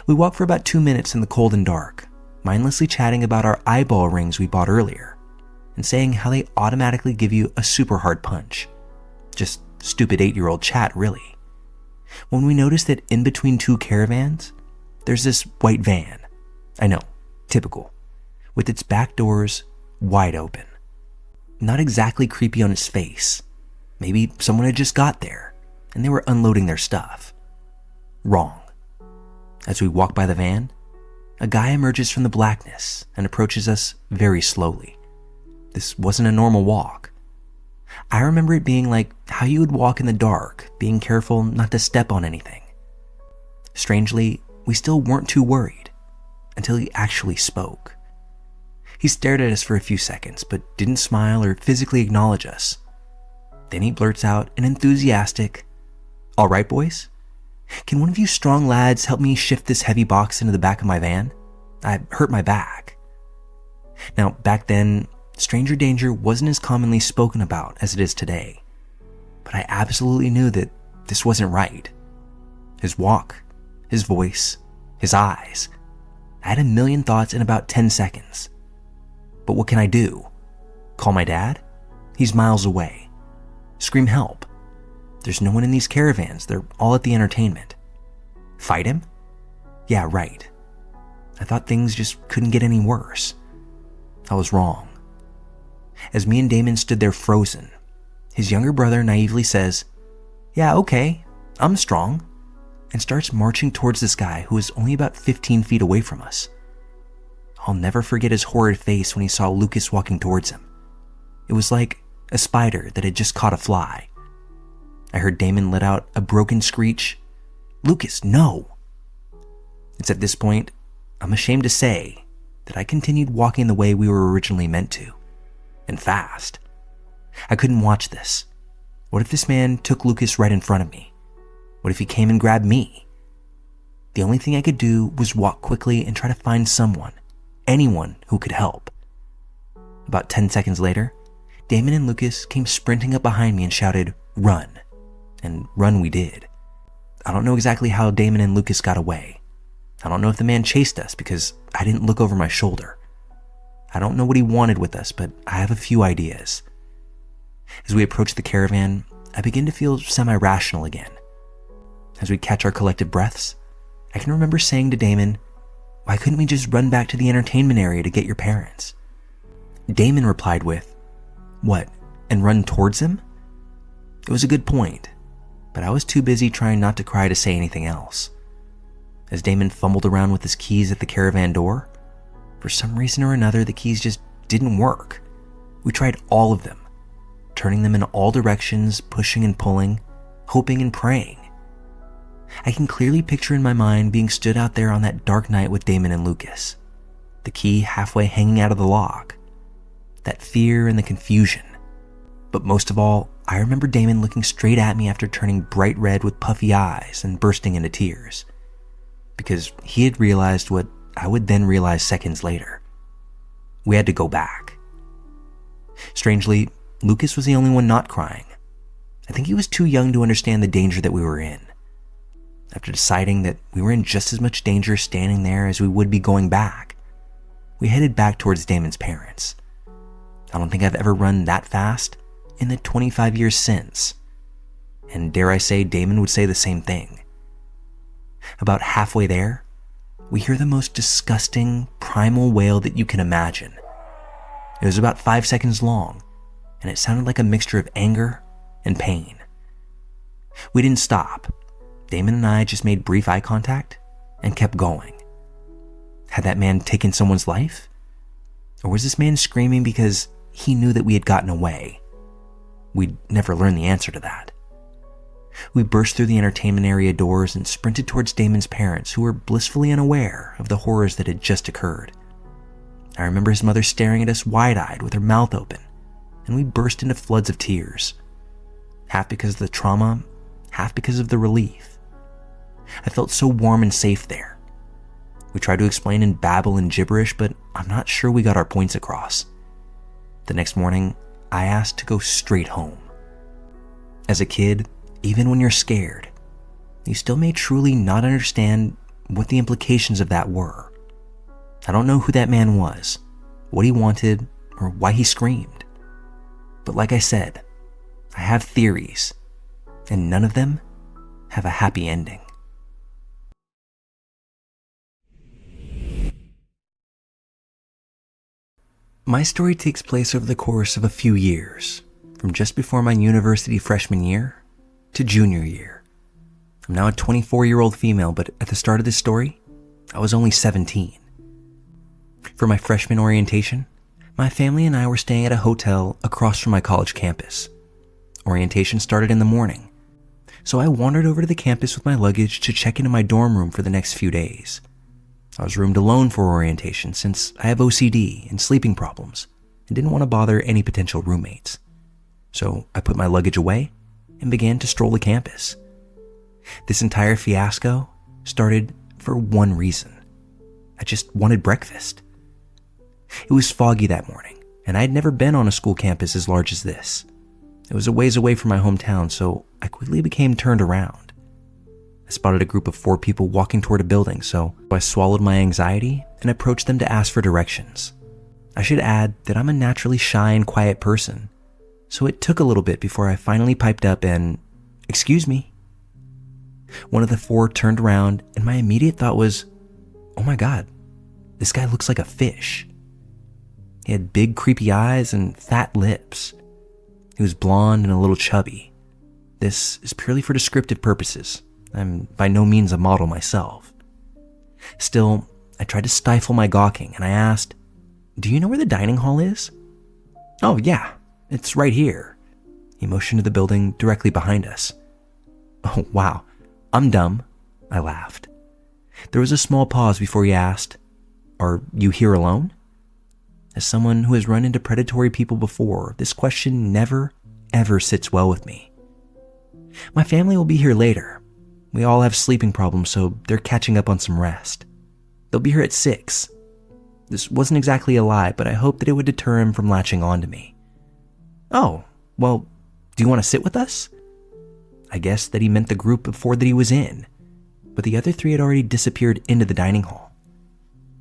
We walked for about 2 minutes in the cold and dark, mindlessly chatting about our eyeball rings we bought earlier, and saying how they automatically give you a super hard punch. Just stupid 8-year-old chat, really. When we noticed that in between 2 caravans, there's this white van. I know, typical. With its back doors wide open. Not exactly creepy on its face. Maybe someone had just got there, and they were unloading their stuff. Wrong. As we walk by the van, a guy emerges from the blackness and approaches us very slowly. This wasn't a normal walk. I remember it being like how you would walk in the dark, being careful not to step on anything. Strangely, we still weren't too worried until he actually spoke. He stared at us for a few seconds, but didn't smile or physically acknowledge us. Then he blurts out an enthusiastic, "All right, boys? Can one of you strong lads help me shift this heavy box into the back of my van? I hurt my back." Now, back then, stranger danger wasn't as commonly spoken about as it is today, but I absolutely knew that this wasn't right. His walk, his voice, his eyes. I had a million thoughts in about 10 seconds. But what can I do? Call my dad? He's miles away. Scream help? There's no one in these caravans. They're all at the entertainment. Fight him? Yeah, right. I thought things just couldn't get any worse. I was wrong. As me and Damon stood there frozen, his younger brother naively says, "Yeah, okay, I'm strong," and starts marching towards this guy who was only about 15 feet away from us. I'll never forget his horrid face when he saw Lucas walking towards him. It was like a spider that had just caught a fly. I heard Damon let out a broken screech, "Lucas, no!" It's at this point, I'm ashamed to say, that I continued walking the way we were originally meant to, and fast. I couldn't watch this. What if this man took Lucas right in front of me? What if he came and grabbed me? The only thing I could do was walk quickly and try to find someone, anyone who could help. About 10 seconds later, Damon and Lucas came sprinting up behind me and shouted, "Run." And run we did. I don't know exactly how Damon and Lucas got away. I don't know if the man chased us because I didn't look over my shoulder. I don't know what he wanted with us, but I have a few ideas. As we approach the caravan, I begin to feel semi-rational again. As we catch our collective breaths, I can remember saying to Damon, "Why couldn't we just run back to the entertainment area to get your parents?" Damon replied with, "What, and run towards him?" It was a good point, but I was too busy trying not to cry to say anything else. As Damon fumbled around with his keys at the caravan door, for some reason or another, the keys just didn't work. We tried all of them, turning them in all directions, pushing and pulling, hoping and praying. I can clearly picture in my mind being stood out there on that dark night with Damon and Lucas, the key halfway hanging out of the lock, that fear and the confusion. But most of all, I remember Damon looking straight at me after turning bright red with puffy eyes and bursting into tears, because he had realized what I would then realize seconds later. We had to go back. Strangely, Lucas was the only one not crying. I think he was too young to understand the danger that we were in. After deciding that we were in just as much danger standing there as we would be going back, we headed back towards Damon's parents. I don't think I've ever run that fast in the 25 years since, and dare I say Damon would say the same thing. About halfway there, we hear the most disgusting, primal wail that you can imagine. It was about 5 seconds long, and it sounded like a mixture of anger and pain. We didn't stop. Damon and I just made brief eye contact and kept going. Had that man taken someone's life? Or was this man screaming because he knew that we had gotten away? We'd never learn the answer to that. We burst through the entertainment area doors and sprinted towards Damon's parents, who were blissfully unaware of the horrors that had just occurred. I remember his mother staring at us wide-eyed with her mouth open, and we burst into floods of tears, half because of the trauma, half because of the relief. I felt so warm and safe there. We tried to explain in babble and gibberish, but I'm not sure we got our points across. The next morning, I asked to go straight home. As a kid, even when you're scared, you still may truly not understand what the implications of that were. I don't know who that man was, what he wanted, or why he screamed. But like I said, I have theories, and none of them have a happy ending. My story takes place over the course of a few years, from just before my university freshman year to junior year. I'm now a 24-year-old female, but at the start of this story, I was only 17. For my freshman orientation, my family and I were staying at a hotel across from my college campus. Orientation started in the morning, So I wandered over to the campus with my luggage to check into my dorm room for the next few days. I was roomed alone for orientation since I have OCD and sleeping problems and didn't want to bother any potential roommates. So I put my luggage away and began to stroll the campus. This entire fiasco started for one reason. I just wanted breakfast. It was foggy that morning, and I had never been on a school campus as large as this. It was a ways away from my hometown, so I quickly became turned around. I spotted a group of 4 people walking toward a building, so I swallowed my anxiety and approached them to ask for directions. I should add that I'm a naturally shy and quiet person, so it took a little bit before I finally piped up and, "Excuse me." One of the 4 turned around, and my immediate thought was, "Oh my God, this guy looks like a fish." He had big creepy eyes and fat lips. He was blonde and a little chubby. This is purely for descriptive purposes. I'm by no means a model myself. Still, I tried to stifle my gawking and I asked, "Do you know where the dining hall is?" "Oh yeah, it's right here." He motioned to the building directly behind us. "Oh wow, I'm dumb," I laughed. There was a small pause before he asked, "Are you here alone?" As someone who has run into predatory people before, this question never, ever sits well with me. "My family will be here later. We all have sleeping problems, so they're catching up on some rest. They'll be here at 6. This wasn't exactly a lie, but I hoped that it would deter him from latching on to me. "Oh, well, do you want to sit with us?" I guessed that he meant the group of 4 that he was in, but the other 3 had already disappeared into the dining hall.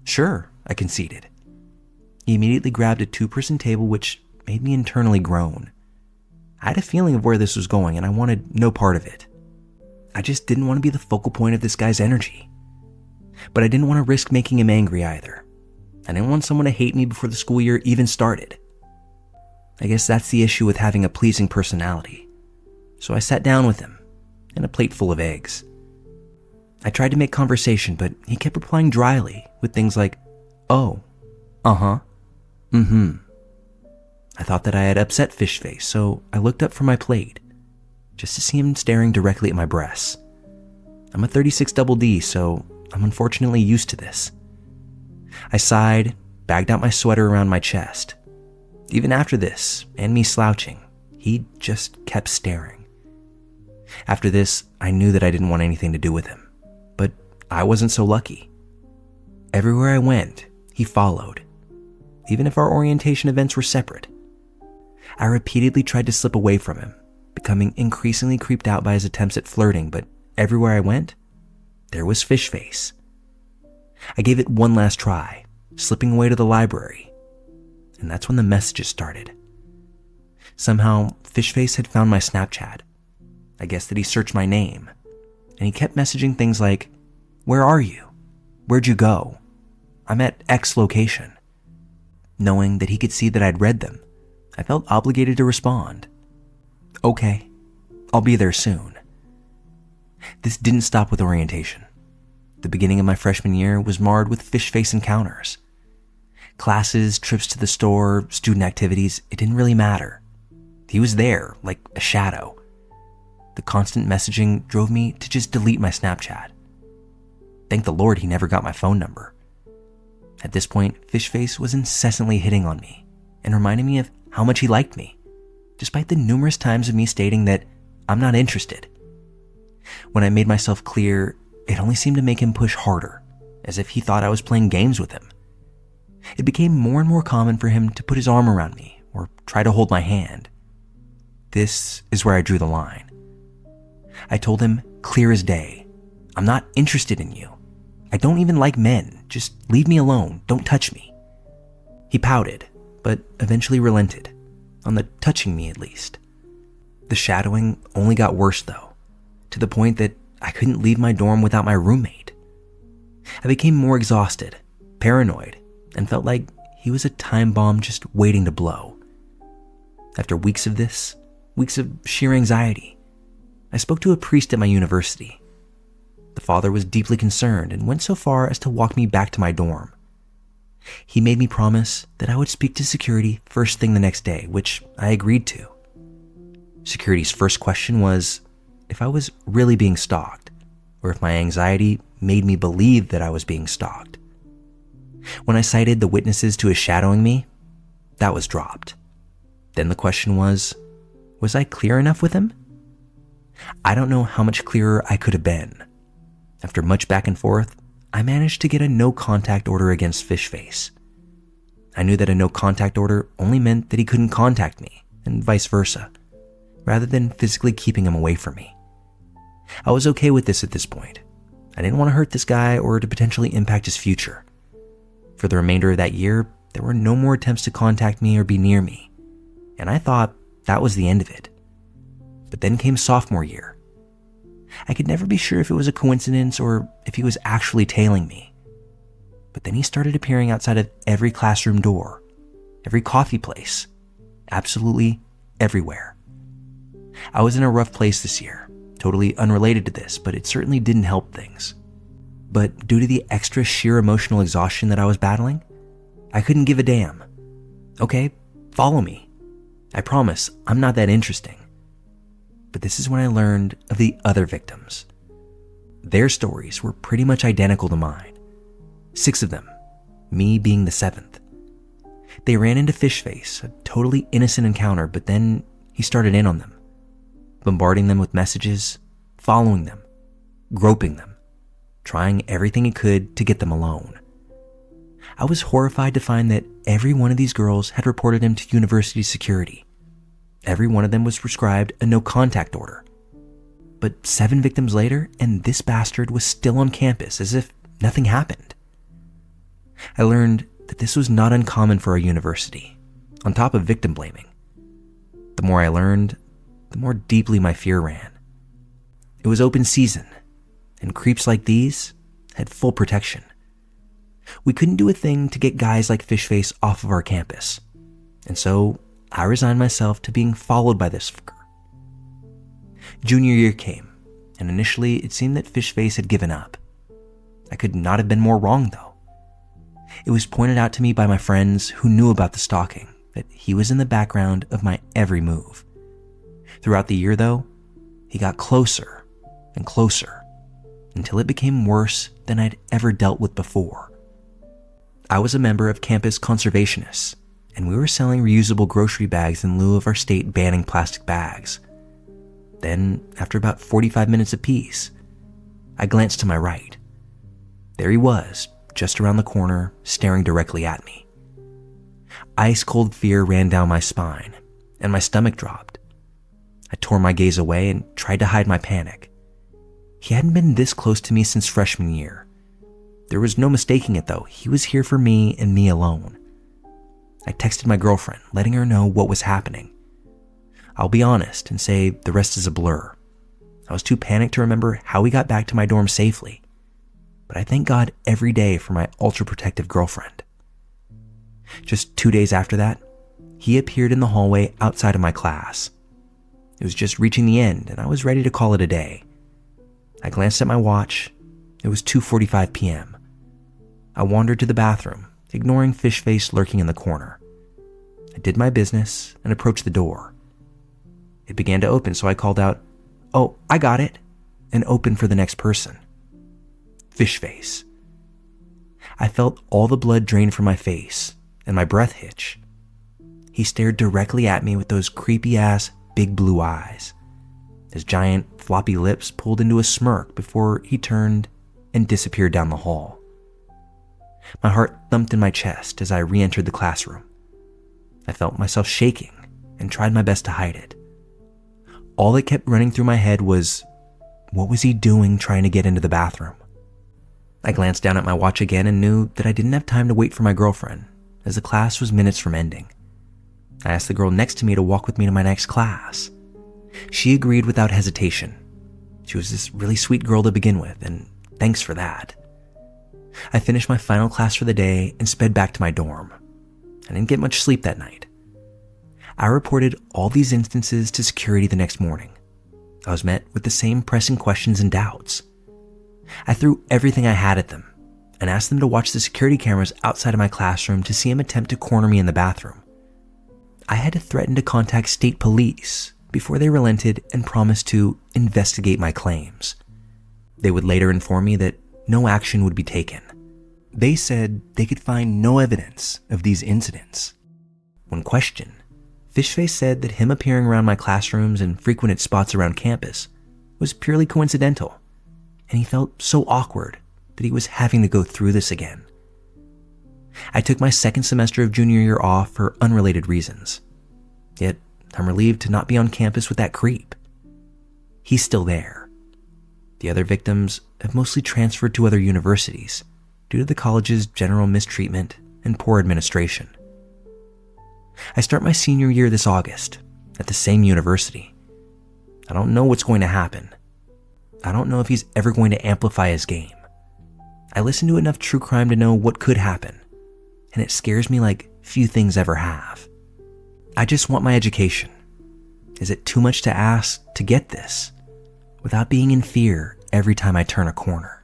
"Sure," I conceded. He immediately grabbed a 2-person table, which made me internally groan. I had a feeling of where this was going, and I wanted no part of it. I just didn't want to be the focal point of this guy's energy. But I didn't want to risk making him angry either. I didn't want someone to hate me before the school year even started. I guess that's the issue with having a pleasing personality. So I sat down with him, and a plate full of eggs. I tried to make conversation, but he kept replying dryly with things like, "Oh, uh-huh, mm-hmm." I thought that I had upset Fish Face, so I looked up from my plate, just to see him staring directly at my breasts. I'm a 36 double D, so I'm unfortunately used to this. I sighed, bagged out my sweater around my chest. Even after this, and me slouching, he just kept staring. After this, I knew that I didn't want anything to do with him, but I wasn't so lucky. Everywhere I went, he followed, even if our orientation events were separate. I repeatedly tried to slip away from him, becoming increasingly creeped out by his attempts at flirting, but everywhere I went, there was Fish Face. I gave it one last try, slipping away to the library, and that's when the messages started. Somehow, Fish Face had found my Snapchat. I guess that he searched my name, and he kept messaging things like, "Where are you? Where'd you go? I'm at X location." Knowing that he could see that I'd read them, I felt obligated to respond. "Okay, I'll be there soon." This didn't stop with orientation. The beginning of my freshman year was marred with Fish Face encounters. Classes, trips to the store, student activities, it didn't really matter. He was there, like a shadow. The constant messaging drove me to just delete my Snapchat. Thank the Lord he never got my phone number. At this point, Fish Face was incessantly hitting on me and reminding me of how much he liked me, despite the numerous times of me stating that I'm not interested. When I made myself clear, it only seemed to make him push harder, as if he thought I was playing games with him. It became more and more common for him to put his arm around me or try to hold my hand. This is where I drew the line. I told him clear as day, "I'm not interested in you. I don't even like men. Just leave me alone. Don't touch me." He pouted, but eventually relented, on the touching me at least. The shadowing only got worse though, to the point that I couldn't leave my dorm without my roommate. I became more exhausted, paranoid, and felt like he was a time bomb just waiting to blow. After weeks of this, weeks of sheer anxiety, I spoke to a priest at my university. The father was deeply concerned and went so far as to walk me back to my dorm. He made me promise that I would speak to security first thing the next day, which I agreed to. Security's first question was, if I was really being stalked, or if my anxiety made me believe that I was being stalked. When I cited the witnesses to his shadowing me, that was dropped. Then the question was I clear enough with him? I don't know how much clearer I could have been. After much back and forth, I managed to get a no contact order against Fishface. I knew that a no contact order only meant that he couldn't contact me, and vice versa, rather than physically keeping him away from me. I was okay with this at this point. I didn't want to hurt this guy or to potentially impact his future. For the remainder of that year, there were no more attempts to contact me or be near me, and I thought that was the end of it. But then came sophomore year. I could never be sure if it was a coincidence or if he was actually tailing me. But then he started appearing outside of every classroom door, every coffee place, absolutely everywhere. I was in a rough place this year, totally unrelated to this, but it certainly didn't help things. But due to the extra sheer emotional exhaustion that I was battling, I couldn't give a damn. Okay, follow me. I promise I'm not that interesting. But this is when I learned of the other victims. Their stories were pretty much identical to mine. 6 of them, me being the 7th. They ran into Fishface, a totally innocent encounter, but then he started in on them, bombarding them with messages, following them, groping them, trying everything he could to get them alone. I was horrified to find that every one of these girls had reported him to university security. Every one of them was prescribed a no contact order. But 7 victims later, and this bastard was still on campus as if nothing happened. I learned that this was not uncommon for our university, on top of victim blaming. The more I learned, the more deeply my fear ran. It was open season, and creeps like these had full protection. We couldn't do a thing to get guys like Fishface off of our campus, and so I resigned myself to being followed by this fucker. Junior year came, and initially it seemed that Fishface had given up. I could not have been more wrong, though. It was pointed out to me by my friends who knew about the stalking that he was in the background of my every move. Throughout the year, though, he got closer and closer until it became worse than I'd ever dealt with before. I was a member of Campus Conservationists, and we were selling reusable grocery bags in lieu of our state banning plastic bags. Then, after about 45 minutes apiece, I glanced to my right. There he was, just around the corner, staring directly at me. Ice-cold fear ran down my spine, and my stomach dropped. I tore my gaze away and tried to hide my panic. He hadn't been this close to me since freshman year. There was no mistaking it, though. He was here for me and me alone. I texted my girlfriend, letting her know what was happening. I'll be honest and say the rest is a blur. I was too panicked to remember how we got back to my dorm safely. But I thank God every day for my ultra-protective girlfriend. Just 2 days after that, he appeared in the hallway outside of my class. It was just reaching the end, and I was ready to call it a day. I glanced at my watch. It was 2:45 p.m. I wandered to the bathroom, ignoring Fishface lurking in the corner. I did my business and approached the door. It began to open, so I called out, "Oh, I got it," and opened for the next person. Fishface. I felt all the blood drain from my face and my breath hitch. He stared directly at me with those creepy-ass big blue eyes. His giant floppy lips pulled into a smirk before he turned and disappeared down the hall. My heart thumped in my chest as I re-entered the classroom. I felt myself shaking and tried my best to hide it. All that kept running through my head was, what was he doing trying to get into the bathroom? I glanced down at my watch again and knew that I didn't have time to wait for my girlfriend, as the class was minutes from ending. I asked the girl next to me to walk with me to my next class. She agreed without hesitation. She was this really sweet girl to begin with, and thanks for that. I finished my final class for the day and sped back to my dorm. I didn't get much sleep that night. I reported all these instances to security the next morning. I was met with the same pressing questions and doubts. I threw everything I had at them and asked them to watch the security cameras outside of my classroom to see him attempt to corner me in the bathroom. I had to threaten to contact state police before they relented and promised to investigate my claims. They would later inform me that no action would be taken. They said they could find no evidence of these incidents. When questioned, Fishface said that him appearing around my classrooms and frequented spots around campus was purely coincidental, and he felt so awkward that he was having to go through this again. I took my second semester of junior year off for unrelated reasons. Yet, I'm relieved to not be on campus with that creep. He's still there. The other victims have mostly transferred to other universities due to the college's general mistreatment and poor administration. I start my senior year this August at the same university. I don't know what's going to happen. I don't know if he's ever going to amplify his game. I listen to enough true crime to know what could happen, and it scares me like few things ever have. I just want my education. Is it too much to ask to get this without being in fear every time I turn a corner?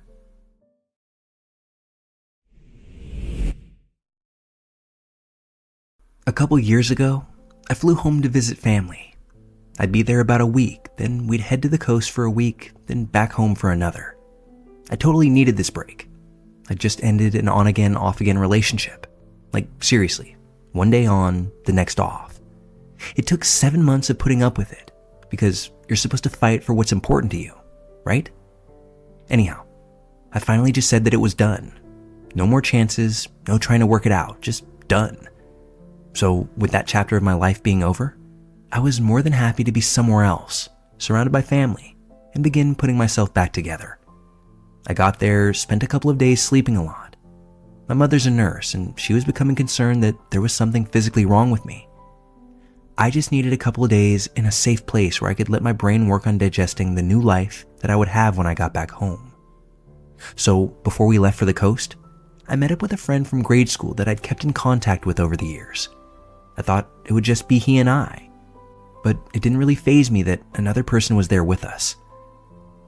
A couple years ago, I flew home to visit family. I'd be there about a week, then we'd head to the coast for a week, then back home for another. I totally needed this break. I just ended an on-again, off-again relationship. Like, seriously, one day on, the next off. It took 7 months of putting up with it, because you're supposed to fight for what's important to you, right? Anyhow, I finally just said that it was done. No more chances, no trying to work it out, just done. So with that chapter of my life being over, I was more than happy to be somewhere else, surrounded by family, and begin putting myself back together. I got there, spent a couple of days sleeping a lot. My mother's a nurse, and she was becoming concerned that there was something physically wrong with me. I just needed a couple of days in a safe place where I could let my brain work on digesting the new life that I would have when I got back home. So before we left for the coast, I met up with a friend from grade school that I'd kept in contact with over the years. I thought it would just be he and I, but it didn't really faze me that another person was there with us.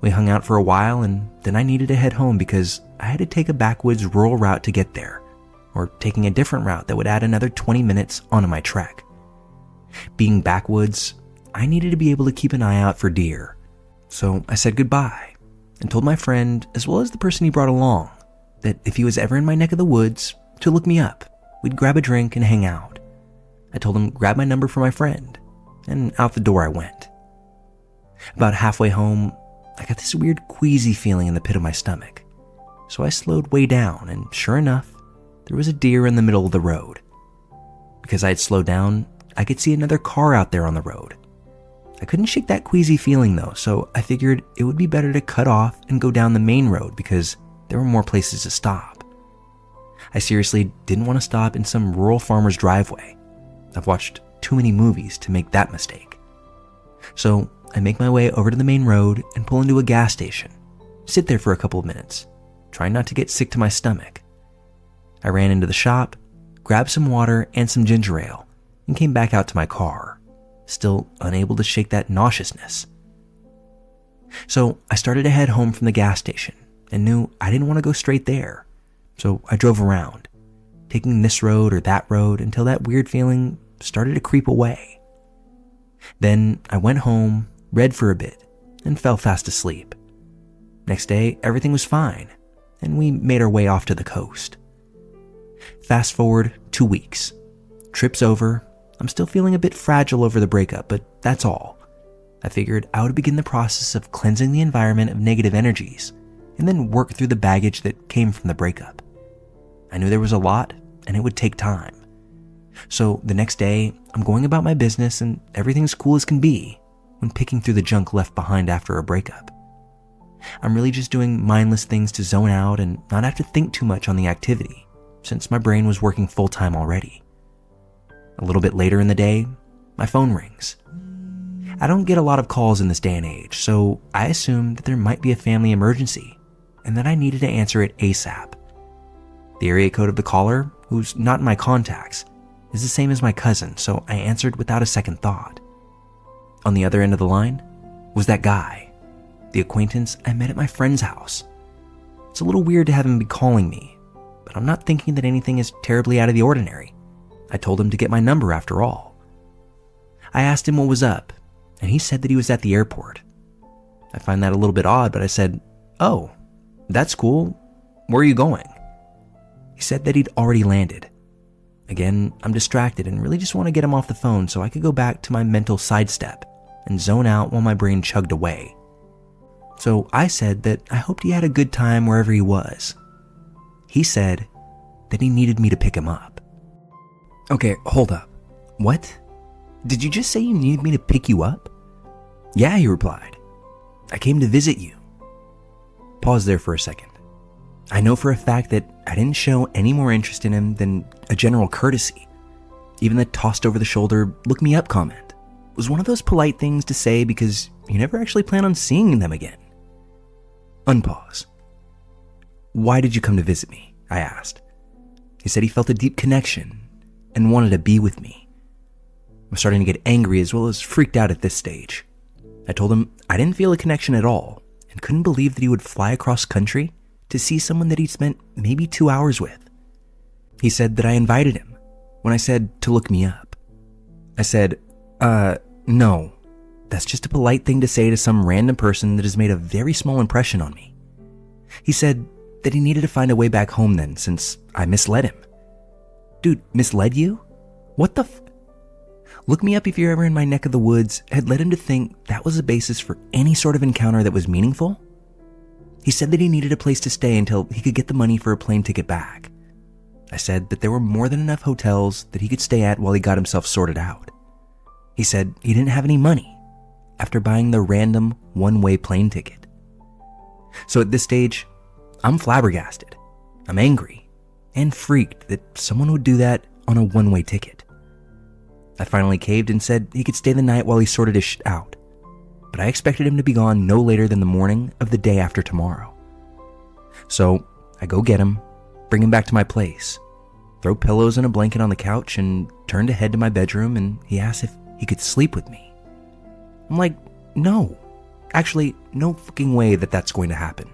We hung out for a while, and then I needed to head home because I had to take a backwoods rural route to get there, or taking a different route that would add another 20 minutes onto my trek. Being backwoods, I needed to be able to keep an eye out for deer, so I said goodbye and told my friend, as well as the person he brought along, that if he was ever in my neck of the woods, to look me up. We'd grab a drink and hang out. I told him grab my number for my friend, and out the door I went. About halfway home, I got this weird queasy feeling in the pit of my stomach, so I slowed way down, and sure enough, there was a deer in the middle of the road. Because I had slowed down, I could see another car out there on the road. I couldn't shake that queasy feeling though, so I figured it would be better to cut off and go down the main road because there were more places to stop. I seriously didn't want to stop in some rural farmer's driveway. I've watched too many movies to make that mistake. So I make my way over to the main road and pull into a gas station, sit there for a couple of minutes, trying not to get sick to my stomach. I ran into the shop, grabbed some water and some ginger ale, and came back out to my car, still unable to shake that nauseousness. So I started to head home from the gas station and knew I didn't want to go straight there. So I drove around, taking this road or that road until that weird feeling started to creep away. Then I went home, read for a bit, and fell fast asleep. Next day, everything was fine, and we made our way off to the coast. Fast forward 2 weeks. Trip's over. I'm still feeling a bit fragile over the breakup, but that's all. I figured I would begin the process of cleansing the environment of negative energies, and then work through the baggage that came from the breakup. I knew there was a lot, and it would take time. So the next day, I'm going about my business and everything's cool as can be when picking through the junk left behind after a breakup. I'm really just doing mindless things to zone out and not have to think too much on the activity, since my brain was working full-time already. A little bit later in the day, my phone rings. I don't get a lot of calls in this day and age, so I assumed that there might be a family emergency and that I needed to answer it ASAP. The area code of the caller, who's not in my contacts, is the same as my cousin, so I answered without a second thought. On the other end of the line was that guy, the acquaintance I met at my friend's house. It's a little weird to have him be calling me, but I'm not thinking that anything is terribly out of the ordinary. I told him to get my number after all. I asked him what was up, and he said that he was at the airport. I find that a little bit odd, but I said, "Oh, that's cool. Where are you going?" He said that he'd already landed. Again, I'm distracted and really just want to get him off the phone so I could go back to my mental sidestep and zone out while my brain chugged away. So I said that I hoped he had a good time wherever he was. He said that he needed me to pick him up. Okay, hold up. What? Did you just say you needed me to pick you up? Yeah, he replied. I came to visit you. Pause there for a second. I know for a fact that I didn't show any more interest in him than a general courtesy. Even the tossed over the shoulder, look me up comment was one of those polite things to say because you never actually plan on seeing them again. Unpause. Why did you come to visit me? I asked. He said he felt a deep connection and wanted to be with me. I'm starting to get angry as well as freaked out at this stage. I told him I didn't feel a connection at all and couldn't believe that he would fly across country to see someone that he'd spent maybe 2 hours with. He said that I invited him when I said to look me up. I said, no, that's just a polite thing to say to some random person that has made a very small impression on me. He said that he needed to find a way back home then since I misled him. Dude, misled you? What the Look me up if you're ever in my neck of the woods had led him to think that was a basis for any sort of encounter that was meaningful? He said that he needed a place to stay until he could get the money for a plane ticket back. I said that there were more than enough hotels that he could stay at while he got himself sorted out. He said he didn't have any money after buying the random one-way plane ticket. So at this stage, I'm flabbergasted. I'm angry and freaked that someone would do that on a one-way ticket. I finally caved and said he could stay the night while he sorted his shit out, but I expected him to be gone no later than the morning of the day after tomorrow. So I go get him, bring him back to my place, throw pillows and a blanket on the couch, and turn to head to my bedroom, and he asked if he could sleep with me. I'm like, no. Actually, no fucking way that that's going to happen.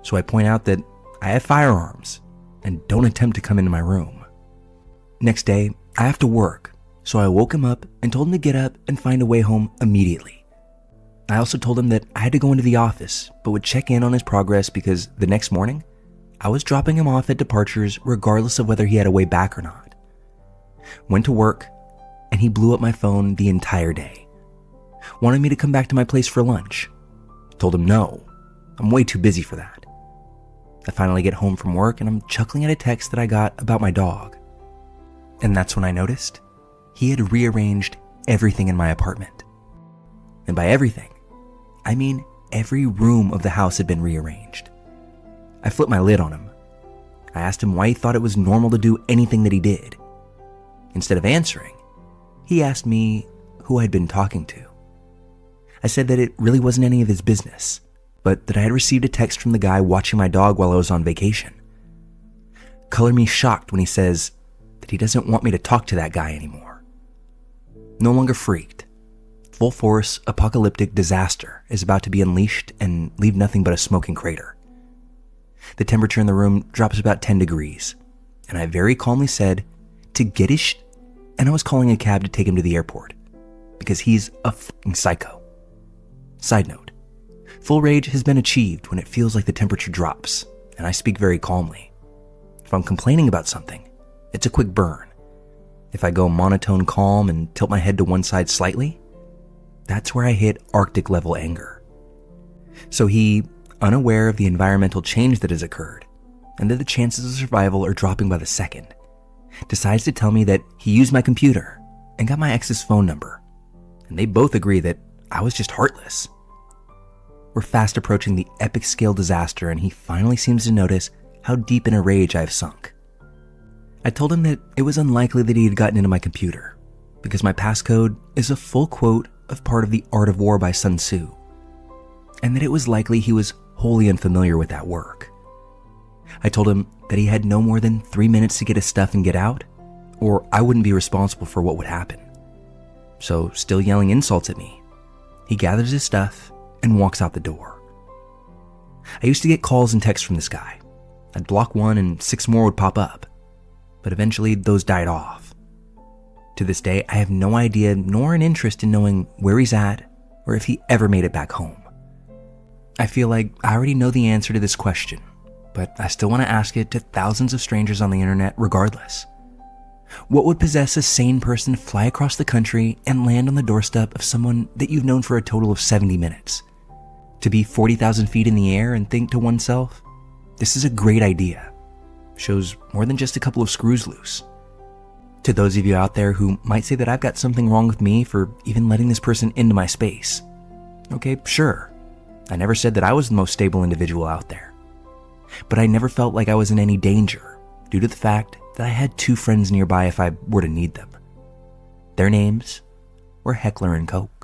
So I point out that I have firearms and don't attempt to come into my room. Next day, I have to work, so I woke him up and told him to get up and find a way home immediately. I also told him that I had to go into the office, but would check in on his progress because the next morning, I was dropping him off at departures regardless of whether he had a way back or not. Went to work, and he blew up my phone the entire day. Wanted me to come back to my place for lunch. Told him no, I'm way too busy for that. I finally get home from work and I'm chuckling at a text that I got about my dog. And that's when I noticed he had rearranged everything in my apartment. And by everything, I mean every room of the house had been rearranged. I flipped my lid on him. I asked him why he thought it was normal to do anything that he did. Instead of answering, he asked me who I'd been talking to. I said that it really wasn't any of his business, but that I had received a text from the guy watching my dog while I was on vacation. Color me shocked when he says that he doesn't want me to talk to that guy anymore. No longer freaked. Full force apocalyptic disaster is about to be unleashed and leave nothing but a smoking crater. The temperature in the room drops about 10 degrees, and I very calmly said to get his and I was calling a cab to take him to the airport because he's a fucking psycho. Side note, full rage has been achieved when it feels like the temperature drops, and I speak very calmly. If I'm complaining about something, it's a quick burn. If I go monotone calm and tilt my head to one side slightly, that's where I hit Arctic level anger. So he, unaware of the environmental change that has occurred, and that the chances of survival are dropping by the second, decides to tell me that he used my computer and got my ex's phone number, and they both agree that I was just heartless. We're fast approaching the epic scale disaster, and he finally seems to notice how deep in a rage I've sunk. I told him that it was unlikely that he had gotten into my computer, because my passcode is a full quote of part of The Art of War by Sun Tzu, and that it was likely he was wholly unfamiliar with that work. I told him that he had no more than 3 minutes to get his stuff and get out, or I wouldn't be responsible for what would happen. So, still yelling insults at me, he gathers his stuff and walks out the door. I used to get calls and texts from this guy. I'd block one and 6 more would pop up, but eventually those died off. To this day, I have no idea nor an interest in knowing where he's at or if he ever made it back home. I feel like I already know the answer to this question, but I still want to ask it to thousands of strangers on the internet regardless. What would possess a sane person to fly across the country and land on the doorstep of someone that you've known for a total of 70 minutes? To be 40,000 feet in the air and think to oneself, this is a great idea. Shows more than just a couple of screws loose. To those of you out there who might say that I've got something wrong with me for even letting this person into my space. Okay, sure. I never said that I was the most stable individual out there. But I never felt like I was in any danger due to the fact that I had 2 friends nearby if I were to need them. Their names were Heckler and Cope.